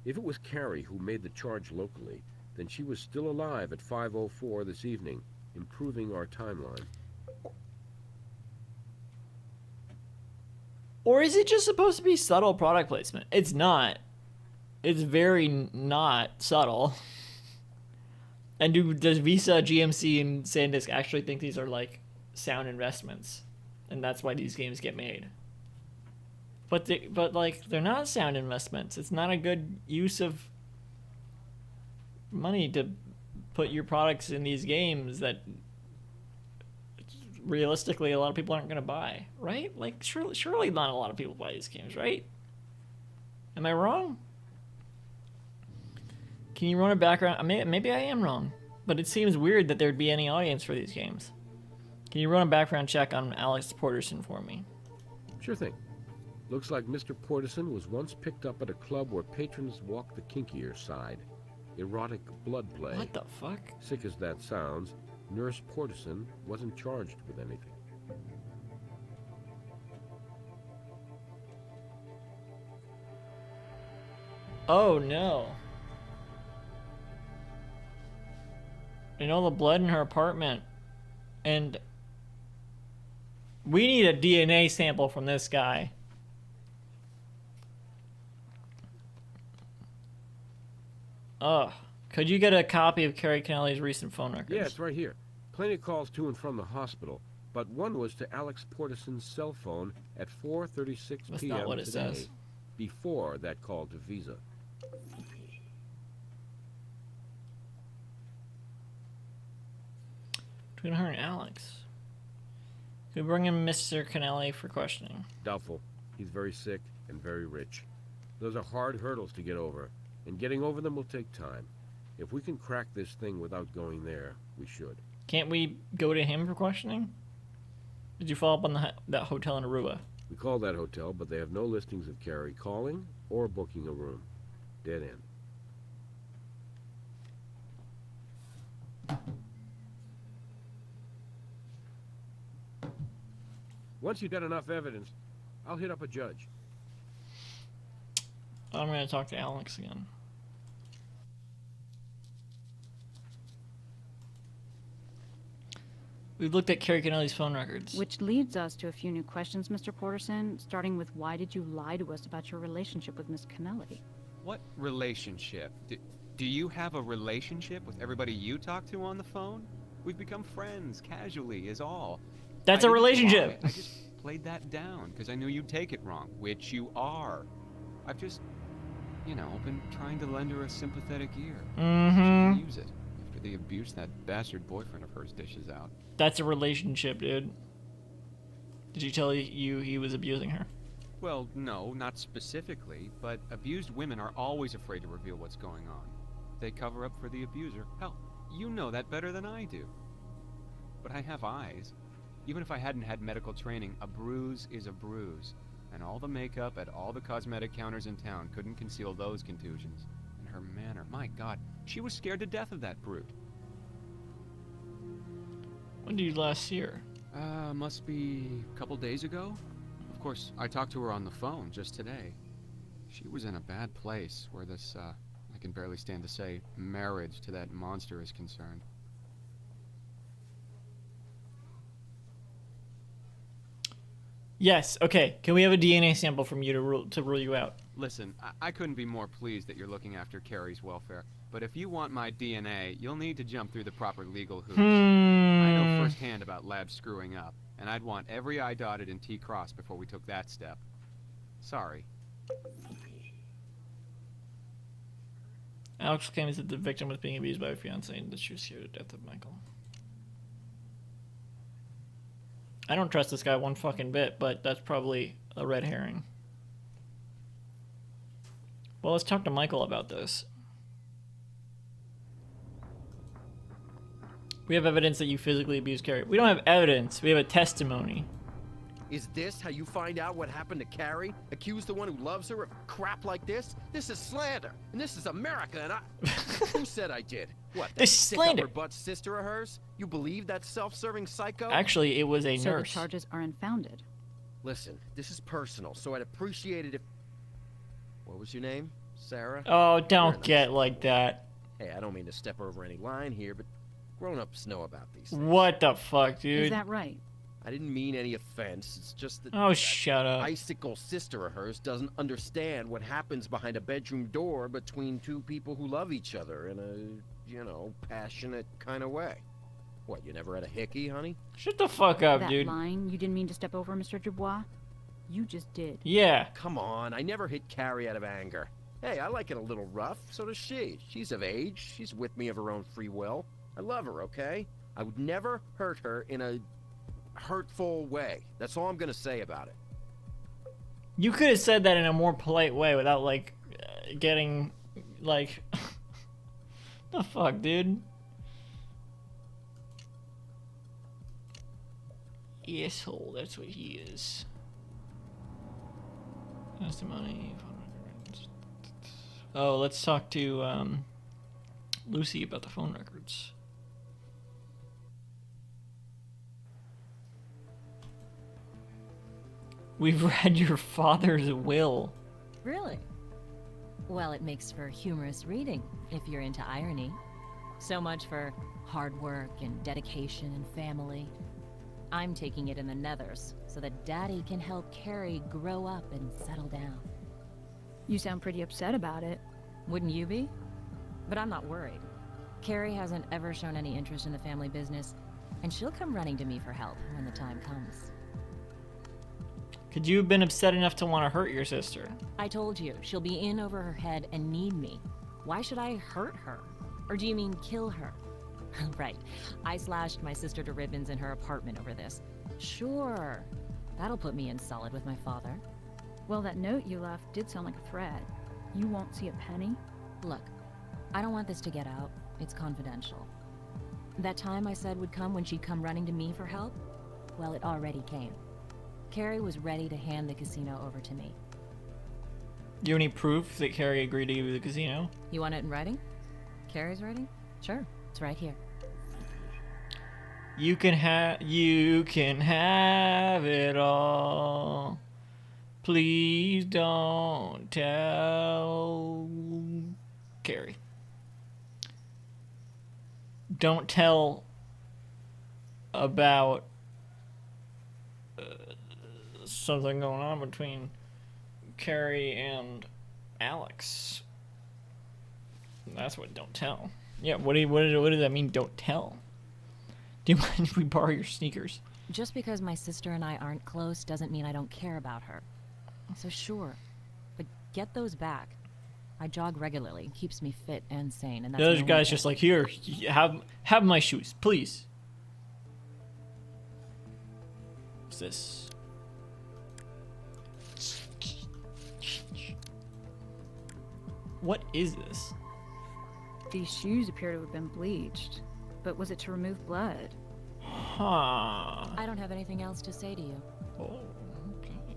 Speaker 1: If it was Carrie who made the charge locally, then she was still alive at 5:04 this evening, improving our timeline.
Speaker 7: Or is it just supposed to be subtle product placement? It's not. It's very not subtle. And does Visa, GMC, and SanDisk actually think these are like sound investments, and that's why these games get made? But like they're not sound investments. It's not a good use of money to put your products in these games that realistically a lot of people aren't going to buy, right? Like surely not a lot of people buy these games, right? Am I wrong? Can you run a background? Maybe I am wrong, but it seems weird that there'd be any audience for these games. Can you run a background check on Alex Porterson for me?
Speaker 1: Sure thing. Looks like Mr. Porterson was once picked up at a club where patrons walk the kinkier side. Erotic blood play.
Speaker 7: What the fuck?
Speaker 1: Sick as that sounds, Nurse Porterson wasn't charged with anything.
Speaker 7: Oh no. And all the blood in her apartment. And we need a DNA sample from this guy. Ugh. Could you get a copy of Carrie Kennelly's recent phone records?
Speaker 1: Yeah, it's right here. Plenty of calls to and from the hospital, but one was to Alex Porterson's cell phone at 4:36
Speaker 7: That's
Speaker 1: p.m.
Speaker 7: not what it
Speaker 1: today,
Speaker 7: says.
Speaker 1: before that call to Visa.
Speaker 7: Between her and Alex. Could we bring in Mr. Kennelly for questioning?
Speaker 1: Doubtful. He's very sick and very rich. Those are hard hurdles to get over, and getting over them will take time. If we can crack this thing without going there, we should.
Speaker 7: Can't we go to him for questioning? Did you follow up on that hotel in Aruba?
Speaker 1: We called that hotel, but they have no listings of Carrie calling or booking a room. Dead end. Once you've got enough evidence, I'll hit up a judge.
Speaker 7: I'm going to talk to Alex again. We've looked at Carrie Kennelly's phone records.
Speaker 14: Which leads us to a few new questions, Mr. Porterson, starting with why did you lie to us about your relationship with Miss Kennelly?
Speaker 2: What relationship? Do you have a relationship with everybody you talk to on the phone? We've become friends, casually, is all.
Speaker 7: That's a relationship.
Speaker 2: I just played that down, because I knew you'd take it wrong, which you are. I've just, you know, been trying to lend her a sympathetic ear.
Speaker 7: Mm-hmm.
Speaker 2: She can use it, after the abuse that bastard boyfriend of hers dishes out.
Speaker 7: That's a relationship, dude. Did you tell you he was abusing her?
Speaker 2: Well, no, not specifically, but abused women are always afraid to reveal what's going on. They cover up for the abuser. Hell, you know that better than I do. But I have eyes. Even if I hadn't had medical training, a bruise is a bruise. And all the makeup at all the cosmetic counters in town couldn't conceal those contusions. And her manner, my God, she was scared to death of that brute.
Speaker 7: When did you last see her?
Speaker 2: Must be a couple days ago. Of course, I talked to her on the phone just today. She was in a bad place where this, I can barely stand to say, marriage to that monster is concerned.
Speaker 7: Yes, okay. Can we have a DNA sample from you to rule you out?
Speaker 2: Listen, I couldn't be more pleased that you're looking after Carrie's welfare. But if you want my DNA, you'll need to jump through the proper legal hoops. I know firsthand about labs screwing up, and I'd want every I dotted and T crossed before we took that step. Sorry.
Speaker 7: Alex claims that the victim was being abused by her fiancé and that she was scared to death of Michael. I don't trust this guy one fucking bit, but that's probably a red herring. Well, let's talk to Michael about this. We have evidence that you physically abused Carrie. We don't have evidence. We have a testimony.
Speaker 11: Is this how you find out what happened to Carrie? Accuse the one who loves her of crap like this? This is slander, and this is America, and I... Who said I did? What, that
Speaker 7: This is slander.
Speaker 11: stick-up-her-butt sister of hers? You believe that self-serving psycho?
Speaker 7: Actually, it was a
Speaker 14: So the
Speaker 7: nurse.
Speaker 14: charges are unfounded.
Speaker 11: Listen, this is personal, so I'd appreciate it if... What was your name? Sarah?
Speaker 7: Oh, don't
Speaker 11: Fair
Speaker 7: get
Speaker 11: enough.
Speaker 7: like that.
Speaker 11: Hey, I don't mean to step over any line here, but grown-ups know about these things.
Speaker 7: What the fuck, dude?
Speaker 14: Is that right?
Speaker 11: I didn't mean any offense. It's just that...
Speaker 7: Oh,
Speaker 11: that
Speaker 7: shut up.
Speaker 11: icicle sister of hers doesn't understand what happens behind a bedroom door between two people who love each other in a, you know, passionate kind of way. What, you never had a hickey, honey?
Speaker 7: Shut the fuck up,
Speaker 14: That
Speaker 7: dude.
Speaker 14: line you didn't mean to step over, Mr. Dubois? You just did.
Speaker 7: Yeah.
Speaker 11: Come on, I never hit Carrie out of anger. Hey, I like it a little rough, so does she. She's of age, she's with me of her own free will. I love her, okay? I would never hurt her in a hurtful way. That's all I'm gonna say about it.
Speaker 7: You could have said that in a more polite way without, like, getting, like... the fuck, dude? Asshole, that's what he is. Testimony. Oh, let's talk to, Lucy about the phone records. We've read your father's will.
Speaker 9: Really? Well, it makes for humorous reading, if you're into irony. So much for hard work and dedication and family. I'm taking it in the nethers, so that Daddy can help Carrie grow up and settle down.
Speaker 14: You sound pretty upset about it.
Speaker 9: Wouldn't you be? But I'm not worried. Carrie hasn't ever shown any interest in the family business, and she'll come running to me for help when the time comes.
Speaker 7: Could you have been upset enough to want to hurt your sister?
Speaker 9: I told you, she'll be in over her head and need me. Why should I hurt her? Or do you mean kill her? Right. I slashed my sister to ribbons in her apartment over this. Sure. That'll put me in solid with my father.
Speaker 14: Well, that note you left did sound like a threat. You won't see a penny?
Speaker 9: Look, I don't want this to get out. It's confidential. That time I said would come when she'd come running to me for help? Well, it already came. Carrie was ready to hand the casino over to me.
Speaker 7: Do you have any proof that Carrie agreed to give you the casino?
Speaker 9: You want it in writing? Carrie's writing? Sure, it's right here.
Speaker 7: You can have it all. Please don't tell Carrie. Don't tell about something going on between Carrie and Alex. That's what don't tell. Yeah, what does that mean, don't tell? Do you mind if we borrow your sneakers?
Speaker 9: Just because my sister and I aren't close doesn't mean I don't care about her. So sure, but get those back. I jog regularly. It keeps me fit and sane, and that's
Speaker 7: The other
Speaker 9: the
Speaker 7: guy's
Speaker 9: only
Speaker 7: just
Speaker 9: thing.
Speaker 7: like, here, have my shoes, please. What's this? What is this?
Speaker 14: These shoes appear to have been bleached. But was it to remove blood?
Speaker 7: Huh.
Speaker 9: I don't have anything else to say to you.
Speaker 7: Oh, okay.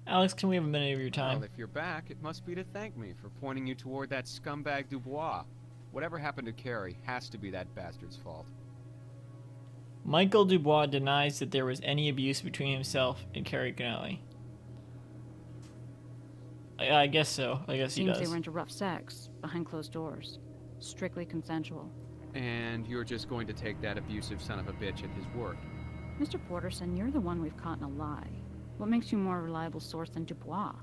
Speaker 7: Alex, can we have a minute of your time?
Speaker 2: Well, if you're back, it must be to thank me for pointing you toward that scumbag Dubois. Whatever happened to Carrie has to be that bastard's fault.
Speaker 7: Michael Dubois denies that there was any abuse between himself and Carrie Connelly. I guess so. I guess he
Speaker 14: Seems
Speaker 7: does.
Speaker 14: they were into rough sex, behind closed doors. Strictly consensual.
Speaker 2: And you're just going to take that abusive son of a bitch at his word.
Speaker 14: Mr. Porterson, you're the one we've caught in a lie. What makes you a more reliable source than Dubois?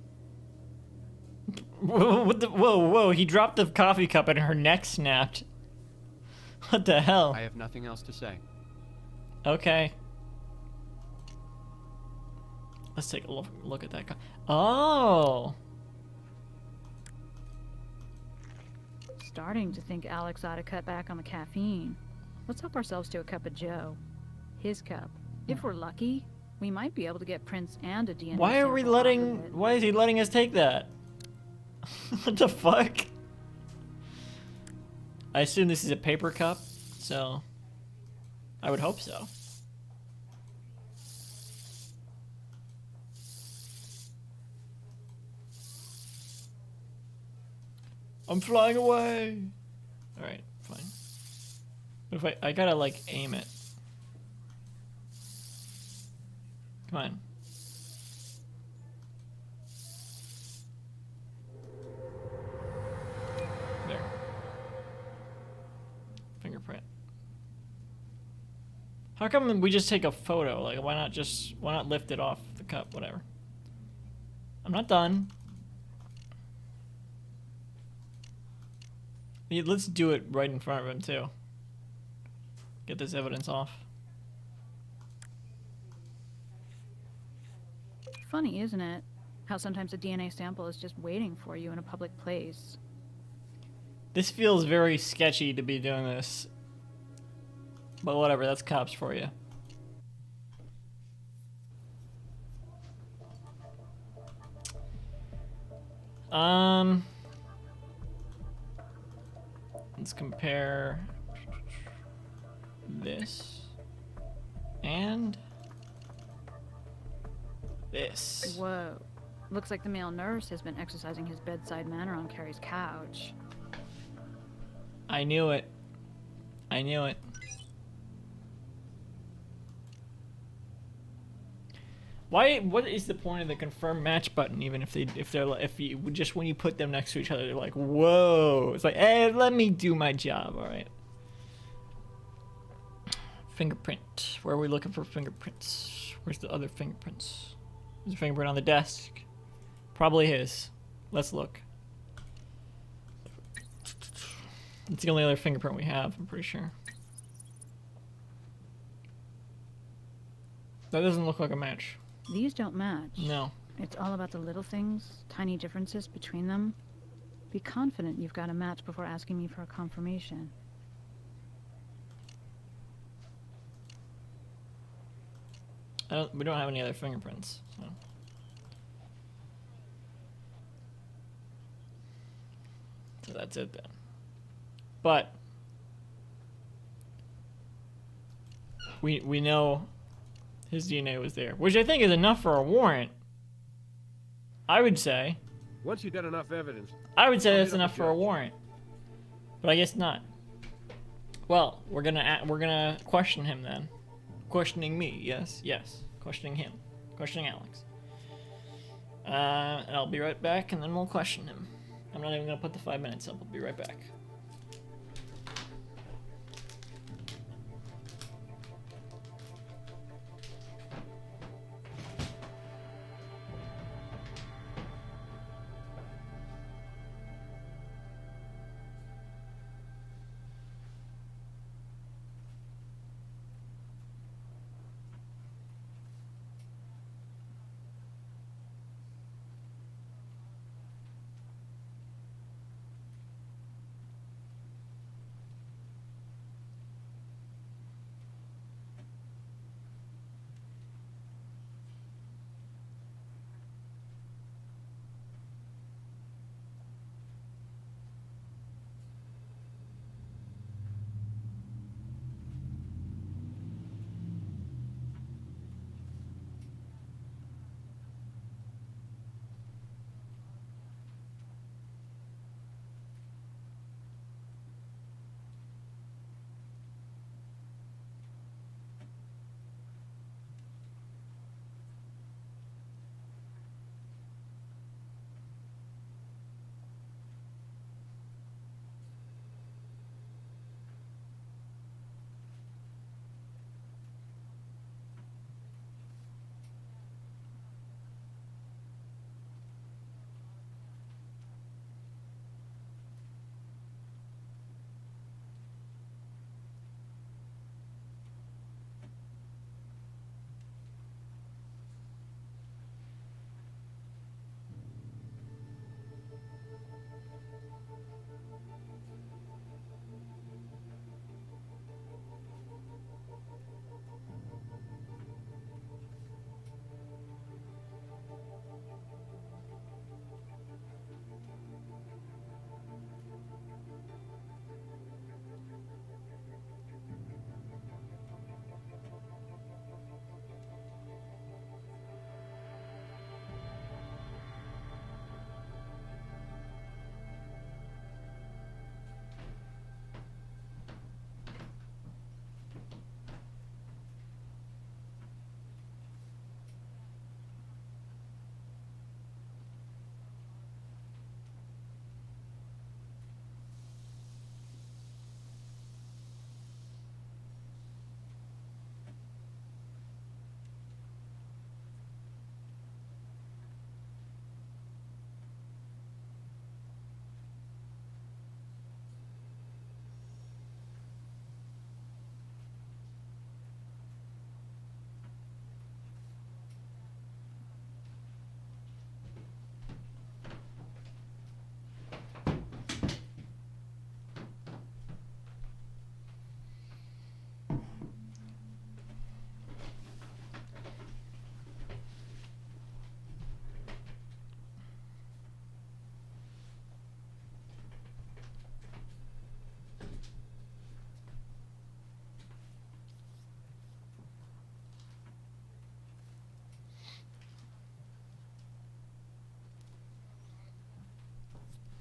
Speaker 7: Whoa, he dropped the coffee cup and her neck snapped. What the hell?
Speaker 2: I have nothing else to say.
Speaker 7: Okay. Let's take a look at that guy. Oh!
Speaker 14: Starting to think Alex ought to cut back on the caffeine. Let's help ourselves to a cup of Joe. His cup. If we're lucky, we might be able to get prints and a DNA
Speaker 7: Why are we
Speaker 14: sample off of
Speaker 7: letting...
Speaker 14: it.
Speaker 7: Why is he letting us take that? What the fuck? I assume this is a paper cup, so... I would hope so. I'm flying away! Alright, fine. But if I gotta, like, aim it. Come on. There. Fingerprint. How come we just take a photo? Like, why not lift it off the cup? Whatever. I'm not done. Yeah, let's do it right in front of him, too. Get this evidence off.
Speaker 14: Funny, isn't it? How sometimes a DNA sample is just waiting for you in a public place.
Speaker 7: This feels very sketchy to be doing this. But whatever, that's cops for you. Let's compare this and this.
Speaker 14: Whoa. Looks like the male nurse has been exercising his bedside manner on Carrie's couch.
Speaker 7: I knew it. I knew it. Why? What is the point of the confirm match button? Even if you just when you put them next to each other, they're like, whoa! It's like, hey, let me do my job. All right. Fingerprint. Where are we looking for fingerprints? Where's the other fingerprints? There's a fingerprint on the desk. Probably his. Let's look. It's the only other fingerprint we have. I'm pretty sure. That doesn't look like a match.
Speaker 14: These don't match.
Speaker 7: No.
Speaker 14: It's all about the little things, tiny differences between them. Be confident you've got a match before asking me for a confirmation.
Speaker 7: We don't have any other fingerprints. So. So that's it then. But we know his DNA was there, which I think is enough for a warrant. I would say.
Speaker 1: Once you've got enough evidence,
Speaker 7: I would say
Speaker 1: I'll
Speaker 7: that's
Speaker 1: hit up
Speaker 7: enough
Speaker 1: the
Speaker 7: for a
Speaker 1: judge.
Speaker 7: warrant. But I guess not. Well, we're gonna question him then. Questioning me, yes, yes. Questioning him. Questioning Alex. And I'll be right back, and then we'll question him. I'm not even gonna put the 5 minutes up. I'll be right back.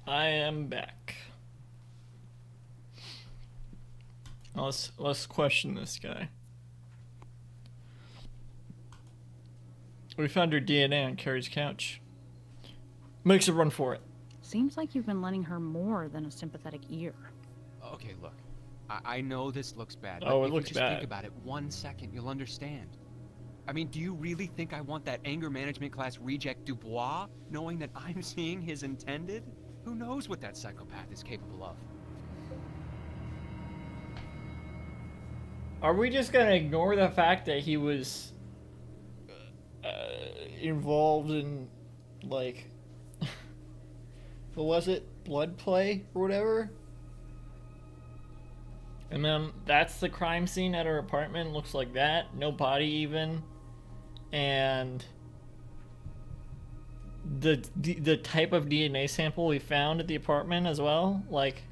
Speaker 7: I am back. Let's question this guy. We found her DNA on Carrie's couch. Makes a run for it.
Speaker 14: Seems like you've been lending her more than a sympathetic ear.
Speaker 13: Okay, look. I know this looks bad,
Speaker 7: Oh,
Speaker 13: but
Speaker 7: it
Speaker 13: if
Speaker 7: looks
Speaker 13: you just
Speaker 7: bad.
Speaker 13: think about it 1 second, you'll understand. I mean, do you really think I want that anger management class reject Dubois, knowing that I'm seeing his intended? Who knows what that psychopath is capable of?
Speaker 7: Are we just gonna ignore the fact that he was involved in, like, what was it? Blood play or whatever? And then that's the crime scene at her apartment. Looks like that. No body even. and the type of DNA sample we found at the apartment as well, like,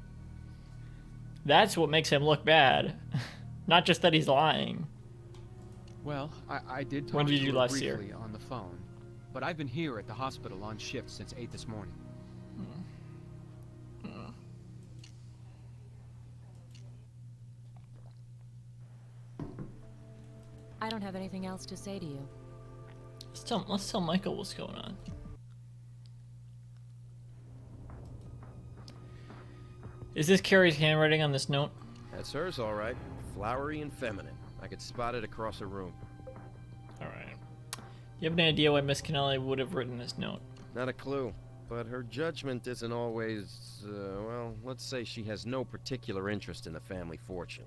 Speaker 7: that's what makes him look bad. Not just that he's lying.
Speaker 2: Well, I did talk
Speaker 7: When did
Speaker 2: to
Speaker 7: you
Speaker 2: her
Speaker 7: last see her?
Speaker 2: briefly on the phone, but I've been here at the hospital on shift since 8 this morning.
Speaker 9: I don't have anything else to say to you.
Speaker 7: Let's tell Michael what's going on. Is this Carrie's handwriting on this note?
Speaker 11: That's hers, all right. Flowery and feminine. I could spot it across her room.
Speaker 7: Alright. Do you have any idea why Miss Kennelly would have written this note?
Speaker 11: Not a clue. But her judgment isn't always, well, let's say she has no particular interest in the family fortune.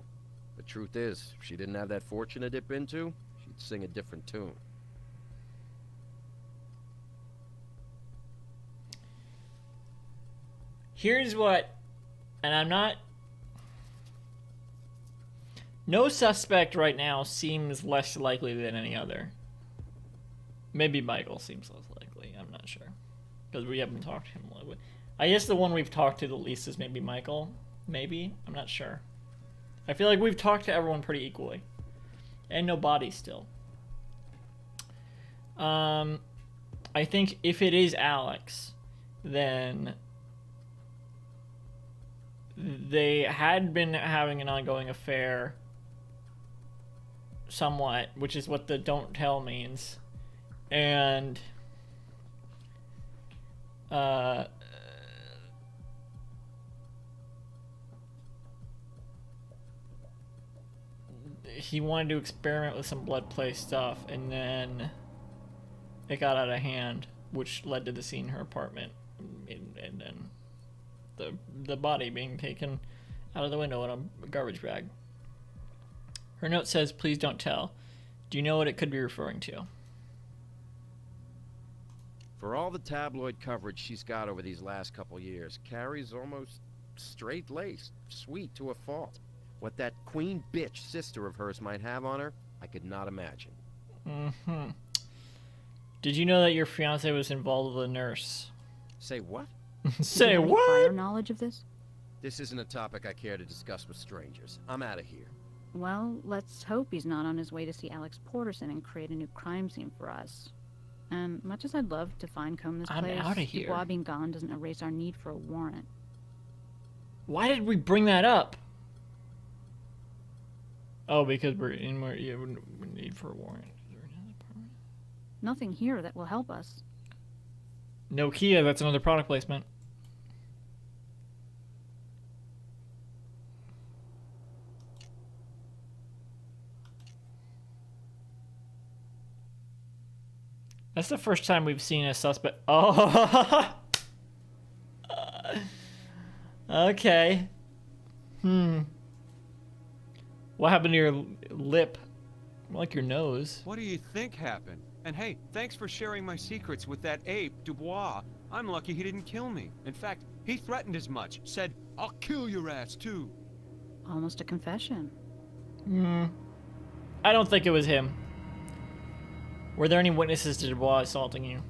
Speaker 11: The truth is, if she didn't have that fortune to dip into, she'd sing a different tune.
Speaker 7: Here's what, and I'm not... No suspect right now seems less likely than any other. Maybe Michael seems less likely, I'm not sure. Because we haven't talked to him a little bit. I guess the one we've talked to the least is maybe Michael. Maybe? I'm not sure. I feel like we've talked to everyone pretty equally. And no body still. I think if it is Alex, then they had been having an ongoing affair somewhat, which is what the don't tell means. And he wanted to experiment with some blood play stuff, and then it got out of hand, which led to the scene in her apartment, and then the body being taken out of the window in a garbage bag. Her note says, "Please don't tell." Do you know what it could be referring to?
Speaker 11: For all the tabloid coverage she's got over these last couple years, Carrie's almost straight-laced, sweet to a fault. What that queen bitch sister of hers might have on her, I could not imagine.
Speaker 7: Mm-hmm. Did you know that your fiance was involved with a nurse?
Speaker 11: Say what?
Speaker 7: Say
Speaker 14: Do you have any
Speaker 7: what?
Speaker 14: prior knowledge of this?
Speaker 11: This isn't a topic I care to discuss with strangers. I'm out of here.
Speaker 14: Well, let's hope he's not on his way to see Alex Porterson and create a new crime scene for us. And much as I'd love to fine comb this
Speaker 7: I'm
Speaker 14: place,
Speaker 7: outta here.
Speaker 14: Dubois being gone doesn't erase our need for a warrant.
Speaker 7: Why did we bring that up? Oh, because we need for a warrant.
Speaker 14: Nothing here that will help us.
Speaker 7: Nokia, that's another product placement. That's the first time we've seen a suspect. Oh! Okay. What happened to your lip? More like your nose.
Speaker 2: What do you think happened? And hey, thanks for sharing my secrets with that ape, Dubois. I'm lucky he didn't kill me. In fact, he threatened as much. Said, "I'll kill your ass, too."
Speaker 14: Almost a confession.
Speaker 7: I don't think it was him. Were there any witnesses to Dubois assaulting you?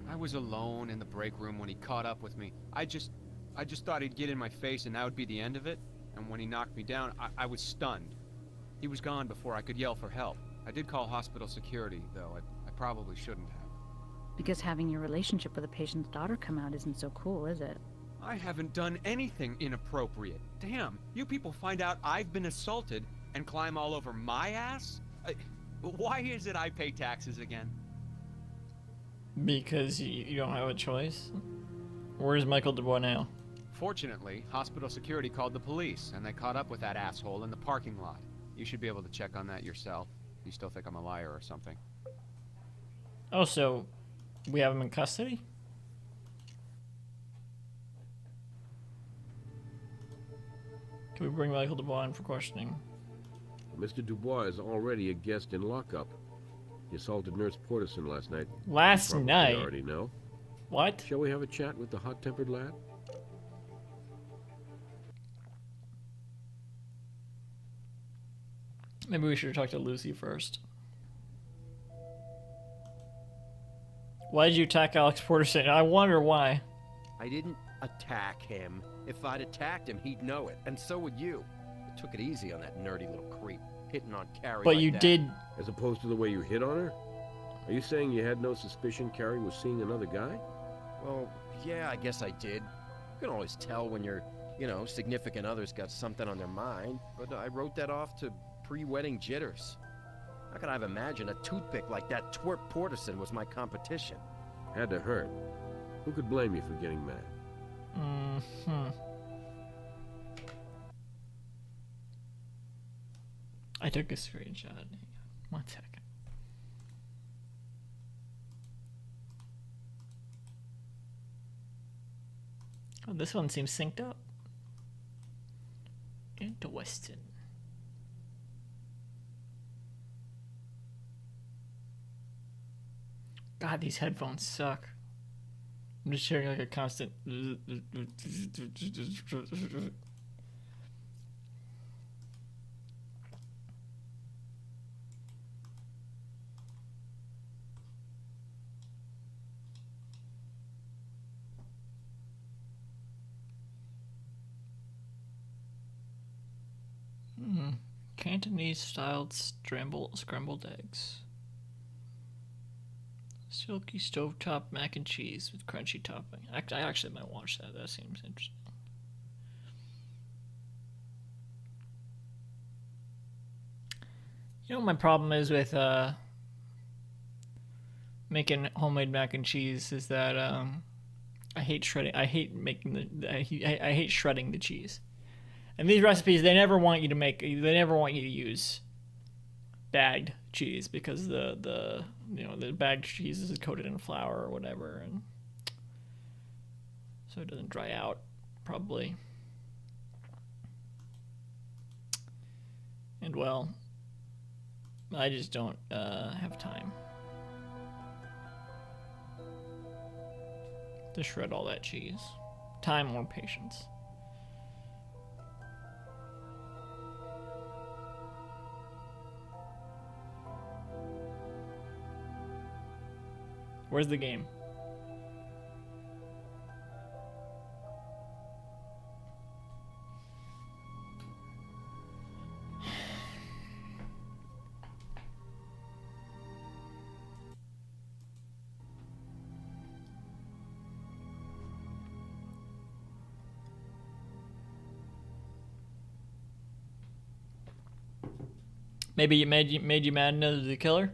Speaker 2: I was alone in the break room when he caught up with me. I just thought he'd get in my face and that would be the end of it. And when he knocked me down, I was stunned. He was gone before I could yell for help. I did call hospital security, though. I probably shouldn't have.
Speaker 14: Because having your relationship with a patient's daughter come out isn't so cool, is it?
Speaker 2: I haven't done anything inappropriate. Damn, you people find out I've been assaulted and climb all over my ass? Why is it I pay taxes again?
Speaker 7: Because you don't have a choice? Where's Michael Dubois now?
Speaker 2: Fortunately, hospital security called the police, and they caught up with that asshole in the parking lot. You should be able to check on that yourself. You still think I'm a liar or something.
Speaker 7: Oh, so we have him in custody? Can we bring Michael Dubois in for questioning?
Speaker 1: Mr. Dubois is already a guest in lockup. He assaulted Nurse Porterson last night.
Speaker 7: Last
Speaker 1: You probably
Speaker 7: night?
Speaker 1: already know.
Speaker 7: What?
Speaker 1: Shall we have a chat with the hot-tempered lad?
Speaker 7: Maybe we should talk to Lucy first. Why did you attack Alex Porterson? I wonder why.
Speaker 11: I didn't attack him. If I'd attacked him, he'd know it, and so would you. I took it easy on that nerdy little creep, hitting on Carrie
Speaker 7: But
Speaker 11: like
Speaker 7: you
Speaker 11: that.
Speaker 7: did.
Speaker 1: As opposed to the way you hit on her? Are you saying you had no suspicion Carrie was seeing another guy?
Speaker 11: Well, yeah, I guess I did. You can always tell when your, significant other's got something on their mind, but I wrote that off to pre-wedding jitters. How could I have imagined a toothpick like that twerp Porterson was my competition?
Speaker 1: Had to hurt. Who could blame you for getting mad?
Speaker 7: I took a screenshot. Hang on. 1 second. Oh, this one seems synced up. Interesting. God, these headphones suck. I'm just hearing like a constant. Cantonese-styled scrambled eggs. Silky stovetop mac and cheese with crunchy topping. I actually might watch that. That seems interesting. You know what my problem is with making homemade mac and cheese is that I hate shredding. I hate making I hate shredding the cheese. And these recipes, they never want you to use bagged cheese because the bagged cheese is coated in flour or whatever, and so it doesn't dry out probably. And well, I just don't have time to shred all that cheese. Time or patience. Where's the game? Maybe it made you mad into the killer?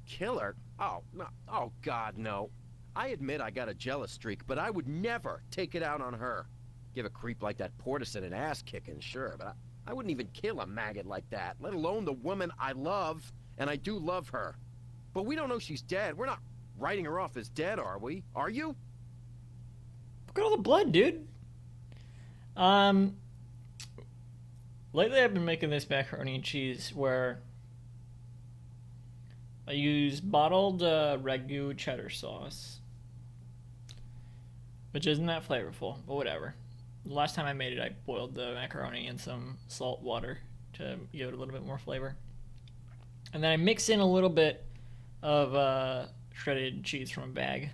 Speaker 11: Killer? Oh, no. Oh, God, no. I admit I got a jealous streak, but I would never take it out on her. Give a creep like that Porterson an ass-kicking, sure, but I wouldn't even kill a maggot like that, let alone the woman I love, and I do love her. But we don't know she's dead. We're not writing her off as dead, are we? Are you?
Speaker 7: Look at all the blood, dude. Lately I've been making this macaroni and cheese where I use bottled Ragu cheddar sauce, which isn't that flavorful, but whatever. The last time I made it, I boiled the macaroni in some salt water to give it a little bit more flavor. And then I mix in a little bit of shredded cheese from a bag.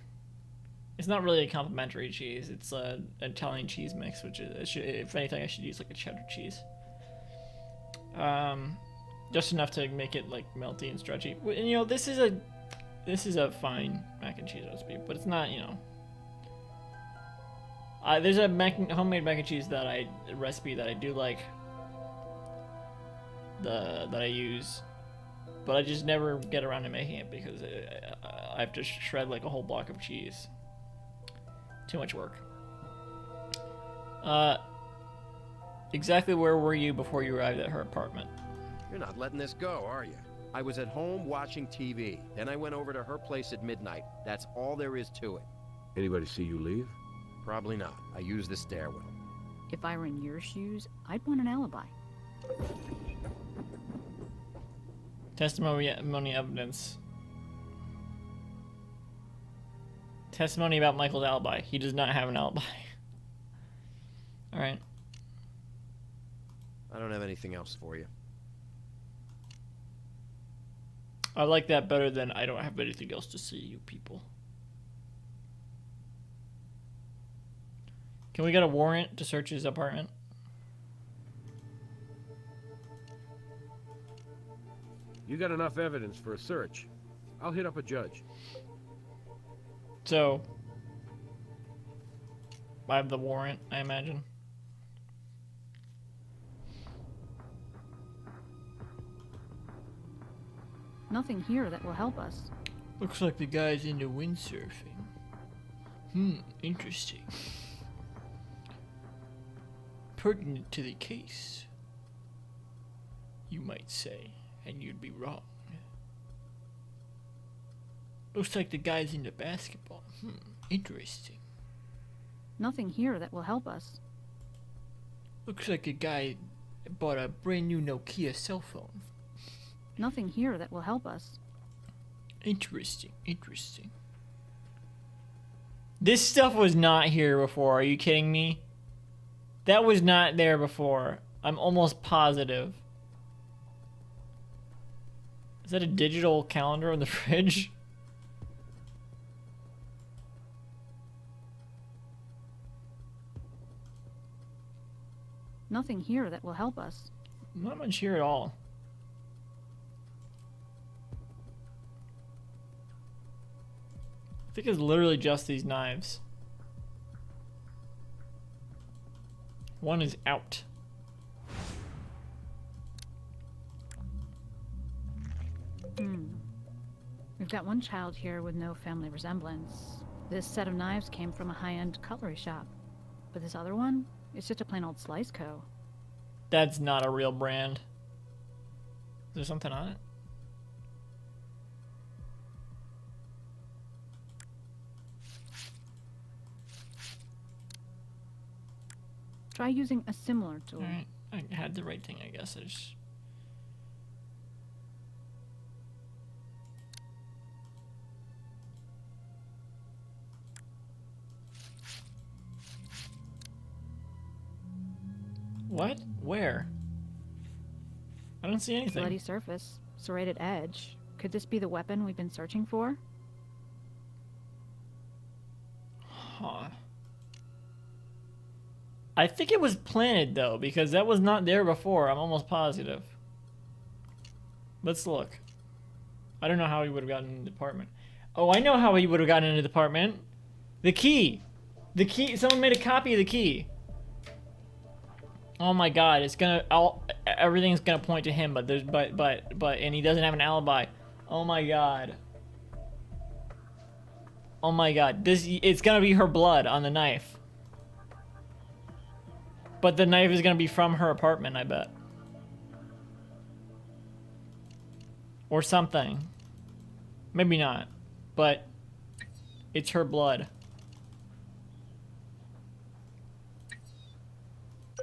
Speaker 7: It's not really a complimentary cheese. It's an Italian cheese mix, which is, if anything, I should use like a cheddar cheese. Just enough to make it like melty and stretchy. And you know, this is a fine mac and cheese recipe, but it's not, you know. There's a homemade mac and cheese recipe that I do like. That I use, but I just never get around to making it because I have to shred like a whole block of cheese. Too much work. Exactly where were you before you arrived at her apartment?
Speaker 11: You're not letting this go, are you? I was at home watching TV. Then I went over to her place at midnight. That's all there is to it.
Speaker 1: Anybody see you leave?
Speaker 11: Probably not. I used the stairwell.
Speaker 14: If I were in your shoes, I'd want an alibi.
Speaker 7: Testimony evidence. Testimony about Michael's alibi. He does not have an alibi. Alright.
Speaker 11: I don't have anything else for you.
Speaker 7: I like that better than I don't have anything else to see, you people. Can we get a warrant to search his apartment?
Speaker 1: You got enough evidence for a search. I'll hit up a judge.
Speaker 7: So, I have the warrant, I imagine.
Speaker 14: Nothing here that will help us.
Speaker 7: Looks like the guy's into windsurfing. Interesting. Pertinent to the case, you might say, and you'd be wrong. Looks like the guy's into basketball. Interesting.
Speaker 14: Nothing here that will help us.
Speaker 7: Looks like a guy bought a brand new Nokia cell phone.
Speaker 14: Nothing here that will help us.
Speaker 7: Interesting, interesting. This stuff was not here before, are you kidding me? That was not there before. I'm almost positive. Is that a digital calendar on the fridge?
Speaker 14: Nothing here that will help us.
Speaker 7: Not much here at all. I think it's literally just these knives. One is out.
Speaker 14: We've got one child here with no family resemblance. This set of knives came from a high-end cutlery shop. But this other one, it's just a plain old Slice Co.
Speaker 7: That's not a real brand. Is there something on it?
Speaker 14: Try using a similar tool.
Speaker 7: Alright, I had the right thing, I guess. I just... What? Where? I don't see anything.
Speaker 14: Bloody surface, serrated edge. Could this be the weapon we've been searching for?
Speaker 7: Huh. I think it was planted though, because that was not there before. I'm almost positive. Let's look. I don't know how he would have gotten in the apartment. Oh, I know how he would have gotten into the apartment. The key. The key. Someone made a copy of the key. Oh my God! It's gonna. Everything's gonna point to him, but there's and he doesn't have an alibi. Oh my God. Oh my God! It's gonna be her blood on the knife. But the knife is gonna be from her apartment, I bet. Or something. Maybe not. But it's her blood.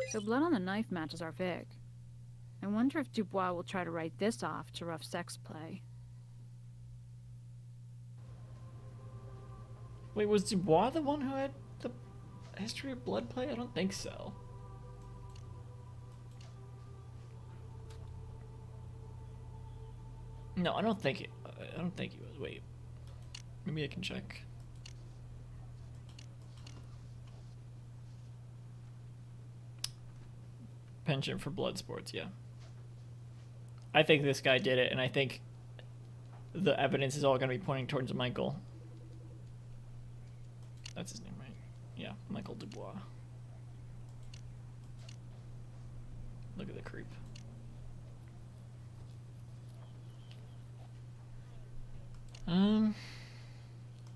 Speaker 14: So blood on the knife matches our Vic. I wonder if Dubois will try to write this off to rough sex play.
Speaker 7: Wait, was Dubois the one who had the history of blood play? I don't think so. No, I don't think he was. Wait. Maybe I can check. Penchant for blood sports, yeah. I think this guy did it, and I think the evidence is all going to be pointing towards Michael. That's his name, right? Yeah, Michael Dubois. Look at the creep.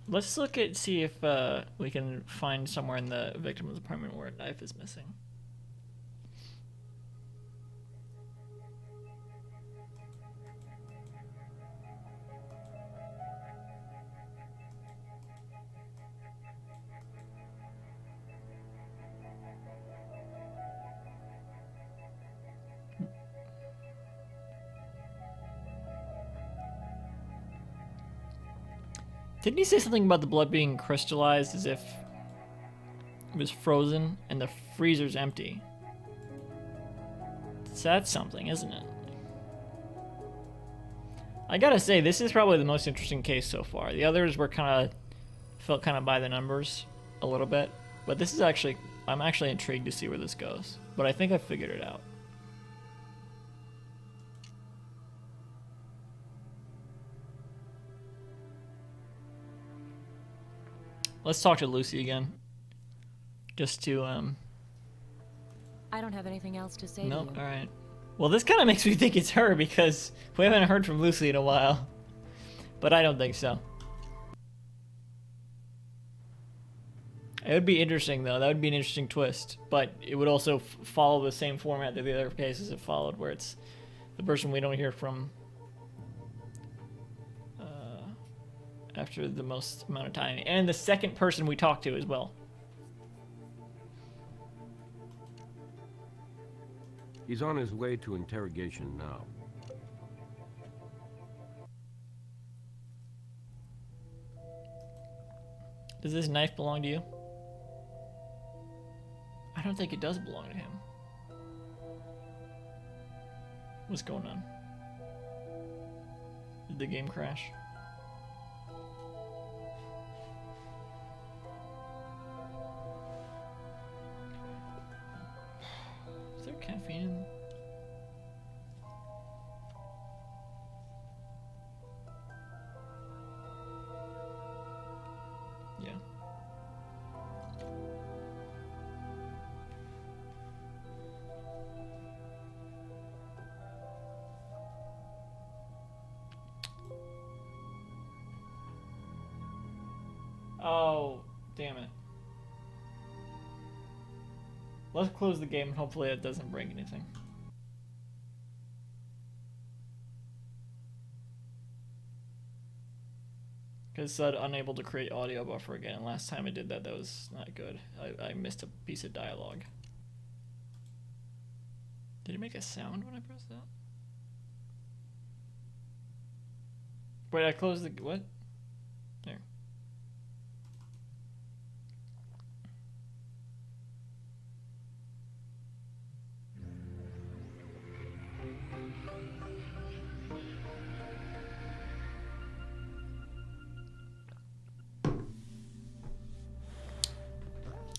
Speaker 7: Let's look at see if we can find somewhere in the victim's apartment where a knife is missing. Didn't he say something about the blood being crystallized as if it was frozen and the freezer's empty? So that's something, isn't it? I gotta say, this is probably the most interesting case so far. The others were felt kind of by the numbers a little bit, but this is actually I'm actually intrigued to see where this goes, but I think I figured it out. Let's talk to Lucy again. Just to,
Speaker 9: I don't have anything else to say
Speaker 7: Nope,
Speaker 9: to you.
Speaker 7: alright. Well, this kind of makes me think it's her because we haven't heard from Lucy in a while. But I don't think so. It would be interesting, though. That would be an interesting twist. But it would also follow the same format that the other cases have followed, where it's the person we don't hear from after the most amount of time. And the second person we talk to as well.
Speaker 1: He's on his way to interrogation now.
Speaker 7: Does this knife belong to you? I don't think it does belong to him. What's going on? Did the game crash? Is there caffeine in there? Yeah. Oh, damn it. Let's close the game and hopefully it doesn't break anything. Because it said unable to create audio buffer again. Last time I did that, that was not good. I missed a piece of dialogue. Did it make a sound when I pressed that? Wait, I closed the... what? There.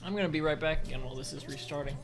Speaker 7: I'm gonna be right back again while this is restarting.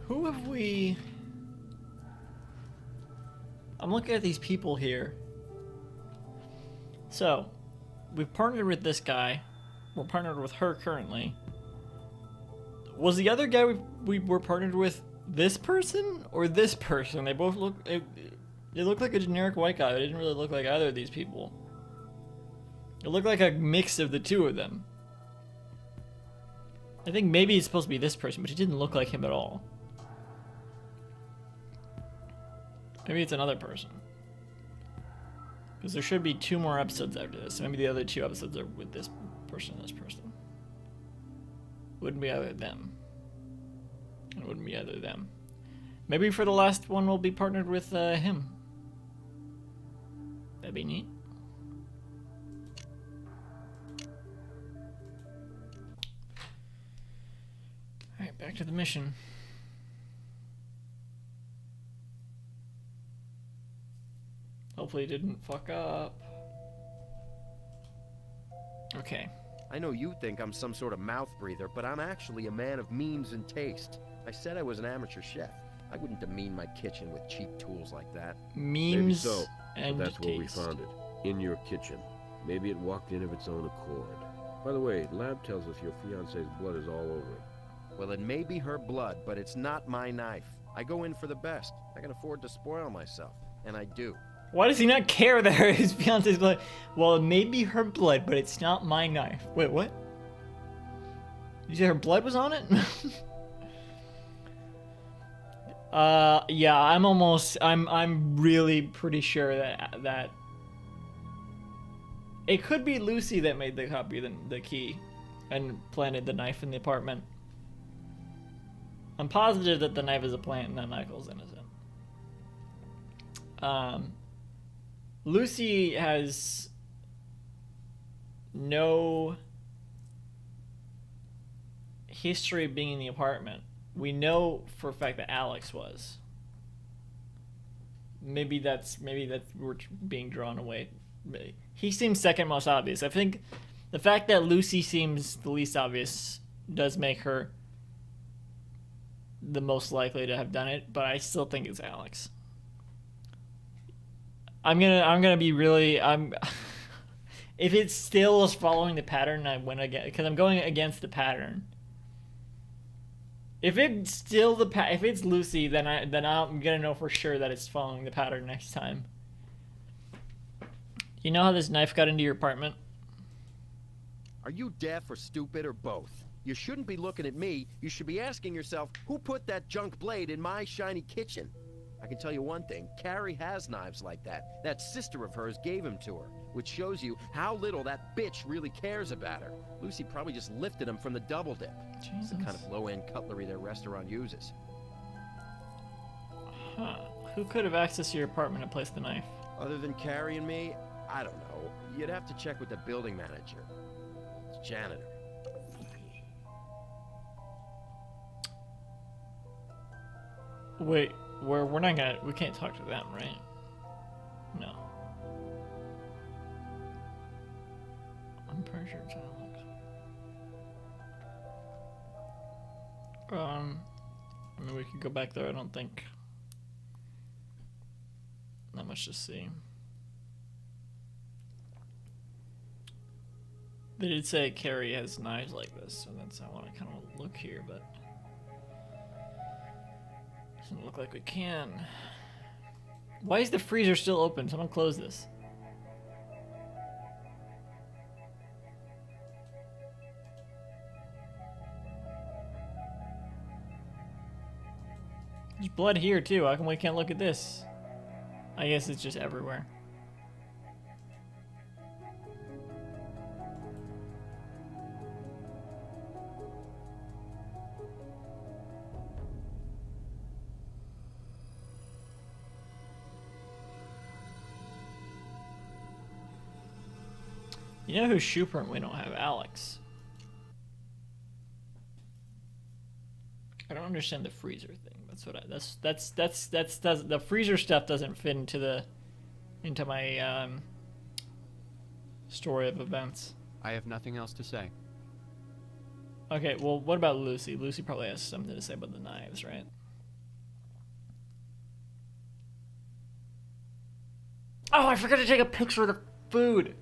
Speaker 7: Who have we... I'm looking at these people here, So, we've partnered with this guy. We're partnered with her currently. Was the other guy we were partnered with this person or this person? They both look... It looked like a generic white guy. It didn't really look like either of these people. It looked like a mix of the two of them. I think maybe it's supposed to be this person, but he didn't look like him at all. Maybe it's another person. Because there should be 2 more episodes after this. So maybe the other 2 episodes are with this person and this person. Wouldn't be either them. It wouldn't be either them. Maybe for the last one we'll be partnered with him. That'd be neat. Alright, back to the mission. Hopefully it didn't fuck up. Okay.
Speaker 11: I know you think I'm some sort of mouth breather, but I'm actually a man of means and taste. I said I was an amateur chef. I wouldn't demean my kitchen with cheap tools like that.
Speaker 7: Memes
Speaker 1: Maybe so,
Speaker 7: and
Speaker 1: but that's where we
Speaker 7: taste.
Speaker 1: found it. In your kitchen. Maybe it walked in of its own accord. By the way, lab tells us your fiance's blood is all over it.
Speaker 11: Well, it may be her blood, but it's not my knife. I go in for the best. I can afford to spoil myself, and I do.
Speaker 7: Why does he not care that his fiance's blood? Well, it may be her blood, but it's not my knife. Wait, what? You said her blood was on it? Yeah, I'm really pretty sure that it could be Lucy that made the copy of the key and planted the knife in the apartment. I'm positive that the knife is a plant and that Michael's innocent. Lucy has no history of being in the apartment. We know for a fact that Alex was. Maybe that's we're being drawn away. He seems second most obvious. I think the fact that Lucy seems the least obvious does make her the most likely to have done it, but I still think it's Alex. I'm gonna be really if it still is following the pattern, I win again because I'm going against the pattern. If it's still if it's Lucy, then I'm gonna know for sure that it's following the pattern next time. You know how this knife got into your apartment?
Speaker 11: Are you deaf or stupid or both? You shouldn't be looking at me. You should be asking yourself, who put that junk blade in my shiny kitchen? I can tell you one thing, Carrie has knives like that. That sister of hers gave him to her, which shows you how little that bitch really cares about her. Lucy probably just lifted him from the double dip.
Speaker 7: Jesus.
Speaker 11: It's the kind of low-end cutlery their restaurant uses.
Speaker 7: Huh. Who could have accessed your apartment and placed the knife?
Speaker 11: Other than Carrie and me, I don't know. You'd have to check with the building manager. It's janitor.
Speaker 7: Wait, we're not gonna, we can't talk to them, right? No. I'm pretty sure it's Alex. I mean, we could go back there. I don't think not much to see. They did say Carrie has knives like this, so that's I want to kind of look here, but doesn't look like we can. Why is the freezer still open? Someone close this. There's blood here too. How come we can't look at this? I guess it's just everywhere. You know who's Schuper and we don't have? Alex. I don't understand the freezer thing. That's what that's the freezer stuff doesn't fit into my story of events.
Speaker 2: I have nothing else to say.
Speaker 7: Okay, well, what about Lucy? Lucy probably has something to say about the knives, right? Oh, I forgot to take a picture of the food.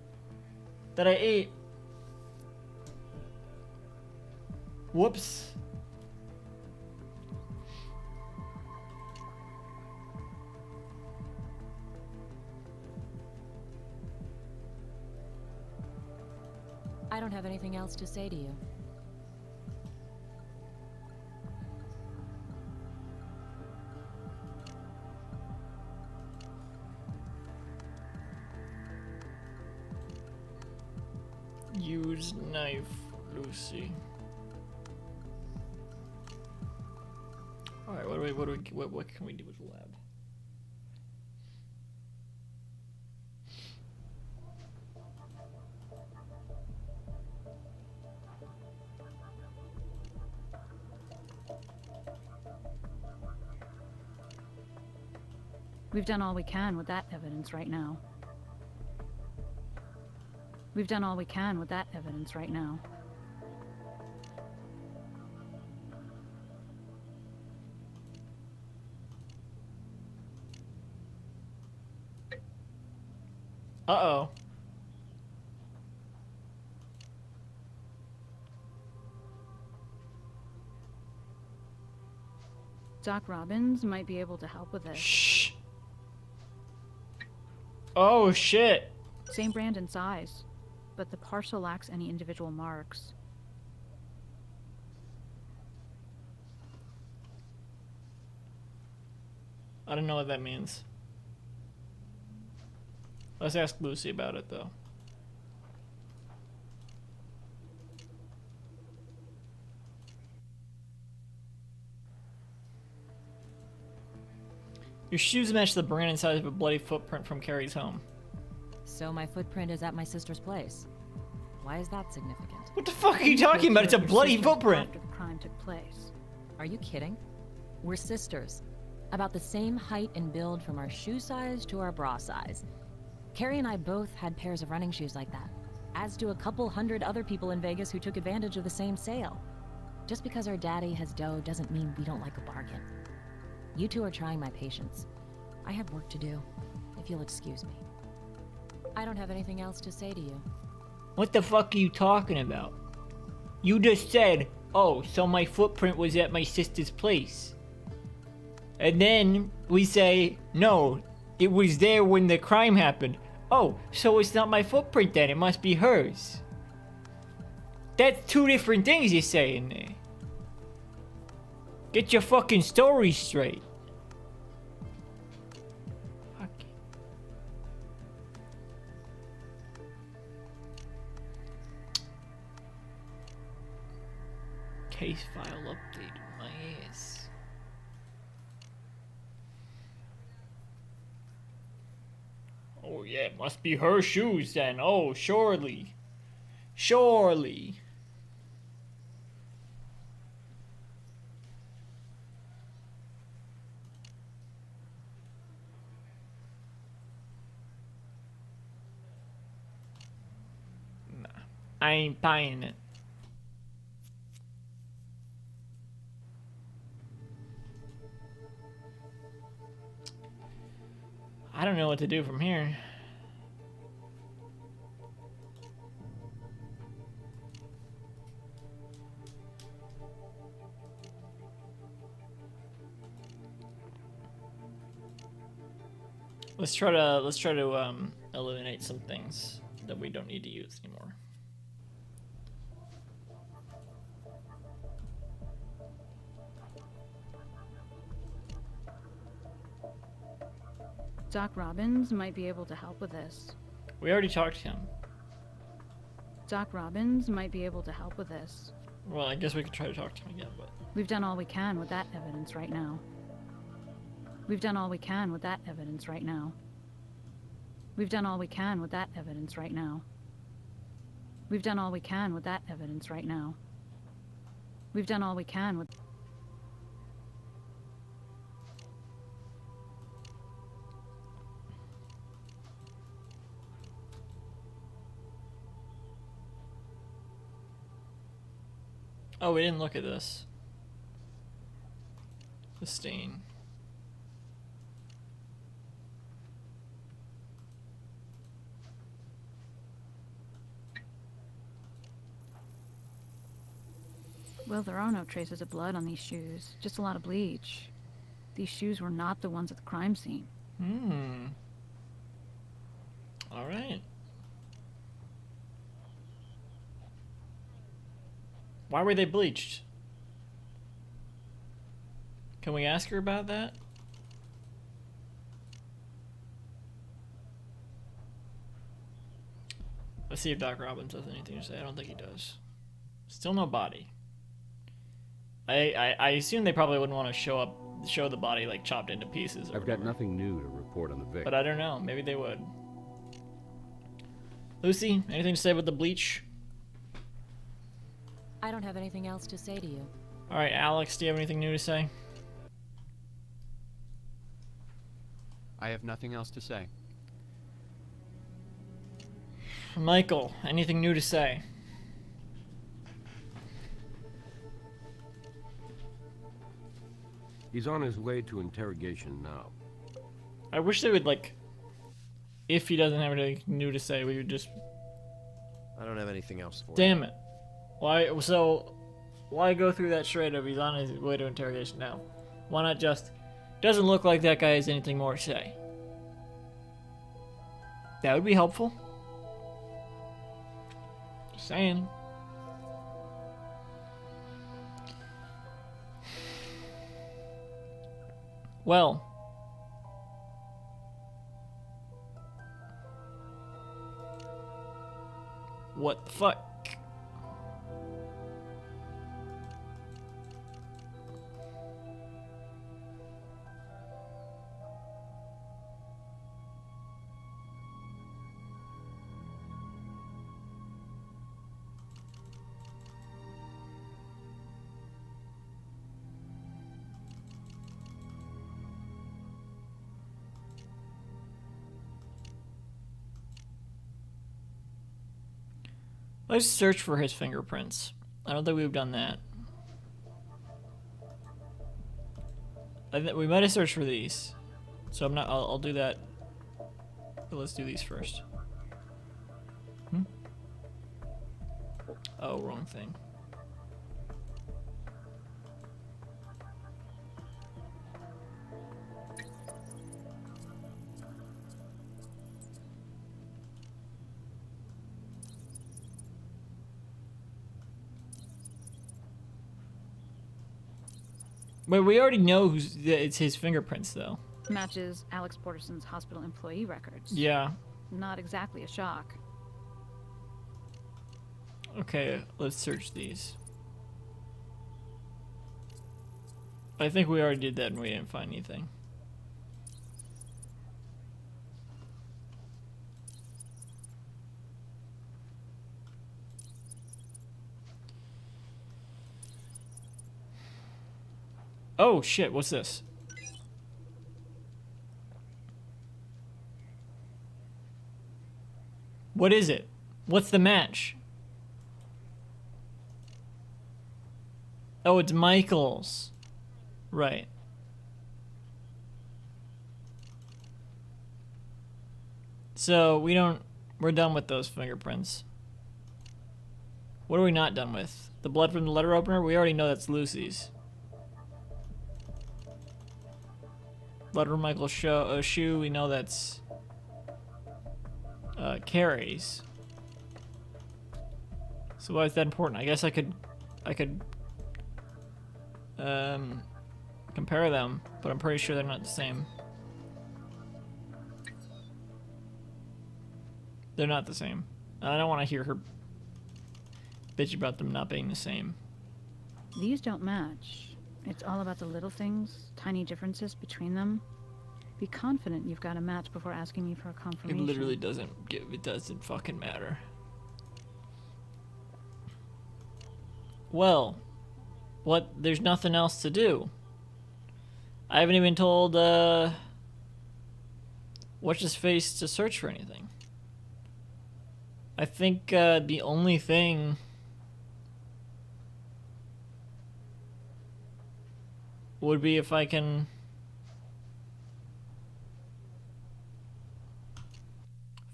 Speaker 7: that I ate. Whoops.
Speaker 9: I don't have anything else to say to you.
Speaker 7: Use knife, Lucy. All right, what can we do with the lab?
Speaker 14: We've done all we can with that evidence right now. We've done all we can with that evidence right now.
Speaker 7: Uh-oh.
Speaker 14: Doc Robbins might be able to help with this.
Speaker 7: Shh. Oh, shit.
Speaker 14: Same brand and size, but the parcel lacks any individual marks.
Speaker 7: I don't know what that means. Let's ask Lucy about it, though. Your shoes match the brand and size of a bloody footprint from Carrie's home.
Speaker 9: So my footprint is at my sister's place. Why is that significant?
Speaker 7: What the fuck are you talking about? It's a bloody footprint.
Speaker 14: After the crime took place.
Speaker 9: Are you kidding? We're sisters. About the same height and build from our shoe size to our bra size. Carrie and I both had pairs of running shoes like that, as do a couple hundred other people in Vegas who took advantage of the same sale. Just because our daddy has dough doesn't mean we don't like a bargain. You two are trying my patience. I have work to do, if you'll excuse me. I don't have anything else to say to you.
Speaker 7: What the fuck are you talking about? You just said, oh, so my footprint was at my sister's place. And then we say, no, it was there when the crime happened. Oh, so it's not my footprint then, it must be hers. That's two different things you're saying there. Get your fucking story straight. Fuck. Case file updated, my ass. Oh yeah, it must be her shoes then. Oh, surely. Surely. Nah, I ain't buying it. I don't know what to do from here. Let's try to eliminate some things that we don't need to use anymore.
Speaker 14: Doc Robbins might be able to help with this.
Speaker 7: We already talked to him.
Speaker 14: Doc Robbins might be able to help with this.
Speaker 7: Well, I guess we could try to talk to him again, but...
Speaker 14: We've done all we can with that evidence right now. We've done all we can with that evidence right now. We've done all we can with that evidence right now. We've done all we can with that evidence right now. We've done all we can with...
Speaker 7: Oh, we didn't look at this. The stain.
Speaker 14: Well, there are no traces of blood on these shoes, just a lot of bleach. These shoes were not the ones at the crime scene.
Speaker 7: Alright. Why were they bleached? Can we ask her about that? Let's see if Doc Robbins has anything to say. I don't think he does. Still no body. I assume they probably wouldn't want to show the body like chopped into pieces.
Speaker 10: I've got nothing new to report on the victim.
Speaker 7: But I don't know. Maybe they would. Lucy, anything to say with the bleach?
Speaker 9: I don't have anything else to say to you.
Speaker 7: All right, Alex, do you have anything new to say?
Speaker 2: I have nothing else to say.
Speaker 7: Michael, anything new to say?
Speaker 1: He's on his way to interrogation now.
Speaker 7: I wish they would, like, if he doesn't have anything new to say, we would just...
Speaker 11: I don't have anything else for you.
Speaker 7: Damn it. Why go through that charade of he's on his way to interrogation now? Why not just, doesn't look like that guy has anything more to say? That would be helpful. Just saying. Well. What the fuck? Let's search for his fingerprints. I don't think we've done that. I think we might have searched for these. So I'm not. I'll do that. But let's do these first. Oh, wrong thing. But we already know it's his fingerprints, though.
Speaker 14: Matches Alex Porterson's hospital employee records.
Speaker 7: Yeah.
Speaker 14: Not exactly a shock.
Speaker 7: Okay, let's search these. I think we already did that and we didn't find anything. Oh shit, what's this? What is it? What's the match? Oh, it's Michael's. Right. So we're done with those fingerprints. What are we not done with? The blood from the letter opener? We already know that's Lucy's. Blood from Michael's shoe, we know that's Carrie's. So why is that important? I guess I could compare them, but I'm pretty sure they're not the same. They're not the same. I don't want to hear her bitch about them not being the same.
Speaker 14: These don't match. It's all about the little things, tiny differences between them. Be confident you've got a match before asking me for a confirmation.
Speaker 7: It literally doesn't fucking matter. Well, there's nothing else to do. I haven't even told, what's his face to search for anything. I think, the only thing would be if I can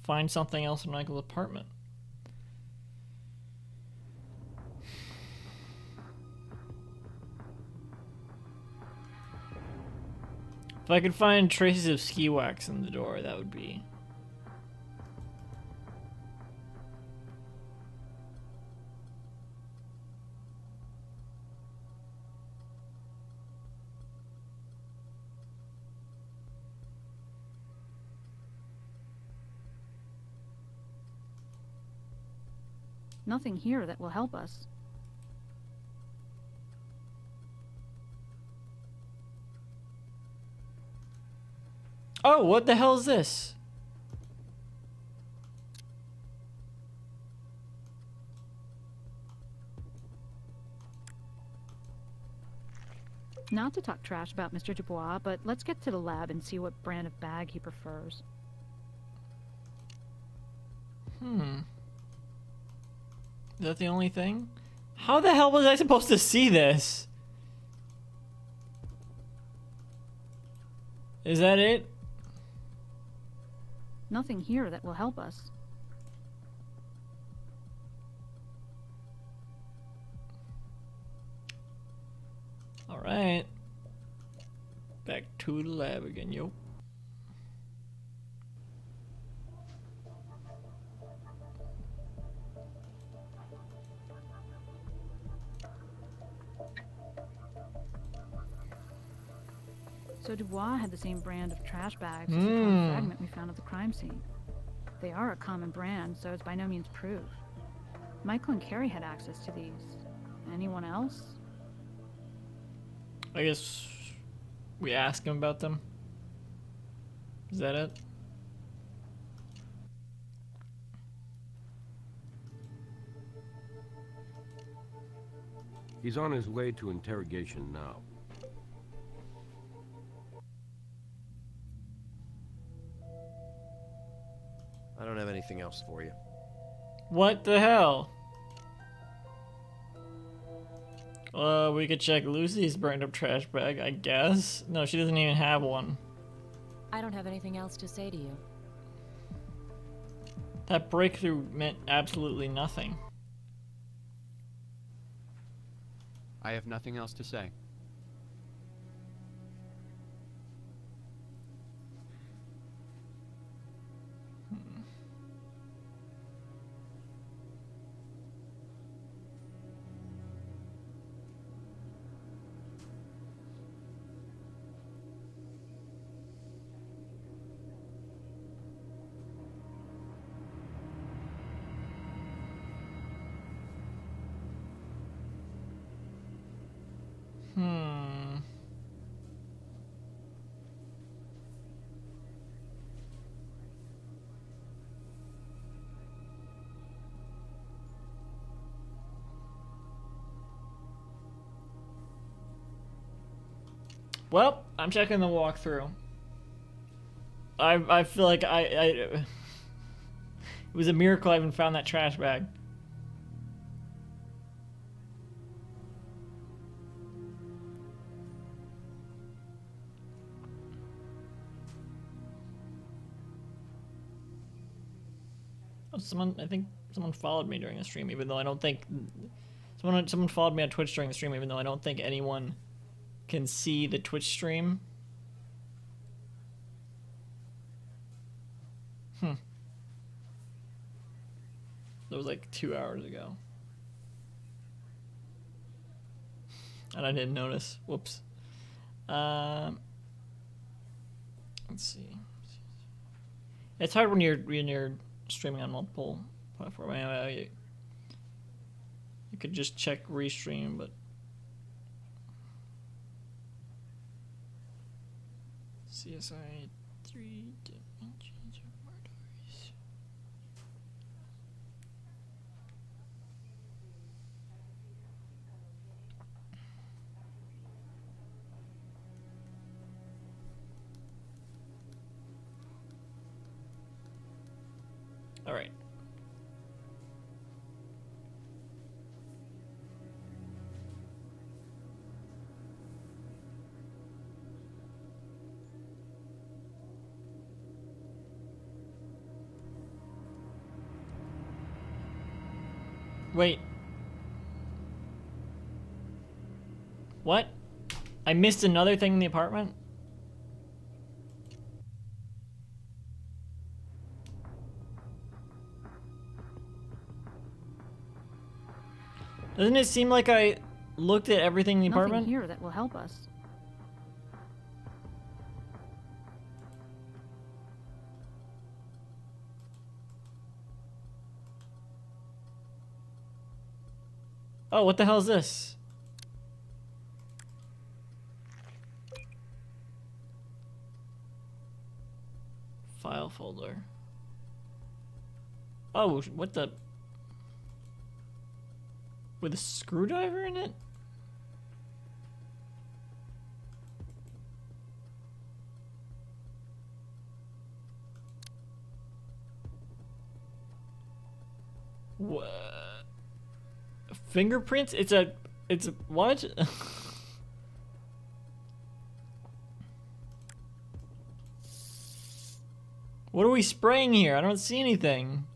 Speaker 7: find something else in Michael's apartment. If I could find traces of ski wax in the door, that would be...
Speaker 14: Nothing here that will help us.
Speaker 7: Oh, what the hell is this?
Speaker 14: Not to talk trash about Mr. Dubois, but let's get to the lab and see what brand of bag he prefers.
Speaker 7: Is that the only thing? How the hell was I supposed to see this? Is that it?
Speaker 14: Nothing here that will help us.
Speaker 7: Alright. Back to the lab again, yo.
Speaker 14: So Dubois had the same brand of trash bags as the torn fragment we found at the crime scene. They are a common brand, so it's by no means proof. Michael and Carrie had access to these. Anyone else?
Speaker 7: I guess we ask him about them. Is that it?
Speaker 1: He's on his way to interrogation now.
Speaker 11: I don't have anything else for you.
Speaker 7: What the hell? We could check Lucy's burned up trash bag, I guess. No, she doesn't even have one.
Speaker 9: I don't have anything else to say to you.
Speaker 7: That breakthrough meant absolutely nothing.
Speaker 2: I have nothing else to say.
Speaker 7: Well, I'm checking the walkthrough. I feel like it was a miracle I even found that trash bag. Oh, I think someone followed me during the stream, even though I don't think someone followed me on Twitch during the stream, even though I don't think anyone can see the Twitch stream. That was like 2 hours ago. And I didn't notice. Whoops. Let's see. It's hard when you're streaming on multiple platforms. You could just check restream, but CSI 3 Dimensions of Murders. All right. Wait. What? I missed another thing in the apartment? Doesn't it seem like I looked at everything in the
Speaker 14: Nothing
Speaker 7: apartment?
Speaker 14: here that will help us.
Speaker 7: Oh, what the hell is this? File folder. Oh, what the? With a screwdriver in it? What? Fingerprints? It's a what? What are we spraying here? I don't see anything.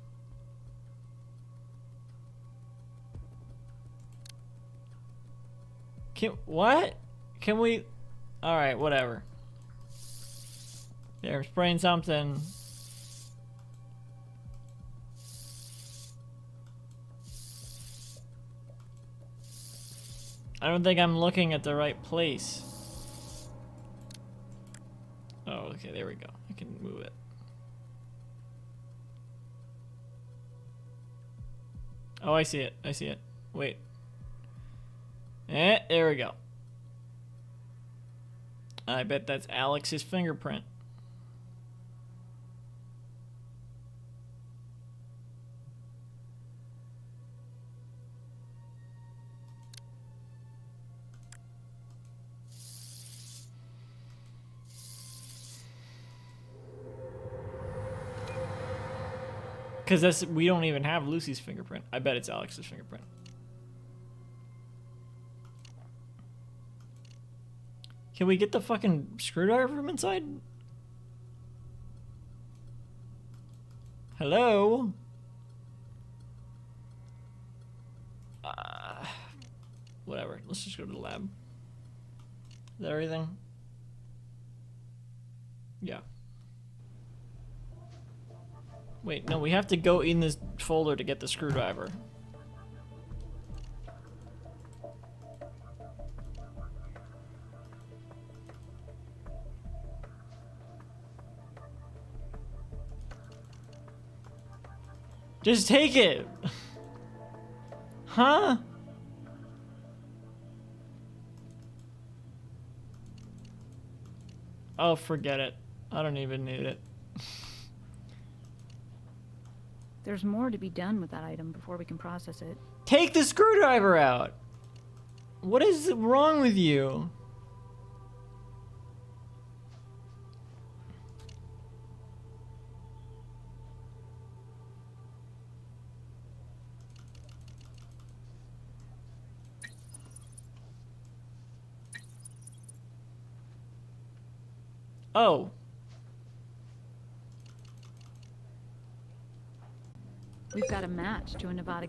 Speaker 7: What? Can we? Alright, whatever. They're spraying something. I don't think I'm looking at the right place. Oh, okay, there we go. I can move it. Oh, I see it. I see it. Wait. There we go. I bet that's Alex's fingerprint. Because we don't even have Lucy's fingerprint. I bet it's Alex's fingerprint. Can we get the fucking screwdriver from inside? Hello? Whatever. Let's just go to the lab. Is that everything? Yeah. Wait, no, we have to go in this folder to get the screwdriver. Just take it! Huh? Oh, forget it. I don't even need it.
Speaker 14: There's more to be done with that item before we can process it.
Speaker 7: Take the screwdriver out! What is wrong with you? Oh.
Speaker 14: We've got a match to a Nevada